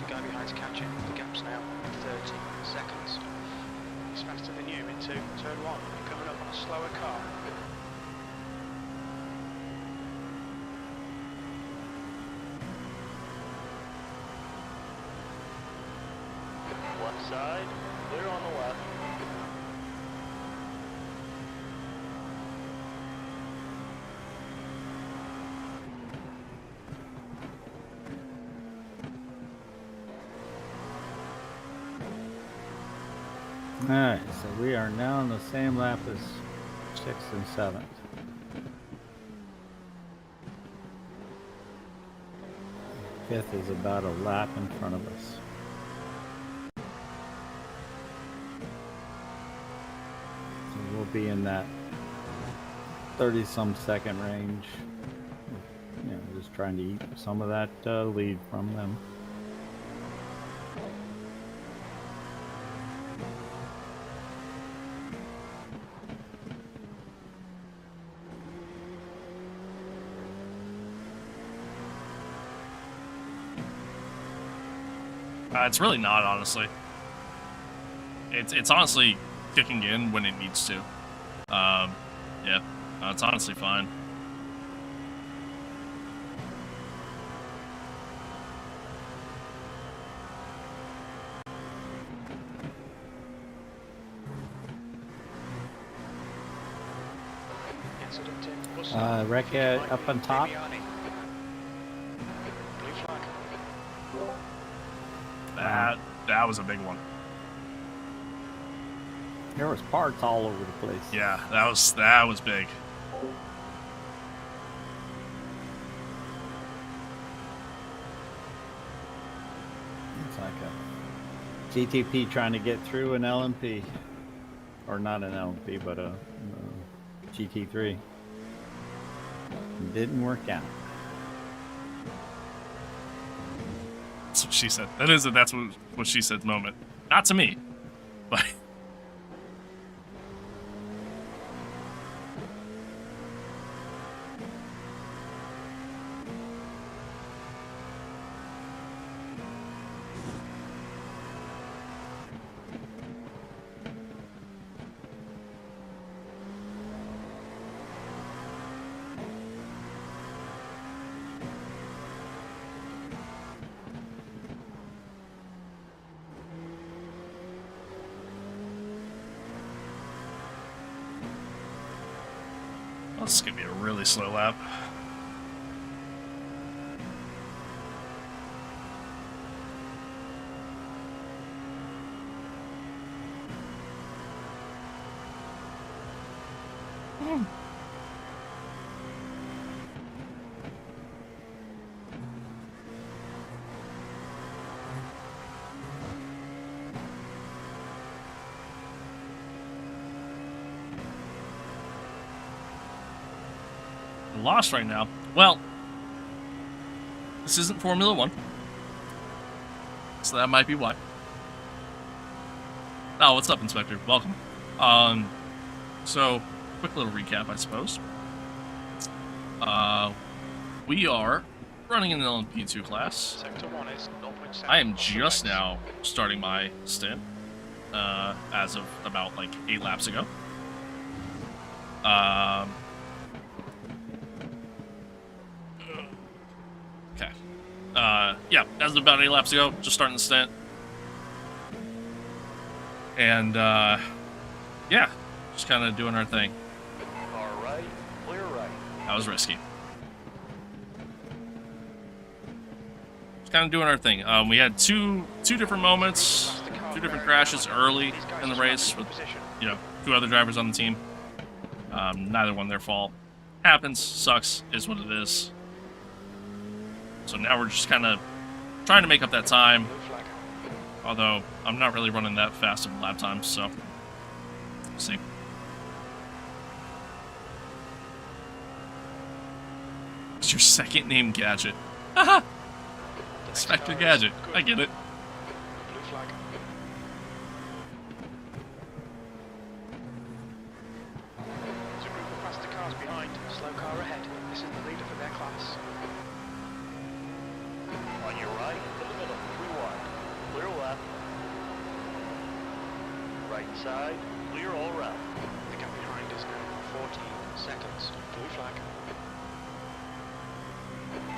guy behind's catching. The gap's now 30 seconds. He's faster than you into turn 1. You're coming up on a slower car. Left side. Clear on the left. All right, so we are now on the same lap as 6th and 7th. Fifth is about a lap in front of us. So we'll be in that 30-some second range. You know, just trying to eat some of that lead from them. It's really not, honestly. It's honestly kicking in when it needs to. Yeah, it's honestly fine. Incident in Bussard. Wreck up on top. Blue flag. That was a big one. There was parts all over the place. Yeah, that was big. It's like a GTP trying to get through an LMP. Or not an LMP, but a GT3. Didn't work out. That's what she said. That's what she said moment. Not to me, but. This is gonna be a really slow lap. lost right now. Well, this isn't Formula 1. So that might be why. Oh, what's up, Inspector? Welcome. So, quick little recap, I suppose. We are running in the LMP2 class. Sector 1 is 0.7 I am off the just pace. now starting my stint, as of about, like, 8 laps ago. Okay. Yeah, as of about 8 laps ago, just starting the stint. And, yeah, just kind of doing our thing. Car right, clear right. That was risky. Just kind of doing our thing. We had two different moments, 2 different crashes early in the race with, you know, 2 other drivers on the team. Neither one their fault. Happens, sucks, is what it is. So now we're just kind of trying to make up that time. Blue flag. Although, I'm not really running that fast of lap times, so we'll see. It's your second name, Gadget. Haha! The next Inspector car is Gadget. good. I get it. Blue flag. There's a group of faster cars behind. Slow car ahead. This is the leader for their class. On your right, to the middle, 3 wide. Clear left. Right side, clear all around. The gap behind is now 14 seconds. Blue flag.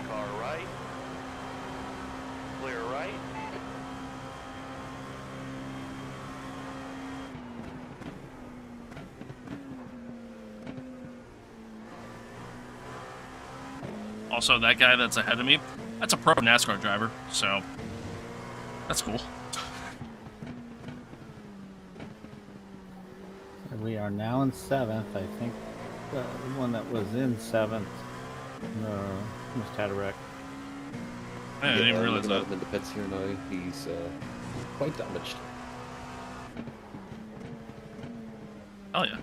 Car right. Clear right. Also, that guy that's ahead of me, that's a pro NASCAR driver, so that's cool. We are now in 7th. I think the one that was in 7th must had a wreck. I didn't even realize looking at that. him in the pits here now. He's quite damaged. Hell yeah.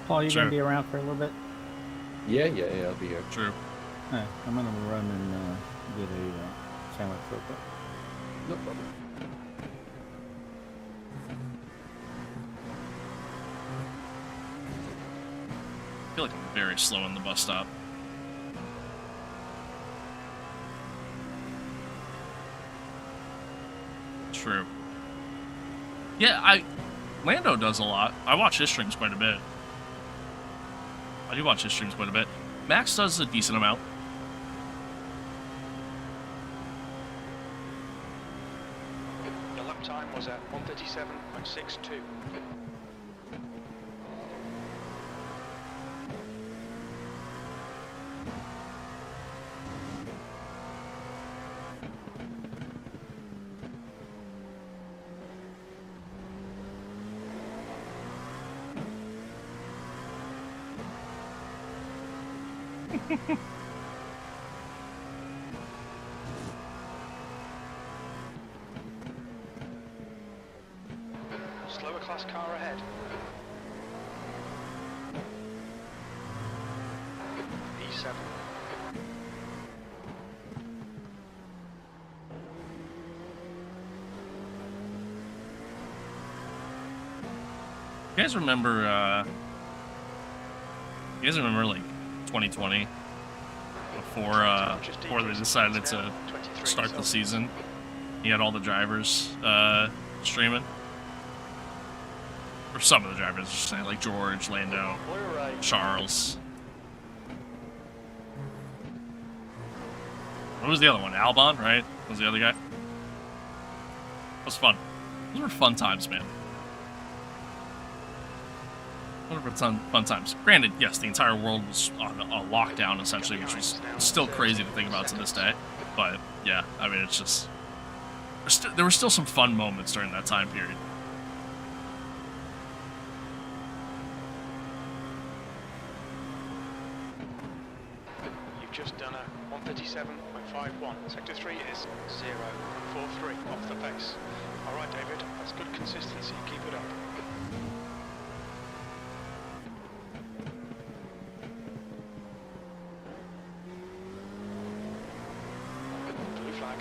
Paul, you Sure. gonna be around for a little bit? Yeah, I'll be here. True. All right, I'm gonna run and get a sandwich real quick. No problem. I feel like I'm very slow in the bus stop. True. Yeah, Lando does a lot. I watch his streams quite a bit. I do watch his streams quite a bit. Max does a decent amount. Your lap time was at 1:37.62. Slower class car ahead. E7. You guys remember, like 2020 before they decided to start the season? You had all the drivers streaming, or some of the drivers, just saying, like George, Lando, Clear right. Charles. What was the other one? Albon, right? Was the other guy? It was fun. Those were fun times, man. Those were fun times. Granted, yes, the entire world was on a lockdown, essentially, which was still crazy to think about to this day. But, yeah, I mean, it's just there were still some fun moments during that time period. You've just done a 137.51. Sector 3 is 0.43 off the pace. All right, David, that's good consistency. Keep it up. Blue flag.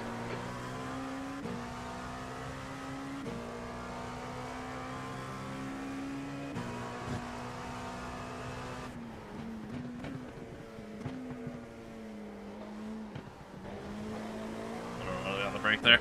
On the break there.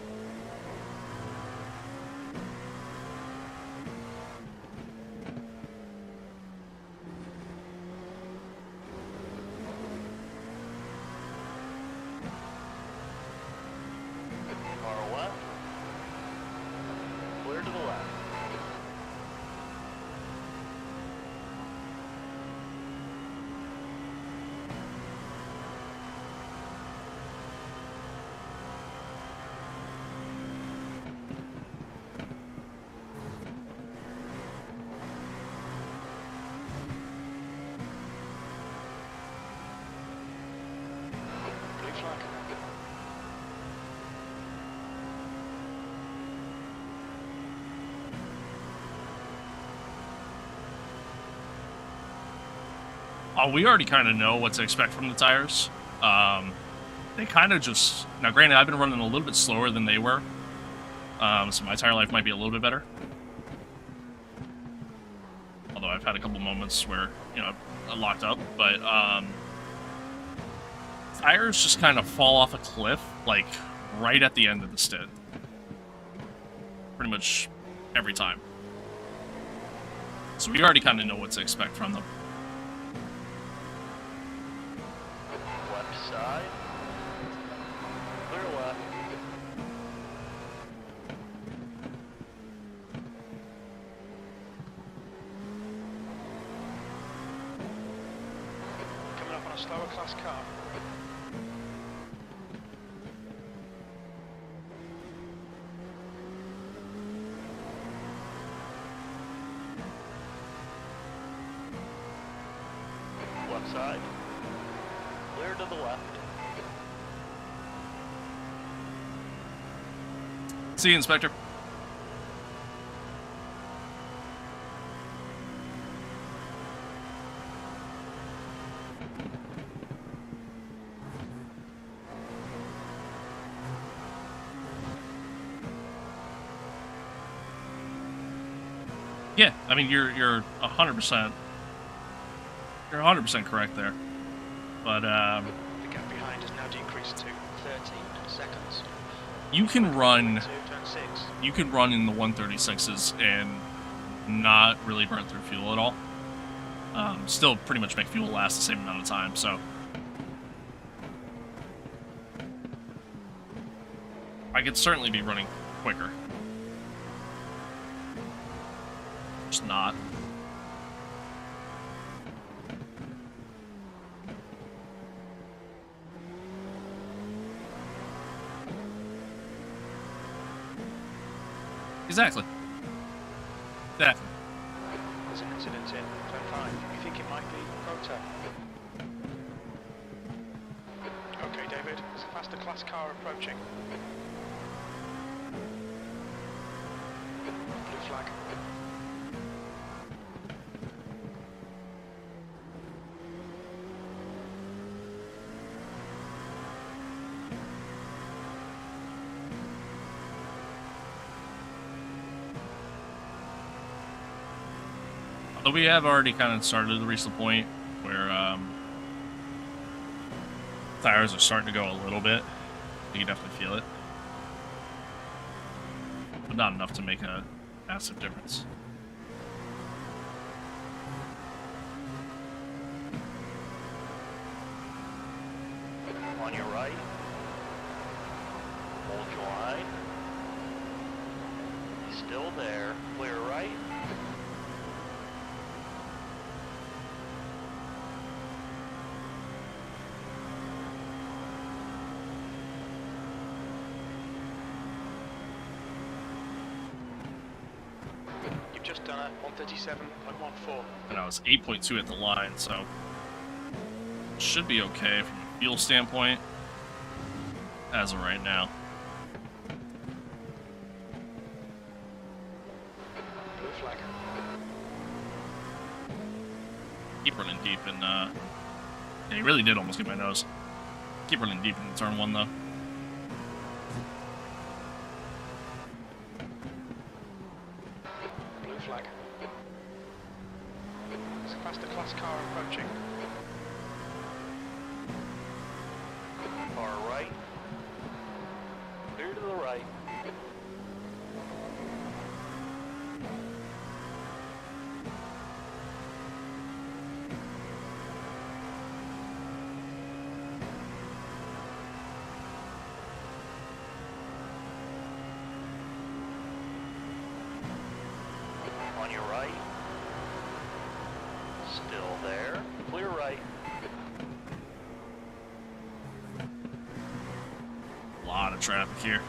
Car left. Clear to the left. Blue flag. We already kind of know what to expect from the tires. They kind of just... Now, granted, I've been running a little bit slower than they were. So my tire life might be a little bit better. Although I've had a couple moments where, you know, I locked up. But tires just kind of fall off a cliff, like, right at the end of the stint. Pretty much every time. So we already kind of know what to expect from them. Left side. Clear left. Coming up on a slower class car. Left side. Clear to the left. See you, Inspector. Yeah, I mean you're 100%. You're 100% correct there, but The gap behind has now decreased to 13 seconds. you can run. To turn 6. You can run in the 136s and not really burn through fuel at all. Still pretty much make fuel last the same amount of time, so I could certainly be running quicker. Just not. Exactly. Exactly. There's an incident in turn 5. You think it might be Proto? Okay, David. There's a faster class car approaching. Blue flag. Although we have already kind of started to reach the point where tires are starting to go a little bit. You can definitely feel it. But not enough to make a massive difference. On your right. Hold your line. Still there. Clear right. done at 137.14. And I was 8.2 at the line, so should be okay from a fuel standpoint as of right now. Blue flag. Keep running deep, and yeah, he really did almost get my nose. Keep running deep in turn 1 though. Blue flag. There's a faster class car approaching. Far right. Clear to the right. On your right. Still there. Clear right. A lot of traffic here.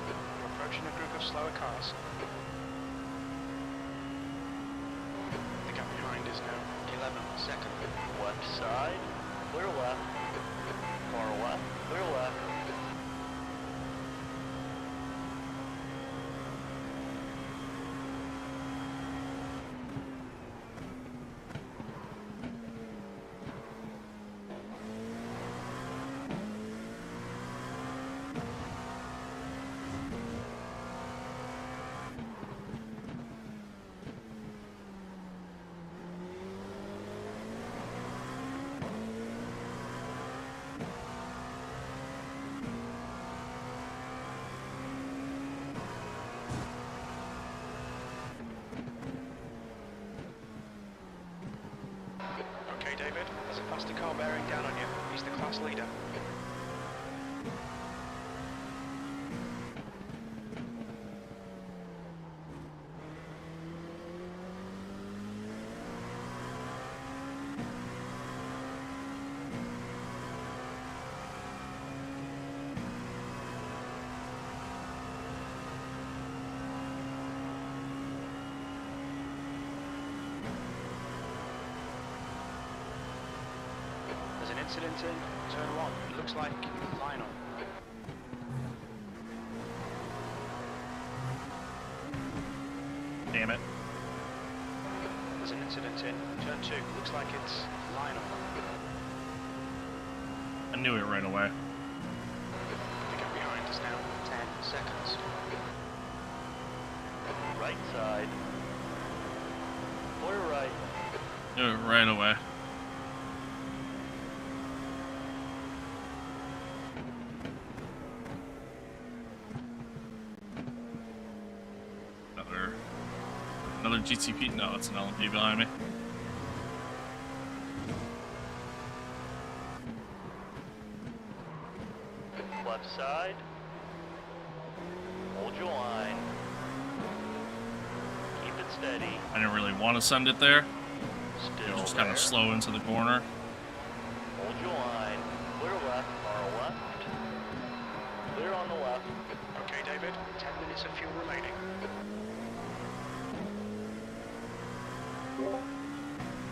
We're approaching a group of slower cars. The gap behind is now 11 seconds. Left side. Clear left. Far left. Clear left. Okay, David, there's a faster car bearing down on you. He's the class leader. There's an incident in turn 1. It looks like Lionel. Damn it. There's an incident in turn 2. Looks like it's Lionel. I knew it right away. The gap behind is now 10 seconds. Right side. Clear right. Knew it right away. Another GTP? No, it's an LMP behind me. Left side. Hold your line. Keep it steady. I didn't really want to send it there. Still Just kind there. of slow into the corner. Hold your line. Clear left. Far left. Clear on the left. Okay, David, 10 minutes of fuel remaining.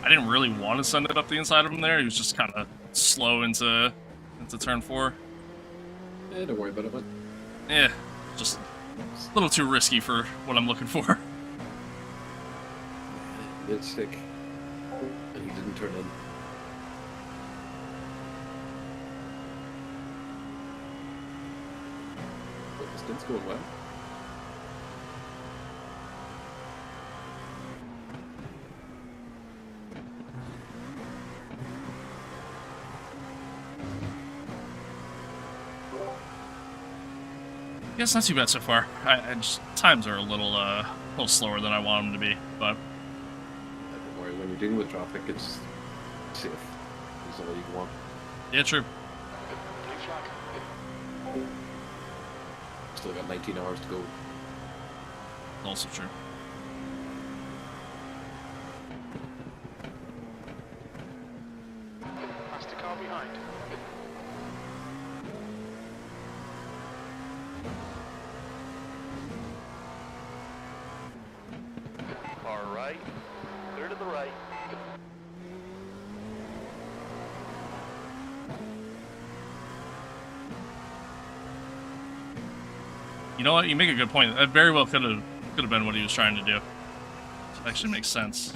I didn't really want to send it up the inside of him there. He was just kind of slow into turn 4. Yeah, don't worry about it, man. Yeah, just a little too risky for what I'm looking for. Mid stick. And he didn't turn in. But the stint's going well. Yeah, it's not too bad so far. I just, times are a little slower than I want them to be, but Don't worry, when you're dealing with traffic, it's safe. That's all you want. yeah, true. Blue flag. Still got 19 hours to go. Also true. Faster car behind. right. Clear to the right. You know what? You make a good point. That very well could have been what he was trying to do. It actually makes sense.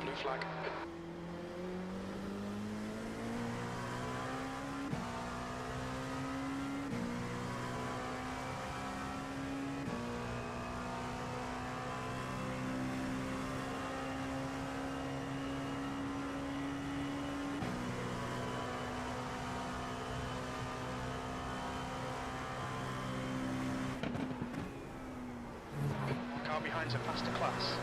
Blue flag. Car behind's a faster class.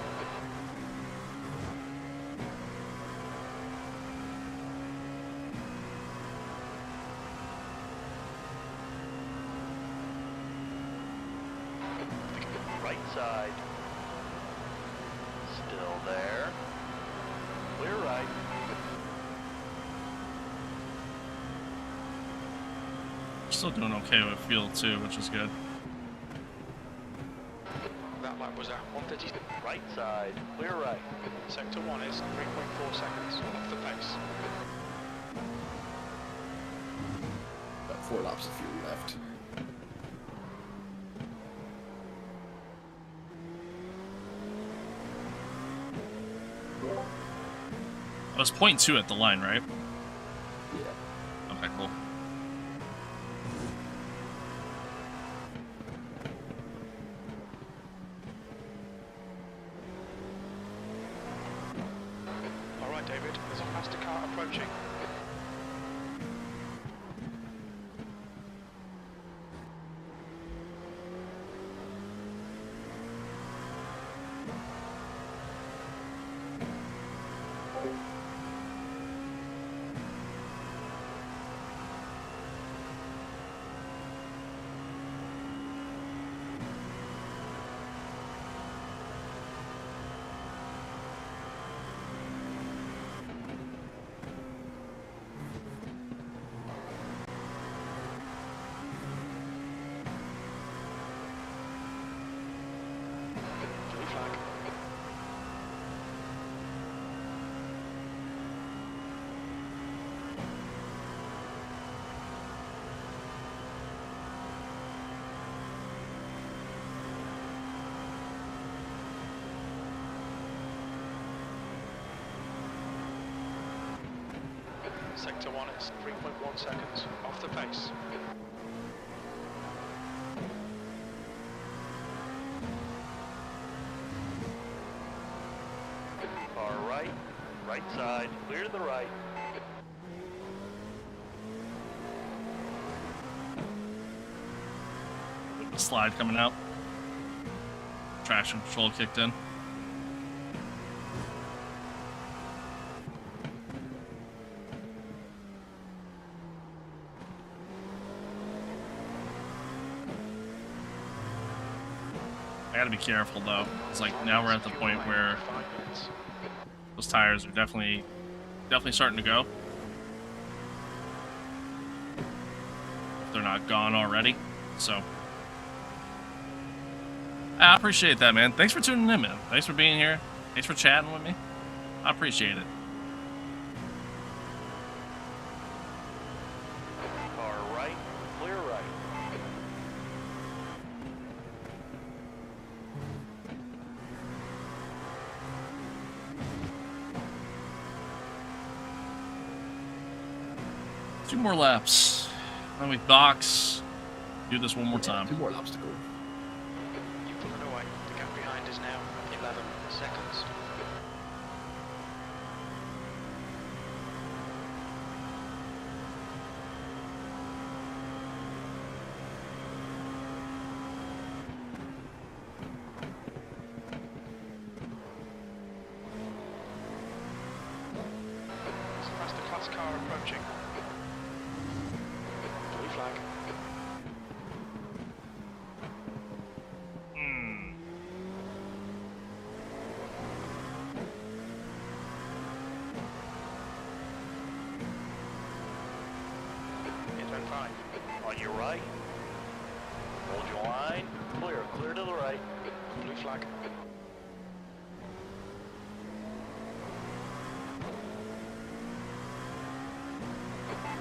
Right side. Still there. Clear right. We're still doing okay with field too, which is good. That lap was at 1:30. Right side. Clear right. Sector 1 is 3.4 seconds off the pace. About 4 laps of fuel left. I was 0.2 at the line, right? Yeah. Okay, cool. Alright, David, there's a faster car approaching. Blue flag. Sector 1 is 3.1 seconds off the pace. Car right. Right side. Clear to the right. The slide coming out. Traction control kicked in. I gotta be careful though. It's like now we're at the point where 5 minutes. those tires are definitely starting to go. If they're not gone already. So I appreciate that, man. Thanks for tuning in, man. Thanks for being here. Thanks for chatting with me. I appreciate it. Car right. Clear right. Two more laps. Then we box. Do this one more time. 2 more laps to go. You've pullen away. The gap behind is now 11 seconds. There's a faster class car approaching. Blue flag. On your right. Hold your line. Clear. Clear to the right. Blue flag.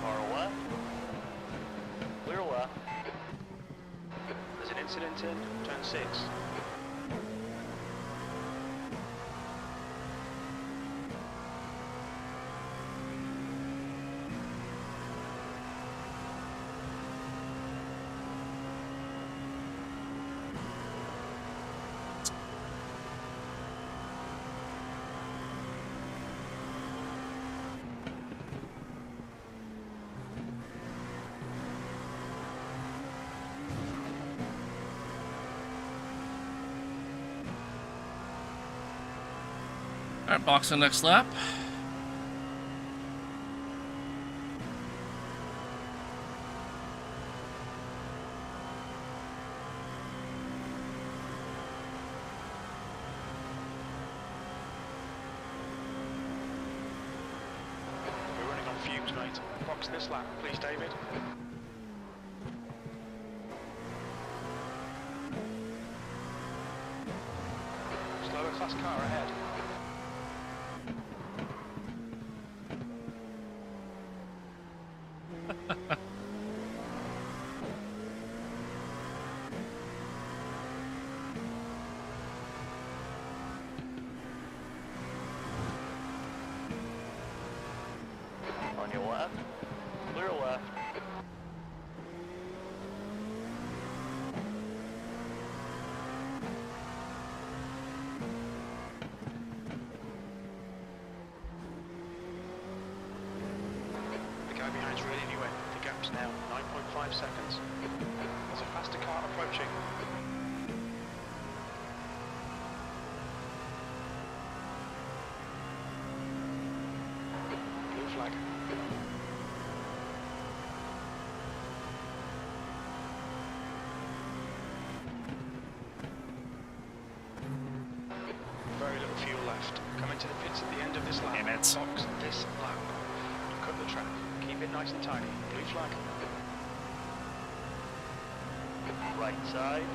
Car left. Clear left. There's an incident in turn 6. Alright, boxing next lap. We're running on fumes, mate. Box this lap, please, David. Slower class car ahead. On your left. Clear left. The guy behind's really anyway. The gap's now 9.5 seconds. There's a faster car approaching. Blue flag. Very little fuel left. Come into the pits at the end of this lap. Damn it. Box this lap. Cut the track. Keep it nice and tidy. Blue flag. Right side.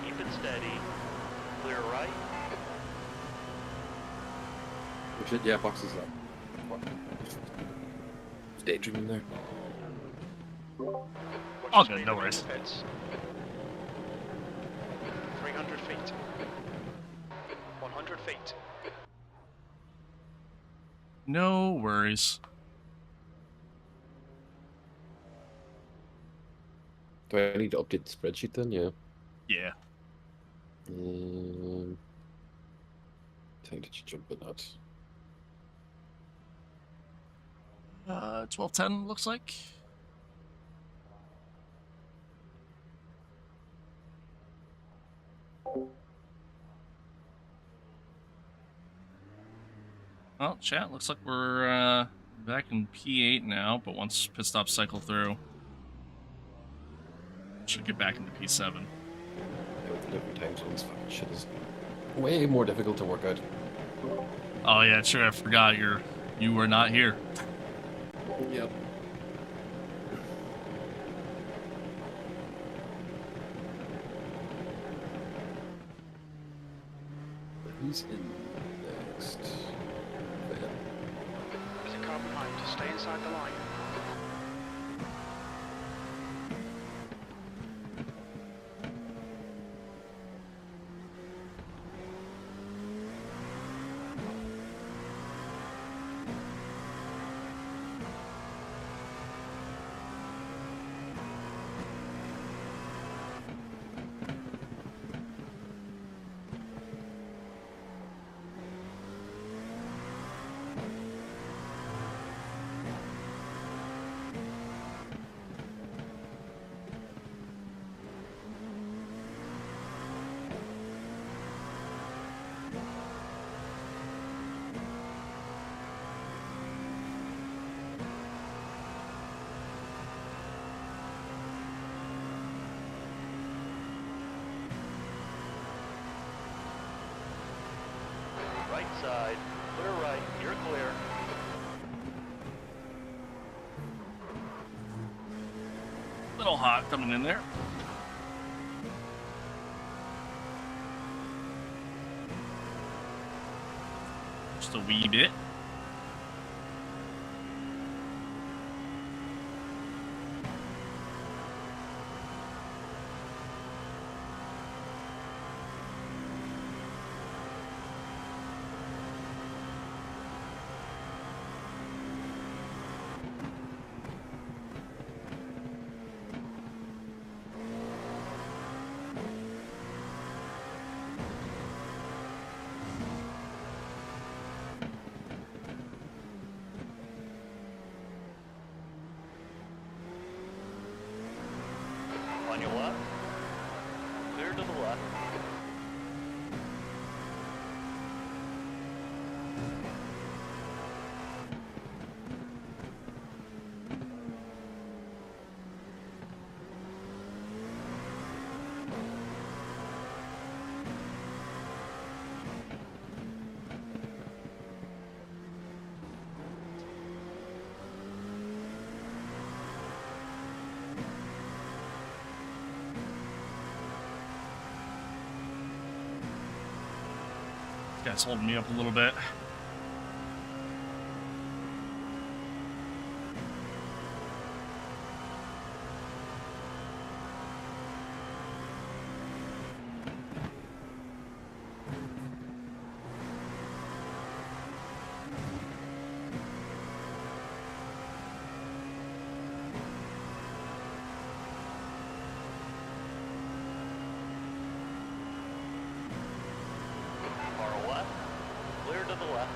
Keep it steady. Clear right. Oh shit, yeah, boxes up. What? It's daydreaming there. Watch All the good, speed no of worries. the pits. 300 feet. 100 feet. No worries. Do I need to update the spreadsheet then? Yeah. Yeah. Time to jump in that. 12:10 looks like. Well, chat, looks like we're back in P8 now, but once pit stops cycle through, should get back into P7. Yeah, with the different time zones, fucking shit is way more difficult to work out. Oh yeah, sure, I forgot you were not here. Yep. Who's in next? Yeah. There's a car behind. Stay inside the line. Right side. Clear right. You're clear. little hot coming in there. Just a wee bit. On your left. Clear to the left. Guy's holding me up a little bit. Far left. Clear to the left.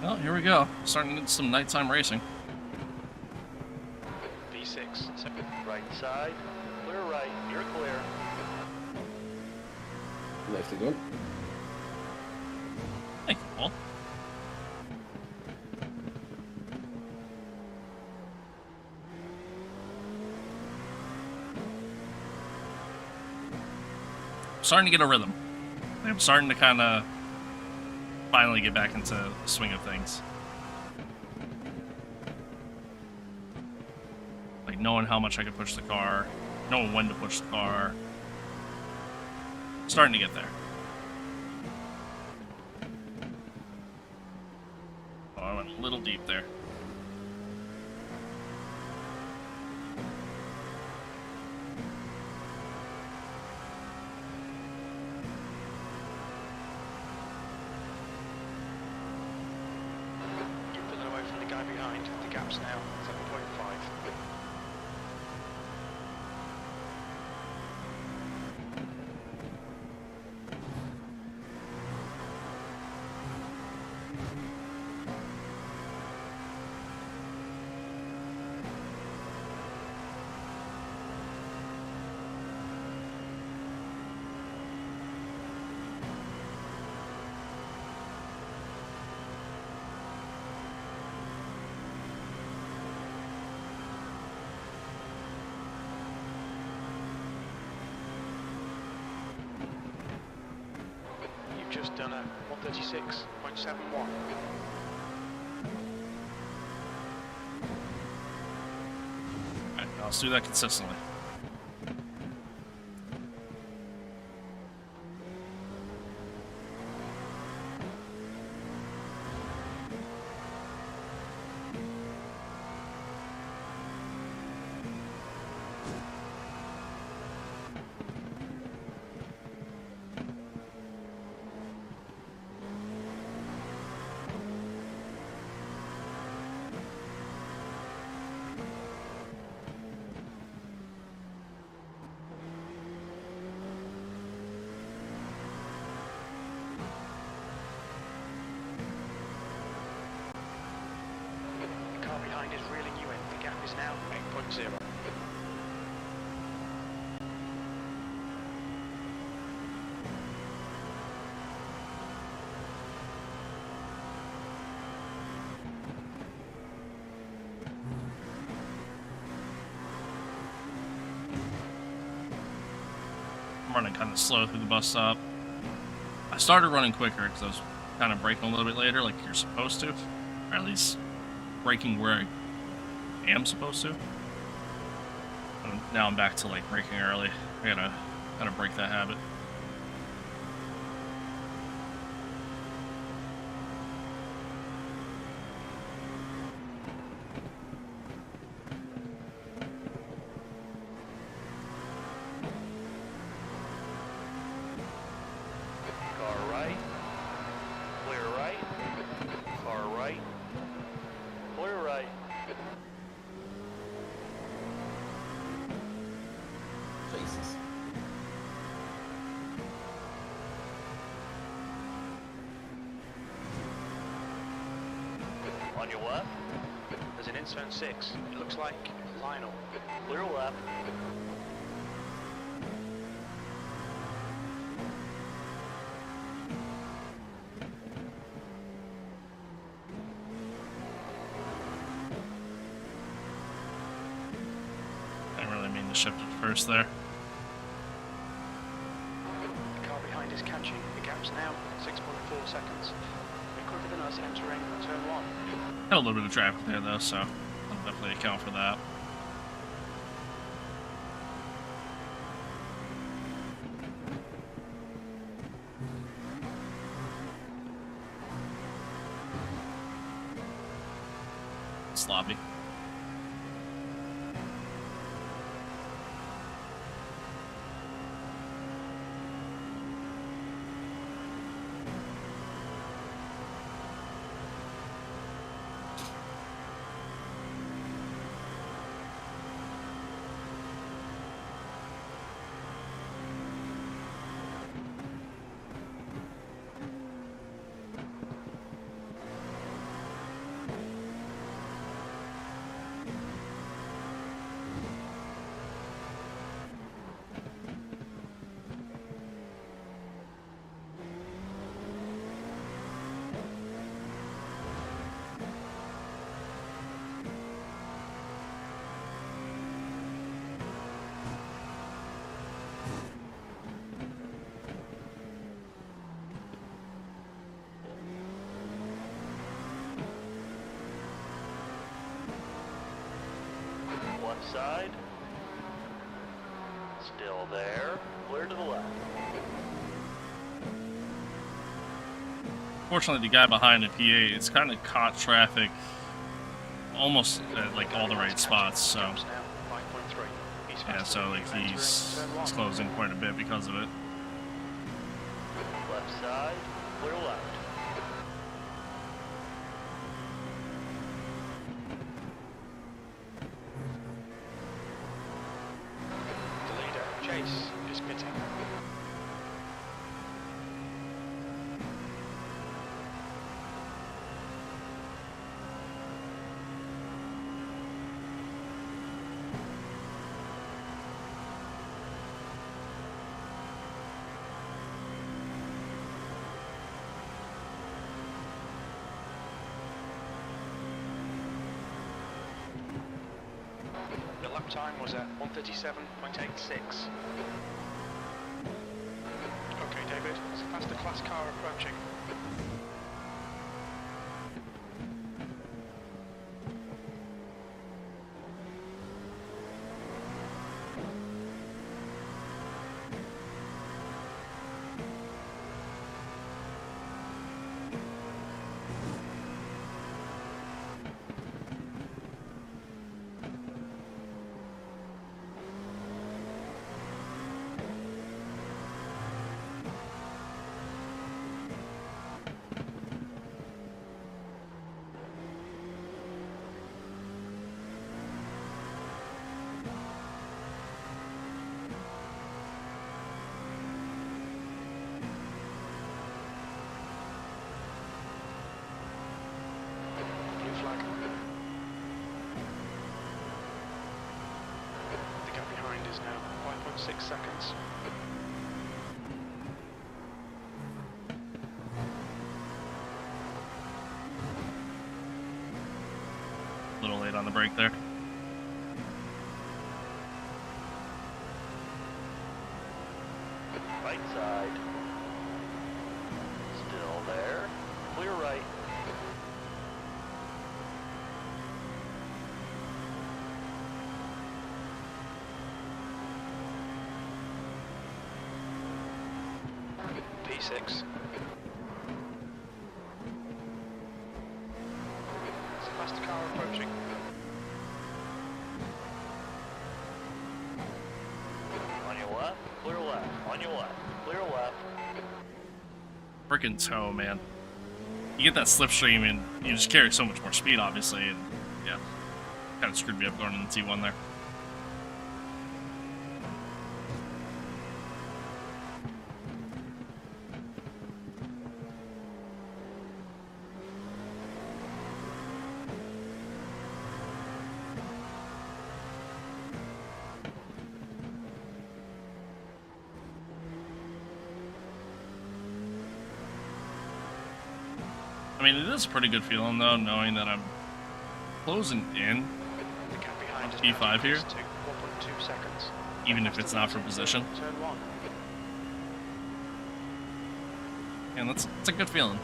Well, here we go. Starting to get some nighttime racing. V6. Right side. Clear right. You're clear. Left again. Thank you, Paul. Starting to get a rhythm. I'm starting to kind of finally get back into the swing of things. Like knowing how much I could push the car, knowing when to push the car. Starting to get there. Oh, I went a little deep there. You're pulling away from the guy behind. The gap's now 7.5. You've just done a 136.71. Alright, let's do that consistently. The car behind is reeling you in. The gap is now 8.0. I'm running kind of slow through the bus stop. I started running quicker because I was kind of braking a little bit later like you're supposed to, or at least braking where I am supposed to. And now I'm back to like braking early. I gotta kind of break that habit. Car right. Clear right. Car right. Clear right. Jesus. On your left. There's an in-turn 6. It looks like Lionel. Clear left. I didn't really mean to shift it first there. The car behind is catching. The gap's now 6.4 seconds. They're quicker than us entering turn 1. Had a little bit of traffic there though, so I'll definitely account for that. Sloppy. Left side. Still there. Clear to the left. Fortunately, the guy behind the P8, it's kind of caught traffic almost at like all the right spots. So Gap's now 5.3. He's yeah, faster so than like you entering he's turn 1. closing quite a bit because of it. Left side. Clear left. The leader, Chase, is pitting. The lap time was at 1:37.86. Okay, David, there's a faster class car approaching. Blue flag. The gap behind is now 5.6 seconds. A little late on the brake there. Right side. Still there. 1:36. There's a faster car approaching. On your left, clear left. On your left, clear left. Freaking toe, man. You get that slipstream and you just carry so much more speed, obviously, and yeah, kind of screwed me up going into T1 there. I mean, it is a pretty good feeling, though, knowing that I'm closing in The gap behind is P5 here, to 1.2 seconds. even if it's not for position. Turn 1. And that's a good feeling.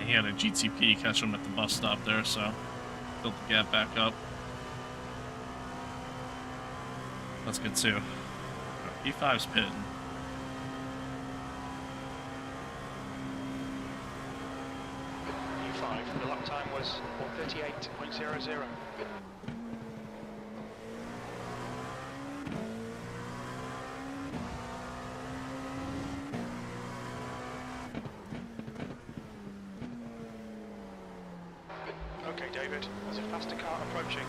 He had a GTP catch him at the bus stop there, so built the gap back up. That's good too. E5's pitting. P5, the lap time was 1:38.00. Okay, David, there's a faster car approaching.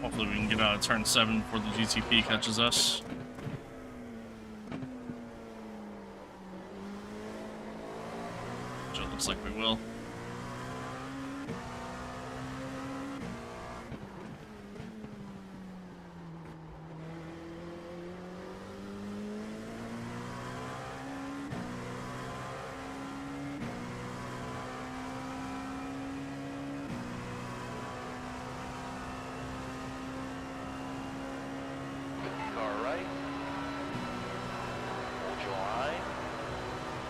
Hopefully we can get out of turn 7 before the GTP catches us. Which it looks like we will. Car right. Hold your line.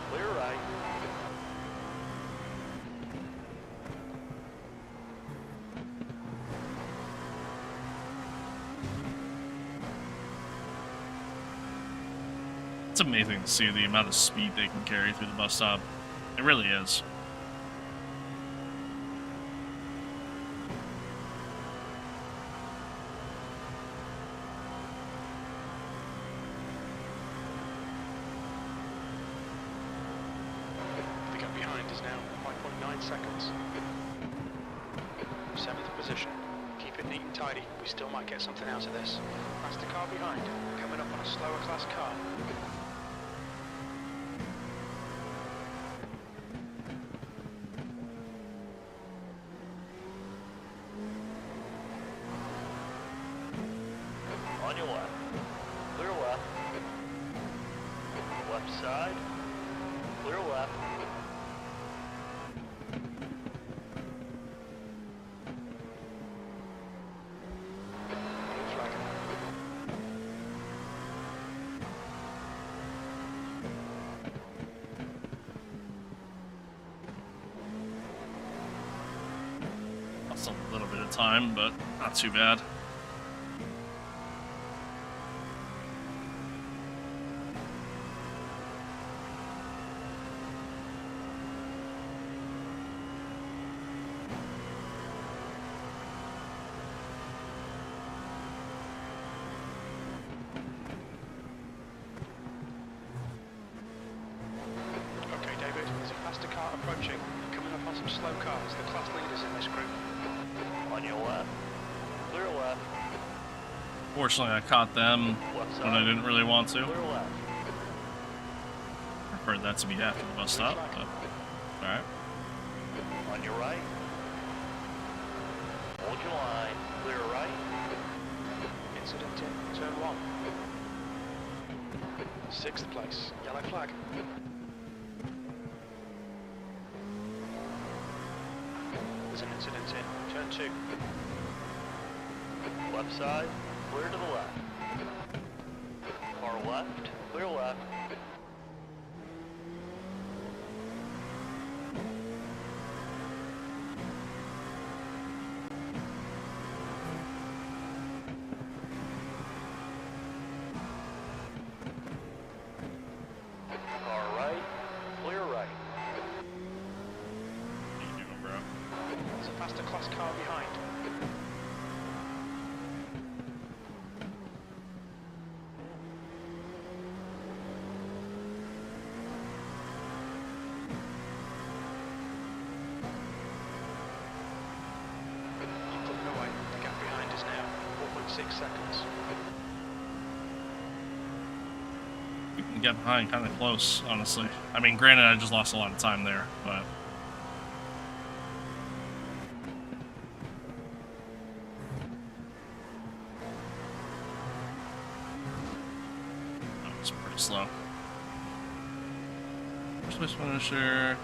Clear right. It's amazing to see the amount of speed they can carry through the bus stop. It really is. The gap behind is now 5.9 seconds. 7th position. Keep it neat and tidy. We still might get something out of this. Faster car behind. Coming up on a slower class car. On your left. Clear left. Left side. Clear left. Blue flag. Lost a little bit of time, but not too bad. Okay, David, there's a faster car approaching. Coming up on some slow cars, the class leaders in this group. On your left. Clear left. Fortunately, I caught them Left when I side. didn't really want to. Clear left. Preferred that to be after the bus stop, but alright. On your right. Hold your line. Clear right. Incident in turn 1. 6th place. Yellow flag. There's an incident in turn 2. Left side, clear to the left. Car left, clear left. Car right, clear right. What are you doing, bro? There's a faster class car behind. You're pulling away. The gap behind is now 4.6 seconds. We can get behind kind of close, honestly. I mean, granted, I just lost a lot of time there, but... That was pretty slow. First place finisher...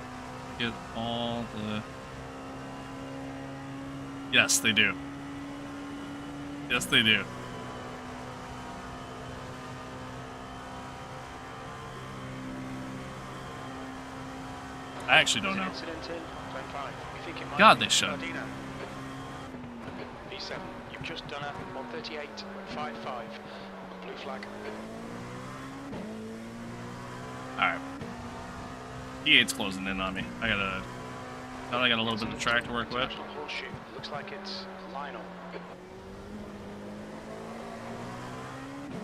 Get all the... Yes, they do. Yes, they do. I actually don't know. There's an incident in turn 5. You think it might God, be they should. Lardino. P7, you've just done a 138.55. Blue flag. Alright. E8's closing in on me. I got a little bit of track to work with. International Horseshoe. Looks like it's Lionel.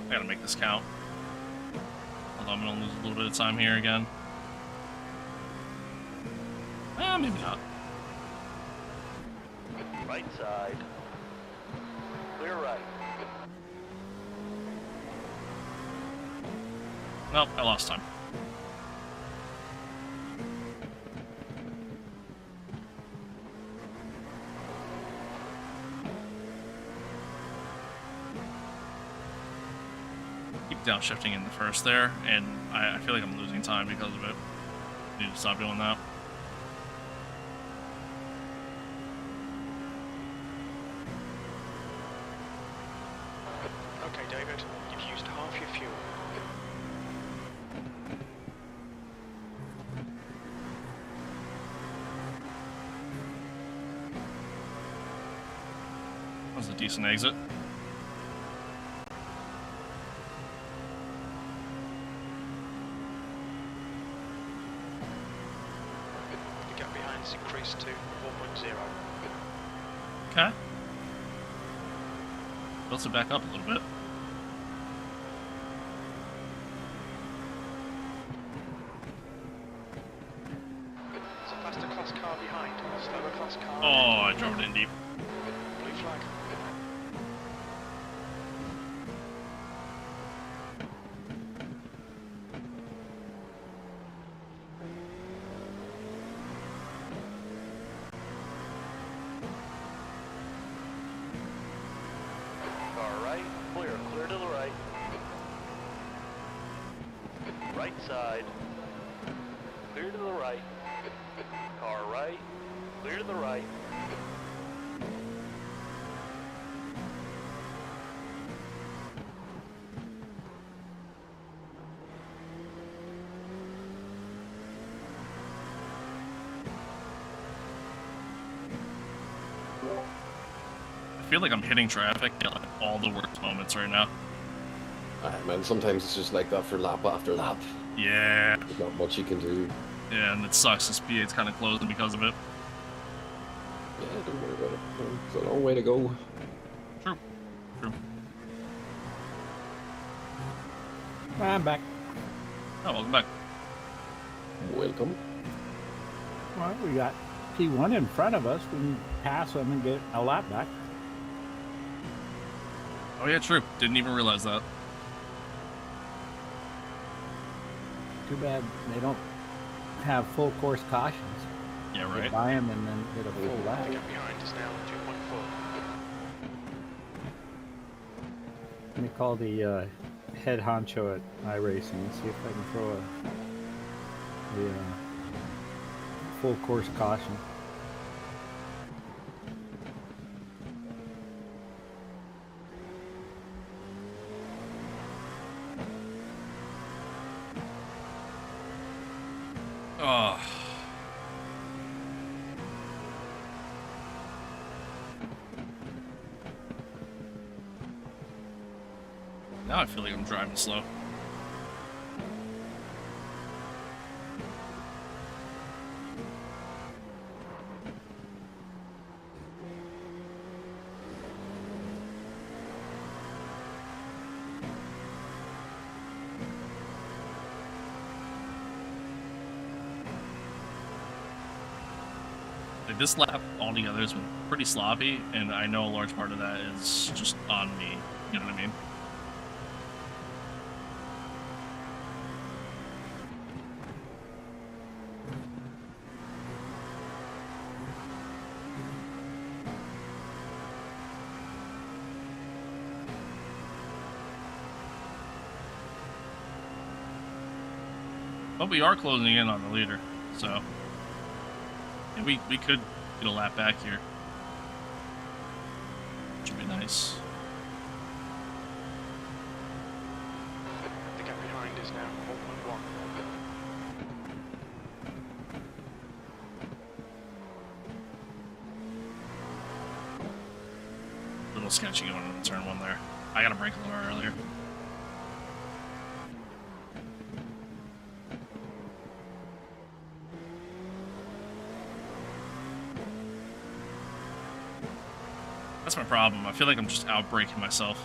I gotta make this count. Although I'm gonna lose a little bit of time here again. Maybe not. Right side, clear right. Nope, I lost time. Keep downshifting in the first there, and I feel like I'm losing time because of it. I need to stop doing that. Okay, David, you've used half your fuel. That was a decent exit. The gap behind is increased to 4.0. Okay. Built it back up a little bit. There's a faster class car behind. A slower class car. Oh, I drove it in deep. Blue flag. Car right, clear, clear to the right. Right side, clear to the right. Car right, clear to the right. I feel like I'm hitting traffic at like all the worst moments right now. Man, sometimes it's just like that for lap after lap. Yeah. There's not much you can do. Yeah, and it sucks. This P8's kind of closing because of it. Yeah, don't worry about it. It's a long way to go. True. True. I'm back. Oh, welcome back. Welcome. Well, we got P1 in front of us. We can pass them and get a lap back. Oh yeah, true. Didn't even realize that. Too bad they don't have full course cautions. Yeah, They right. buy them and then get a full lap. The gap behind is now 2.4. Let me call the head honcho at iRacing and see if I can throw a full course caution. Now I feel like I'm driving slow. Like, this lap altogether has been pretty sloppy, and I know a large part of that is just on me. You know what I mean? But we are closing in on the leader, so yeah, we could get a lap back here. Which would be nice. The gap behind is now 4.1. Little sketchy going into turn 1 there. I gotta brake a little earlier. That's my problem. I feel like I'm just out-braking myself.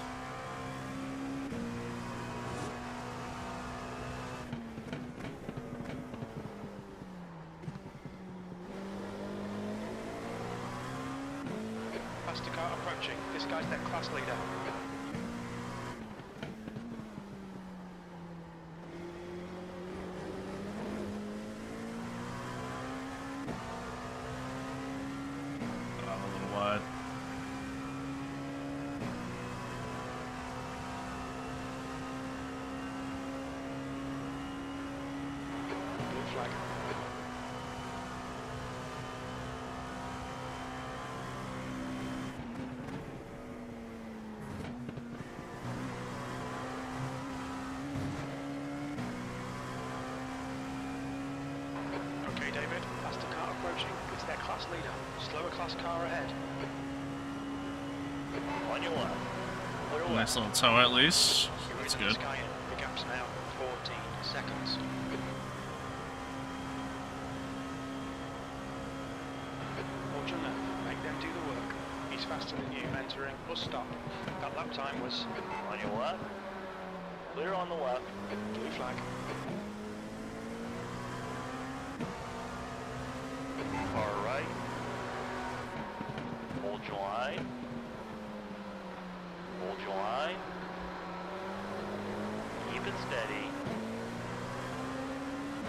Faster car approaching. This guy's their class leader. A little wide. Blue flag. Okay, David. Faster car approaching. It's their class leader. Slower class car ahead. On your left. Clear left. Nice little toe at least. You're That's into good. the sky in. The gap's now 14 seconds. Hold your left. Make them do the work. He's faster than you. Entering. Bus stop. That lap time was On your left. Clear on the left. blue flag. Car right. Hold your line. Hold your line. Keep it steady.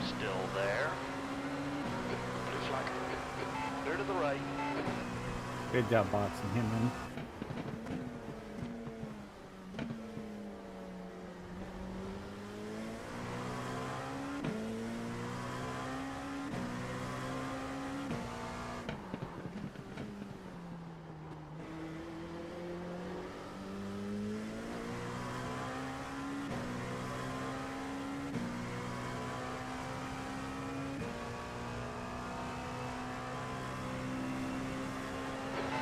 Still there. Blue flag. Clear to the right. Good job boxing him in.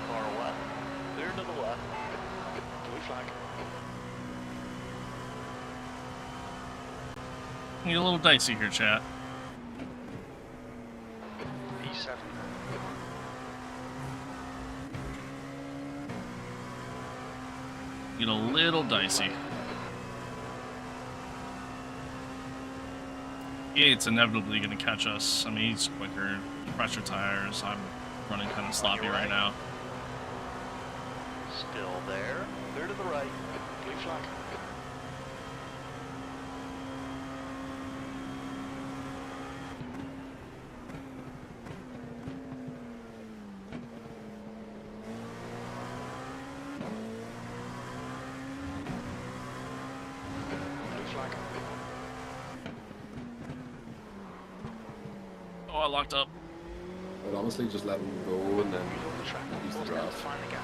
Car left. Clear to the left. Blue flag. Get a little dicey here, chat. E7. Get a little dicey. It's inevitably going to catch us. I mean, he's quicker, fresher tires. I'm running kind of sloppy right now. Still there. Clear to the right. Blue flag. Blue flag. Oh, I locked up. I'd honestly just let him go and then Reload the track. use the Pause now to draft. find the gap.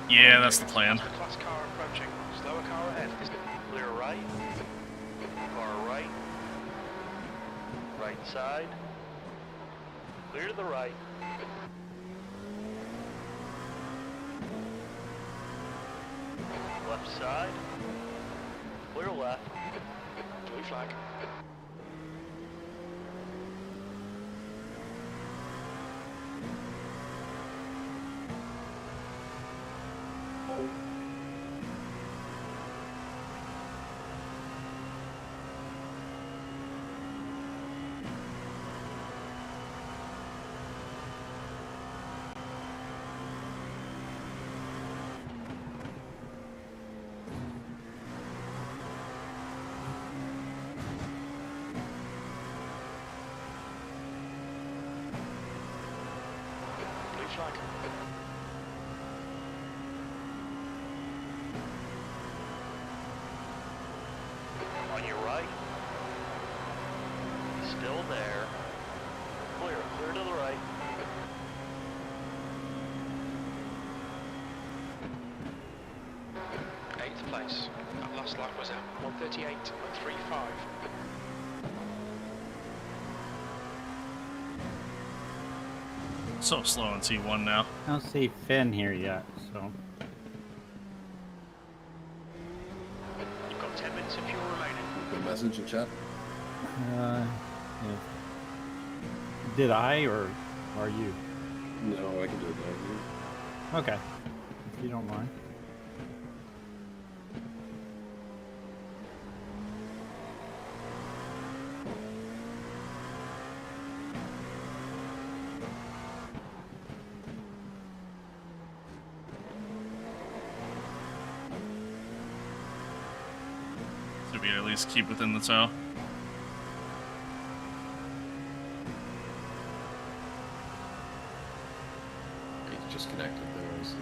Yeah, that's the plan. Faster class car approaching. Slower car ahead. Clear right. Car right. Right side. Clear to the right. left side. Clear left. Blue flag. Blue flag. On your right. Still there. Clear, clear to the right. Eighth place. That last lap was at 1:38.35. So slow on T1 now. I don't see Finn here yet, so You've got 10 minutes of fuel remaining. Good message in chat. yeah. Did I or are you? No, I can do it now. Okay, if you don't mind. So we at least keep within the tow. He's just connected there. So.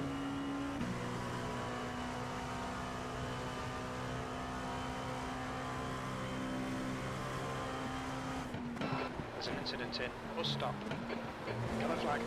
There's an incident in. Bus stop. Colour flag.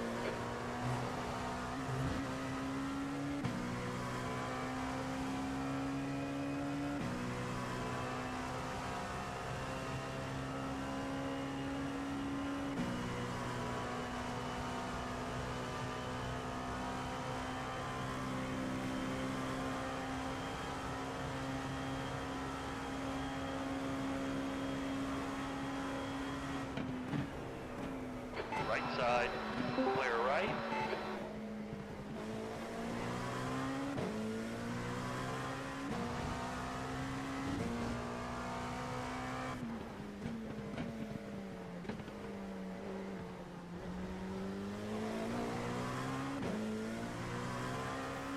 Right side. Clear right.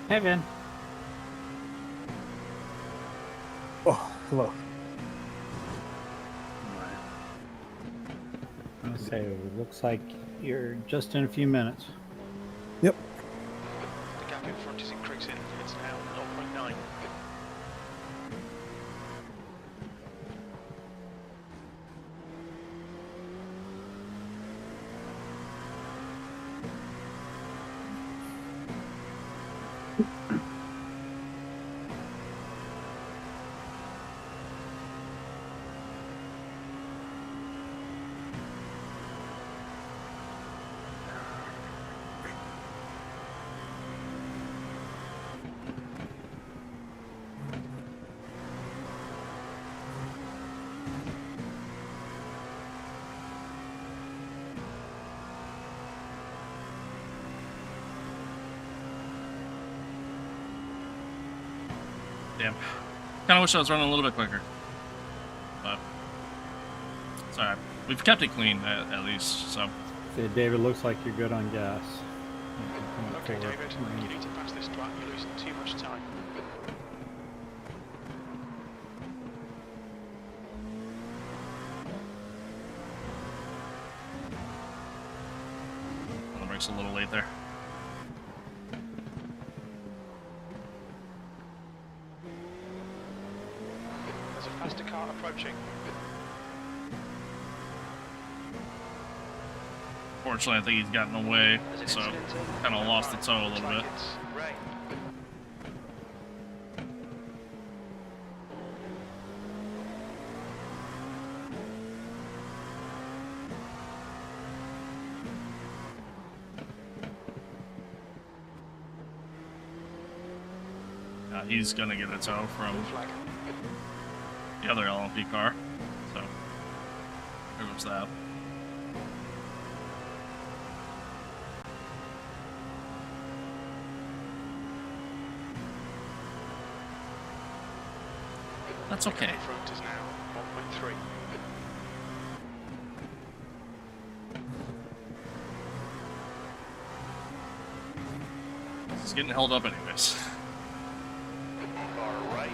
Hey, Vin. Oh, hello. I'll say it looks like you're just in a few minutes. Yep. The gap in front is increasing. It's now 0.9. Damn. Kind of wish I was running a little bit quicker. But it's alright. We've kept it clean at least, so. Okay, David, looks like you're good on gas. Okay, David, you need to pass this track. You're losing too much time. The brake's a little late there. There's a faster car approaching. Fortunately, I think he's gotten away, There's an so incident in. kind of lost the tow a Looks little like bit. it's rain. He's gonna get a tow from Blue flag. the other LMP car. So there goes that. That's okay. The front is now 1.3. It's getting held up anyways. Car right.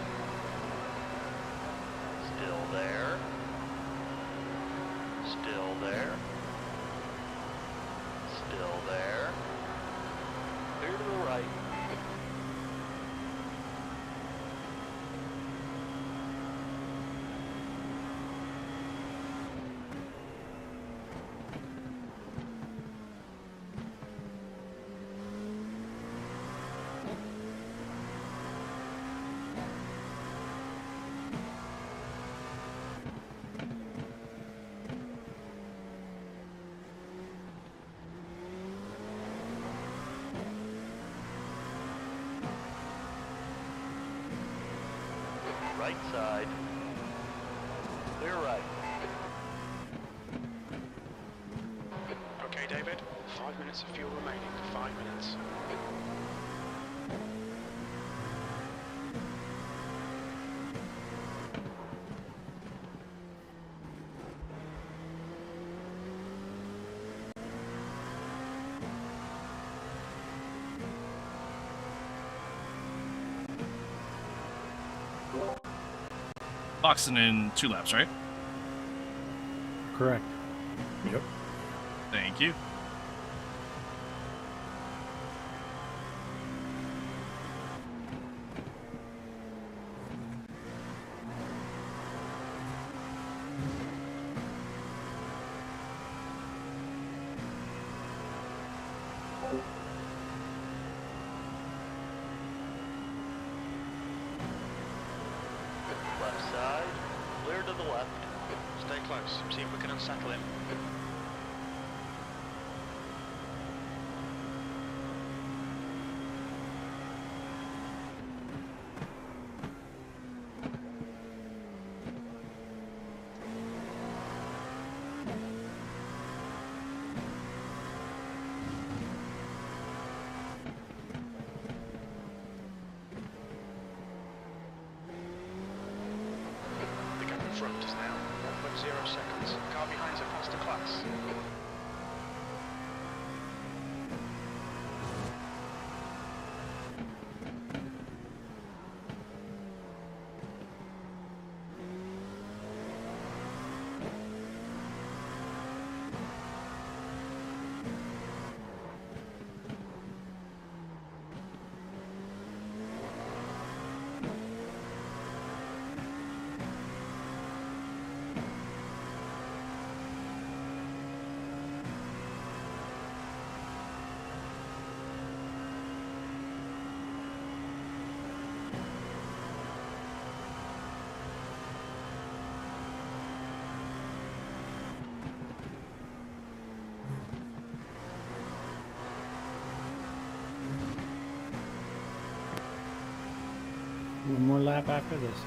Still there. Still there. Still there. Clear to the right. Right side. Clear right. Okay, David. 5 minutes of fuel remaining. 5 minutes. Boxing in 2 laps, right? Correct. Yep. Thank you. Left side. Clear to the left. Stay close. See if we can unsettle him. The gap in front is now 1.0 seconds. Car behind's a faster class. One more lap after this.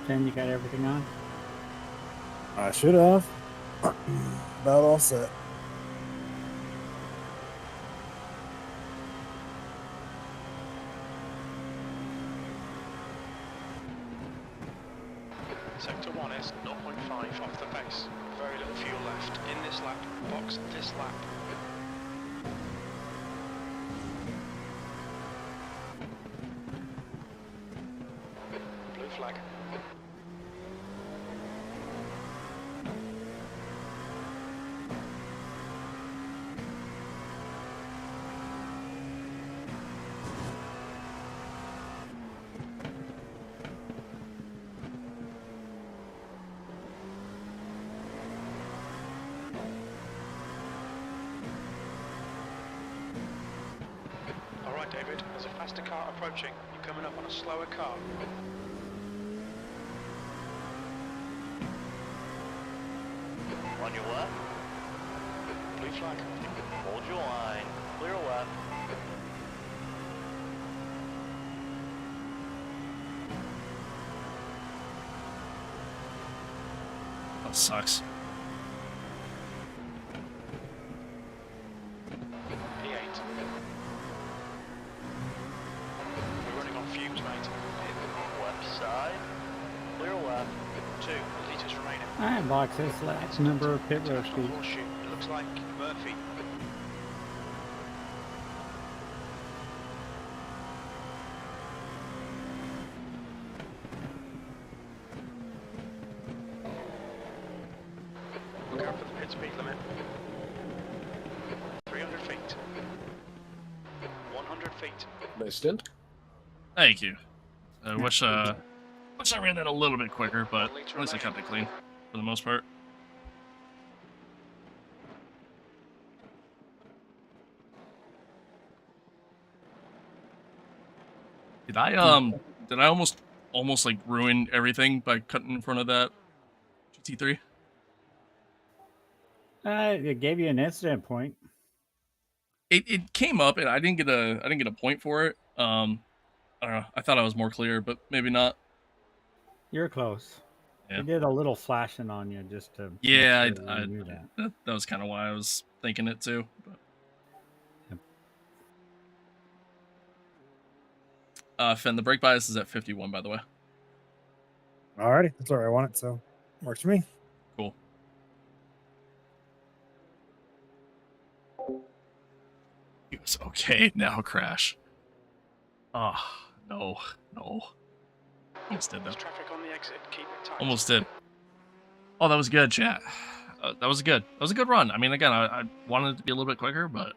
Ken, you got everything on? I should have. About all set. Sector 1 is 0.5 off the pace. Very little fuel left. In this lap, box this lap. Blue flag. Alright, David, there's a faster car approaching. You're coming up on a slower car. On your left. Blue flag. Hold your line. Clear left. That sucks. P8. We're running on fumes, mate. Left side. Clear left. 2 litres remaining. All right, boxes. Last number of pit road International speed. Horseshoe. It looks like Murphy. Look out for the pit speed limit. 300 feet. 100 feet. Nice stint. Thank you. I wish I ran that a little bit quicker, but 1 litre at least I kept it clean for the most part. Did I almost like ruin everything by cutting in front of that GT3? It gave you an incident point. It came up and I didn't get a point for it. I don't know. I thought I was more clear, but maybe not. You're close. Yeah. They did a little flashing on you just to Yeah, make sure you knew that. that was kind of why I was thinking it too. But Finn, the brake bias is at 51, by the way. Alrighty, that's where I want it, so works for me. Cool. He was okay. Now crash. Oh, no. Almost did, though. There's traffic on the exit. Keep it tight. Almost did. Oh, that was good, chat. That was good. That was a good run. I mean, again, I wanted it to be a little bit quicker, but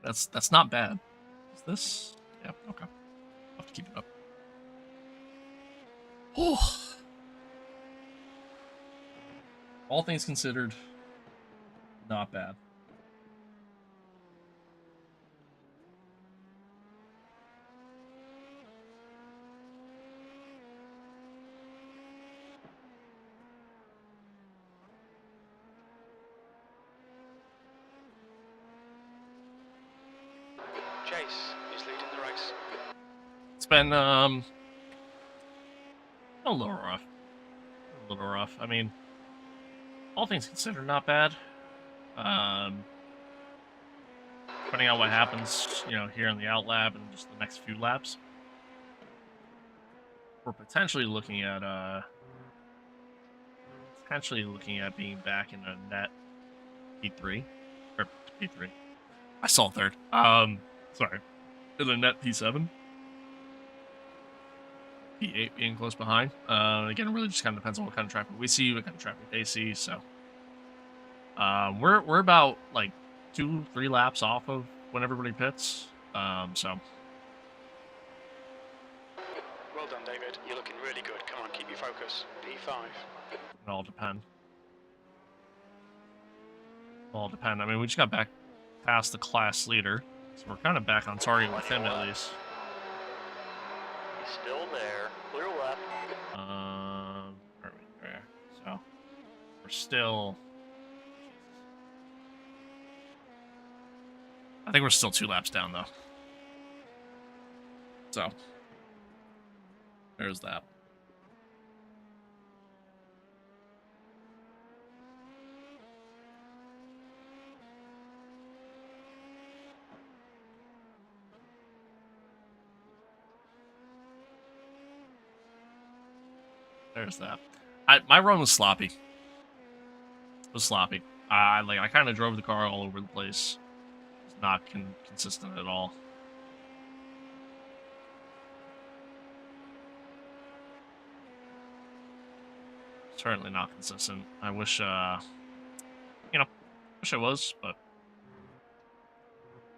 that's not bad. Is this? Yeah, okay. I'll have to keep it up. Oh. All things considered, not bad. Chase is leading the race. It's been a little rough. A little rough. I mean, all things considered, not bad. Depending on what happens, here in the out lap and just the next few laps, we're potentially looking at being back in a net P3 or P3. I saw third. Sorry, in a net P7. P8 being close behind. Again, it really just kind of depends on what kind of traffic we see, what kind of traffic they see. So, we're about like 2-3 laps off of when everybody pits. So. Well done, David. You're looking really good. Come on, keep your focus. P5. It all depend. I mean, we just got back past the class leader, so we're kind of back on target with him at least. He's still there. Clear left. Where are we? There. So we're still. I think we're still 2 laps down though. So there's that. There's that. My run was sloppy. It was sloppy. I kind of drove the car all over the place. It's not consistent at all. Certainly not consistent. I wish, wish I was, but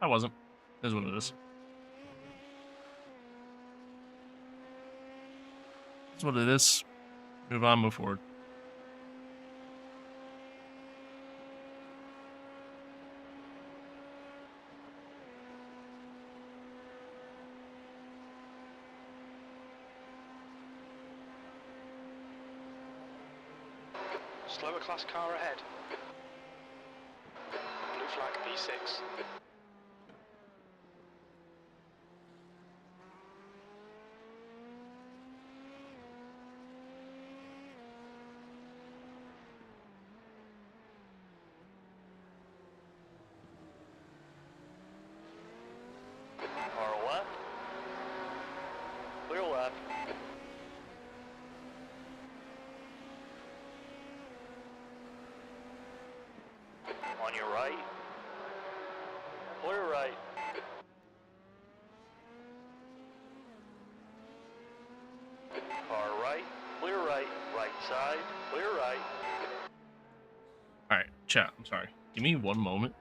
I wasn't. It is what it is. It's what it is. Move on, move forward. Slower class car ahead. Blue flag P6. Car left. Clear left. On your right. Clear right. Car right. Clear right. Right side. Clear right. All right, chat. I'm sorry. Give me one moment.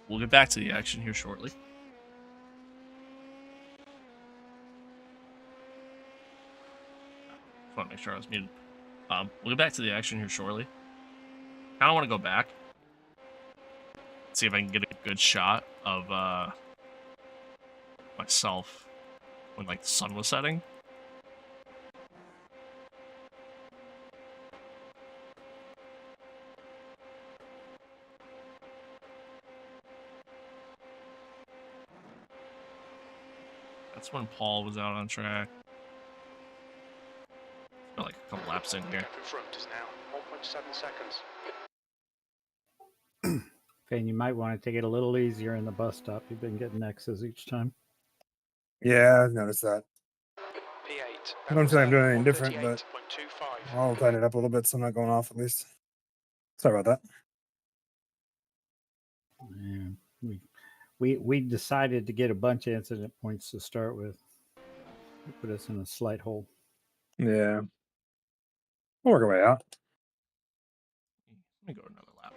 We'll get back to the action here shortly. Just want to make sure I was muted. We'll get back to the action here shortly. Kind of want to go back, see if I can get a good shot of myself when like the sun was setting. That's when Paul was out on track. Got like a couple laps in here. Gap in front is now 1.7 seconds. Fane, you might want to take it a little easier in the bus stop. You've been getting X's each time. Yeah, I've noticed that. P8. I don't feel like I'm doing anything different, but 138.25. I'll tighten it up a little bit so I'm not going off at least. Sorry about that. Yeah, we decided to get a bunch of incident points to start with. It put us in a slight hole. Yeah. We'll work our way out. Let me go another lap.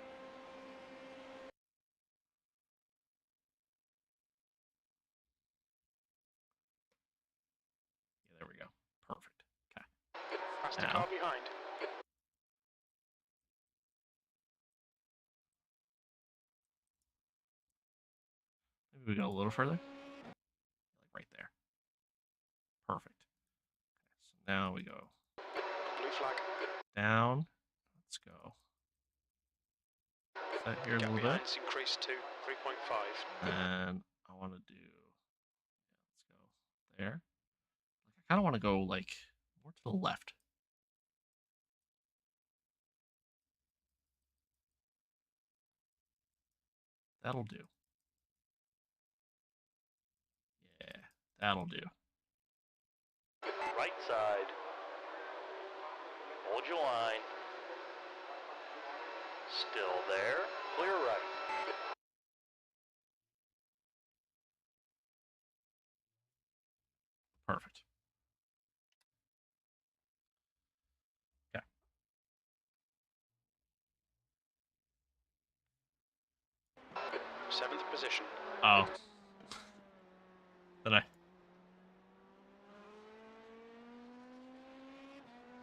Yeah, there we go. Perfect. Okay. Faster Now. car behind. Maybe we go a little further. Like right there. Perfect. Okay, so now we go Blue flag. down. Let's go. Set here a Gap little bit. behind's increased to 3.5. And I want to do. Yeah, let's go there. Like, I kind of want to go like more to the left. That'll do. Yeah, that'll do. Right side. Hold your line. Still there. Clear right. Perfect. Okay. Seventh position. Oh. Did I?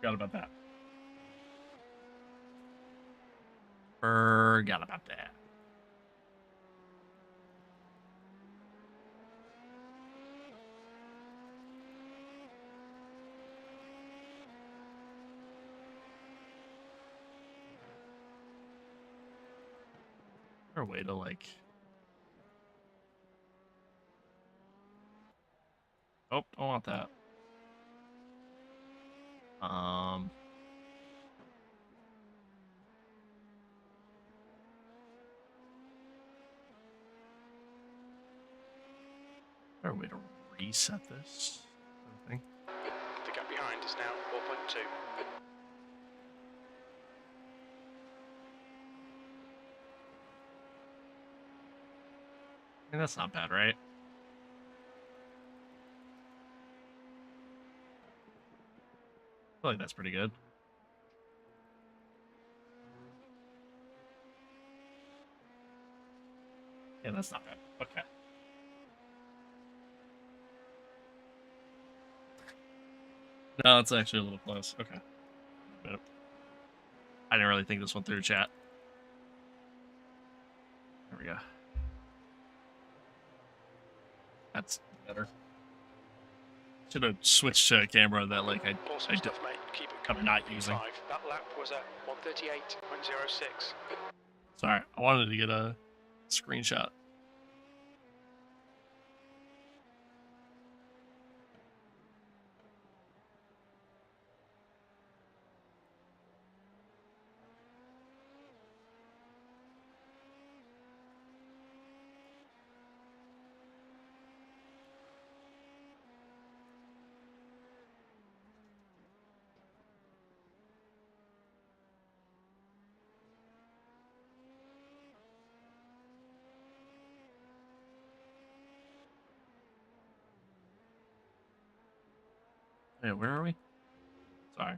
Forgot about that. Forgot about that. Is there a way to like? Oh, don't want that. Is there a way to reset this sort of thing? The gap behind is now 4.2. I mean, that's not bad, right? I feel like that's pretty good. Yeah, that's not bad. Okay. No, it's actually a little close. Okay. I didn't really think this one through, chat. There we go. That's better. Should have switched to a camera that like I Awesome stuff, mate. keep it I'm coming. not using. P5. That lap was a 1:38.06. Sorry, I wanted to get a screenshot. Hey, where are we? Sorry.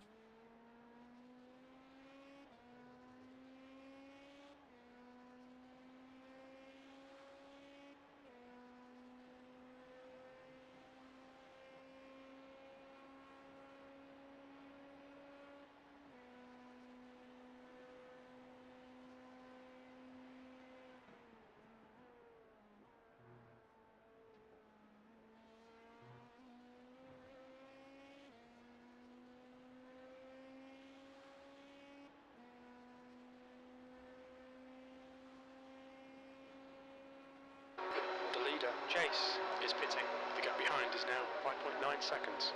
The leader, Chase, is pitting. The gap behind is now 5.9 seconds.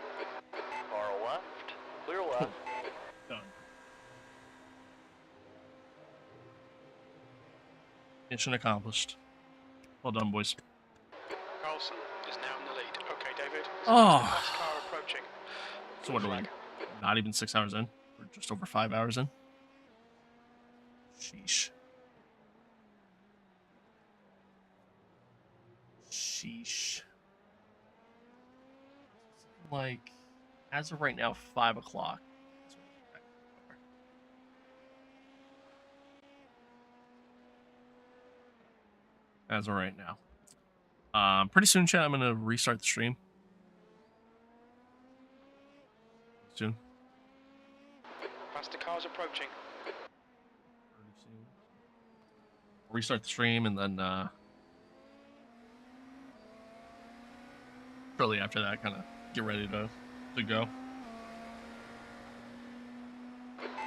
Car left. Clear left. Done. Mission accomplished. Well done, boys. Carlson is now in the lead. Okay, David. Oh. Fast car approaching. So what are we? Flag. Not even 6 hours in? We're just over 5 hours in? Sheesh. Sheesh. Like, as of right now, 5 o'clock. As of right now. Pretty soon, chat, I'm going to restart the stream. Soon. Faster cars approaching. Pretty soon. Restart the stream, and then, shortly after that, kind of get ready to go.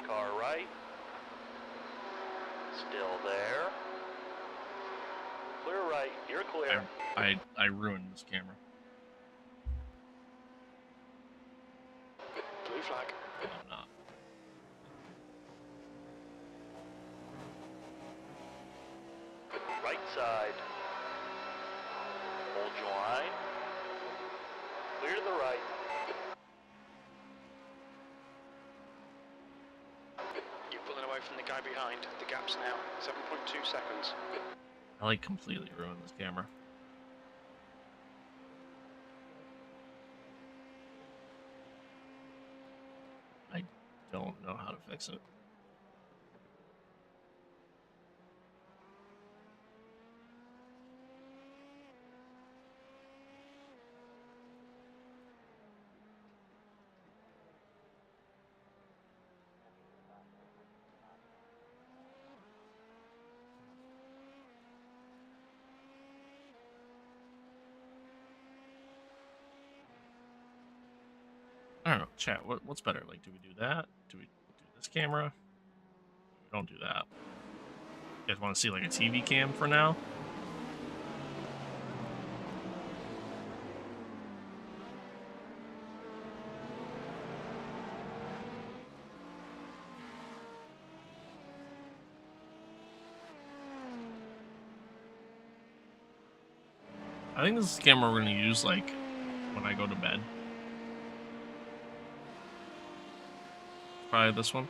Car right. Still there. Clear right. You're clear. I ruined this camera. Blue flag. No, I'm not. Right side. Hold your line. Clear to the right. You're pulling away from the guy behind. The gap's now 7.2 seconds. I like completely ruined this camera. I don't know how to fix it. I don't know, chat, what's better? Like, do we do that? Do we do this camera? We don't do that. You guys want to see, like, a TV cam for now? I think this is the camera we're going to use, like, when I go to bed. Probably this one.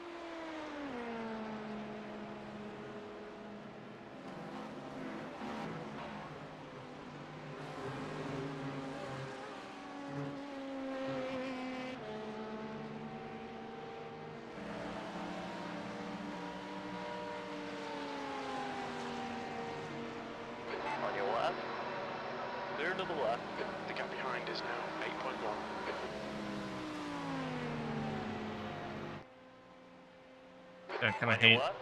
On your left. Clear to the left. The gap behind is now 8.1. I kind of On your hate left.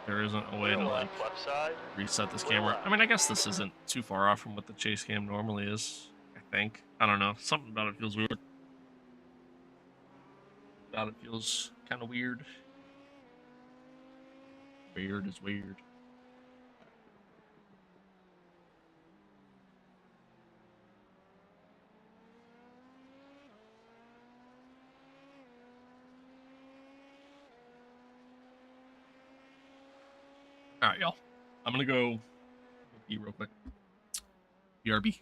there isn't a way Clear to, like, left. Left side. reset this Clear camera. left. I mean, I guess this isn't too far off from what the chase cam normally is, I think. I don't know. Something about it feels weird. God, it feels kind of weird. Weird is weird. All right, y'all. I'm gonna go pee real quick. BRB.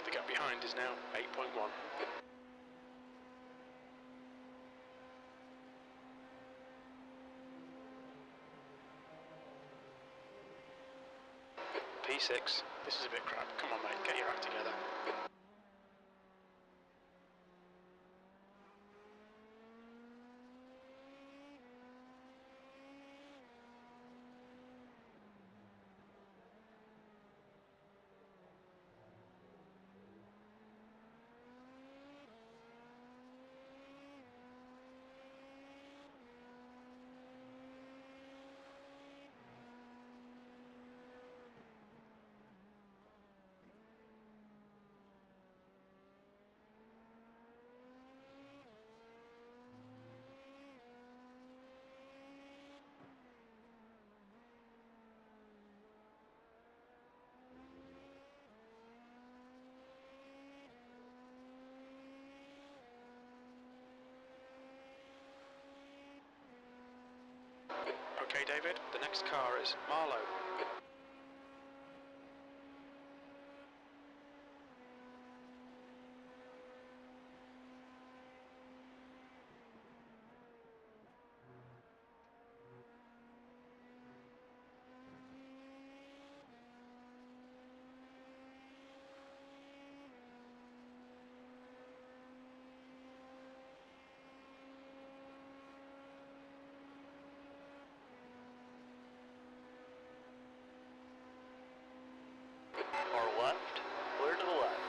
The gap behind is now 8.1. P6, this is a bit crap. Come on, mate, get your act together. Okay, David, the next car is Marlow. Or left, clear to the left.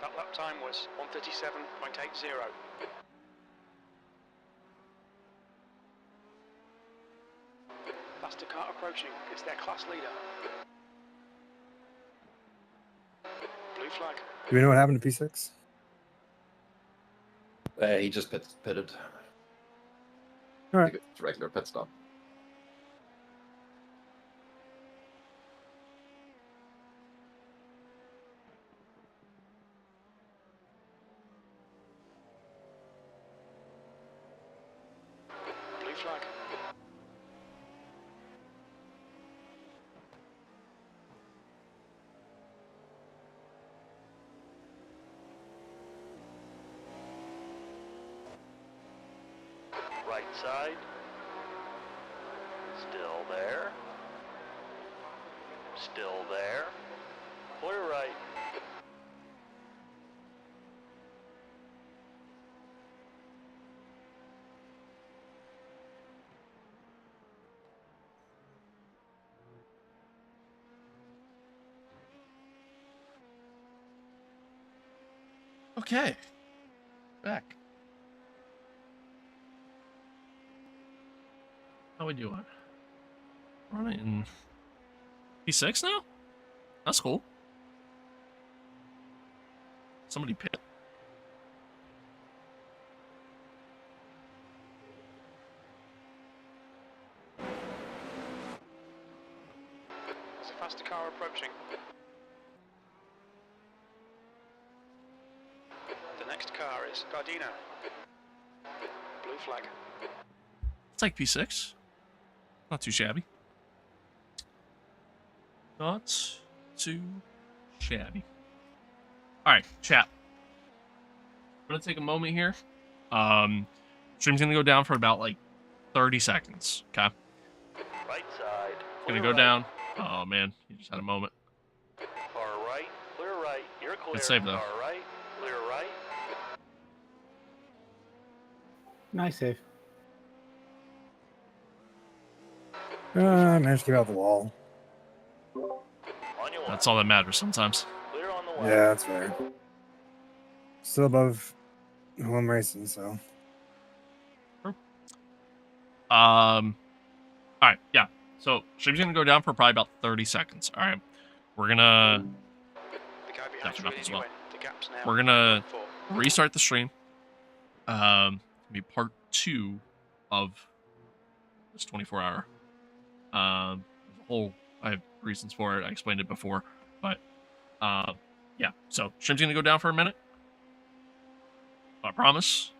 That lap time was 1:37.80. Faster car approaching, it's their class leader. Blue flag. Do we know what happened to P6? He just pitted. All I right. think it's a regular pit stop. Blue flag. Right side. Still there. Still there. Clear right. Okay. Back. How we doing? Running P6 now? That's cool. Somebody pit. There's a faster car approaching. The next car is Gardino. Blue flag. take P6. Not too shabby. Not too shabby. Alright, chat. I'm going to take a moment here. Stream's going to go down for about like 30 seconds. Okay? Right side. Going to clear go right. down. Oh, man. You just had a moment. Far right. Clear right. You're clear. Good save, though. Far right. Clear right. Nice save. Managed to get out the wall. On your That's left. all that matters sometimes. Clear on the left. Yeah, that's fair. Still above who I'm racing, so. Alright, yeah. So, stream's going to go down for probably about 30 seconds. Alright. We're going to... The guy behind That's you enough ready as to well. win. The gap's now We're going to 4. restart the stream. Be part 2 of this 24-hour. I have reasons for it. I explained it before, but yeah. So stream's gonna go down for a minute. I promise.